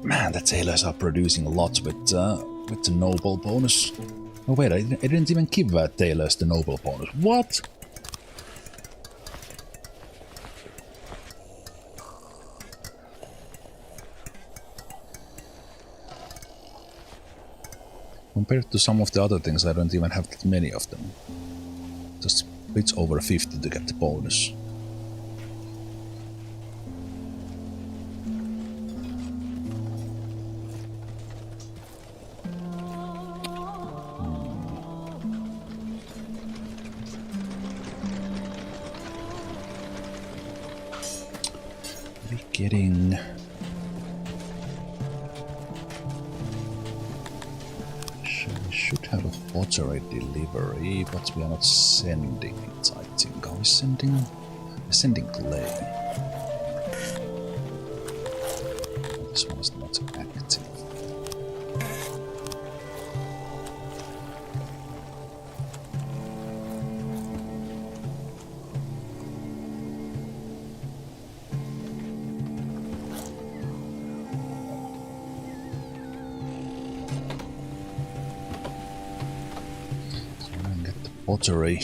Man, the tailors are producing lots with the noble bonus. Oh wait, I didn't even give tailors the noble bonus. What? Compared to some of the other things, I don't even have that many of them. Just bits over 50 to get the bonus. Getting should have a pottery delivery, but we are not sending it. I think are we sending? We're sending clay. This one is not active. Pottery.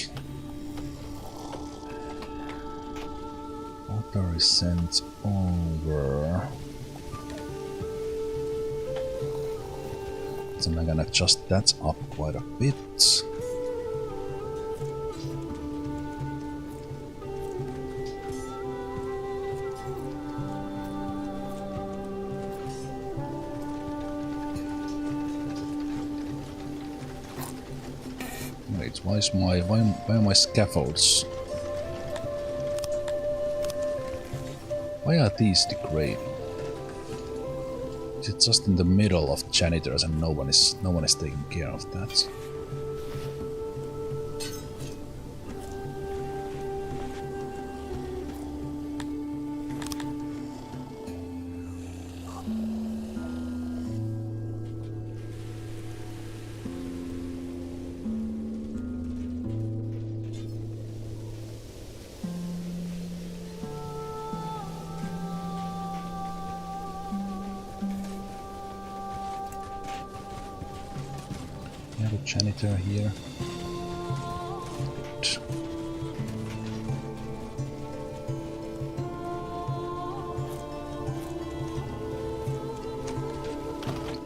Pottery sent over. So I'm gonna adjust that up quite a bit. Wait, why are my scaffolds? Why are these degrading? Is it just in the middle of janitors and no one is taking care of that? Janitor here.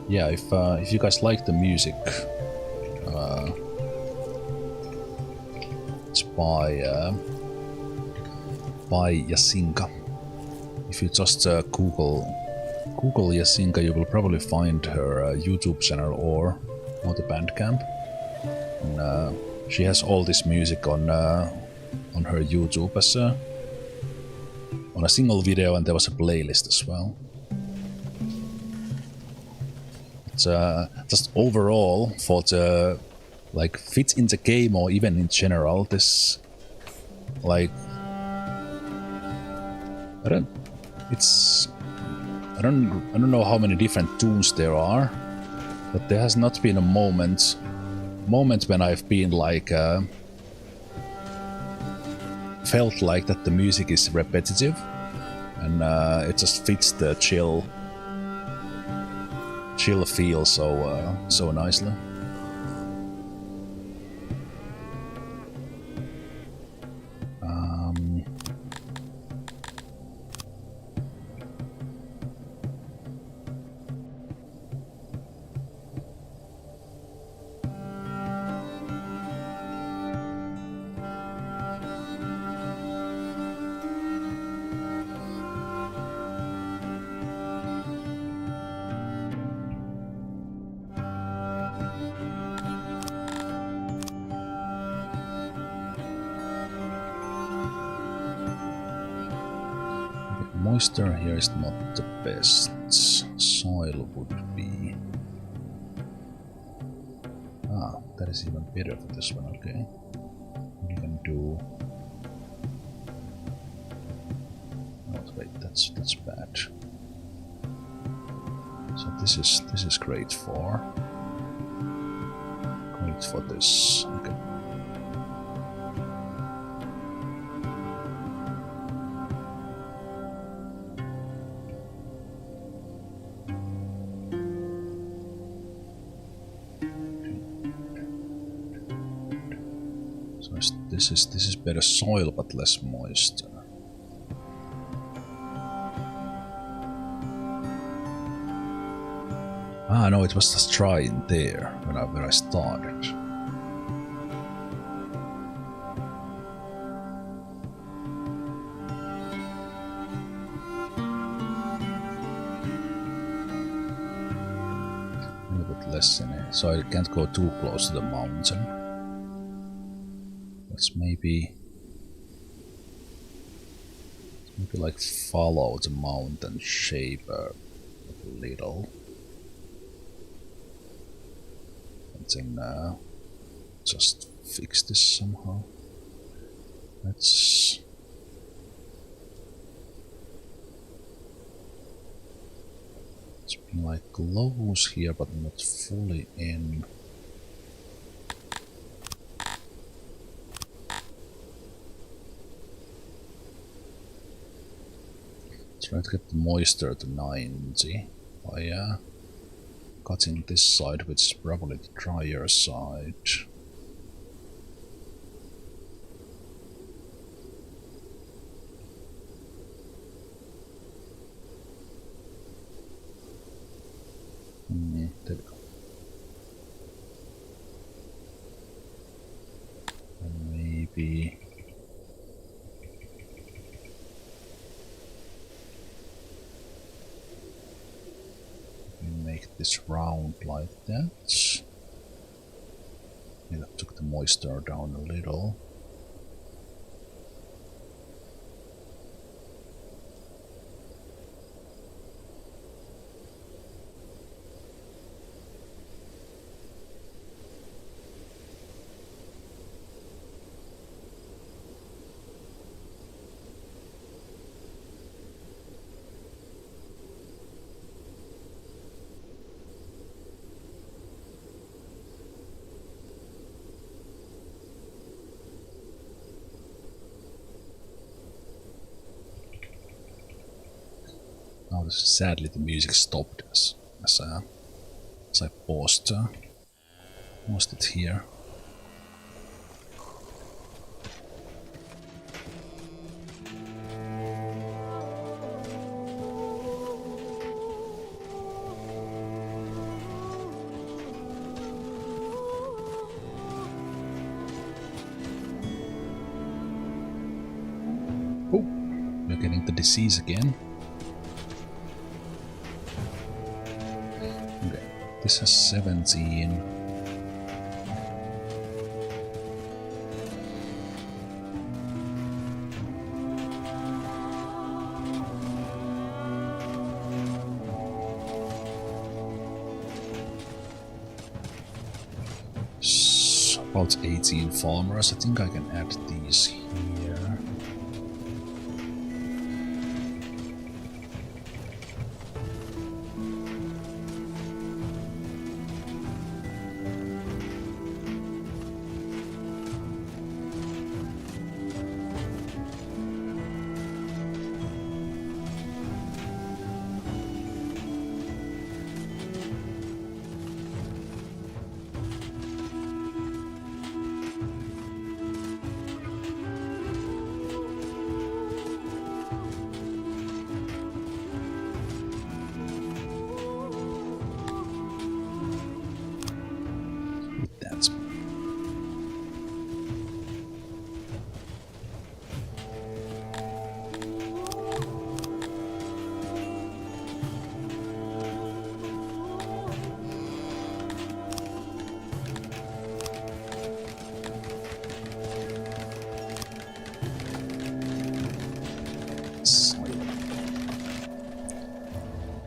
Yeah, if you guys like the music, it's by Yasinka. If you just Google Yasinka, you will probably find her YouTube channel or the Bandcamp. And, she has all this music on her YouTube as on a single video, and there was a playlist as well. It's just overall for the like fits in the game or even in general. This like I don't know how many different tunes there are. But there has not been a moment when I've been like felt like that the music is repetitive, and it just fits the chill feel so nicely. Moisture here is not the best. Soil would be... Ah, that is even better for this one, okay. We can do... Oh, wait, that's bad. So this is great for this, okay. This is better soil but less moisture. Ah no, it was just dry in there when I started. A little bit less in it, so I can't go too close to the mountain. Let's maybe like follow the mountain shape a little, and then just fix this somehow. Let's be like close here, but not fully in. Try to get the moisture to 90 by cutting this side, which is probably the drier side. this round like that. Maybe I took the moisture down a little. Now, sadly, the music stopped as I paused it here. Oh, we're getting the disease again. This has 17. About 18 farmers. I think I can add these here.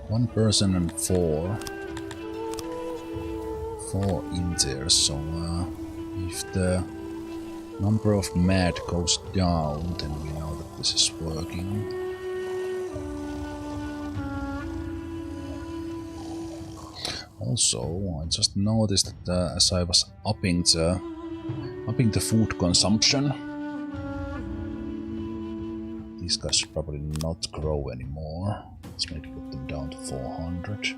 One person and four in there, so if the number of mad goes down, then we know that this is working. Also, I just noticed that as I was upping the food consumption, these guys should probably not grow anymore. Let's maybe put them down to 400.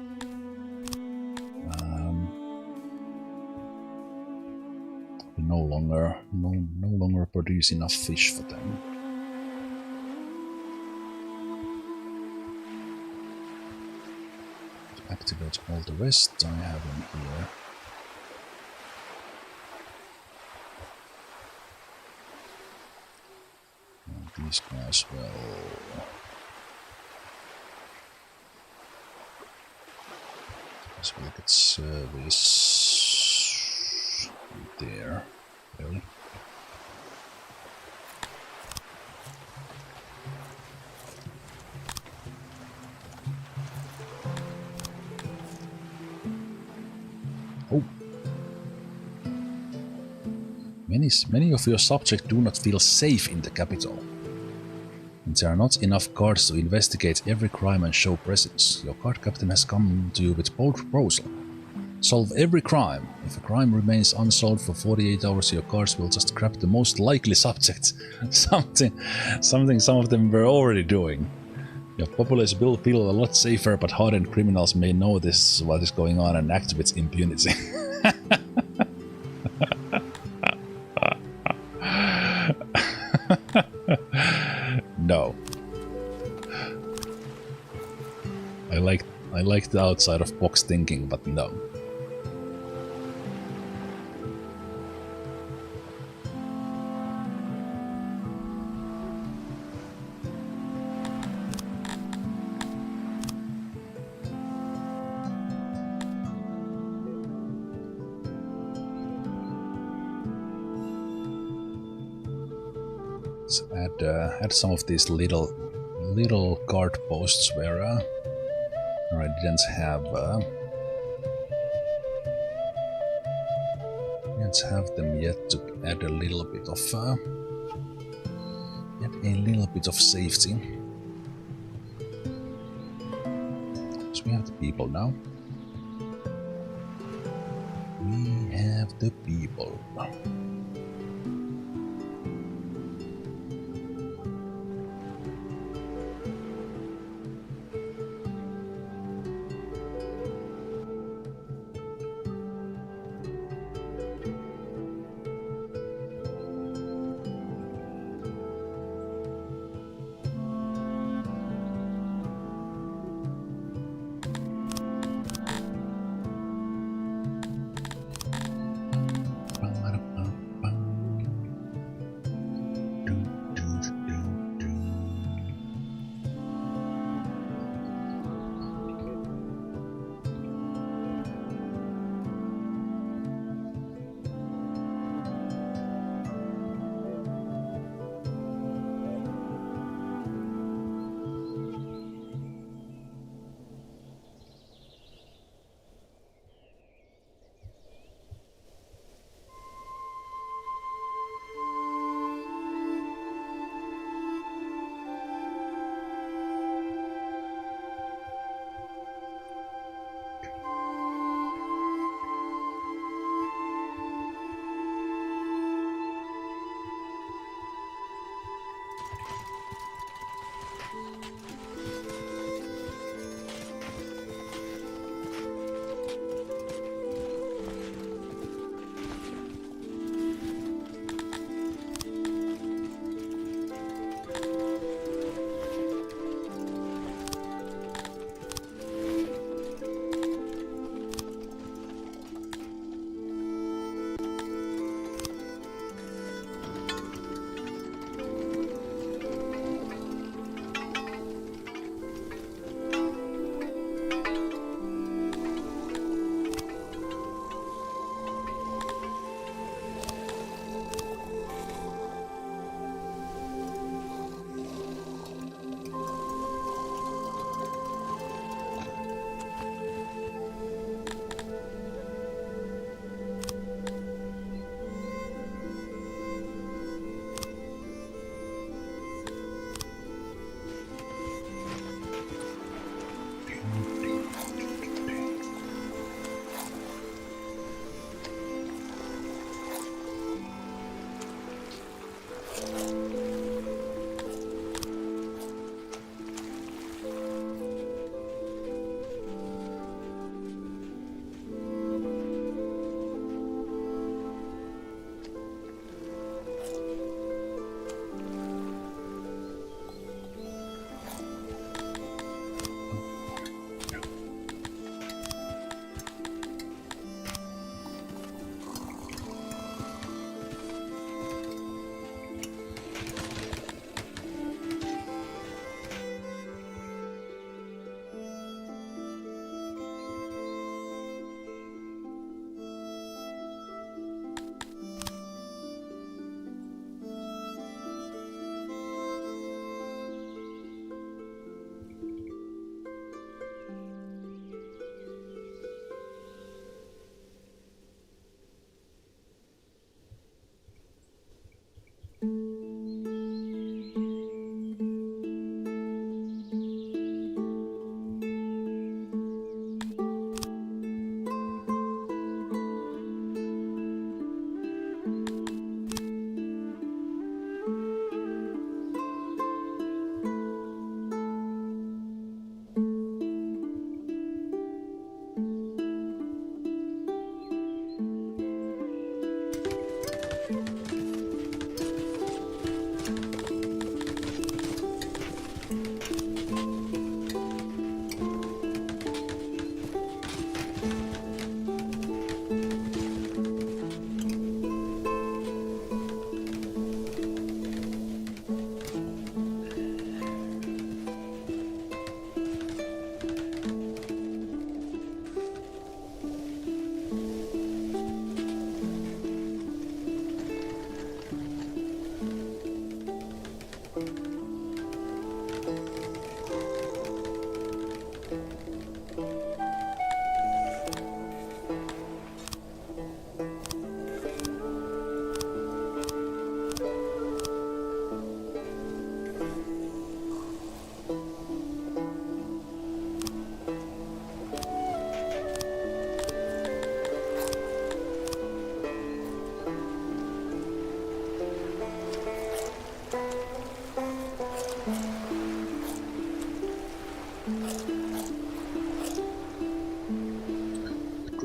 We no longer produce enough fish for them. To activate all the rest, I have them here. And these guys will. So we look at service there, really. Oh, many of your subjects do not feel safe in the capital. And there are not enough guards to investigate every crime and show presence. Your guard captain has come to you with bold proposal. Solve every crime. If a crime remains unsolved for 48 hours, your guards will just grab the most likely suspects. Something some of them were already doing. Your populace will feel a lot safer, but hardened criminals may know this what is going on and act with impunity. No. I like the outside of box thinking, but no. Let's add some of these little guard posts where I didn't have them yet, to add a little bit of safety. So we have the people now. We have the people.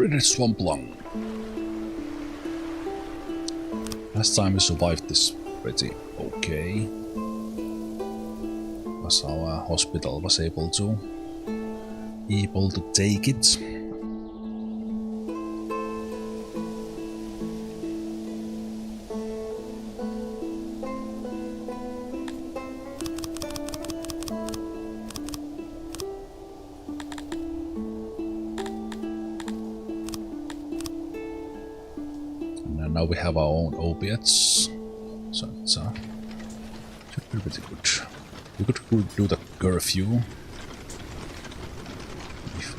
Pretty swamp lung. Last time we survived this pretty okay. Because our hospital was able to take it. Now we have our own opiates, so it's should be pretty good. We could do the curfew if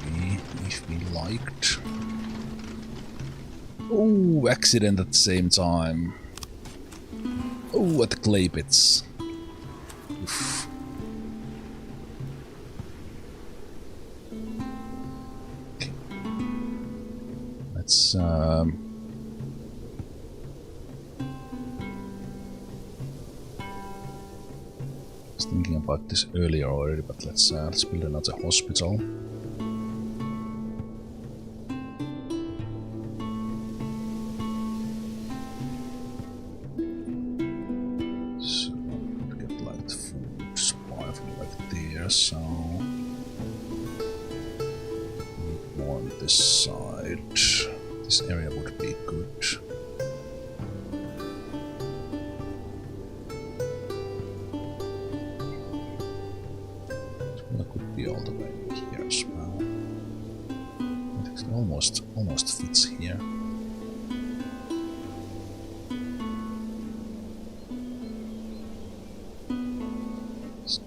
we liked. Oh, accident at the same time. Oh, at the clay pits. Oof. Okay. Let's thinking about this earlier already, but let's build another hospital. So we get like the food supply from like there, so more on this side. This area would be good. Almost fits here. Let's do,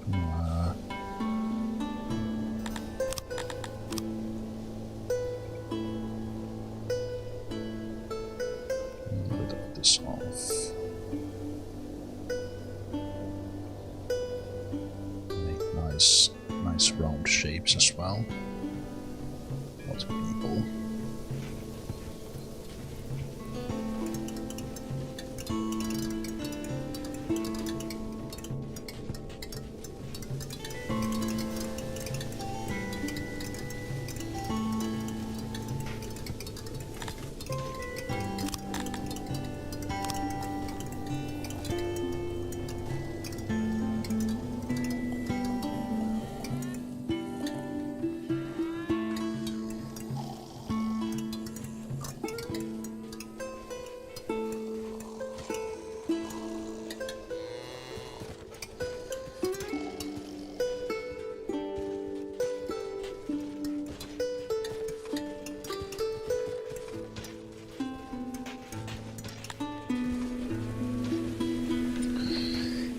a bit of this off. Make nice round shapes as well. Lots of people.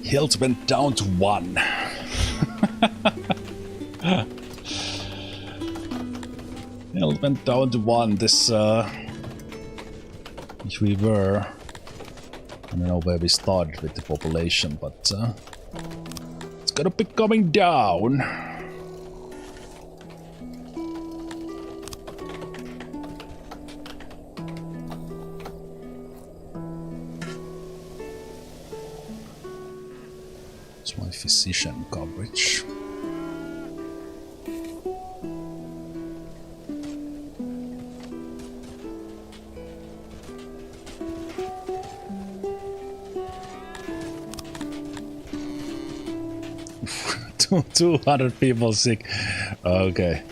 Health went down to 1. Health went down to 1. This, if we were, I don't know where we started with the population, but it's gonna be coming down. My physician coverage. Oof, 200 people sick. Okay.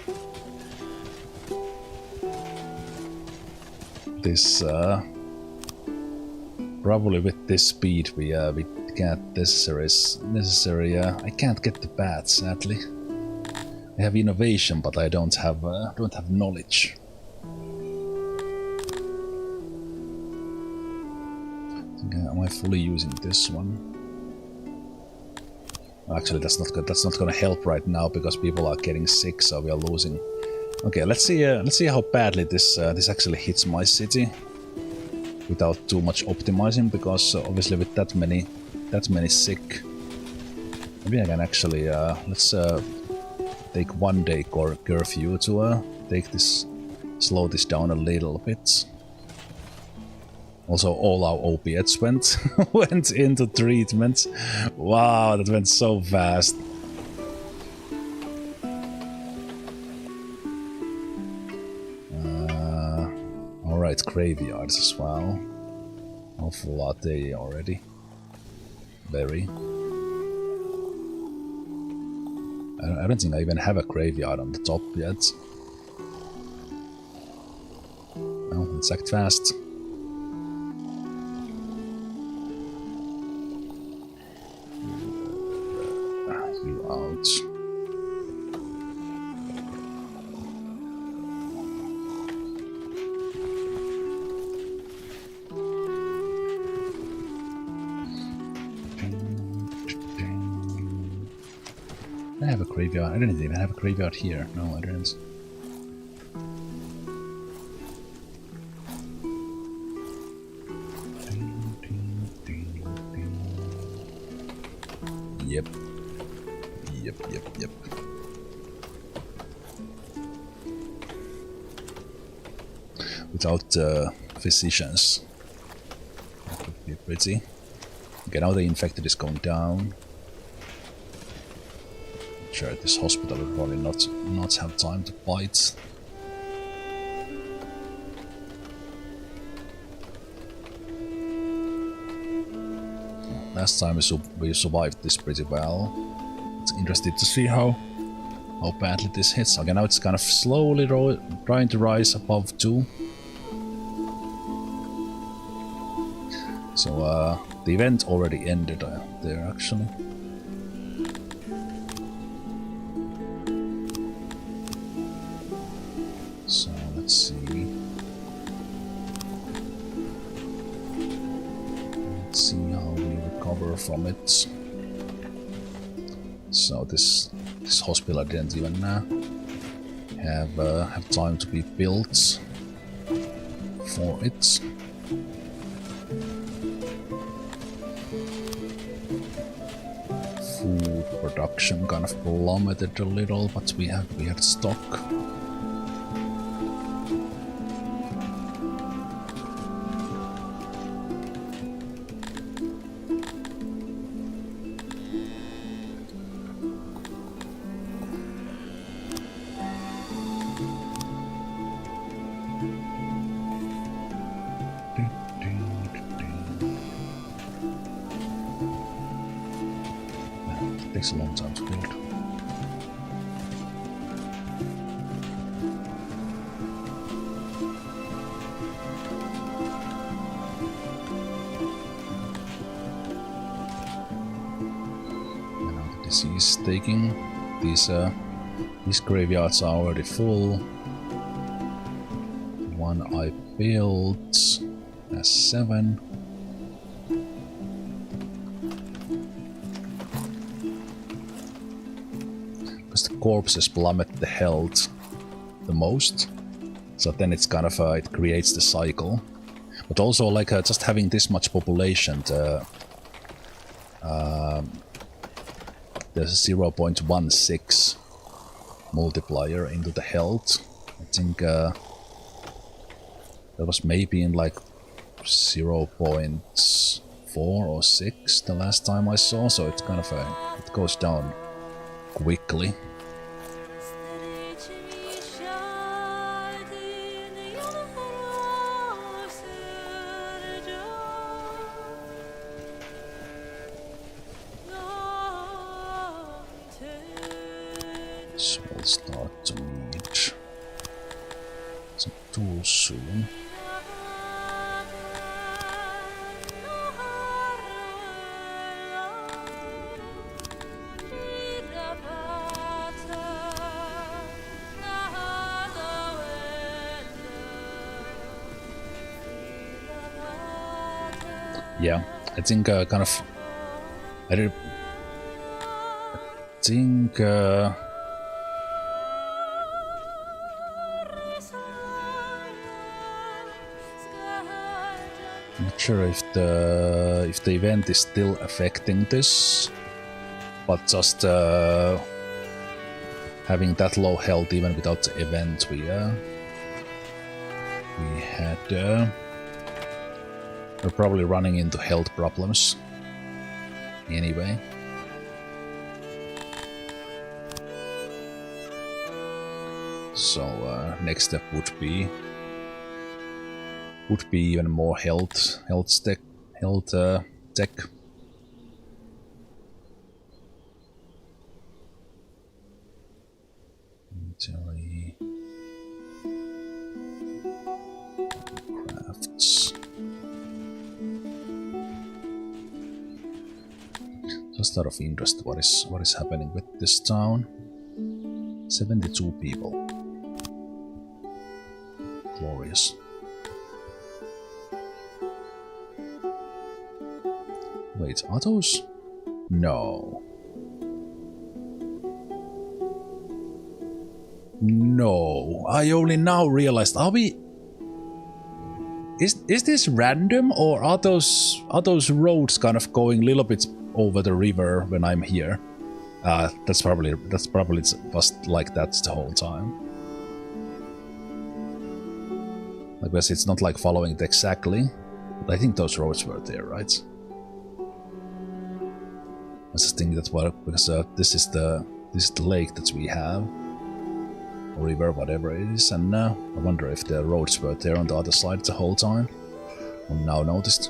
This probably with this speed we can't necessary. I can't get the bats, sadly. I have innovation, but I don't have knowledge. Am I fully using this one? Actually, that's not good. That's not gonna help right now because people are getting sick, so we are losing. Okay, let's see how badly this actually hits my city without too much optimizing, because obviously with that many sick, maybe I can actually let's take 1 day curfew to slow this down a little bit. Also, all our opiates went into treatment. Wow, that went so fast. graveyards as well. How full are they already? Very. I don't think I even have a graveyard on the top yet. Well, let's act fast. You out. I have a graveyard. I didn't even have a graveyard here. No, I didn't. Yep. Yep. Without physicians. That would be pretty. Okay, now the infected is going down. Sure, this hospital will probably not have time to bite. Last time we survived this pretty well. It's interesting to see how badly this hits. Okay, now it's kind of slowly trying to rise above 2. So the event already ended there actually. So let's see. Let's see how we recover from it. So this hospital didn't even have time to be built for it. Food production kind of plummeted a little, but we had stock. Takes a long time to build. And now the disease is taking. These graveyards are already full. One I built has 7. Corpses plummet the health the most, so then it's kind of it creates the cycle. But also, like just having this much population, there's a 0.16 multiplier into the health. I think that was maybe in like 0.4 or 6 the last time I saw. So it's kind of it goes down quickly. So we'll start to need some tools soon. Yeah, I think kind of I think not sure if the event is still affecting this, but just having that low health even without the event, we had we're probably running into health problems anyway. So next step would be Would be even more health tech. Inventory. Crafts. Just out of interest, what is happening with this town? 72 people. Glorious. Wait, are those? No. No, I only now realized. Are we? Is this random, or are those roads kind of going a little bit over the river when I'm here? That's probably just like that the whole time. I guess it's not like following it exactly, but I think those roads were there, right? I just think that's what, because this is the lake that we have, or river, whatever it is, and I wonder if the roads were there on the other side the whole time. I'm now noticed.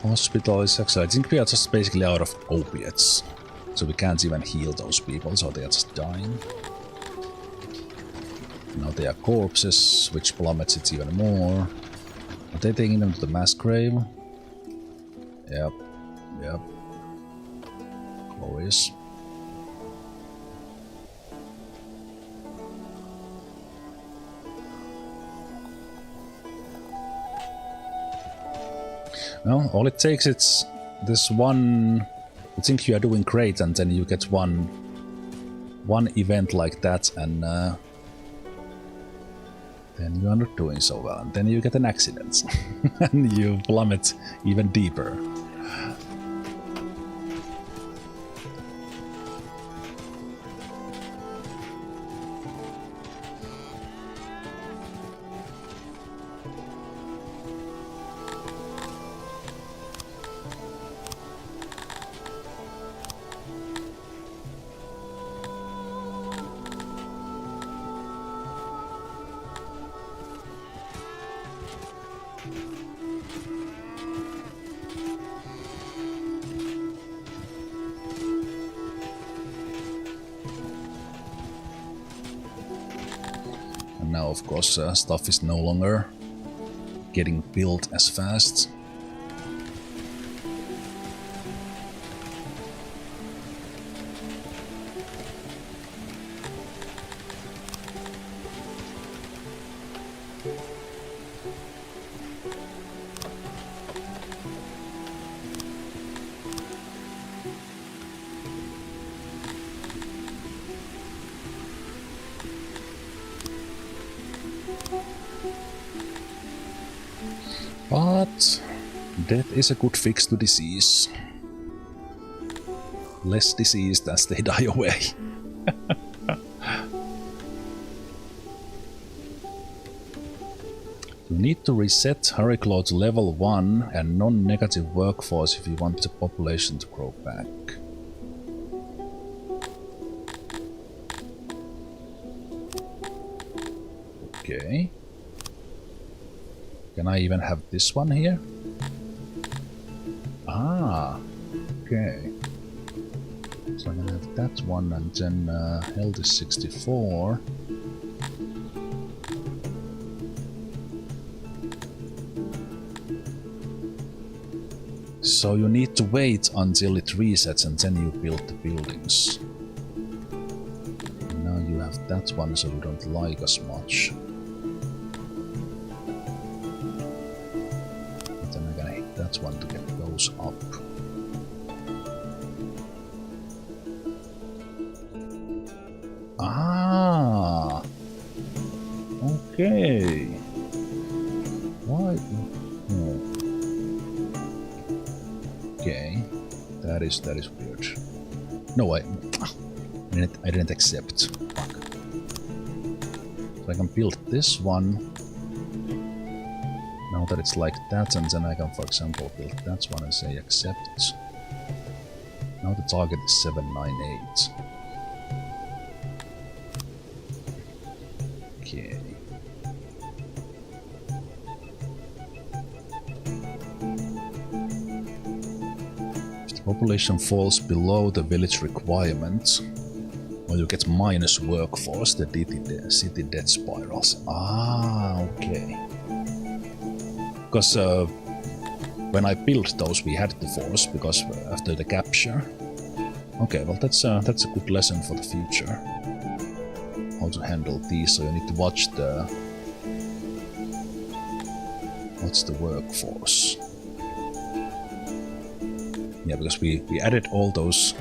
Hospital is actually, I think we are just basically out of opiates, so we can't even heal those people, so they are just dying. Now they are corpses, which plummets it even more. Are they taking them to the mass grave? Yep. Glorious. Well, all it takes is this one. You think you are doing great, and then you get one event like that, and then you are not doing so well, and then you get an accident, and you plummet even deeper. Now, of course, stuff is no longer getting built as fast. But death is a good fix to disease. Less diseased as they die away. You need to reset Hurriclaw to level 1 and non-negative workforce if you want the population to grow back. Okay. Can I even have this one here? Ah, okay. So I'm gonna have that one, and then health is 64. So you need to wait until it resets, and then you build the buildings. And now you have that one, so you don't like as much. One to get those up. Ah, okay. Why? Oh. Okay, that is weird. No, I didn't accept. Fuck. So I can build this one. Now Now that it's like that, and then I can, for example, build that one and say accept. Now the target is 798. Okay. If the population falls below the village requirement, well, you get minus workforce, the city death spirals. Ah, okay. Because when I built those, we had the force, because after the capture. Okay, well that's a good lesson for the future. How to handle these, so you need to watch the... What's the workforce? Yeah, because we added all those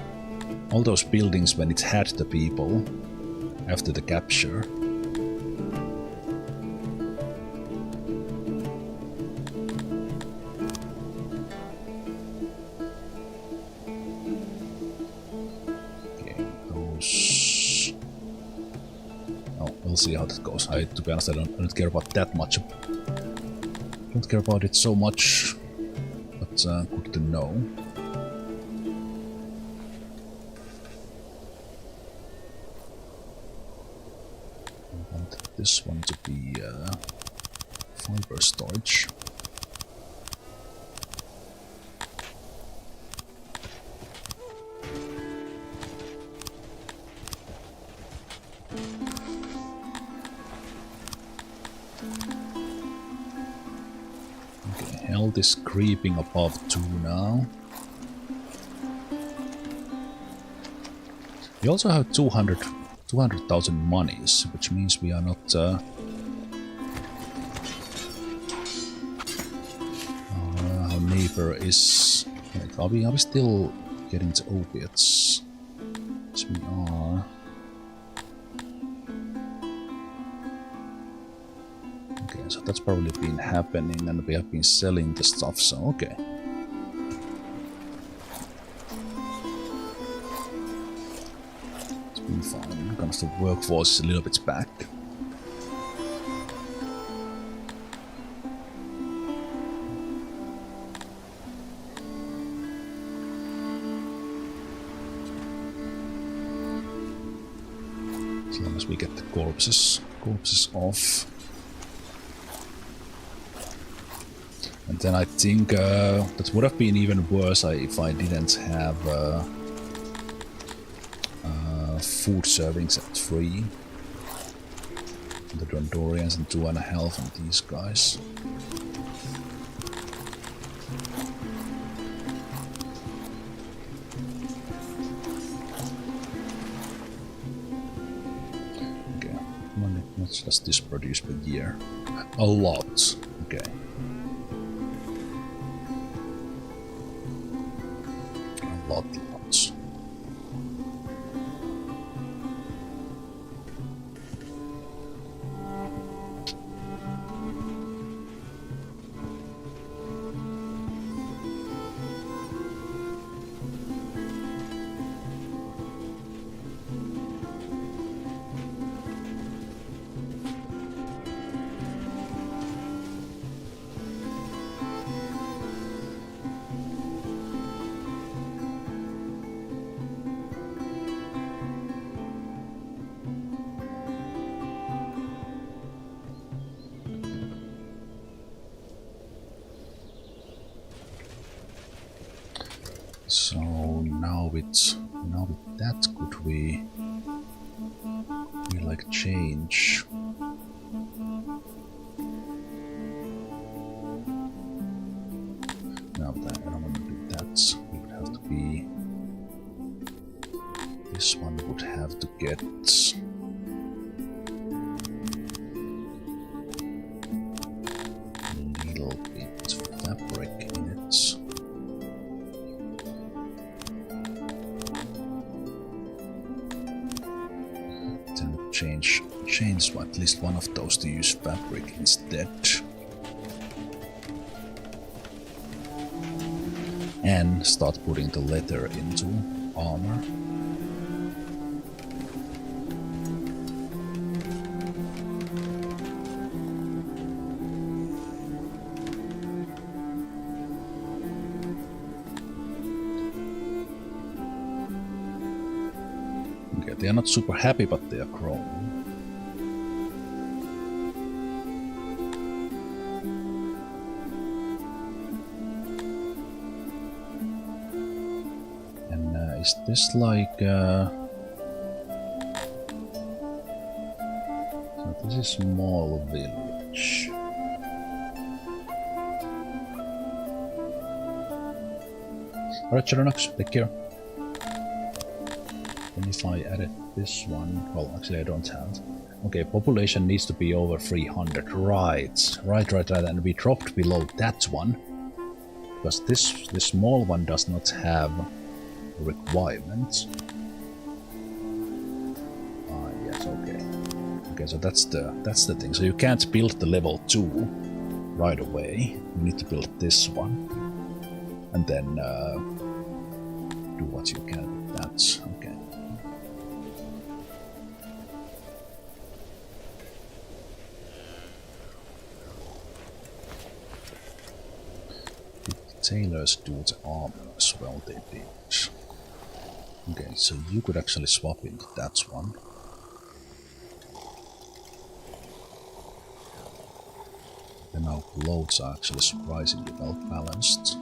buildings when it had the people after the capture. We'll see how that goes. To be honest, I don't care about that much. Don't care about it so much, but good to know. I want this one to be fiber storage. Health is creeping above 2 now. We also have 200,000 monies, which means we are not... our neighbor is... Wait, are we still getting to opiates? Yes, we are. Okay, so that's probably been happening, and we have been selling the stuff, so okay. It's been fine. Kind of the workforce is a little bit back. As long as we get the corpses off. And then I think that would have been even worse if I didn't have food servings at 3. The Dondorians and 2.5 and these guys. Okay, how much does this produce per year? A lot. Okay. Lots. So now with that, could we like change? No, but I don't want to do that. We would have to be. This one would have to get. A little bit fabric in it. Change at least one of those to use fabric instead. And start putting the leather into armor. Okay, they are not super happy, but they are growing. And is this like... So this is small village. Alright, Cheronox, take care. And if I added this one... Well, actually I don't have. Okay, population needs to be over 300. Right. And we dropped below that one. Because this small one does not have requirements. Ah, yes, okay. Okay, so that's the thing. So you can't build the level 2 right away. You need to build this one. And then do what you can with that. Okay. Did the tailors do the armor as well? They did. Okay, so you could actually swap into that one. And our clothes are actually surprisingly well balanced.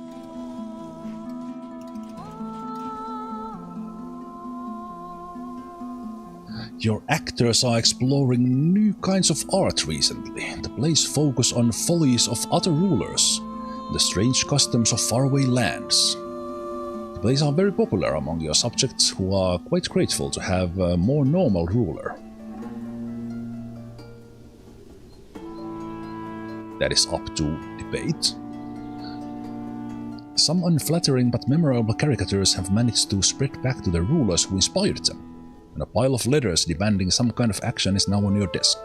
Your actors are exploring new kinds of art recently. The plays focus on follies of other rulers, the strange customs of faraway lands. The plays are very popular among your subjects, who are quite grateful to have a more normal ruler. That is up to debate. Some unflattering but memorable caricatures have managed to spread back to the rulers who inspired them, and a pile of letters demanding some kind of action is now on your desk.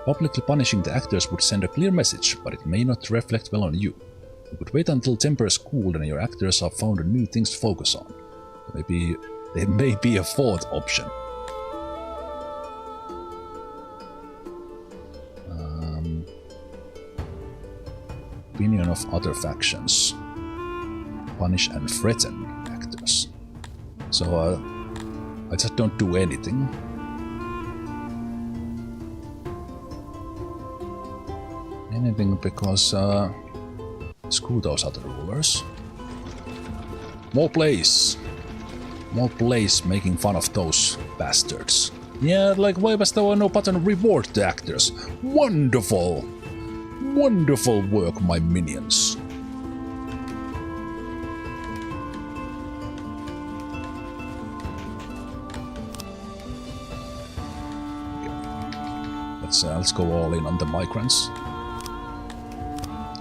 Publicly punishing the actors would send a clear message, but it may not reflect well on you. You could wait until tempers cooled and your actors have found new things to focus on. Maybe there may be a fourth option. Opinion of other factions. Punish and threaten actors. So I just don't do anything. Because screw those other rulers. More plays making fun of those bastards. Yeah, like why was there no button reward the actors? Wonderful! Wonderful work, my minions. Okay. Let's go all in on the migrants.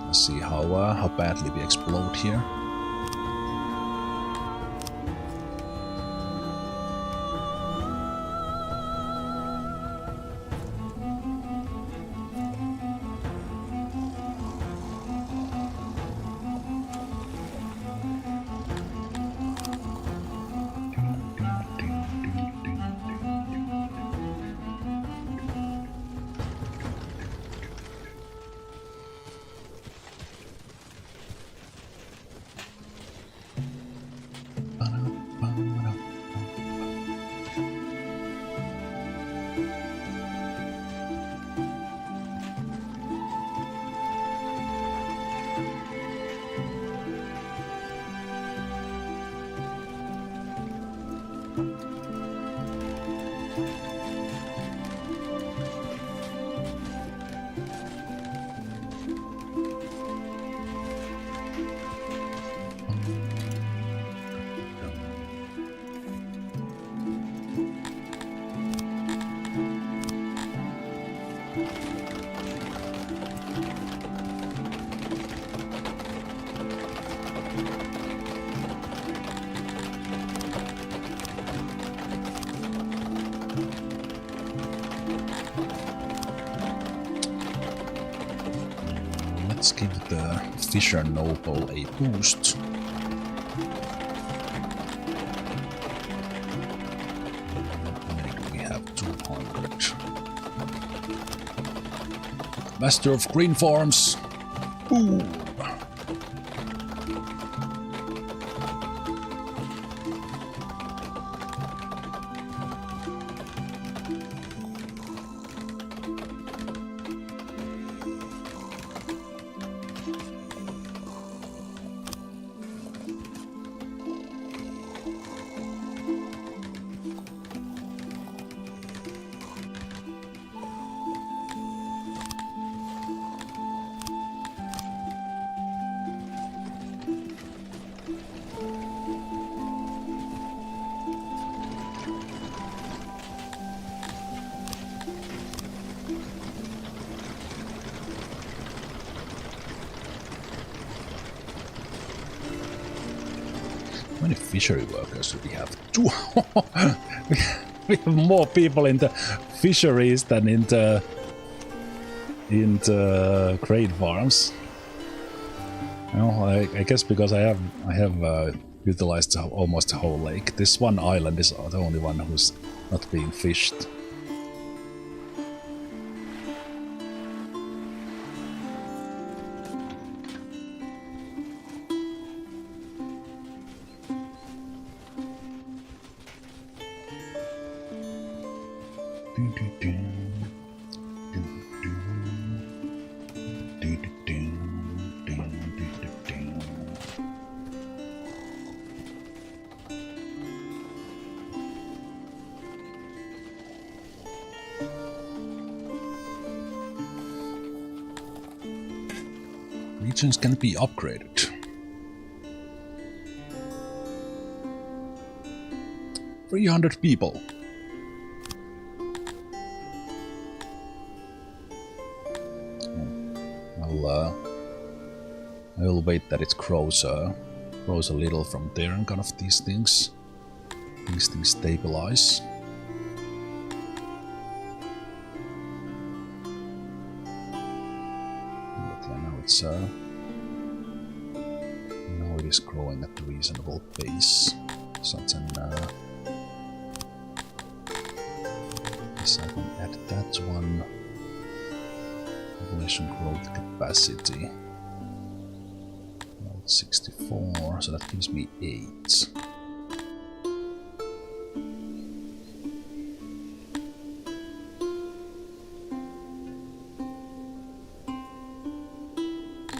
Let's see how badly we explode here. Let's give the Fisher Noble a boost. We have 200. Master of Green Farms. Ooh. many fishery workers do we have? Two. We have more people in the fisheries than in the grain farms. Well, I guess because I have utilized almost the whole lake. This one island is the only one who's not being fished. Regions can be upgraded. 300 people. I'll wait that it grows a little from there and kind of these things stabilize. But yeah, now it is growing at a reasonable pace. So then yes, I can add that one. Population growth capacity. 64, so that gives me 8.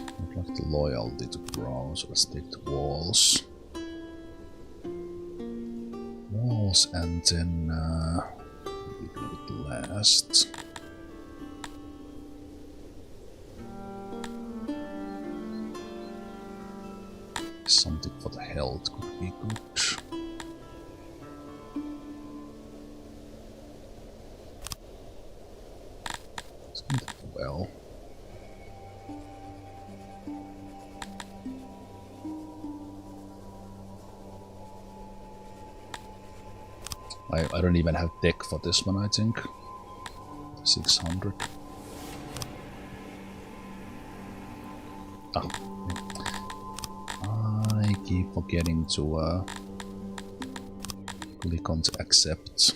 I'd like the loyalty to grow, so let's take the walls. Walls, and then we do it last. Something for the health could be good. Well. I don't even have tech for this one, I think. 600. Ah. I keep forgetting to click on to accept.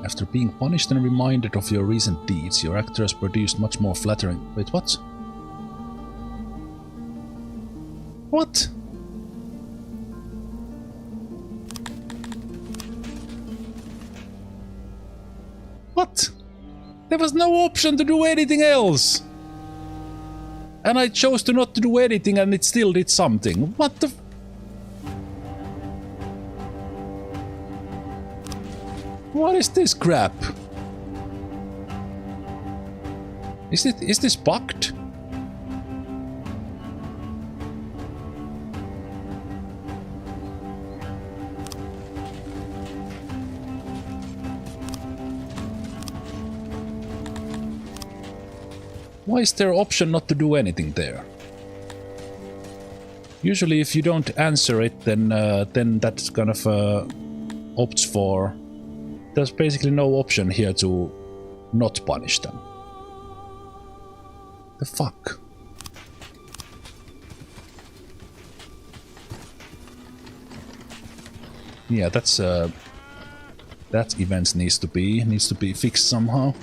After being punished and reminded of your recent deeds, your actor has produced much more flattering... Wait, what? What? What? There was no option to do anything else! And I chose to not to do anything and it still did something. What the... What is this crap? Is this bugged? Why is there an option not to do anything there? Usually if you don't answer it, then that kind of opts for... There's basically no option here to not punish them. The fuck? Yeah, that's that event needs to be fixed somehow.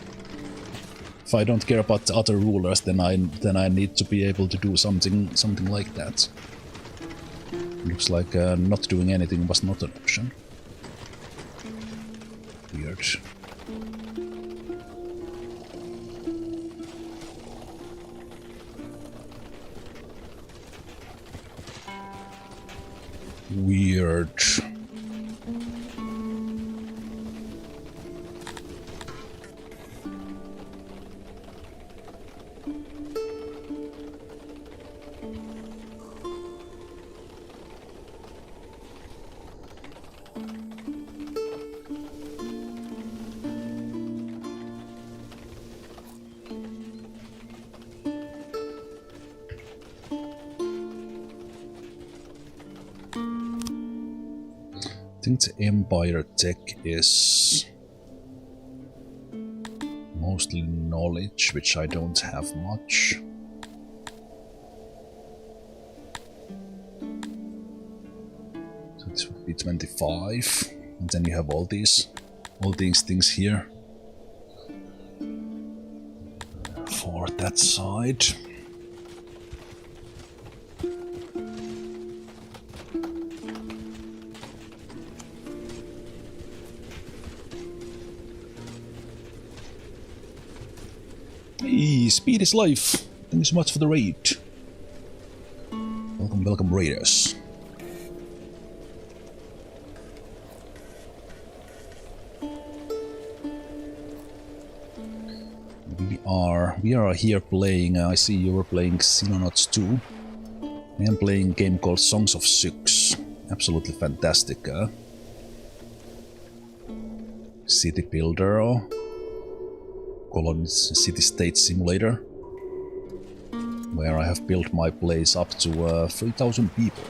If I don't care about the other rulers, then I need to be able to do something like that. Looks like not doing anything was not an option. Weird. Weird. I think the Empire tech is mostly knowledge, which I don't have much. So this would be 25, and then you have all these things here for that side. Hey, speed is life. Thank you so much for the raid. Welcome, welcome, raiders. We are here playing. I see you were playing Xenonauts 2. I am playing a game called Songs of Syx. Absolutely fantastic. City builder. Colony city-state simulator, where I have built my place up to 3,000 people.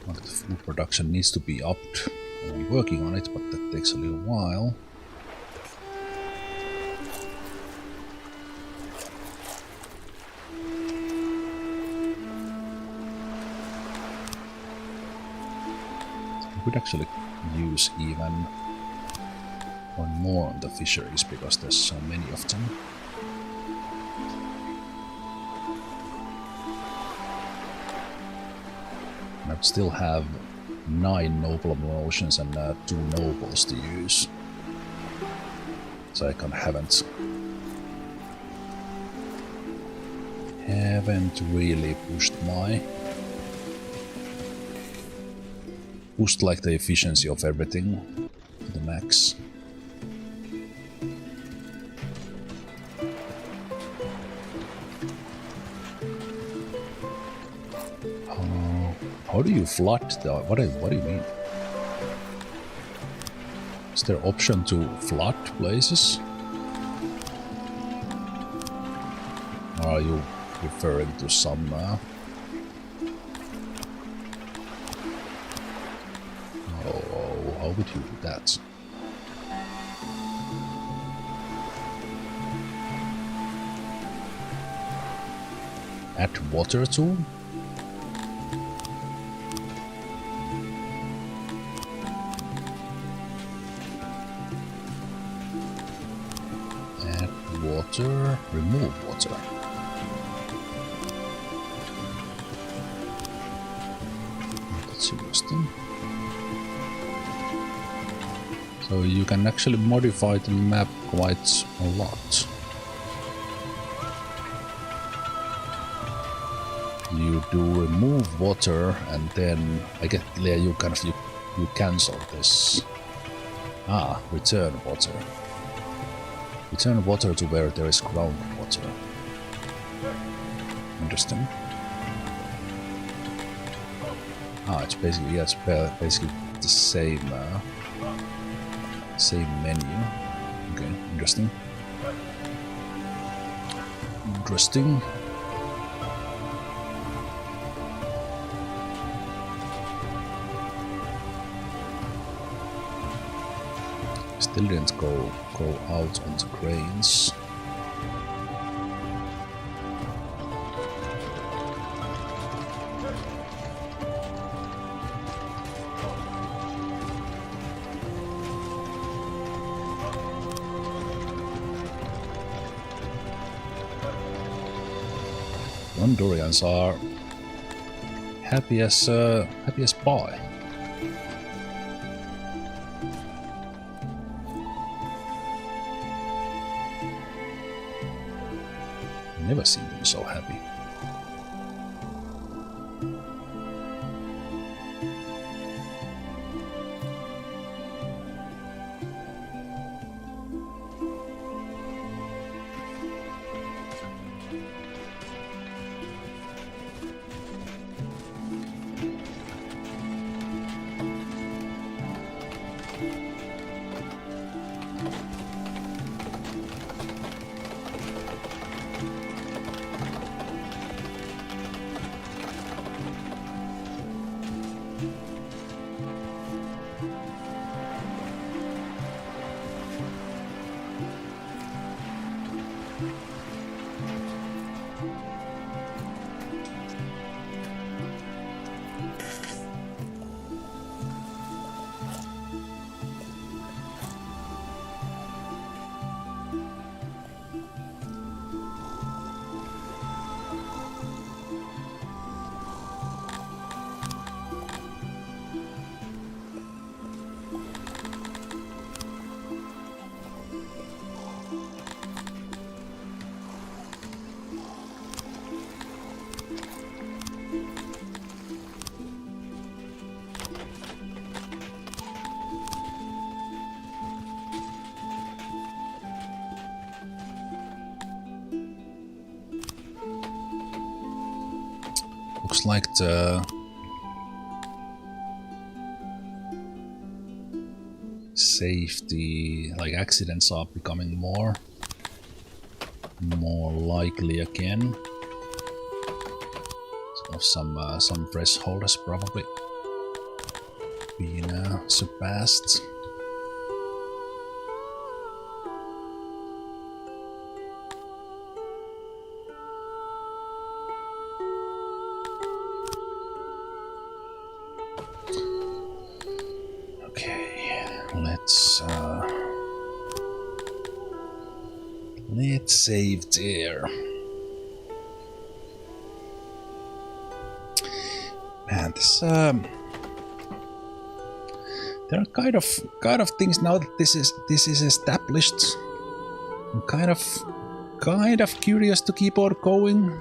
But the food production needs to be upped. I'm working on it, but that takes a little while. Could actually use even one more on the fisheries because there's so many of them. And I still have 9 noble promotions and 2 nobles to use. So I haven't really pushed like the efficiency of everything to the max. How do you flood the... What do you mean? Is there option to flood places? Or are you referring to some... How would you do that? Add water to? Add water, remove water. That's interesting. So you can actually modify the map quite a lot. You do remove water, and then I get there. You cancel this. Return water. Return water to where there is groundwater. Interesting. It's basically the same. Same menu. Okay, interesting. Interesting. Still didn't go out on the cranes. Gondorians are happy as pie. Never seen them so happy. Looks like the safety, like accidents are becoming more likely again. So some threshold has probably been surpassed. Let's save there. Man, this there are kind of things now that this is established. I'm kind of curious to keep on going,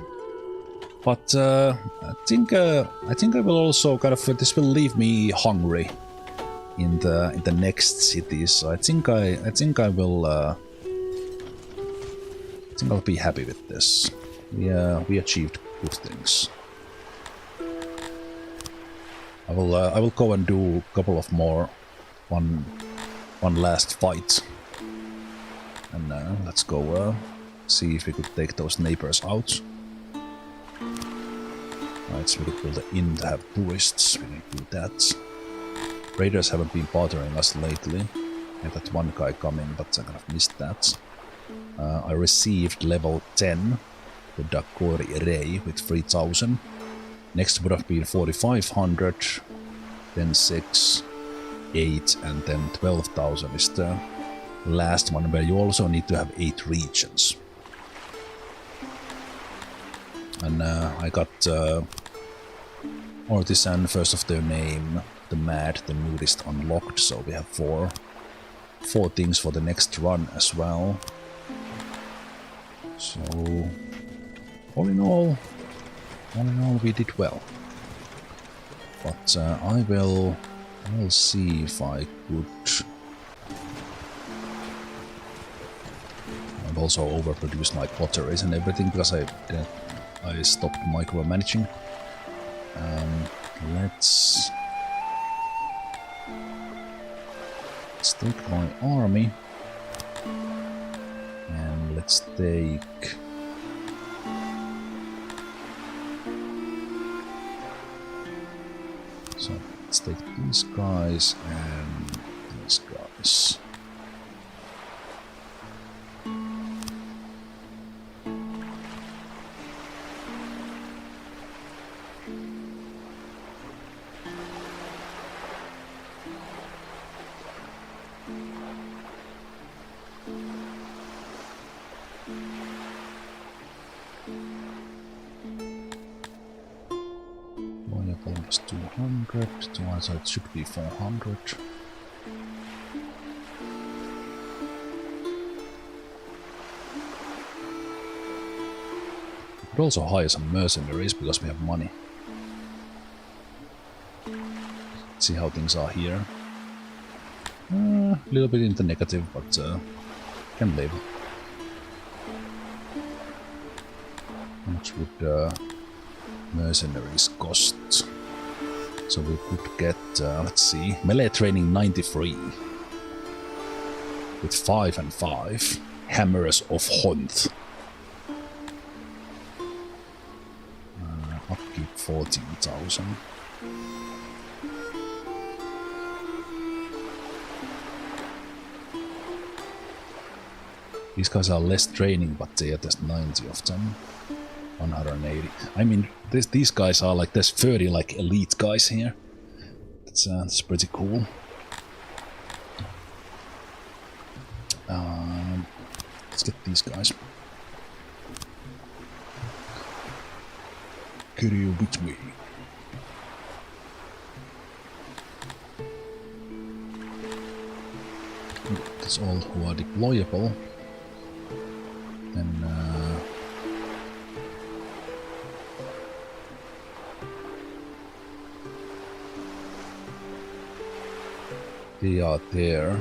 but I think I will also kind of, this will leave me hungry in the next city. So I think I will. I think I'll be happy with this. We achieved good things. I will go and do a couple of more, one last fight, and let's go see if we could take those neighbors out. Right, so we could build an inn to have tourists. We can do that. Raiders haven't been bothering us lately. I had that one guy coming, but I kind of missed that. I received level 10, the Dakori Ray with 3000. Next would have been 4500, then 6, 8, and then 12,000 is the last one, where you also need to have 8 regions. And I got Artisan, first of their name, the Mad, the Nudist unlocked, so we have 4 things for the next run as well. So, all in all, we did well. But I will see if I could. I've also overproduced my potteries and everything because I stopped micromanaging. Let's take my army. And let's take these guys and these guys. 100, so it should be 400. We could also hire some mercenaries because we have money. Let's see how things are here. A little bit in the negative, but can live. How much would mercenaries cost? So we could get, let's see, melee training 93 with 5 and 5. Hammers of Honth. Upkeep 14,000. These guys are less training, but they are just 90 of them. 180. I mean, these guys are like, there's 30 like elite guys here. That's pretty cool. Let's get these guys. Carry you with me. That's all who are deployable. Then they are there,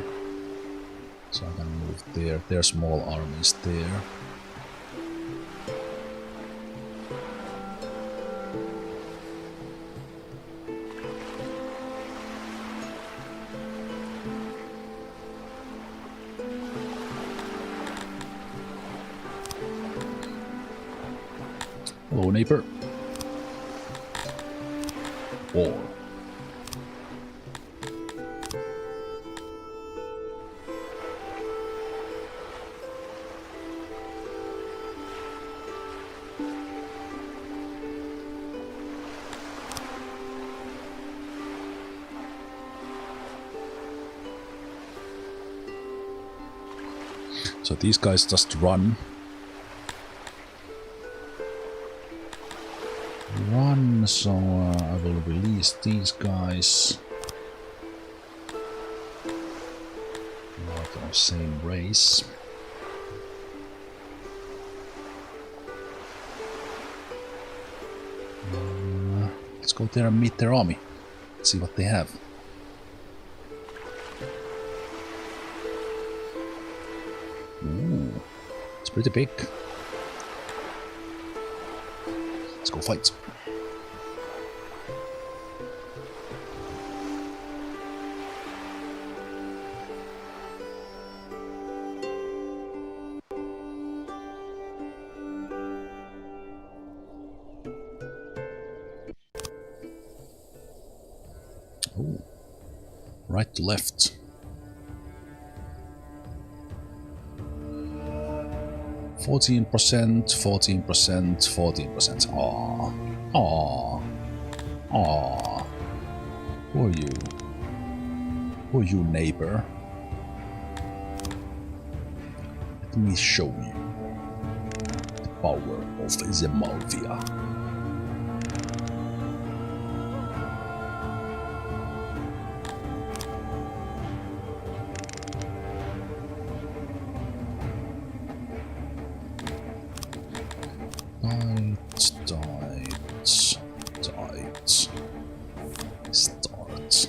so I can move there. There are small armies there. Hello, neighbor. War. So these guys just run. So I will release these guys. Not the same race. Let's go there and meet their army. See what they have. Ooh, it's pretty big. Let's go fight. Oh, right to left. 14%, 14%, 14%. Aww. Aww. Aww. Who are you? Who are you, neighbor? Let me show you the power of Zemalfia. Start.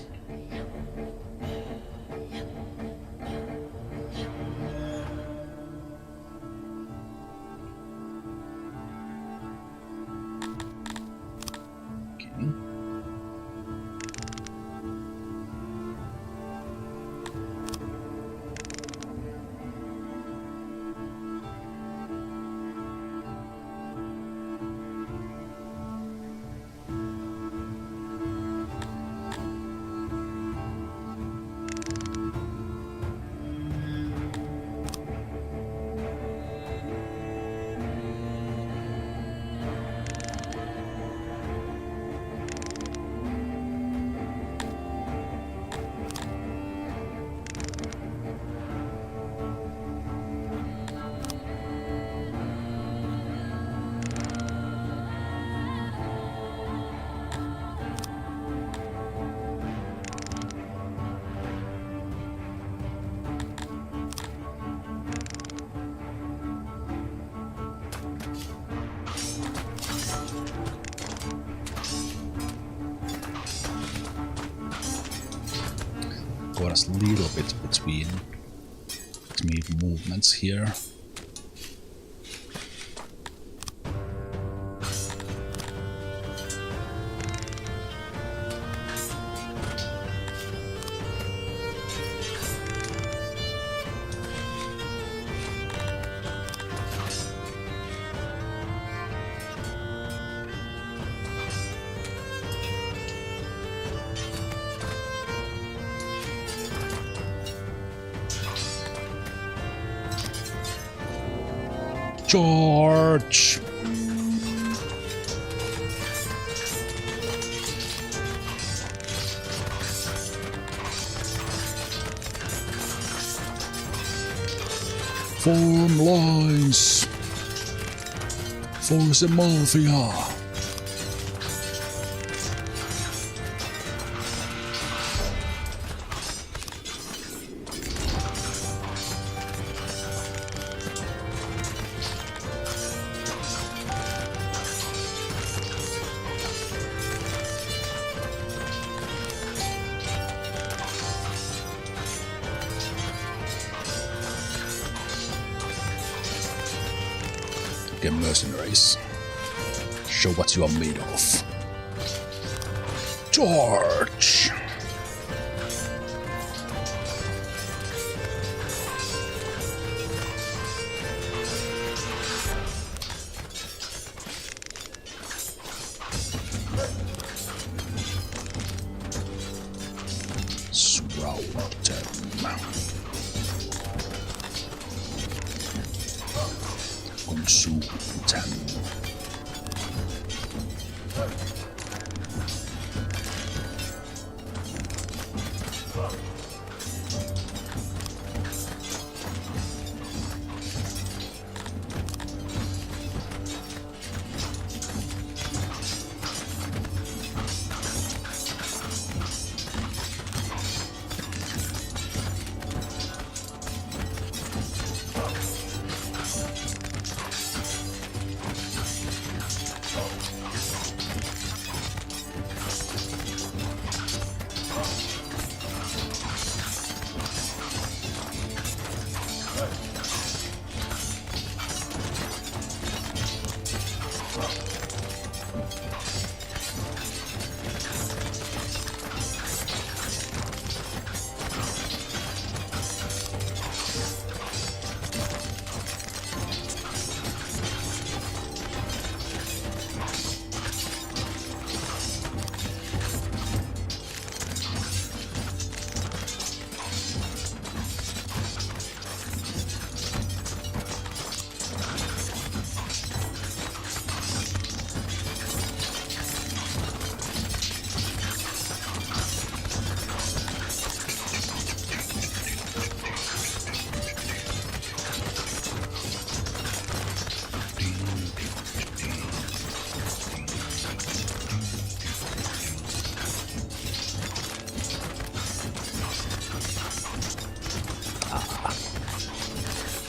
Okay. got us a little bit between movements here. Charge! Form lines for Zemalf. Okay, mercenaries. Show what you are made of. Charge! Shroud them. Consume them.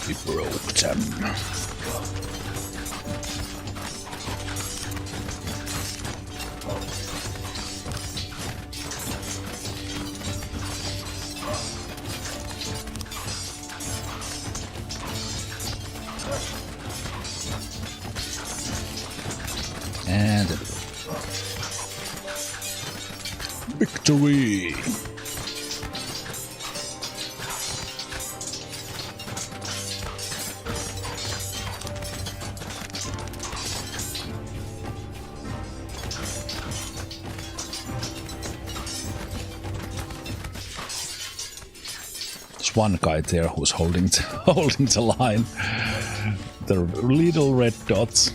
We broke them. And victory! There's one guy there who's holding the line. The little red dots.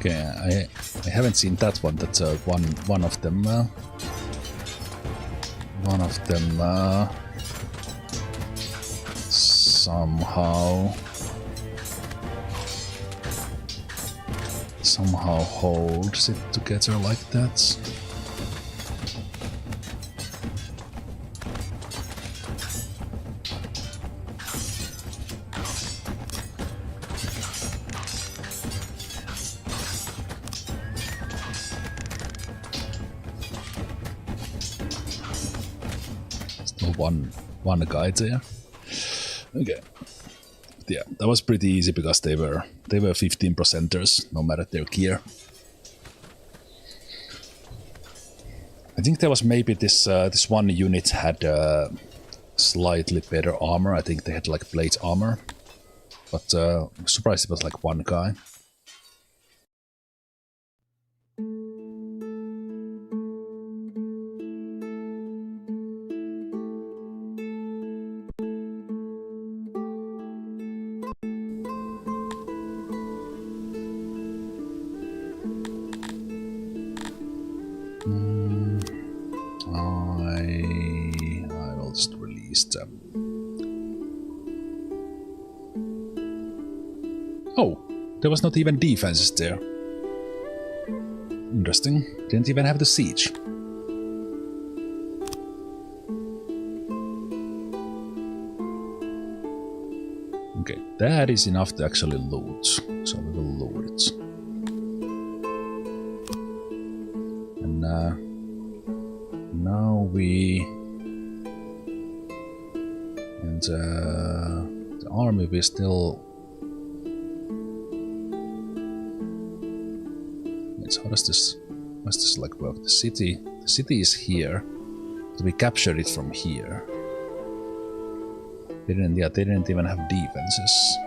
Okay, I haven't seen that one. That's one of them. somehow holds it together like that. Still one guy there. Okay. Yeah, that was pretty easy because they were 15%ers, no matter their gear. I think there was maybe this one unit had slightly better armor. I think they had like plate armor, but I'm surprised it was like one guy. I will just release them. Oh, there was not even defenses there. Interesting. Didn't even have the siege. Okay, that is enough to actually loot, so we will loot it. And now we... And the army we still... How does this like work? The city is here, but we captured it from here. They didn't even have defenses,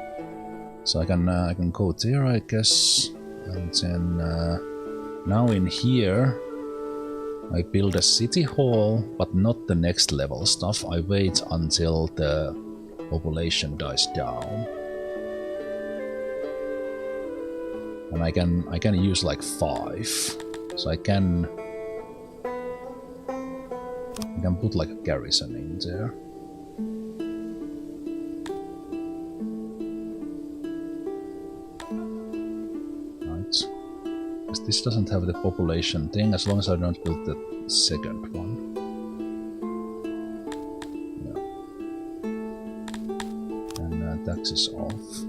so I can go there, I guess, and then now in here I build a city hall, but not the next level stuff. I wait until the population dies down. And I can use like 5, so I can put like a garrison in there. Right, because this doesn't have the population thing. As long as I don't build the second one. Yeah. And tax is off.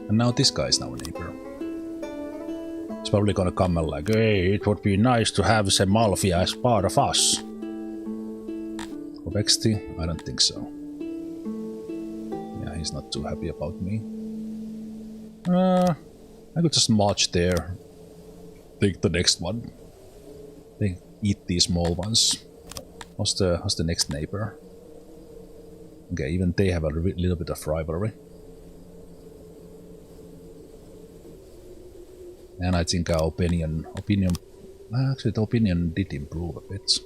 And now this guy is now a neighbor. He's probably gonna come and like, hey, it would be nice to have Zemalf as part of us. Obexty? I don't think so. Yeah, he's not too happy about me. I could just march there. Take the next one. They eat these small ones. How's the next neighbor? Okay, even they have a little bit of rivalry. And I think our opinion, actually the opinion did improve a bit.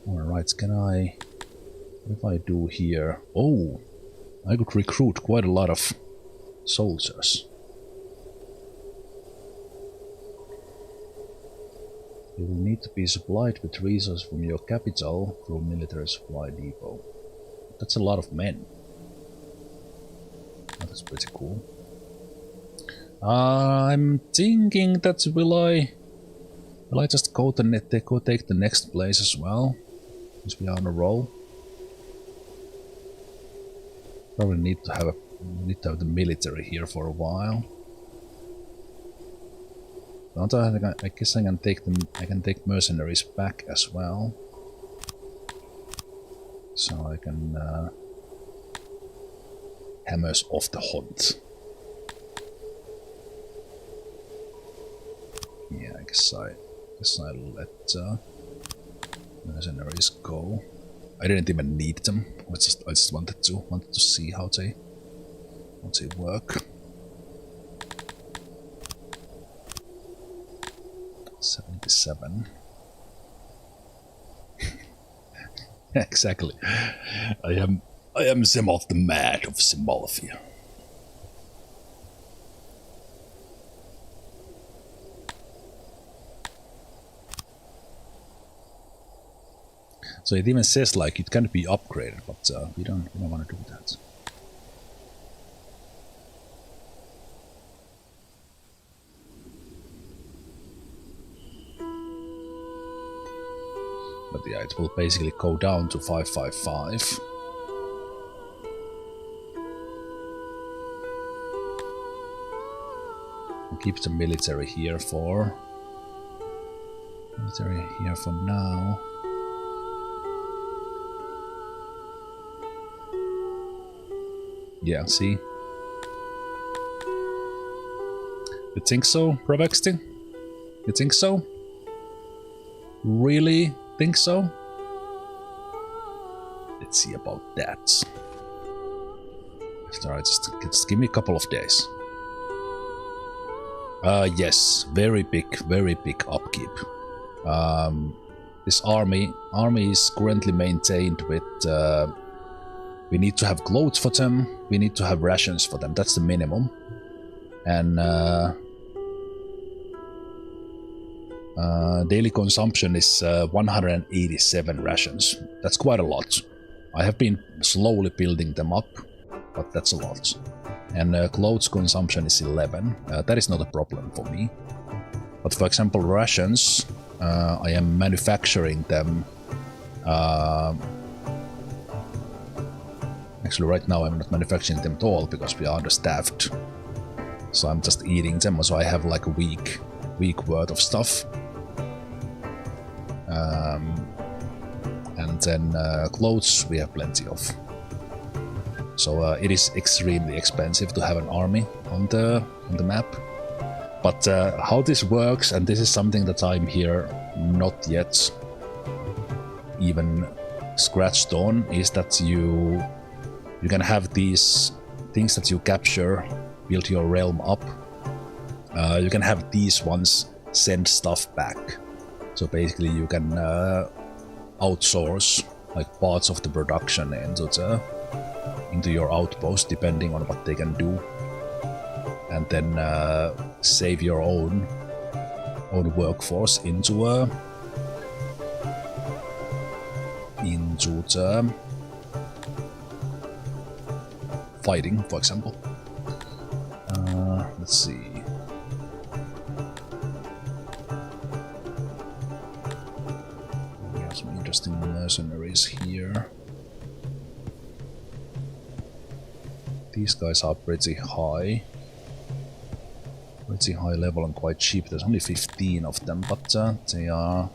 Alright, what if I do here? Oh, I could recruit quite a lot of soldiers. You will need to be supplied with resources from your capital through military supply depot. That's a lot of men. Oh, that's pretty cool. I'm thinking that will I just go take the next place as well, since we are on a roll. Probably need to have the military here for a while. I guess I can take mercenaries back as well, so I can. Hammers off the hunt. Yeah, I guess I'll let mercenaries go. I didn't even need them. I just wanted to see how they work. 77. Exactly. I am Zemalf the Mad of Zemalf. So it even says like it can be upgraded, but we don't want to do that. But yeah, it will basically go down to 555. And keep the military here for now. Yeah, see? You think so, Provexty? You think so? Really think so? Let's see about that. Alright, just give me a couple of days. Yes, very big upkeep. This army is currently maintained with we need to have clothes for them, we need to have rations for them, that's the minimum. And daily consumption is 187 rations. That's quite a lot. I have been slowly building them up, but that's a lot. And clothes consumption is 11. That is not a problem for me. But for example, rations, I am manufacturing them. Actually, right now I'm not manufacturing them at all because we are understaffed. So I'm just eating them. So I have like a week worth of stuff. And then clothes we have plenty of. So it is extremely expensive to have an army on the map. But how this works, and this is something that I'm here not yet even scratched on, is that you can have these things that you capture, build your realm up. You can have these ones send stuff back. So basically you can outsource like parts of the production into your outpost, depending on what they can do, and then save your own workforce into the fighting, for example. Let's see. We have some interesting mercenaries here. These guys are pretty high level and quite cheap. There's only 15 of them, but they are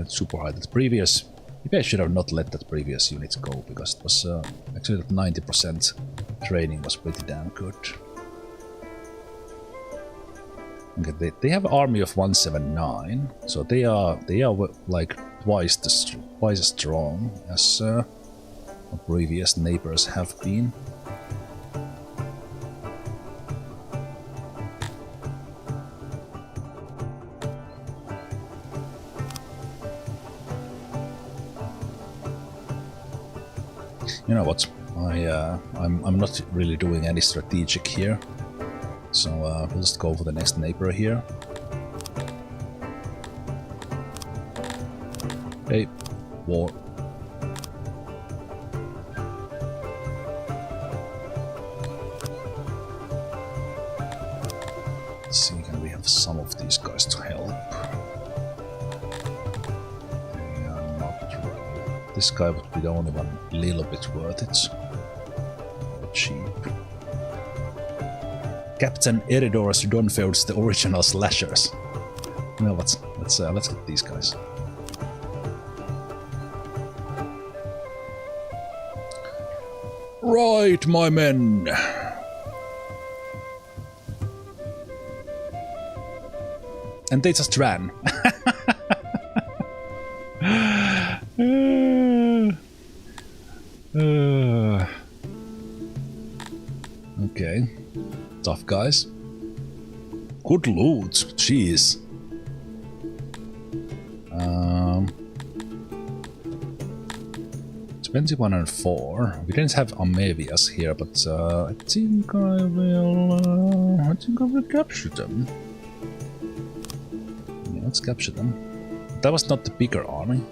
super high. The previous, maybe I should have not let that previous unit go, because it was actually that 90% training was pretty damn good. Okay, they have an army of 179, so they are like twice as strong as our previous neighbors have been. You know what? I'm not really doing any strategic here, so we'll just go for the next neighbor here. Hey, war. Let's see, can we have some of these guys to help? This guy would be the only one a little bit worth it. Cheap. Captain Eridorus Donfield's the original slashers. You know what? Let's get these guys. Right, my men. And they just ran. Okay, tough guys. Good loot, jeez. 21 and 4. We didn't have Amevias here, but I think I will capture them. Yeah, let's capture them. That was not the bigger army.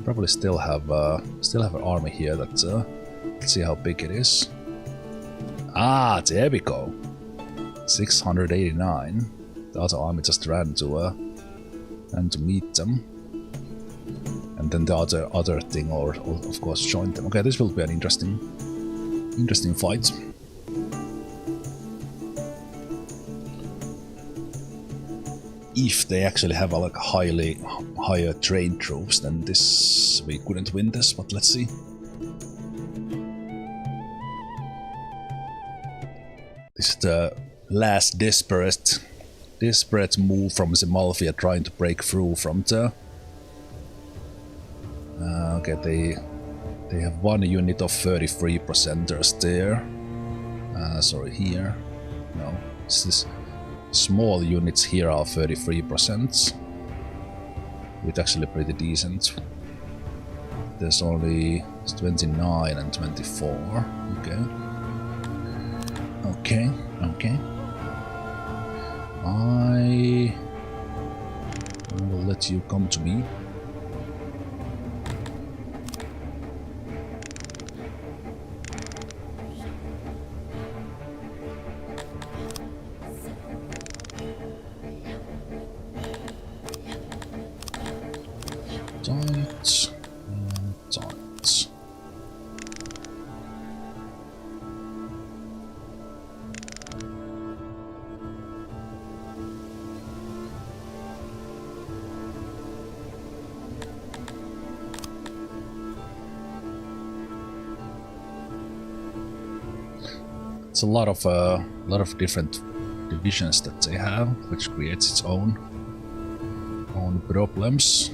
Probably still have an army here. That let's see how big it is. Ah, there we go. 689. The other army just ran to meet them, and then the other thing, or of course, joined them. Okay, this will be an interesting fight. If they actually have like higher trained troops, then this we couldn't win this. But let's see. This is the last desperate move from Zemalf, trying to break through from the. Okay, they have one unit of 33%ers there. Sorry, here. No, this is small units here are 33%, which actually pretty decent. There's only 29 and 24. Okay. I will let you come to me. Tight. It's a lot of different divisions that they have, which creates its own problems.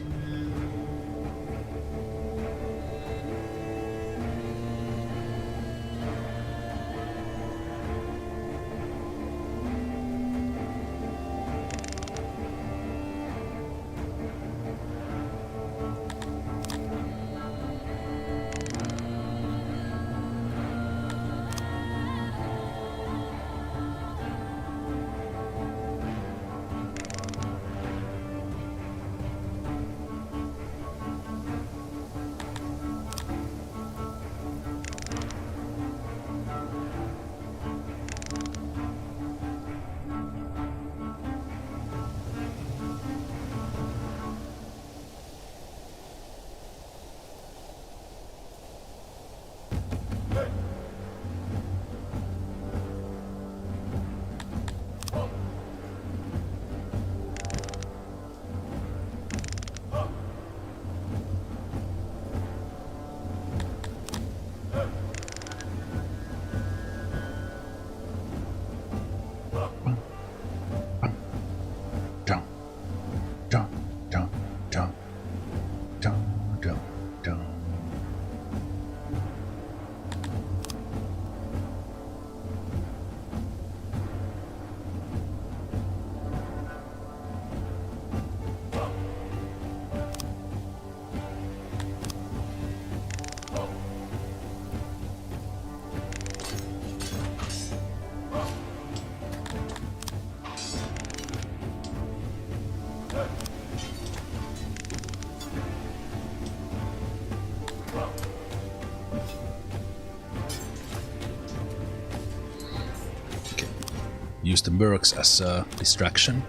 Use the mercs as a distraction.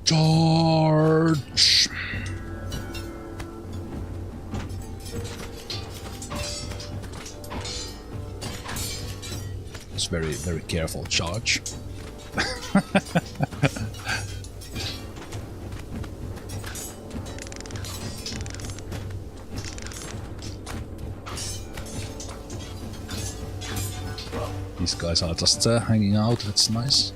Charge! It's very careful charge. These guys are just hanging out, that's nice.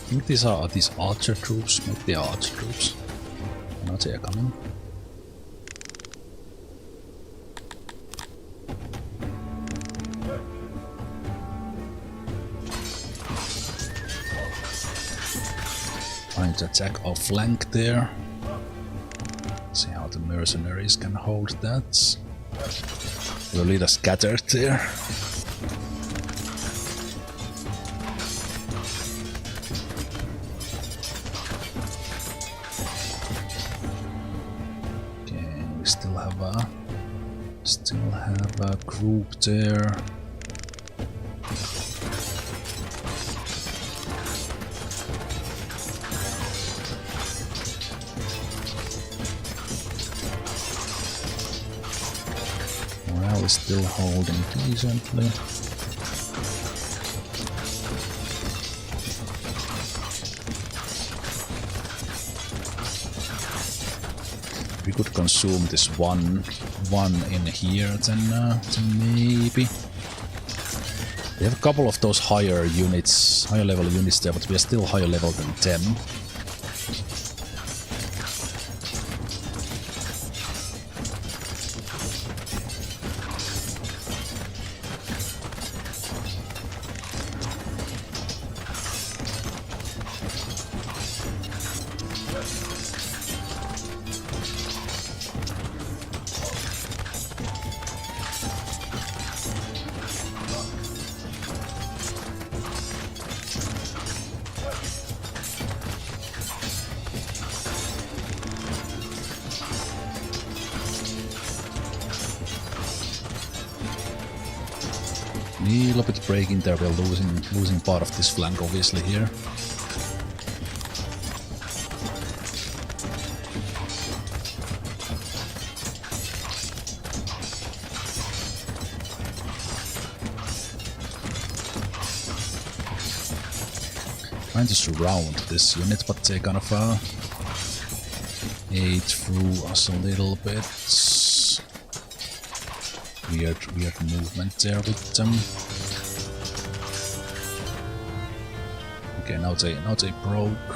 think these are these archer troops. Maybe they are archer troops. Now they are coming. Trying to attack our flank there. See how the mercenaries can hold that. Lolita scattered there. Okay, we still have a group there. Still holding decently. We could consume this one in here, then maybe. We have a couple of those higher level units there, but we are still higher level than them. A little bit breaking there, we're losing part of this flank obviously here. Trying to surround this unit, but they kind of ate through us a little bit. Weird movement there with them. Okay, now they broke.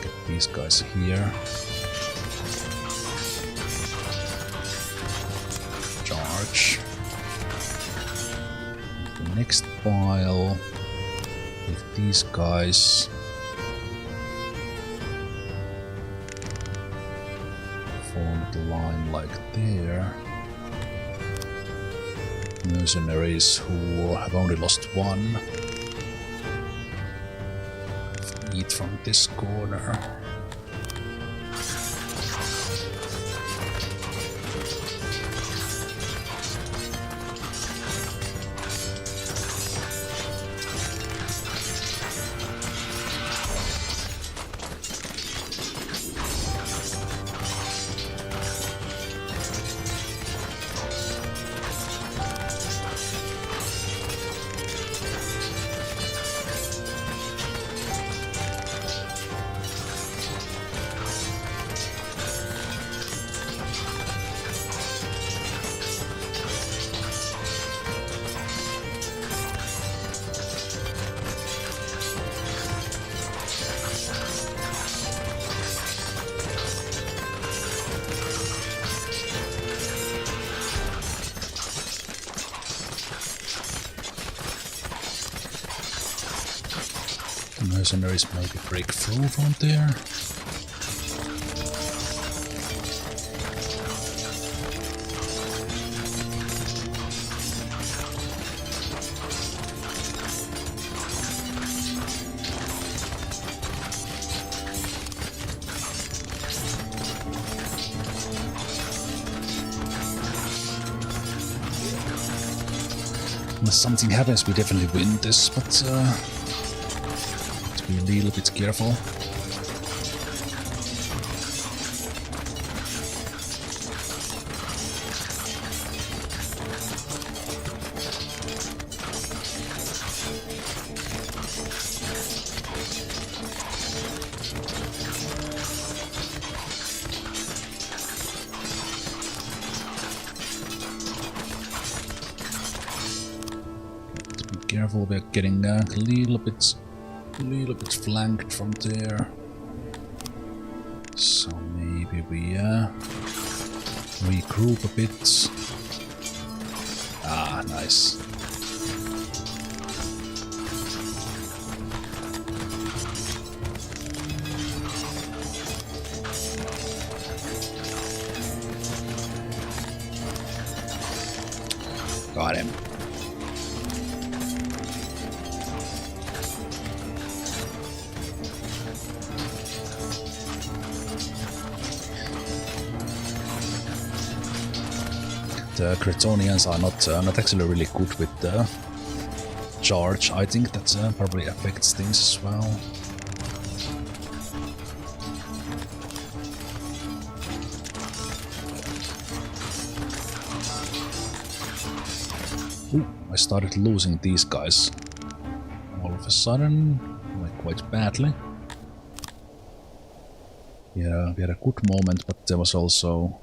Get these guys here. Charge. The next pile with these guys. Form the line like there. Mercenaries who have only lost one. Eat from this corner. Mercenaries maybe break through from there. Unless something happens, we definitely win this, but be a little bit careful. Let's be careful, we're getting a little bit a little bit flanked from there. So maybe we regroup a bit. Ah, nice. Got him. The Cretonians are not actually really good with the charge. I think that probably affects things as well. Ooh, I started losing these guys all of a sudden, like quite badly. Yeah, we had a good moment, but there was also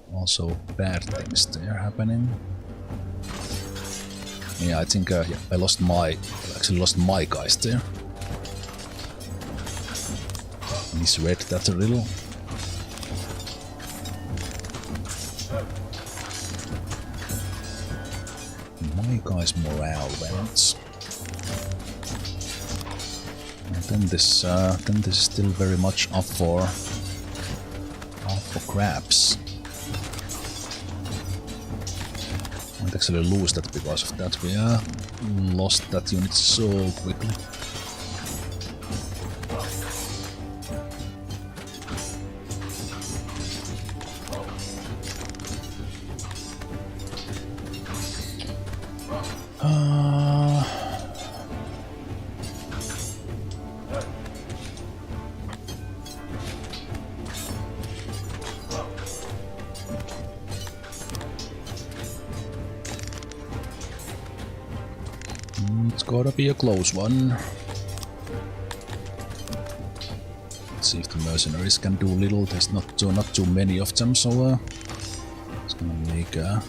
bad things there happening. Yeah, I think yeah, I actually lost my guys there. Misread that a little. My guys' morale went. And then this is still very much up for grabs. Might actually lose that because of that. We lost that unit so quickly. It's gotta be a close one. Let's see if the mercenaries can do little. There's not too many of them, so it's gonna make let's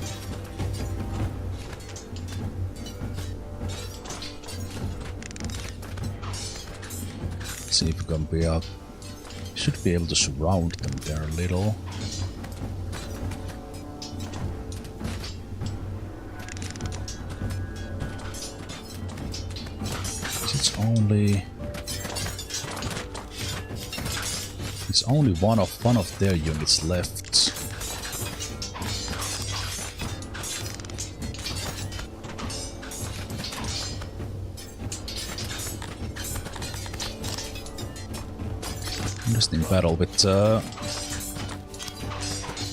see if we can be should be able to surround them there a little. It's only one of their units left. Interesting battle with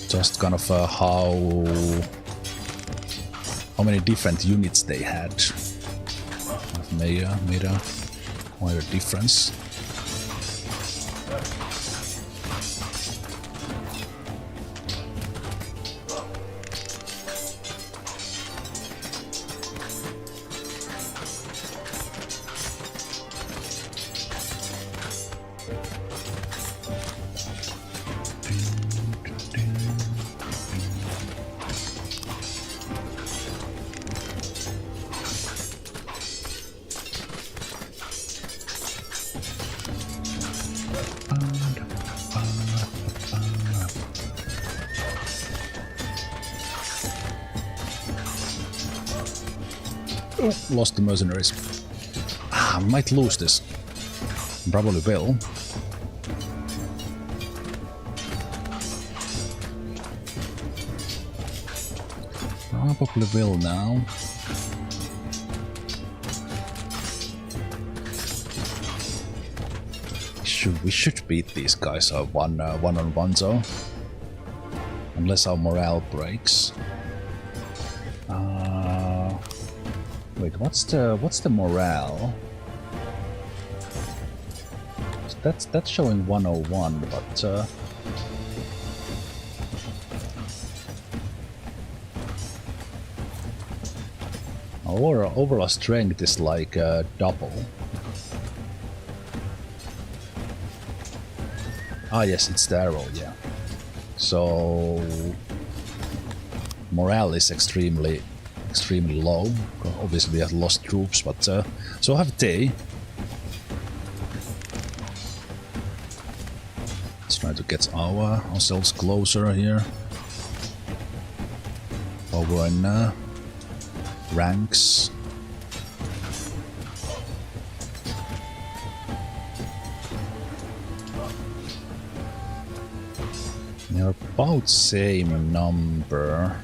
just kind of how many different units they had. Made a quite a difference. Oh, lost the mercenaries. I might lose this. Probably will. Probably will now. We should beat these guys one on one though. Unless our morale breaks. Wait, what's the morale? That's showing 101, but our overall strength is like double. Ah yes, it's the arrow, yeah. So morale is extremely low. Obviously we have lost troops, but so have they. Try to get ourselves closer here. Over in ranks. They're about same number.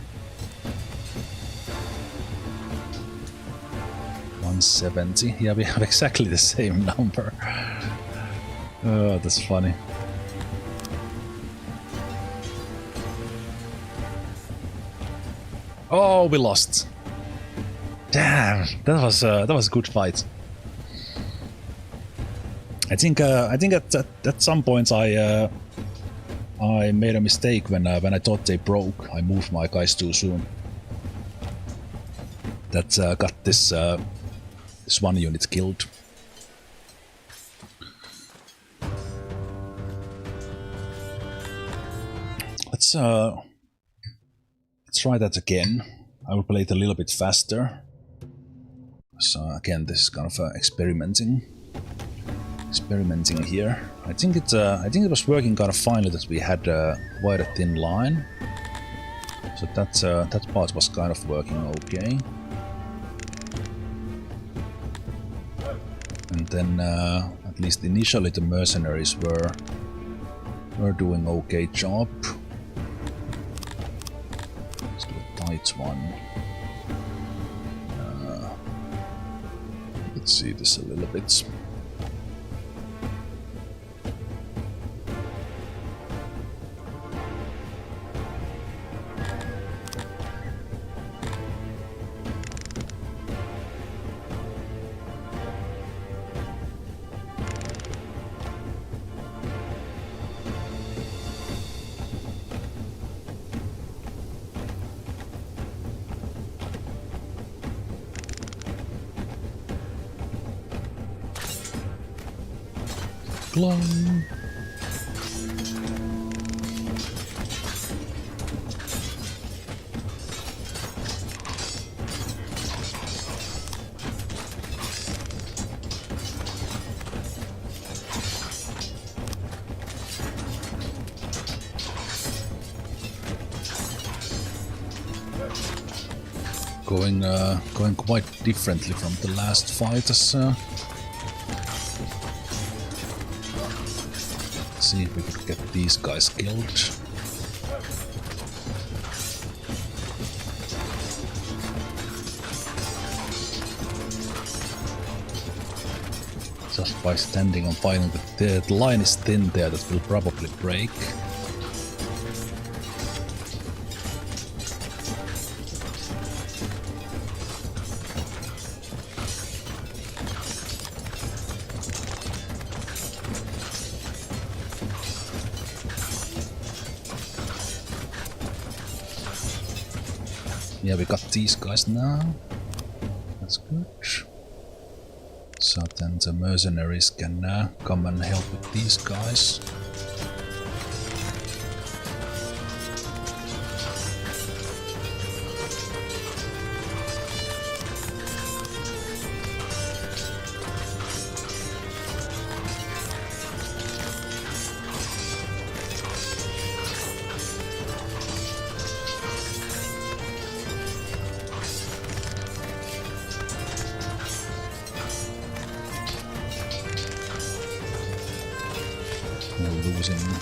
170. Yeah, we have exactly the same number. Oh, that's funny. Oh, we lost. Damn, that was a good fight. I think at some points I made a mistake when I thought they broke. I moved my guys too soon. That got this one unit killed. Let's try that again. I will play it a little bit faster. So again, this is kind of experimenting here. I think it was working kind of finely that we had quite a thin line. So that part was kind of working okay. And then at least initially the mercenaries were doing okay job. Let's do a tight one. Let's see this a little bit. Glum. Going quite differently from the last fight. See if we could get these guys killed. Just by standing on fighting, the line is thin there, that will probably break. Yeah, we got these guys now. That's good. So then the mercenaries can come and help with these guys.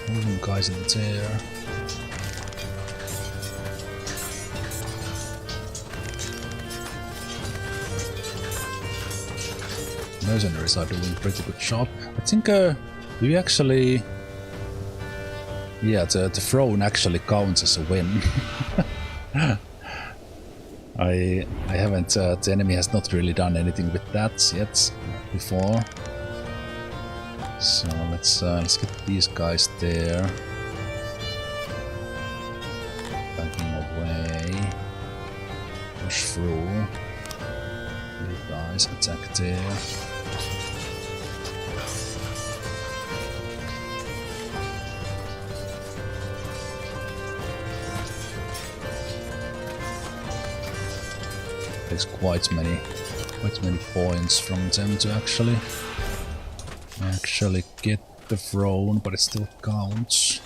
Losing guys in there. Mercenaries are doing pretty good job. I think we actually... Yeah, the throne actually counts as a win. I haven't... the enemy has not really done anything with that yet before. So let's get these guys there. Backing away. Push through. You guys attack there. There's quite many points from them to actually get the throne, but it still counts.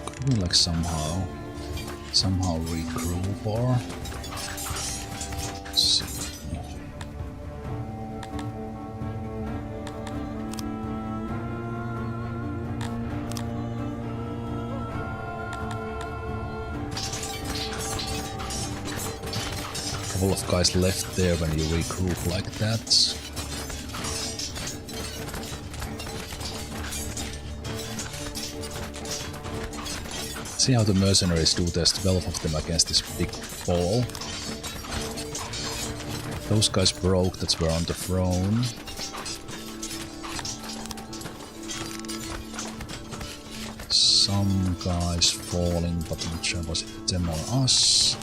Could we like somehow regroup or let's see. Couple of guys left there when you regroup like that. See how the mercenaries do. There's 12 of them against this big ball. Those guys broke, that's were on the throne. Some guys falling, but I'm not sure was it them or us.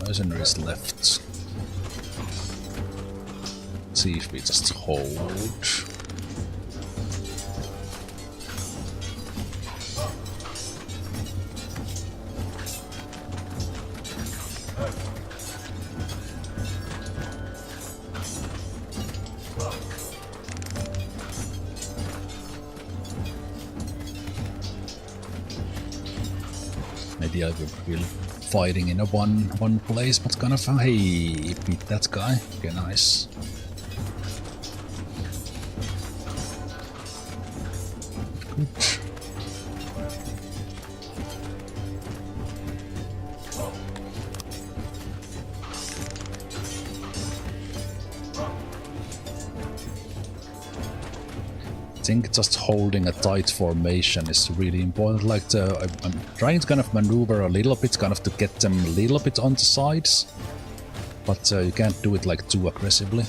Mercenaries left. Let's see if we just hold. Maybe I will fighting in a one place, but kind of hey, beat that guy. Okay, nice. Good. I think just holding a tight formation is really important. Like I'm trying to kind of maneuver a little bit, kind of to get them a little bit on the sides, but you can't do it like too aggressively.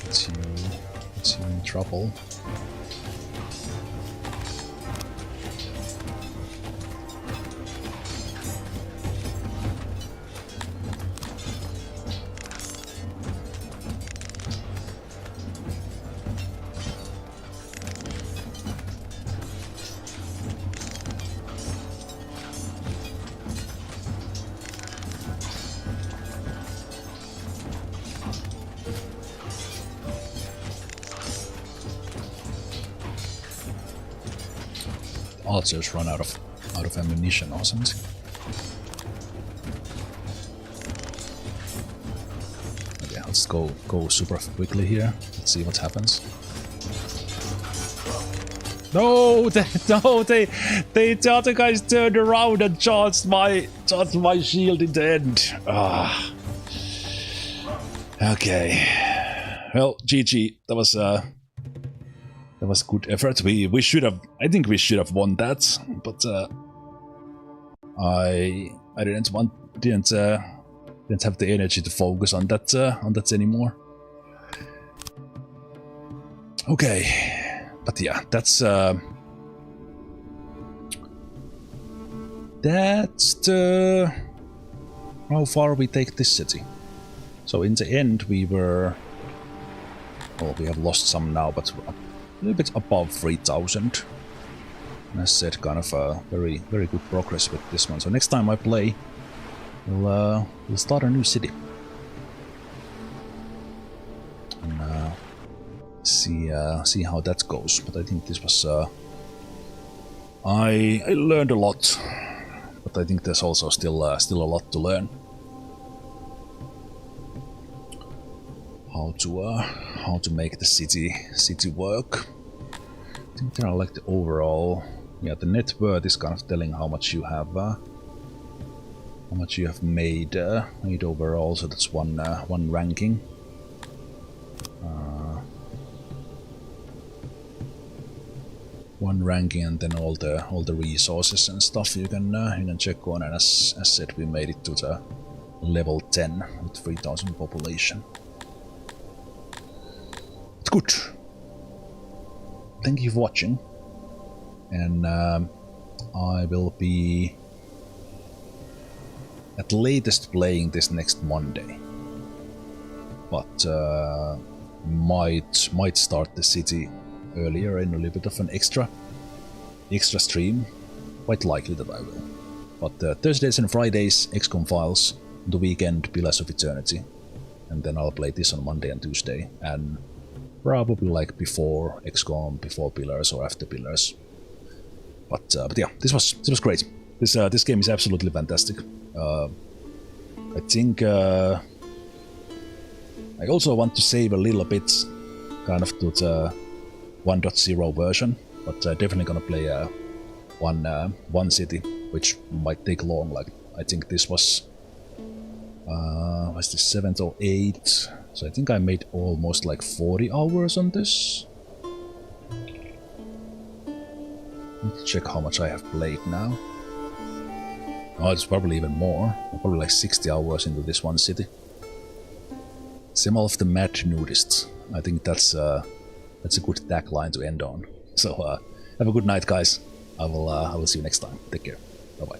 It's you in trouble. Archers run out of ammunition or something. Okay, let's go super quickly here. Let's see what happens. No, the other guys turned around and charged my shield in the end. Ah. Okay. Well, GG. That was good effort. We should have. I think we should have won that, but I didn't have the energy to focus on that anymore. Okay, but yeah, that's the how far we take this city. So in the end, we were. Well, we have lost some now, but a little bit above 3,000. As said, kind of a very good progress with this one. So next time I play, we'll start a new city. And see how that goes. But I think this was I learned a lot, but I think there's also still a lot to learn. How to make the city work. I think there are like the overall, yeah, the net worth is kind of telling how much you have made overall. So that's one ranking. One ranking, and then all the resources and stuff you can check on. And as said, we made it to the level 10 with 3,000 population. It's good. Thank you for watching, and I will be at latest playing this next Monday, but might start the city earlier in a little bit of an extra stream. Quite likely that I will. But Thursdays and Fridays XCOM files, the weekend Pillars of Eternity, and then I'll play this on Monday and Tuesday, and probably like before XCOM, before Pillars or after Pillars. But yeah, this was great. This game is absolutely fantastic. I think I also want to save a little bit, kind of to the 1.0 version, but definitely gonna play one city, which might take long. Like I think this was the 7th or 8th. So I think I made almost like 40 hours on this. Let's check how much I have played now. Oh, it's probably even more. Probably like 60 hours into this one city. Zemalf the Mad Nudist. I think that's a good tagline to end on. So have a good night, guys. I will see you next time. Take care. Bye bye.